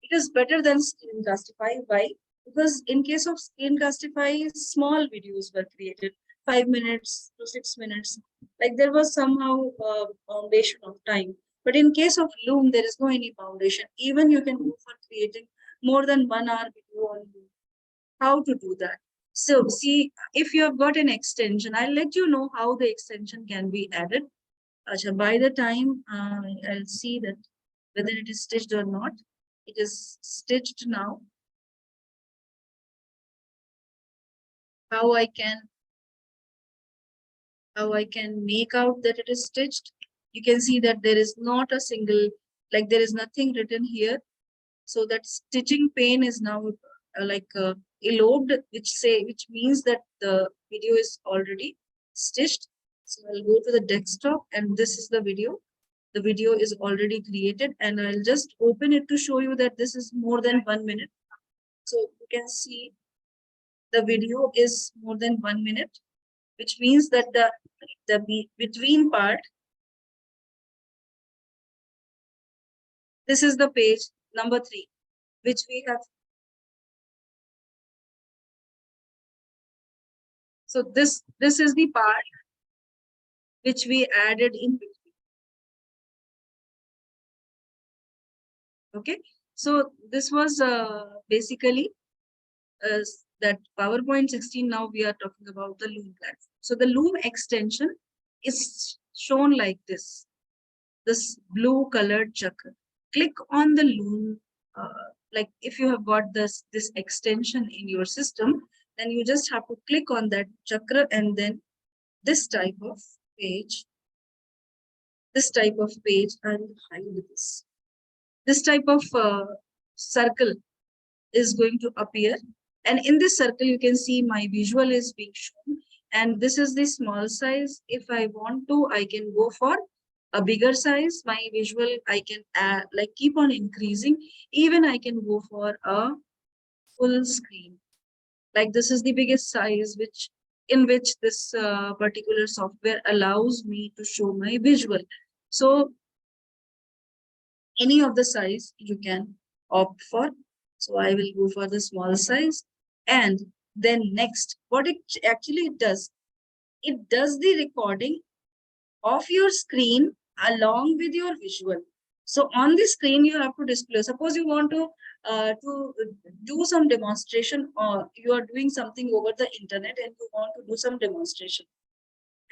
it is better than Screencastify. Why? Because in case of Screencastify, small videos were created, 5 minutes to 6 minutes. Like, there was somehow a foundation of time. But in case of Loom, there is no any foundation. Even you can go for creating more than 1 hour video on Loom. How to do that? So see, if you have got an extension, I'll let you know how the extension can be added. By the time I'll see that whether it is stitched or not. It is stitched now. How I can make out that it is stitched? You can see that there is not a single, like, there is nothing written here. So that stitching pane is now eloped, which means that the video is already stitched. So I'll go to the desktop, and this is the video. The video is already created, and I'll just open it to show you that this is more than 1 minute. So you can see the video is more than 1 minute, which means that the between part, this is the page number 3, which we have. So this is the part which we added in between. Okay, so this was basically that PowerPoint 16. Now we are talking about the Loom platform. So the Loom extension is shown like this blue colored chakra. Click on the Loom, like if you have got this extension in your system, then you just have to click on that chakra, and then this type of page, and hide this. This type of circle is going to appear, and in this circle you can see my visual is being shown, and this is the small size. If I want to, I can go for a bigger size. My visual, I can add, like, keep on increasing. Even I can go for a full screen. Like, this is the biggest size in which this particular software allows me to show my visual. So any of the size you can opt for. So I will go for the small size. And then next, what it actually does, it does the recording of your screen along with your visual. So on the screen, you have to display. Suppose you want to to do some demonstration, or you are doing something over the internet and you want to do some demonstration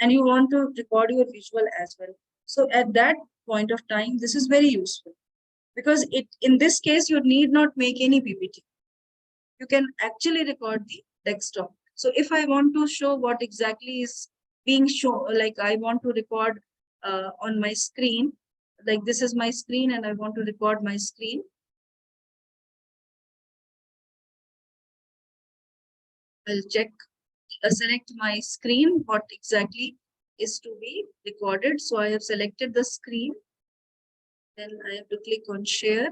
and you want to record your visual as well. So at that point of time, this is very useful because in this case, you need not make any PPT. You can actually record the desktop. So if I want to show what exactly is being shown, like I want to record on my screen, like this is my screen and I want to record my screen. I'll select my screen, what exactly is to be recorded. So I have selected the screen. Then I have to click on share.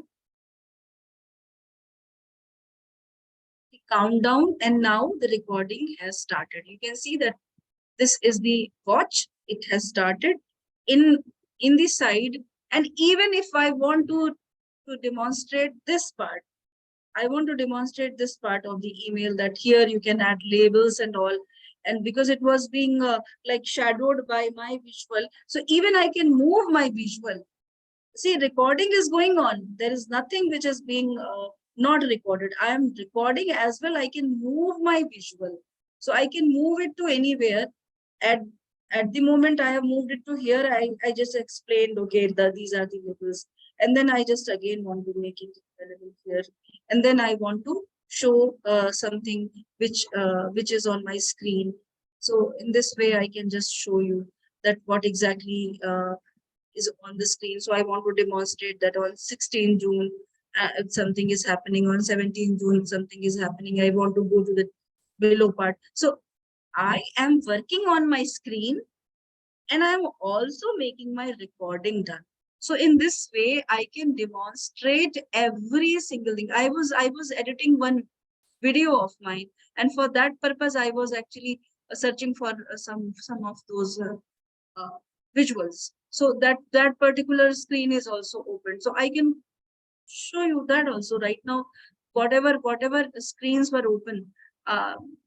Countdown, and now the recording has started. You can see that this is the watch. It has started in the side. And even if I want to demonstrate this part, I want to demonstrate this part of the email, that here you can add labels and all. And because it was being like shadowed by my visual, so even I can move my visual. See, recording is going on. There is nothing which is being not recorded. I am recording as well. I can move my visual. So I can move it to anywhere. At the moment I have moved it to here, I just explained, okay, these are the labels. And then I just again want to make it available here. And then I want to show something which is on my screen. So in this way, I can just show you that what exactly is on the screen. So I want to demonstrate that on 16 June, something is happening. On 17 June, something is happening. I want to go to the below part. So I am working on my screen and I'm also making my recording done. So in this way, I can demonstrate every single thing. I was editing one video of mine, and for that purpose, I was actually searching for some of those visuals. So that particular screen is also open. So I can show you that also right now. Whatever screens were open,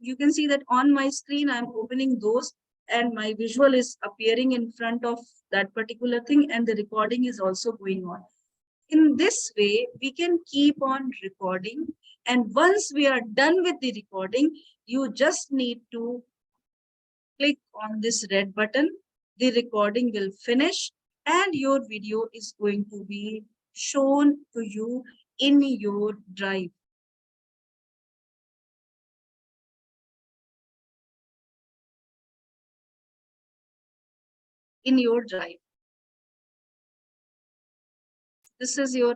you can see that on my screen I'm opening those, and my visual is appearing in front of that particular thing, and the recording is also going on. In this way, we can keep on recording, and once we are done with the recording, you just need to click on this red button. The recording will finish and your video is going to be shown to you in your drive. In your drive. This is your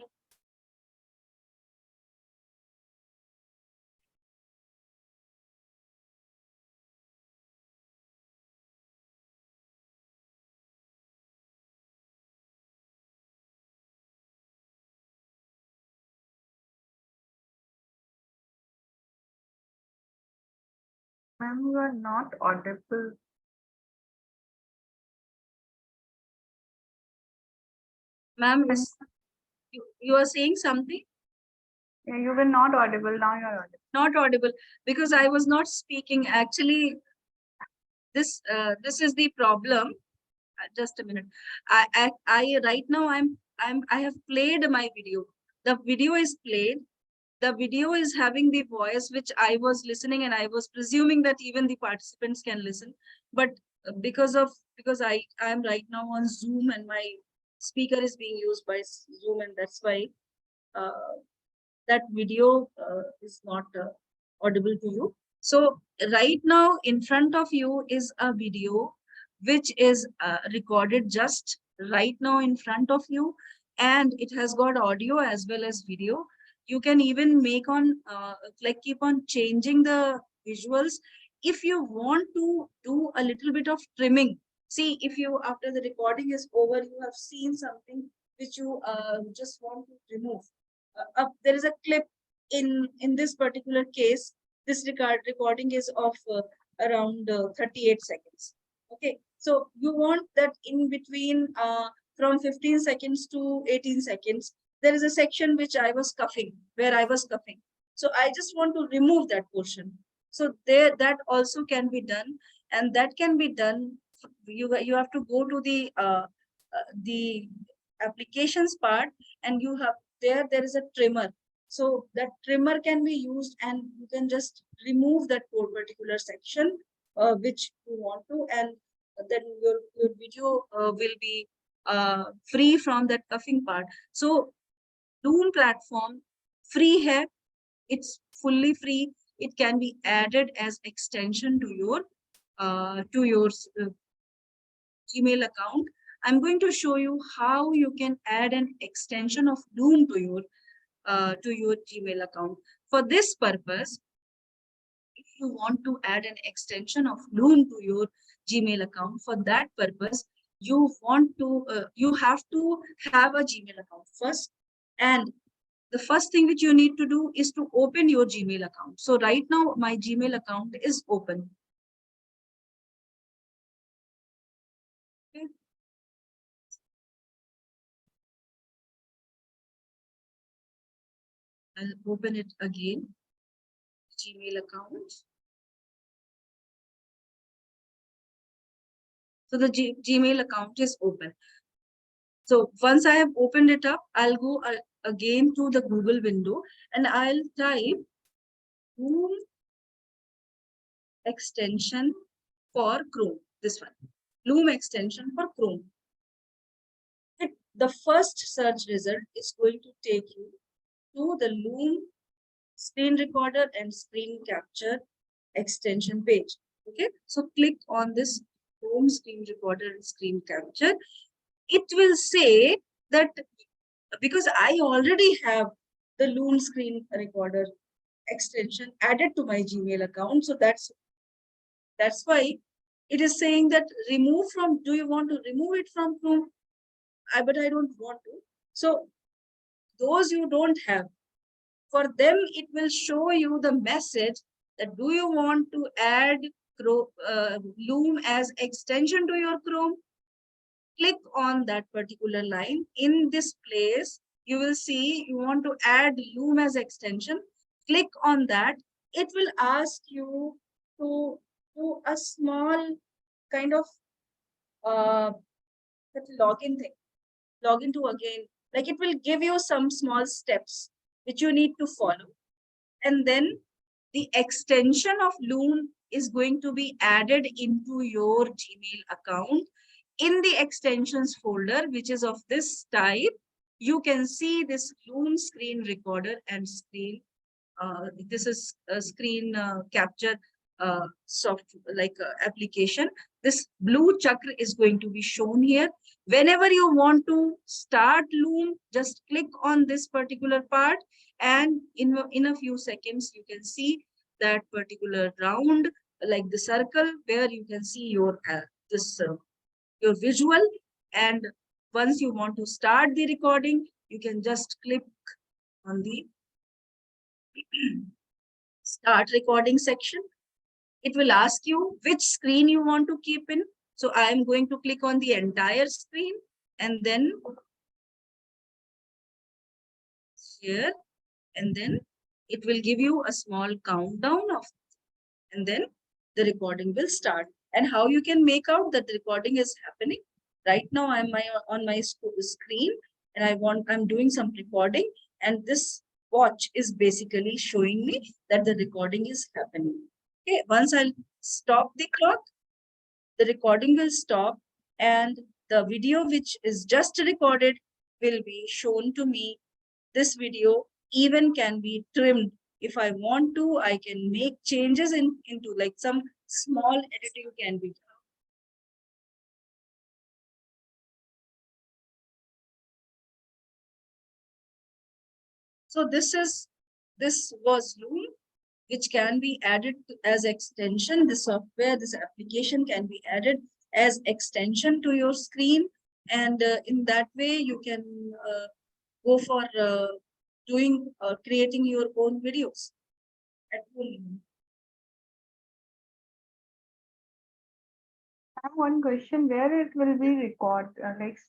Ma'am, you are not audible. Ma'am, you are saying something? Yeah, you were not audible. Now you are audible. Not audible because I was not speaking. Actually, this is the problem. Just a minute. I right now I have played my video. The video is played. The video is having the voice which I was listening, and I was presuming that even the participants can listen. But because I am right now on Zoom and my speaker is being used by Zoom, and that's why that video is not audible to you. So right now in front of you is a video which is recorded just right now in front of you, and it has got audio as well as video. You can even make on like keep on changing the visuals. If you want to do a little bit of trimming, see, if you after the recording is over, you have seen something which you just want to remove. There is a clip in this particular case. This recording is of around 38 seconds. Okay, so you want that in between from 15 seconds to 18 seconds, there is a section which I was cuffing, where I was cuffing. So I just want to remove that portion. So there, that also can be done, and that can be done. You have to go to the applications part, and you have there is a trimmer. So that trimmer can be used, and you can just remove that particular section which you want to, and then your video will be free from that cuffing part. So Loom platform free hai, it's fully free. It can be added as extension to your Gmail account. I'm going to show you how you can add an extension of Loom to your Gmail account. For this purpose, if you want to add an extension of Loom to your Gmail account, for that purpose, you have to have a Gmail account first, and the first thing which you need to do is to open your Gmail account. So right now my Gmail account is open. Okay. I'll open it again. Gmail account. So the Gmail account is open. So once I have opened it up, I'll go again to the Google window and I'll type Loom extension for Chrome. This one, Loom extension for Chrome. The first search result is going to take you to the Loom screen recorder and screen capture extension page. Okay, so click on this Loom screen recorder and screen capture. It will say that because I already have the Loom screen recorder extension added to my Gmail account, so that's why it is saying that remove from. Do you want to remove it from Chrome? But I don't want to. So those you don't have, for them it will show you the message that do you want to add Loom as extension to your Chrome? Click on that particular line. In this place, you will see you want to add Loom as extension. Click on that. It will ask you to do a small kind of login thing. Login to again. Like it will give you some small steps which you need to follow. And then the extension of Loom is going to be added into your Gmail account. In the extensions folder, which is of this type, you can see this Loom screen recorder and screen. This is a screen capture application. This blue chakra is going to be shown here. Whenever you want to start Loom, just click on this particular part, and in a few seconds you can see that particular round, like the circle, where you can see your your visual. And once you want to start the recording, you can just click on the start recording section. It will ask you which screen you want to keep in. So I am going to click on the entire screen, and then here, and then it will give you a small countdown of, and then the recording will start. And how you can make out that the recording is happening. Right now I'm on my screen, and I'm doing some recording, and this watch is basically showing me that the recording is happening. Okay, once I'll stop the clock, the recording will stop, and the video which is just recorded will be shown to me. This video even can be trimmed. If I want to, I can make changes into like some small editing can be done. So this was Loom, which can be added as extension. The software, this application can be added as extension to your screen. And in that way, you can go for creating your own videos at home. I have one question, where it will be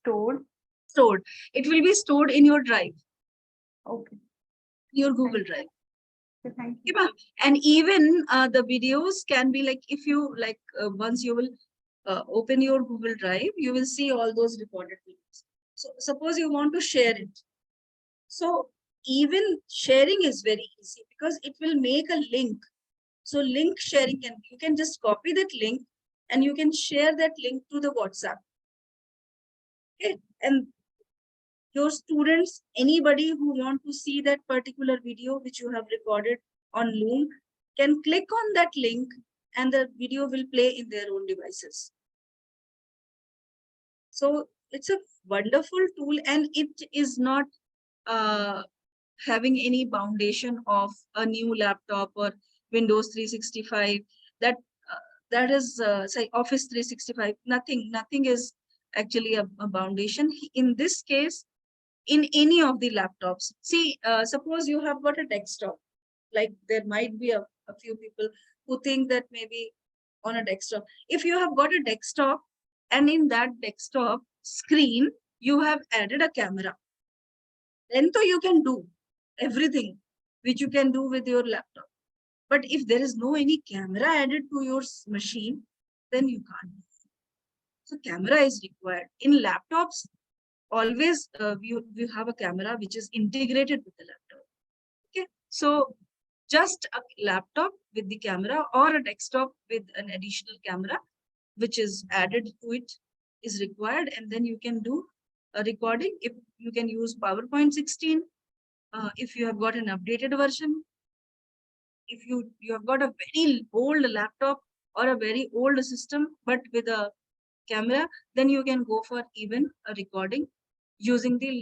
stored? Stored. It will be stored in your drive. Okay. Your Google Drive. Okay, thank you. And even the videos can be like, if you like, once you will open your Google Drive, you will see all those recorded videos. So suppose you want to share it. So even sharing is very easy because it will make a link. So link sharing, you can just copy that link and you can share that link to the WhatsApp. Okay. And your students, anybody who want to see that particular video which you have recorded on Loom, can click on that link and the video will play in their own devices. So it's a wonderful tool, and it is not having any foundation of a new laptop or Windows 365. That is say Office 365. Nothing is actually a foundation in this case. In any of the laptops, see, suppose you have got a desktop, like there might be a few people who think that maybe on a desktop, if you have got a desktop and in that desktop screen you have added a camera, then so you can do everything which you can do with your laptop. But if there is no any camera added to your machine, then you can't. So camera is required in laptops. Always we have a camera which is integrated with the laptop. Okay, so just a laptop with the camera or a desktop with an additional camera which is added to it is required, and then you can do a recording. If you can use PowerPoint 16, if you have got an updated version, if you have got a very old laptop or a very old system but with a camera, then you can go for even a recording using the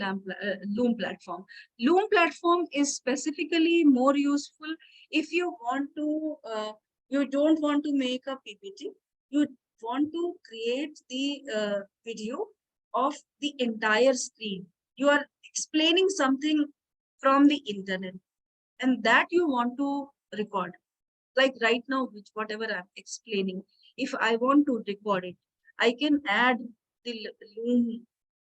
Loom platform. Loom platform is specifically more useful if you want to, you don't want to make a PPT, you want to create the video of the entire screen. You are explaining something from the internet and that you want to record. Like right now, which whatever I'm explaining, if I want to record it, I can add the Loom,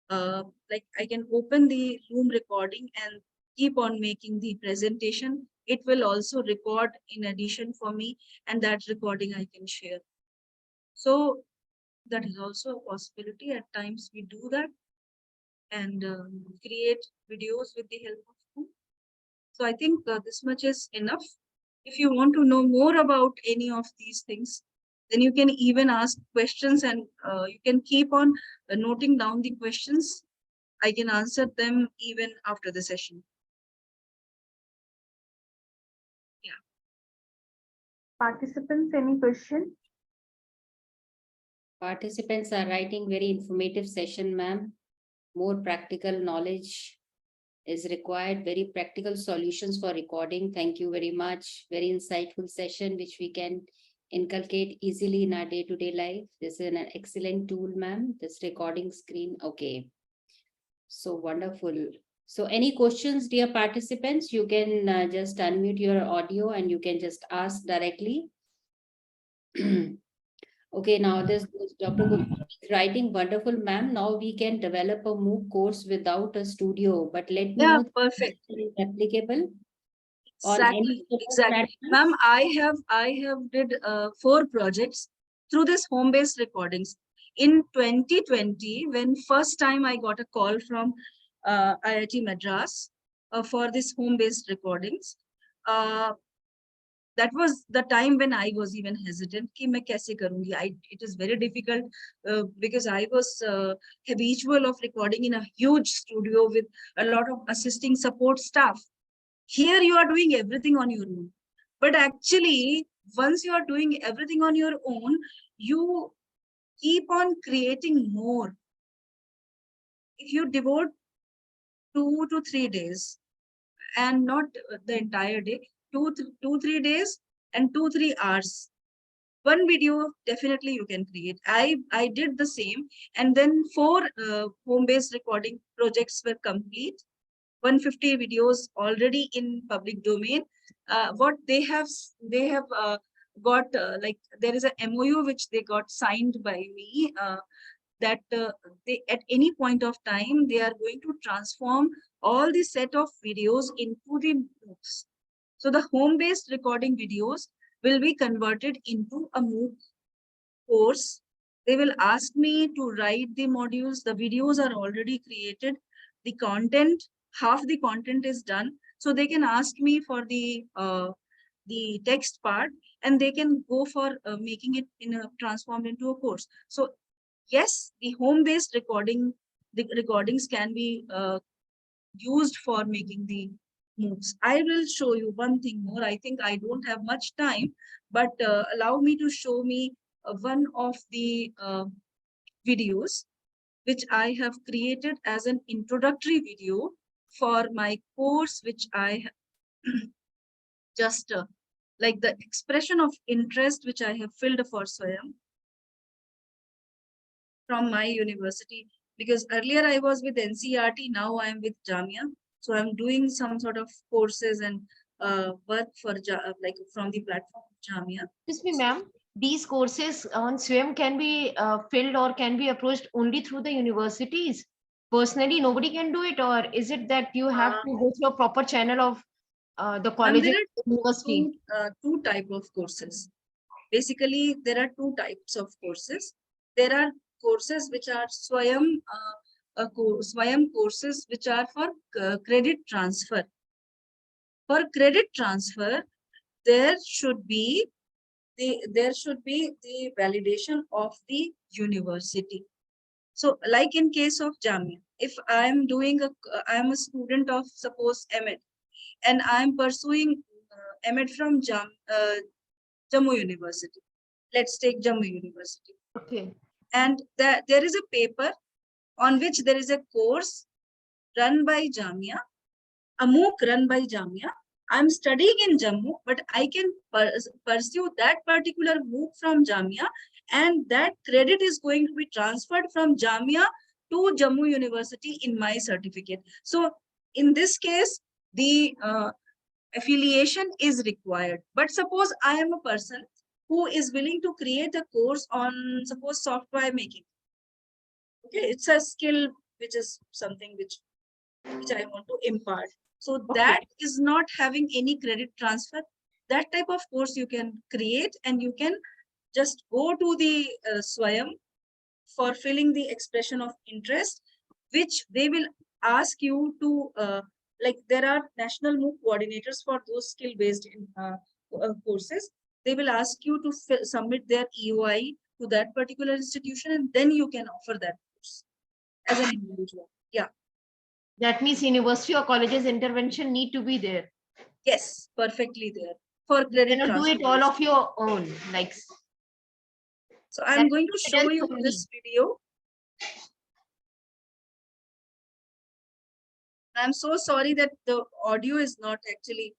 like I can open the Loom recording and keep on making the presentation. It will also record in addition for me, and that recording I can share. So that is also a possibility. At times we do that and create videos with the help of Loom. So I think this much is enough. If you want to know more about any of these things, then you can even ask questions, and you can keep on noting down the questions. I can answer them even after the session. Yeah. Participants, any question? Participants are writing very informative session, ma'am. More practical knowledge is required, very practical solutions for recording. Thank you very much. Very insightful session, which we can inculcate easily in our day-to-day life. This is an excellent tool, ma'am. This recording screen. Okay. So wonderful. So any questions, dear participants, you can just unmute your audio and you can just ask directly. Okay, now this Dr. Gupta is writing, wonderful, ma'am. Now we can develop a MOOC course without a studio, but let me know perfect. Is applicable on any Exactly. Ma'am, I have did 4 projects through this home-based recordings. In 2020, when first time I got a call from IIT Madras for this home-based recordings, that was the time when I was even hesitant कि मैं कैसे करूँगी. It is very difficult because I was habitual of recording in a huge studio with a lot of assisting support staff. Here you are doing everything on your own. But actually, once you are doing everything on your own, you keep on creating more. If you devote 2 to 3 days and not the entire day, 3 days and 3 hours, one video definitely you can create. I did the same, and then 4 home-based recording projects were complete. 150 videos already in public domain. What they have got, like there is a MOU which they got signed by me, that they at any point of time they are going to transform all the set of videos into the MOOCs. So the home-based recording videos will be converted into a MOOC course. They will ask me to write the modules. The videos are already created. The content half the content is done. So they can ask me for the text part, and they can go for making it transformed into a course. So yes, the home-based recordings can be used for making the MOOCs. I will show you one thing more. I think I don't have much time, but allow me to show me one of the videos which I have created as an introductory video for my course, which I just like the expression of interest which I have filled for Swayam from my university. Because earlier I was with NCERT, now I am with Jamia. So I'm doing some sort of courses and work for like from the platform of Jamia. Excuse me, ma'am. These courses on SWIM can be filled or can be approached only through the universities. Personally, nobody can do it, or is it that you have to go through a proper channel of the college There and university? are two type of courses. Basically, there are two types of courses. There are courses which are Swayam courses which are for credit transfer. For credit transfer, there should be the validation of the university. So, like in case of Jamia, if I am a student of suppose MEd, and I am pursuing MEd from Jammu University. Let's take Jammu University. Okay. And there is a paper on which there is a course run by Jamia, a MOOC run by Jamia. I'm studying in Jammu, but I can pursue that particular MOOC from Jamia, and that credit is going to be transferred from Jamia to Jammu University in my certificate. So in this case, the affiliation is required. But suppose I am a person who is willing to create a course on, suppose, software making. Okay, it's a skill which is something which I want to impart. So that is not having any credit transfer. That type of course you can create, and you can just go to the Swayam for filling the expression of interest, which they will ask you to, like there are national MOOC coordinators for those skill-based courses. They will ask you to submit their EOI to that particular institution, and then you can offer that course as an individual. Yeah. That means university or college's intervention need to be there. Yes, perfectly there for credit You cannot do transfer. it all of your own, like. So I'm going to show you this video. I'm so sorry that the audio is not actually.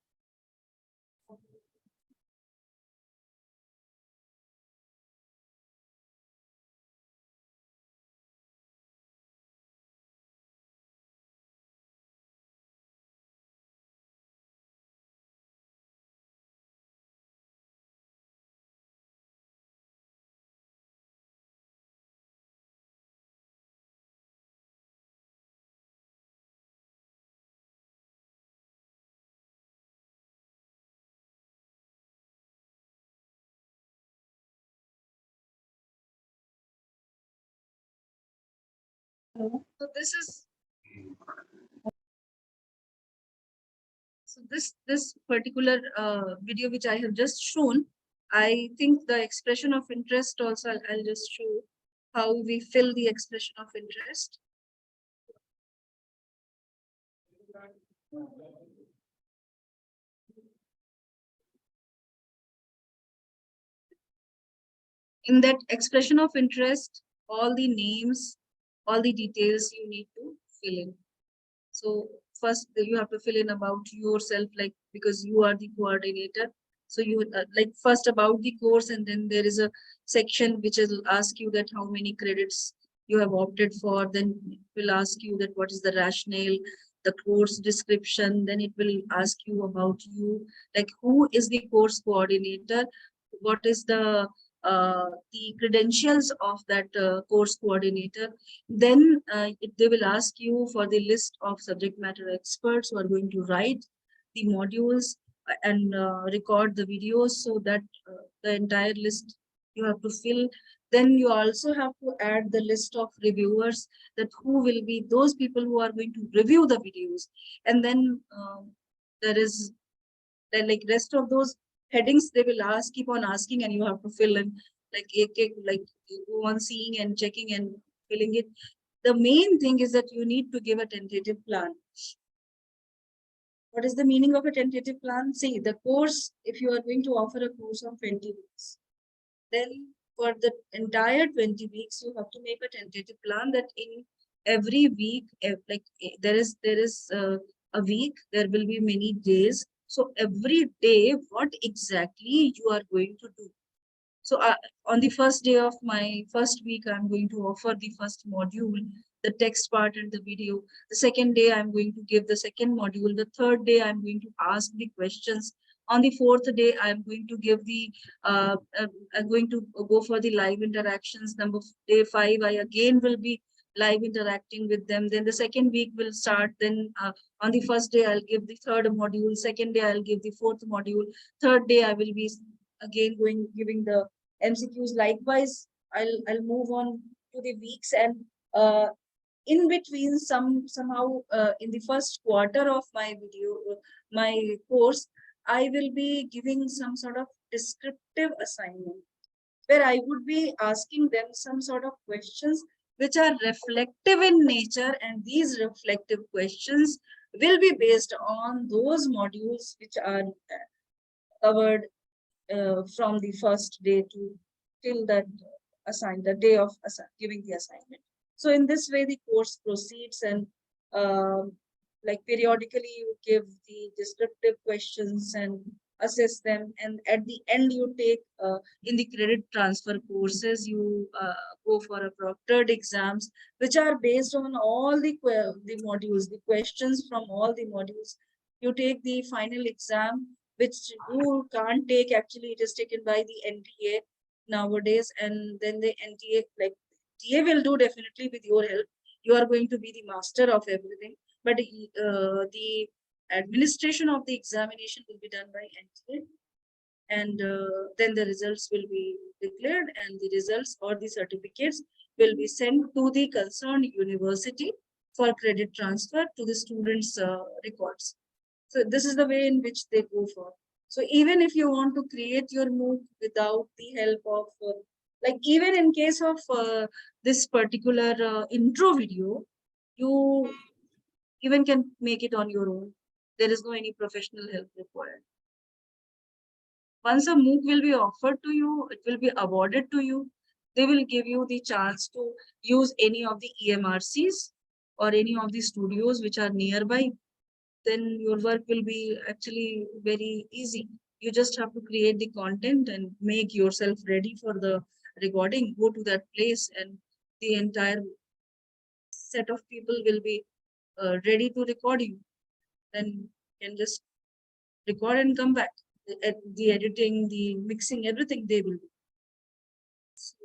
So this particular video which I have just shown, I think the expression of interest also, I'll just show how we fill the expression of interest. In that expression of interest, all the names, all the details you need to fill in. So first you have to fill in about yourself, like because you are the coordinator. So you like first about the course, and then there is a section which will ask you that how many credits you have opted for. Then it will ask you that what is the rationale, the course description. Then it will ask you about you, like who is the course coordinator, what is the credentials of that course coordinator. Then they will ask you for the list of subject matter experts who are going to write the modules and record the videos, so that the entire list you have to fill. Then you also have to add the list of reviewers, that who will be those people who are going to review the videos. And then there is then like rest of those headings they will ask, keep on asking, and you have to fill in like like you go on seeing and checking and filling it. The main thing is that you need to give a tentative plan. What is the meaning of a tentative plan? See, the course, if you are going to offer a course of 20 weeks, then for the entire 20 weeks, you have to make a tentative plan that in every week, there is a week, there will be many days. So every day, what exactly you are going to do. So on the first day of my first week, I'm going to offer the first module, the text part and the video. The second day, I'm going to give the second module. The third day, I'm going to ask the questions. On the fourth day, I'm going to give the, I'm going to go for the live interactions. Day 5, I again will be live interacting with them. Then the second week will start. Then on the first day, I'll give the third module. Second day, I'll give the fourth module. Third day, I will be again giving the MCQs. Likewise, I'll move on to the weeks, and in between somehow in the first quarter of my my course, I will be giving some sort of descriptive assignment where I would be asking them some sort of questions which are reflective in nature, and these reflective questions will be based on those modules which are covered from the first day to till that the day of giving the assignment. So in this way, the course proceeds, and like periodically you give the descriptive questions and assess them, and at the end you take in the credit transfer courses, you go for a proctored exams which are based on all the modules, the questions from all the modules. You take the final exam, which you can't take. Actually, it is taken by the NTA nowadays, and then the NTA, like TA will do definitely with your help. You are going to be the master of everything, but the administration of the examination will be done by NTA, and then the results will be declared, and the results or the certificates will be sent to the concerned university for credit transfer to the students' records. So this is the way in which they go for. So even if you want to create your MOOC without the help of, like even in case of this particular intro video, you even can make it on your own. There is no any professional help required. Once a MOOC will be offered to you, it will be awarded to you. They will give you the chance to use any of the EMRCs or any of the studios which are nearby. Then your work will be actually very easy. You just have to create the content and make yourself ready for the recording. Go to that place, and the entire set of people will be ready to record you. Then you can just record and come back. The editing, the mixing, everything they will do. So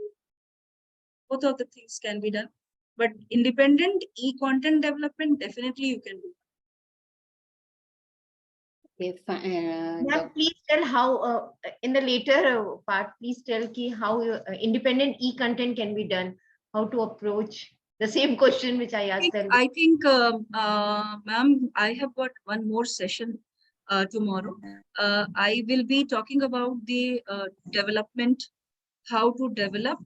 both of the things can be done. But independent e-content development, definitely you can do. If please tell how in the later part, please tell how independent e-content can be done, how to approach the same question which I asked earlier. I think, ma'am, I have got one more session tomorrow. I will be talking about the development, how to develop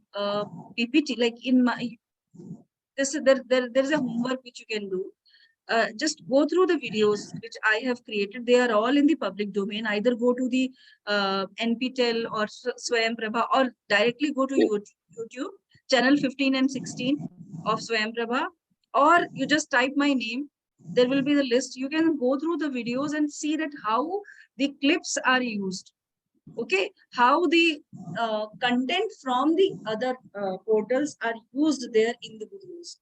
PPT. Like in my, there is a homework which you can do. Just go through the videos which I have created. They are all in the public domain. Either go to the NPTEL or Swayam Prabha, or directly go to YouTube channel 15 and 16 of Swayam Prabha, or you just type my name. There will be the list. You can go through the videos and see that how the clips are used. Okay, how the content from the other portals are used there in the videos.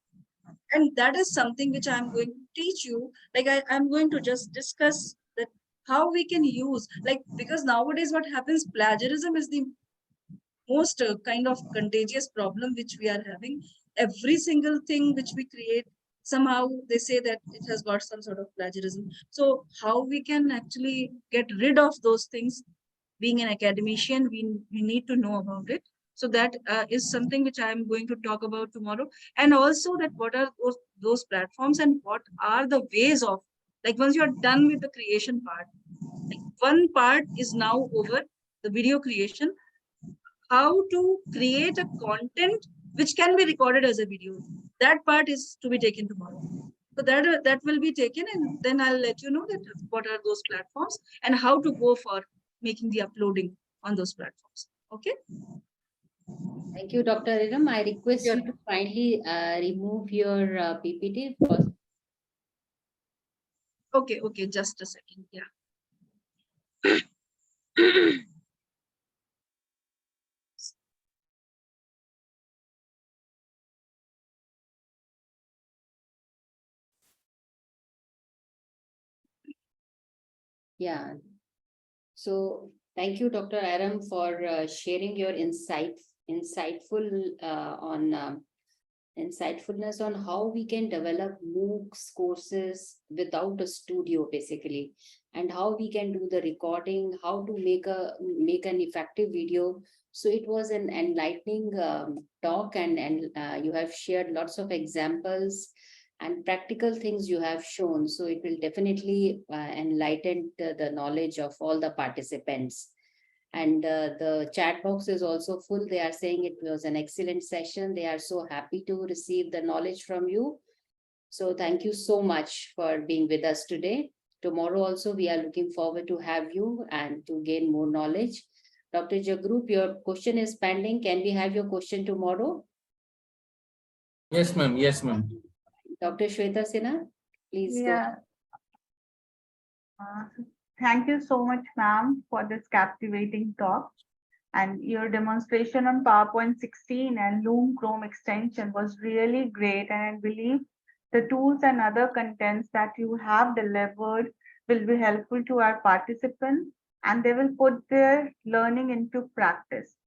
And that is something which I'm going to teach you. Like I'm going to just discuss that how we can use, like, because nowadays what happens, plagiarism is the most kind of contagious problem which we are having. Every single thing which we create, somehow they say that it has got some sort of plagiarism. So how we can actually get rid of those things? Being an academician, we need to know about it. So that is something which I am going to talk about tomorrow. And also that what are those platforms and what are the ways of, like once you are done with the creation part, like one part is now over, the video creation, how to create a content which can be recorded as a video. That part is to be taken tomorrow. So that will be taken, and then I'll let you know that what are those platforms and how to go for making the uploading on those platforms. Okay. Thank you, Dr. Iram. I request you to kindly remove your PPT first. Okay, okay, just a second. Yeah. Yeah. So thank you, Dr. Aram, for sharing your insightfulness on how we can develop MOOCs courses without a studio, basically, and how we can do the recording, how to make an effective video. So it was an enlightening talk, and you have shared lots of examples and practical things you have shown. So it will definitely enlighten the knowledge of all the participants. And the chat box is also full. They are saying it was an excellent session. They are so happy to receive the knowledge from you. So thank you so much for being with us today. Tomorrow also, we are looking forward to have you and to gain more knowledge. Dr. Jagrup, your question is pending. Can we have your question tomorrow? Yes, ma'am. Yes, ma'am. Dr. Shweta Sinha, please go. Yeah. Thank you so much, ma'am, for this captivating talk. And your demonstration on PowerPoint 16 and Loom Chrome extension was really great. And I believe the tools and other contents that you have delivered will be helpful to our participants, and they will put their learning into practice.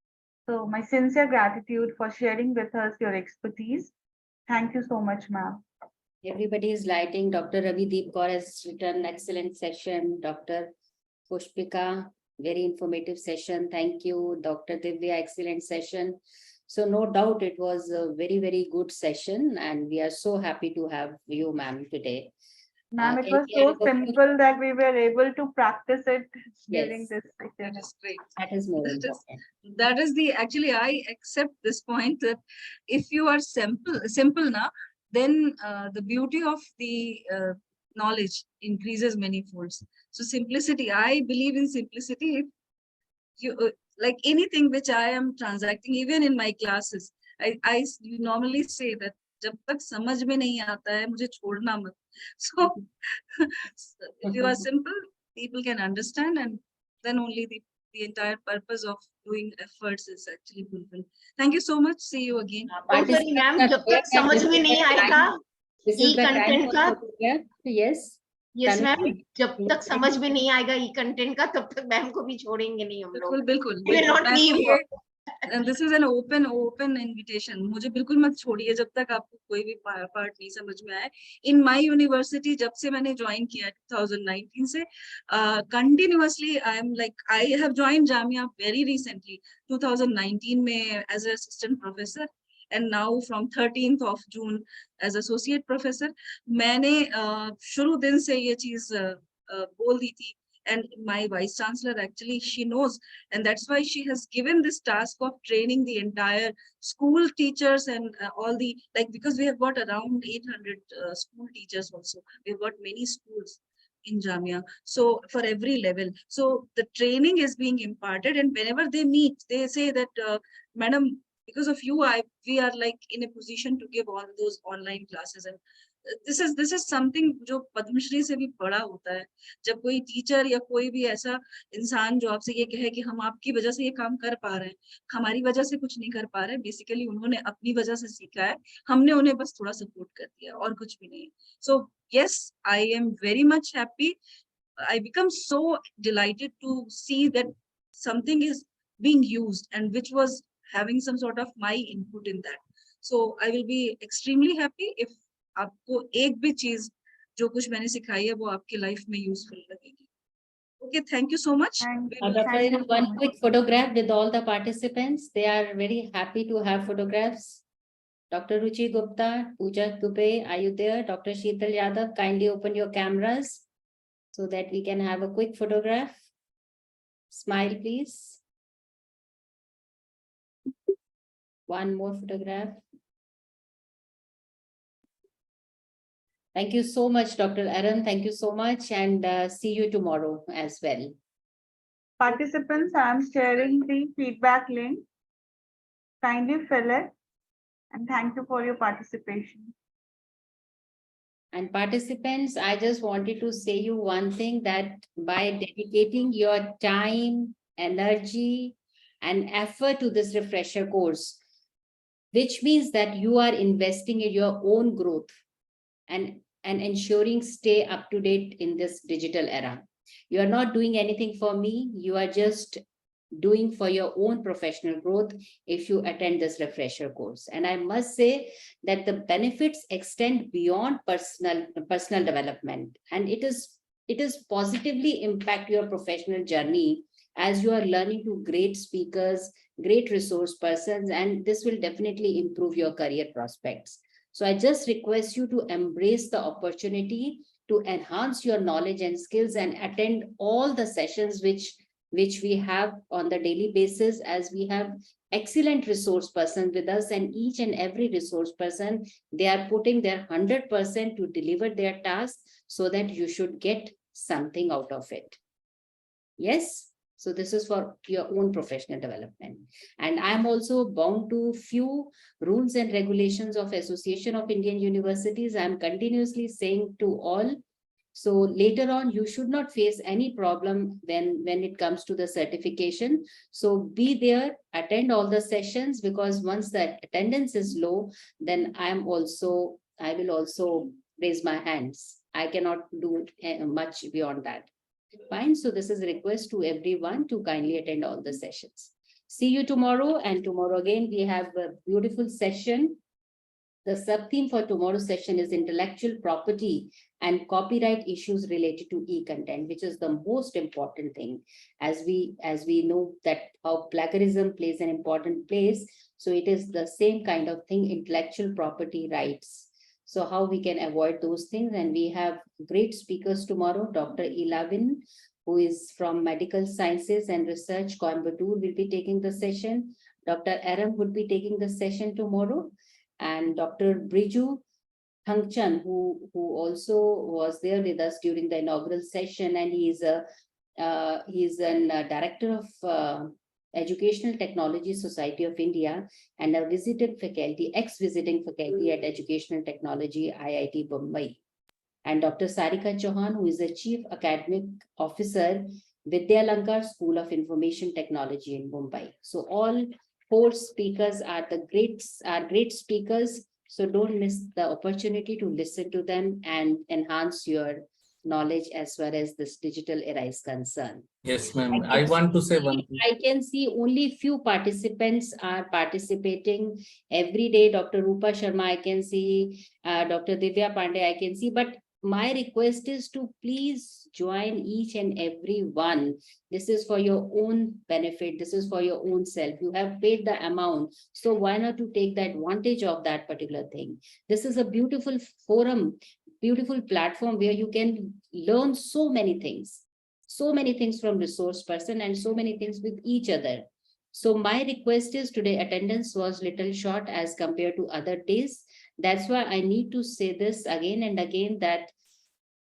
So my sincere gratitude for sharing with us your expertise. Thank you so much, ma'am. Everybody is lighting. Dr. Ravi Deep Kaur has written excellent session. Dr. Pushpika, very informative session. Thank you. Dr. Divya, excellent session. So no doubt it was a very, very good session, and we are so happy to have you, ma'am, today. Ma'am, it Can was we have so a- simple that we were able to practice it during Yes. this session. That is great. That is more That is- important. that is the, actually I accept this point that if you are simple now, then the beauty of the knowledge increases many folds. So simplicity, I believe in simplicity. If you like anything which I am transacting, even in my classes, I normally say that जब तक समझ में नहीं आता है मुझे छोड़ना मत. So if you are simple, people can understand, and then only the entire purpose of doing efforts is actually fulfilled. Thank you so much. See you again. Don't worry, ma'am, जब तक समझ में नहीं आएगा This is the time e-content for का, photograph. Yes. yes Tanvi? ma'am, जब तक समझ में नहीं आएगा e-content का, तब तक मैम को भी छोड़ेंगे नहीं हम लोग. बिल्कुल We will not leave her. And this is an open invitation. मुझे बिल्कुल मत छोड़िए जब तक आपको कोई भी पार्ट नहीं समझ में आए. In my university, जब से मैंने ज्वाइन किया 2019 से, continuously I have joined Jamia very recently, 2019 में as an assistant professor, and now from 13th of June as associate professor. मैंने शुरू दिन से ये चीज बोल दी थी. And my vice chancellor, actually, she knows, and that's why she has given this task of training the entire school teachers and all the, because we have got around 800 school teachers also. We've got many schools in Jamia, so for every level. So the training is being imparted, and whenever they meet, they say that, Madam, because of you, we are like in a position to give all those online classes. And this is something जो पद्मश्री से भी बड़ा होता है. जब कोई teacher या कोई भी ऐसा इंसान जो आपसे ये कहे कि हम आपकी वजह से ये काम कर पा रहे हैं, हमारी वजह से कुछ नहीं कर पा रहे, बेसिकली उन्होंने अपनी वजह से सीखा है, हमने उन्हें बस थोड़ा सपोर्ट कर दिया और कुछ भी नहीं. So yes, I am very much happy. I become so delighted to see that something is being used and which was having some sort of my input in that. So I will be extremely happy if आपको एक भी चीज जो कुछ मैंने सिखाई है वो आपकी लाइफ में यूजफुल लगेगी. Okay, thank you so much. Dr. Iram, one quick photograph with all the participants. They are very happy to have photographs. Dr. Ruchi Gupta, Pooja Dubey, are you there? Dr. Sheetal Yadav, kindly open your cameras so that we can have a quick photograph. Smile, please. One more photograph. Thank you so much, Dr. Aaron. Thank you so much, and see you tomorrow as well. Participants, I am sharing the feedback link. Kindly fill it, and thank you for your participation. And participants, I just wanted to say you one thing, that by dedicating your time, energy, and effort to this refresher course, which means that you are investing in your own growth and ensuring stay up to date in this digital era. You are not doing anything for me. You are just doing for your own professional growth if you attend this refresher course. And I must say that the benefits extend beyond personal development, and it is positively impact your professional journey as you are learning to great speakers, great resource persons, and this will definitely improve your career prospects. So I just request you to embrace the opportunity to enhance your knowledge and skills and attend all the sessions which we have on the daily basis, as we have excellent resource persons with us, and each and every resource person, they are putting their 100% to deliver their task so that you should get something out of it. Yes. So this is for your own professional development. And I'm also bound to few rules and regulations of Association of Indian Universities. I'm continuously saying to all, so later on, you should not face any problem when it comes to the certification. So be there, attend all the sessions, because once the attendance is low, then I will also raise my hands. I cannot do much beyond that. Fine. So this is a request to everyone to kindly attend all the sessions. See you tomorrow, and tomorrow again, we have a beautiful session. The sub-theme for tomorrow's session is intellectual property and copyright issues related to e-content, which is the most important thing, as we know that how plagiarism plays an important place. So it is the same kind of thing, intellectual property rights. So how we can avoid those things. And we have great speakers tomorrow. Dr. Ilavin, who is from Medical Sciences and Research, Coimbatore, will be taking the session. Dr. Aram would be taking the session tomorrow. And Dr. Briju Thangchan, who also was there with us during the inaugural session, and he's a director of Educational Technology Society of India and a ex-visiting faculty at Educational Technology IIT Bombay. And Dr. Sarika Chauhan, who is the Chief Academic Officer, Vidyalankar School of Information Technology in Mumbai. So all four speakers are great speakers. So don't miss the opportunity to listen to them and enhance your knowledge as far as this digital era is concerned. Yes, ma'am. I want to say one thing. I can see only few participants are participating every day. Dr. Rupa Sharma, I can see, Dr. Divya Pandey, I can see, but my request is to please join each and every one. This is for your own benefit. This is for your own self. You have paid the amount. So why not to take the advantage of that particular thing? This is a beautiful forum, beautiful platform where you can learn so many things from resource person and so many things with each other. So my request is, today attendance was little short as compared to other days. That's why I need to say this again and again, that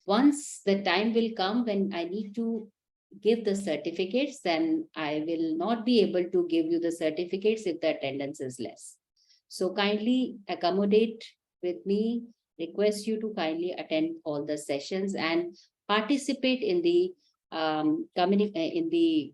once the time will come when I need to give the certificates, then I will not be able to give you the certificates if the attendance is less. So kindly accommodate with me, request you to kindly attend all the sessions and participate in the in the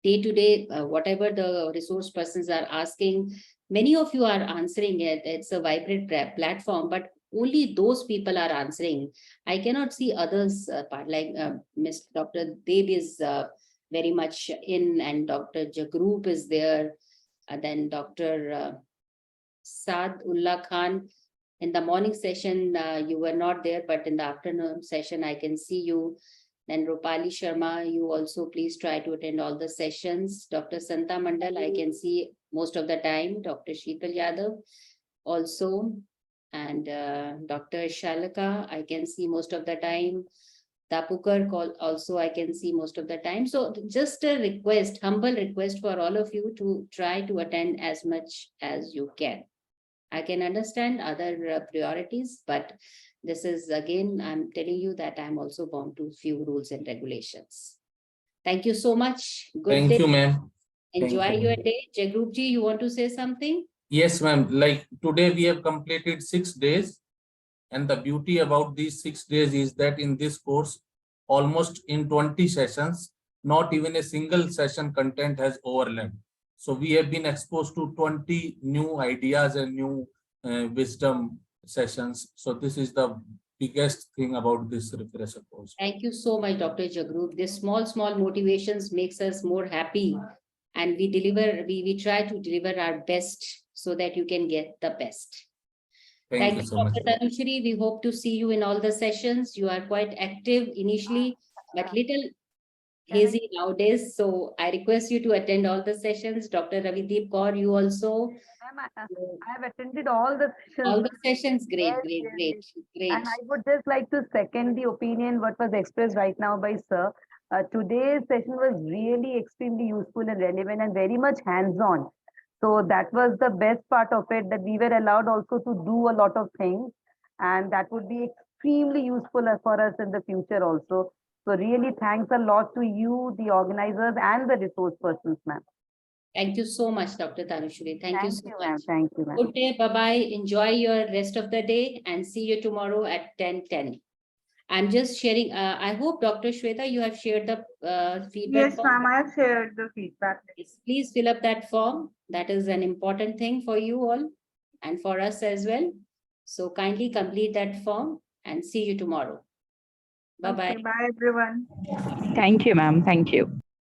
day-to-day, whatever the resource persons are asking. Many of you are answering it. It's a vibrant platform, but only those people are answering. I cannot see others part, like Ms. Dr. Dev is very much in, and Dr. Jagrup is there. Then Dr. Saad Ullah Khan. In the morning session, you were not there, but in the afternoon session, I can see you. Then Rupali Sharma, you also please try to attend all the sessions. Dr. Santa Mandal, I can see most of the time. Dr. Sheetal Yadav also. And Dr. Shalaka, I can see most of the time. Tapukar also I can see most of the time. So just a request, humble request for all of you to try to attend as much as you can. I can understand other priorities, but this is again, I'm telling you that I'm also bound to few rules and regulations. Thank you so much. Good Thank day. you, ma'am. Enjoy your day. Jagroopji, you want to say something? Yes, ma'am. Like today we have completed 6 days. And the beauty about these 6 days is that in this course, almost in 20 sessions, not even a single session content has overlapped. So we have been exposed to 20 new ideas and new wisdom sessions. So this is the biggest thing about this refresher course. Thank you so much, Dr. Jagroop. This small motivations makes us more happy, and we try to deliver our best so that you can get the best. Thank you so much, Dr. Tanushri. We hope to see you in all the sessions. You are quite active initially, but little hazy nowadays. So I request you to attend all the sessions. Dr. Ravideep Kaur, you also. I have attended all the sessions. All the sessions, great, Yes, great, yes, great, yes. great. And I would just like to second the opinion what was expressed right now by sir. Today's session was really extremely useful and relevant and very much hands-on. So that was the best part of it, that we were allowed also to do a lot of things, and that would be extremely useful for us in the future also. So really thanks a lot to you, the organizers and the resource persons, ma'am. Thank you so much, Dr. Tanushri. Thank you so ma'am. much. Thank you, ma'am. Good day. Bye-bye. Enjoy your rest of the day and see you tomorrow at 10:10. I'm just sharing. I hope, Dr. Shweta, you have shared the feedback Yes, form. ma'am, I have shared the feedback. Please fill up that form. That is an important thing for you all and for us as well. So kindly complete that form and see you tomorrow. Bye-bye. Okay, bye everyone. Thank you, ma'am. Thank you.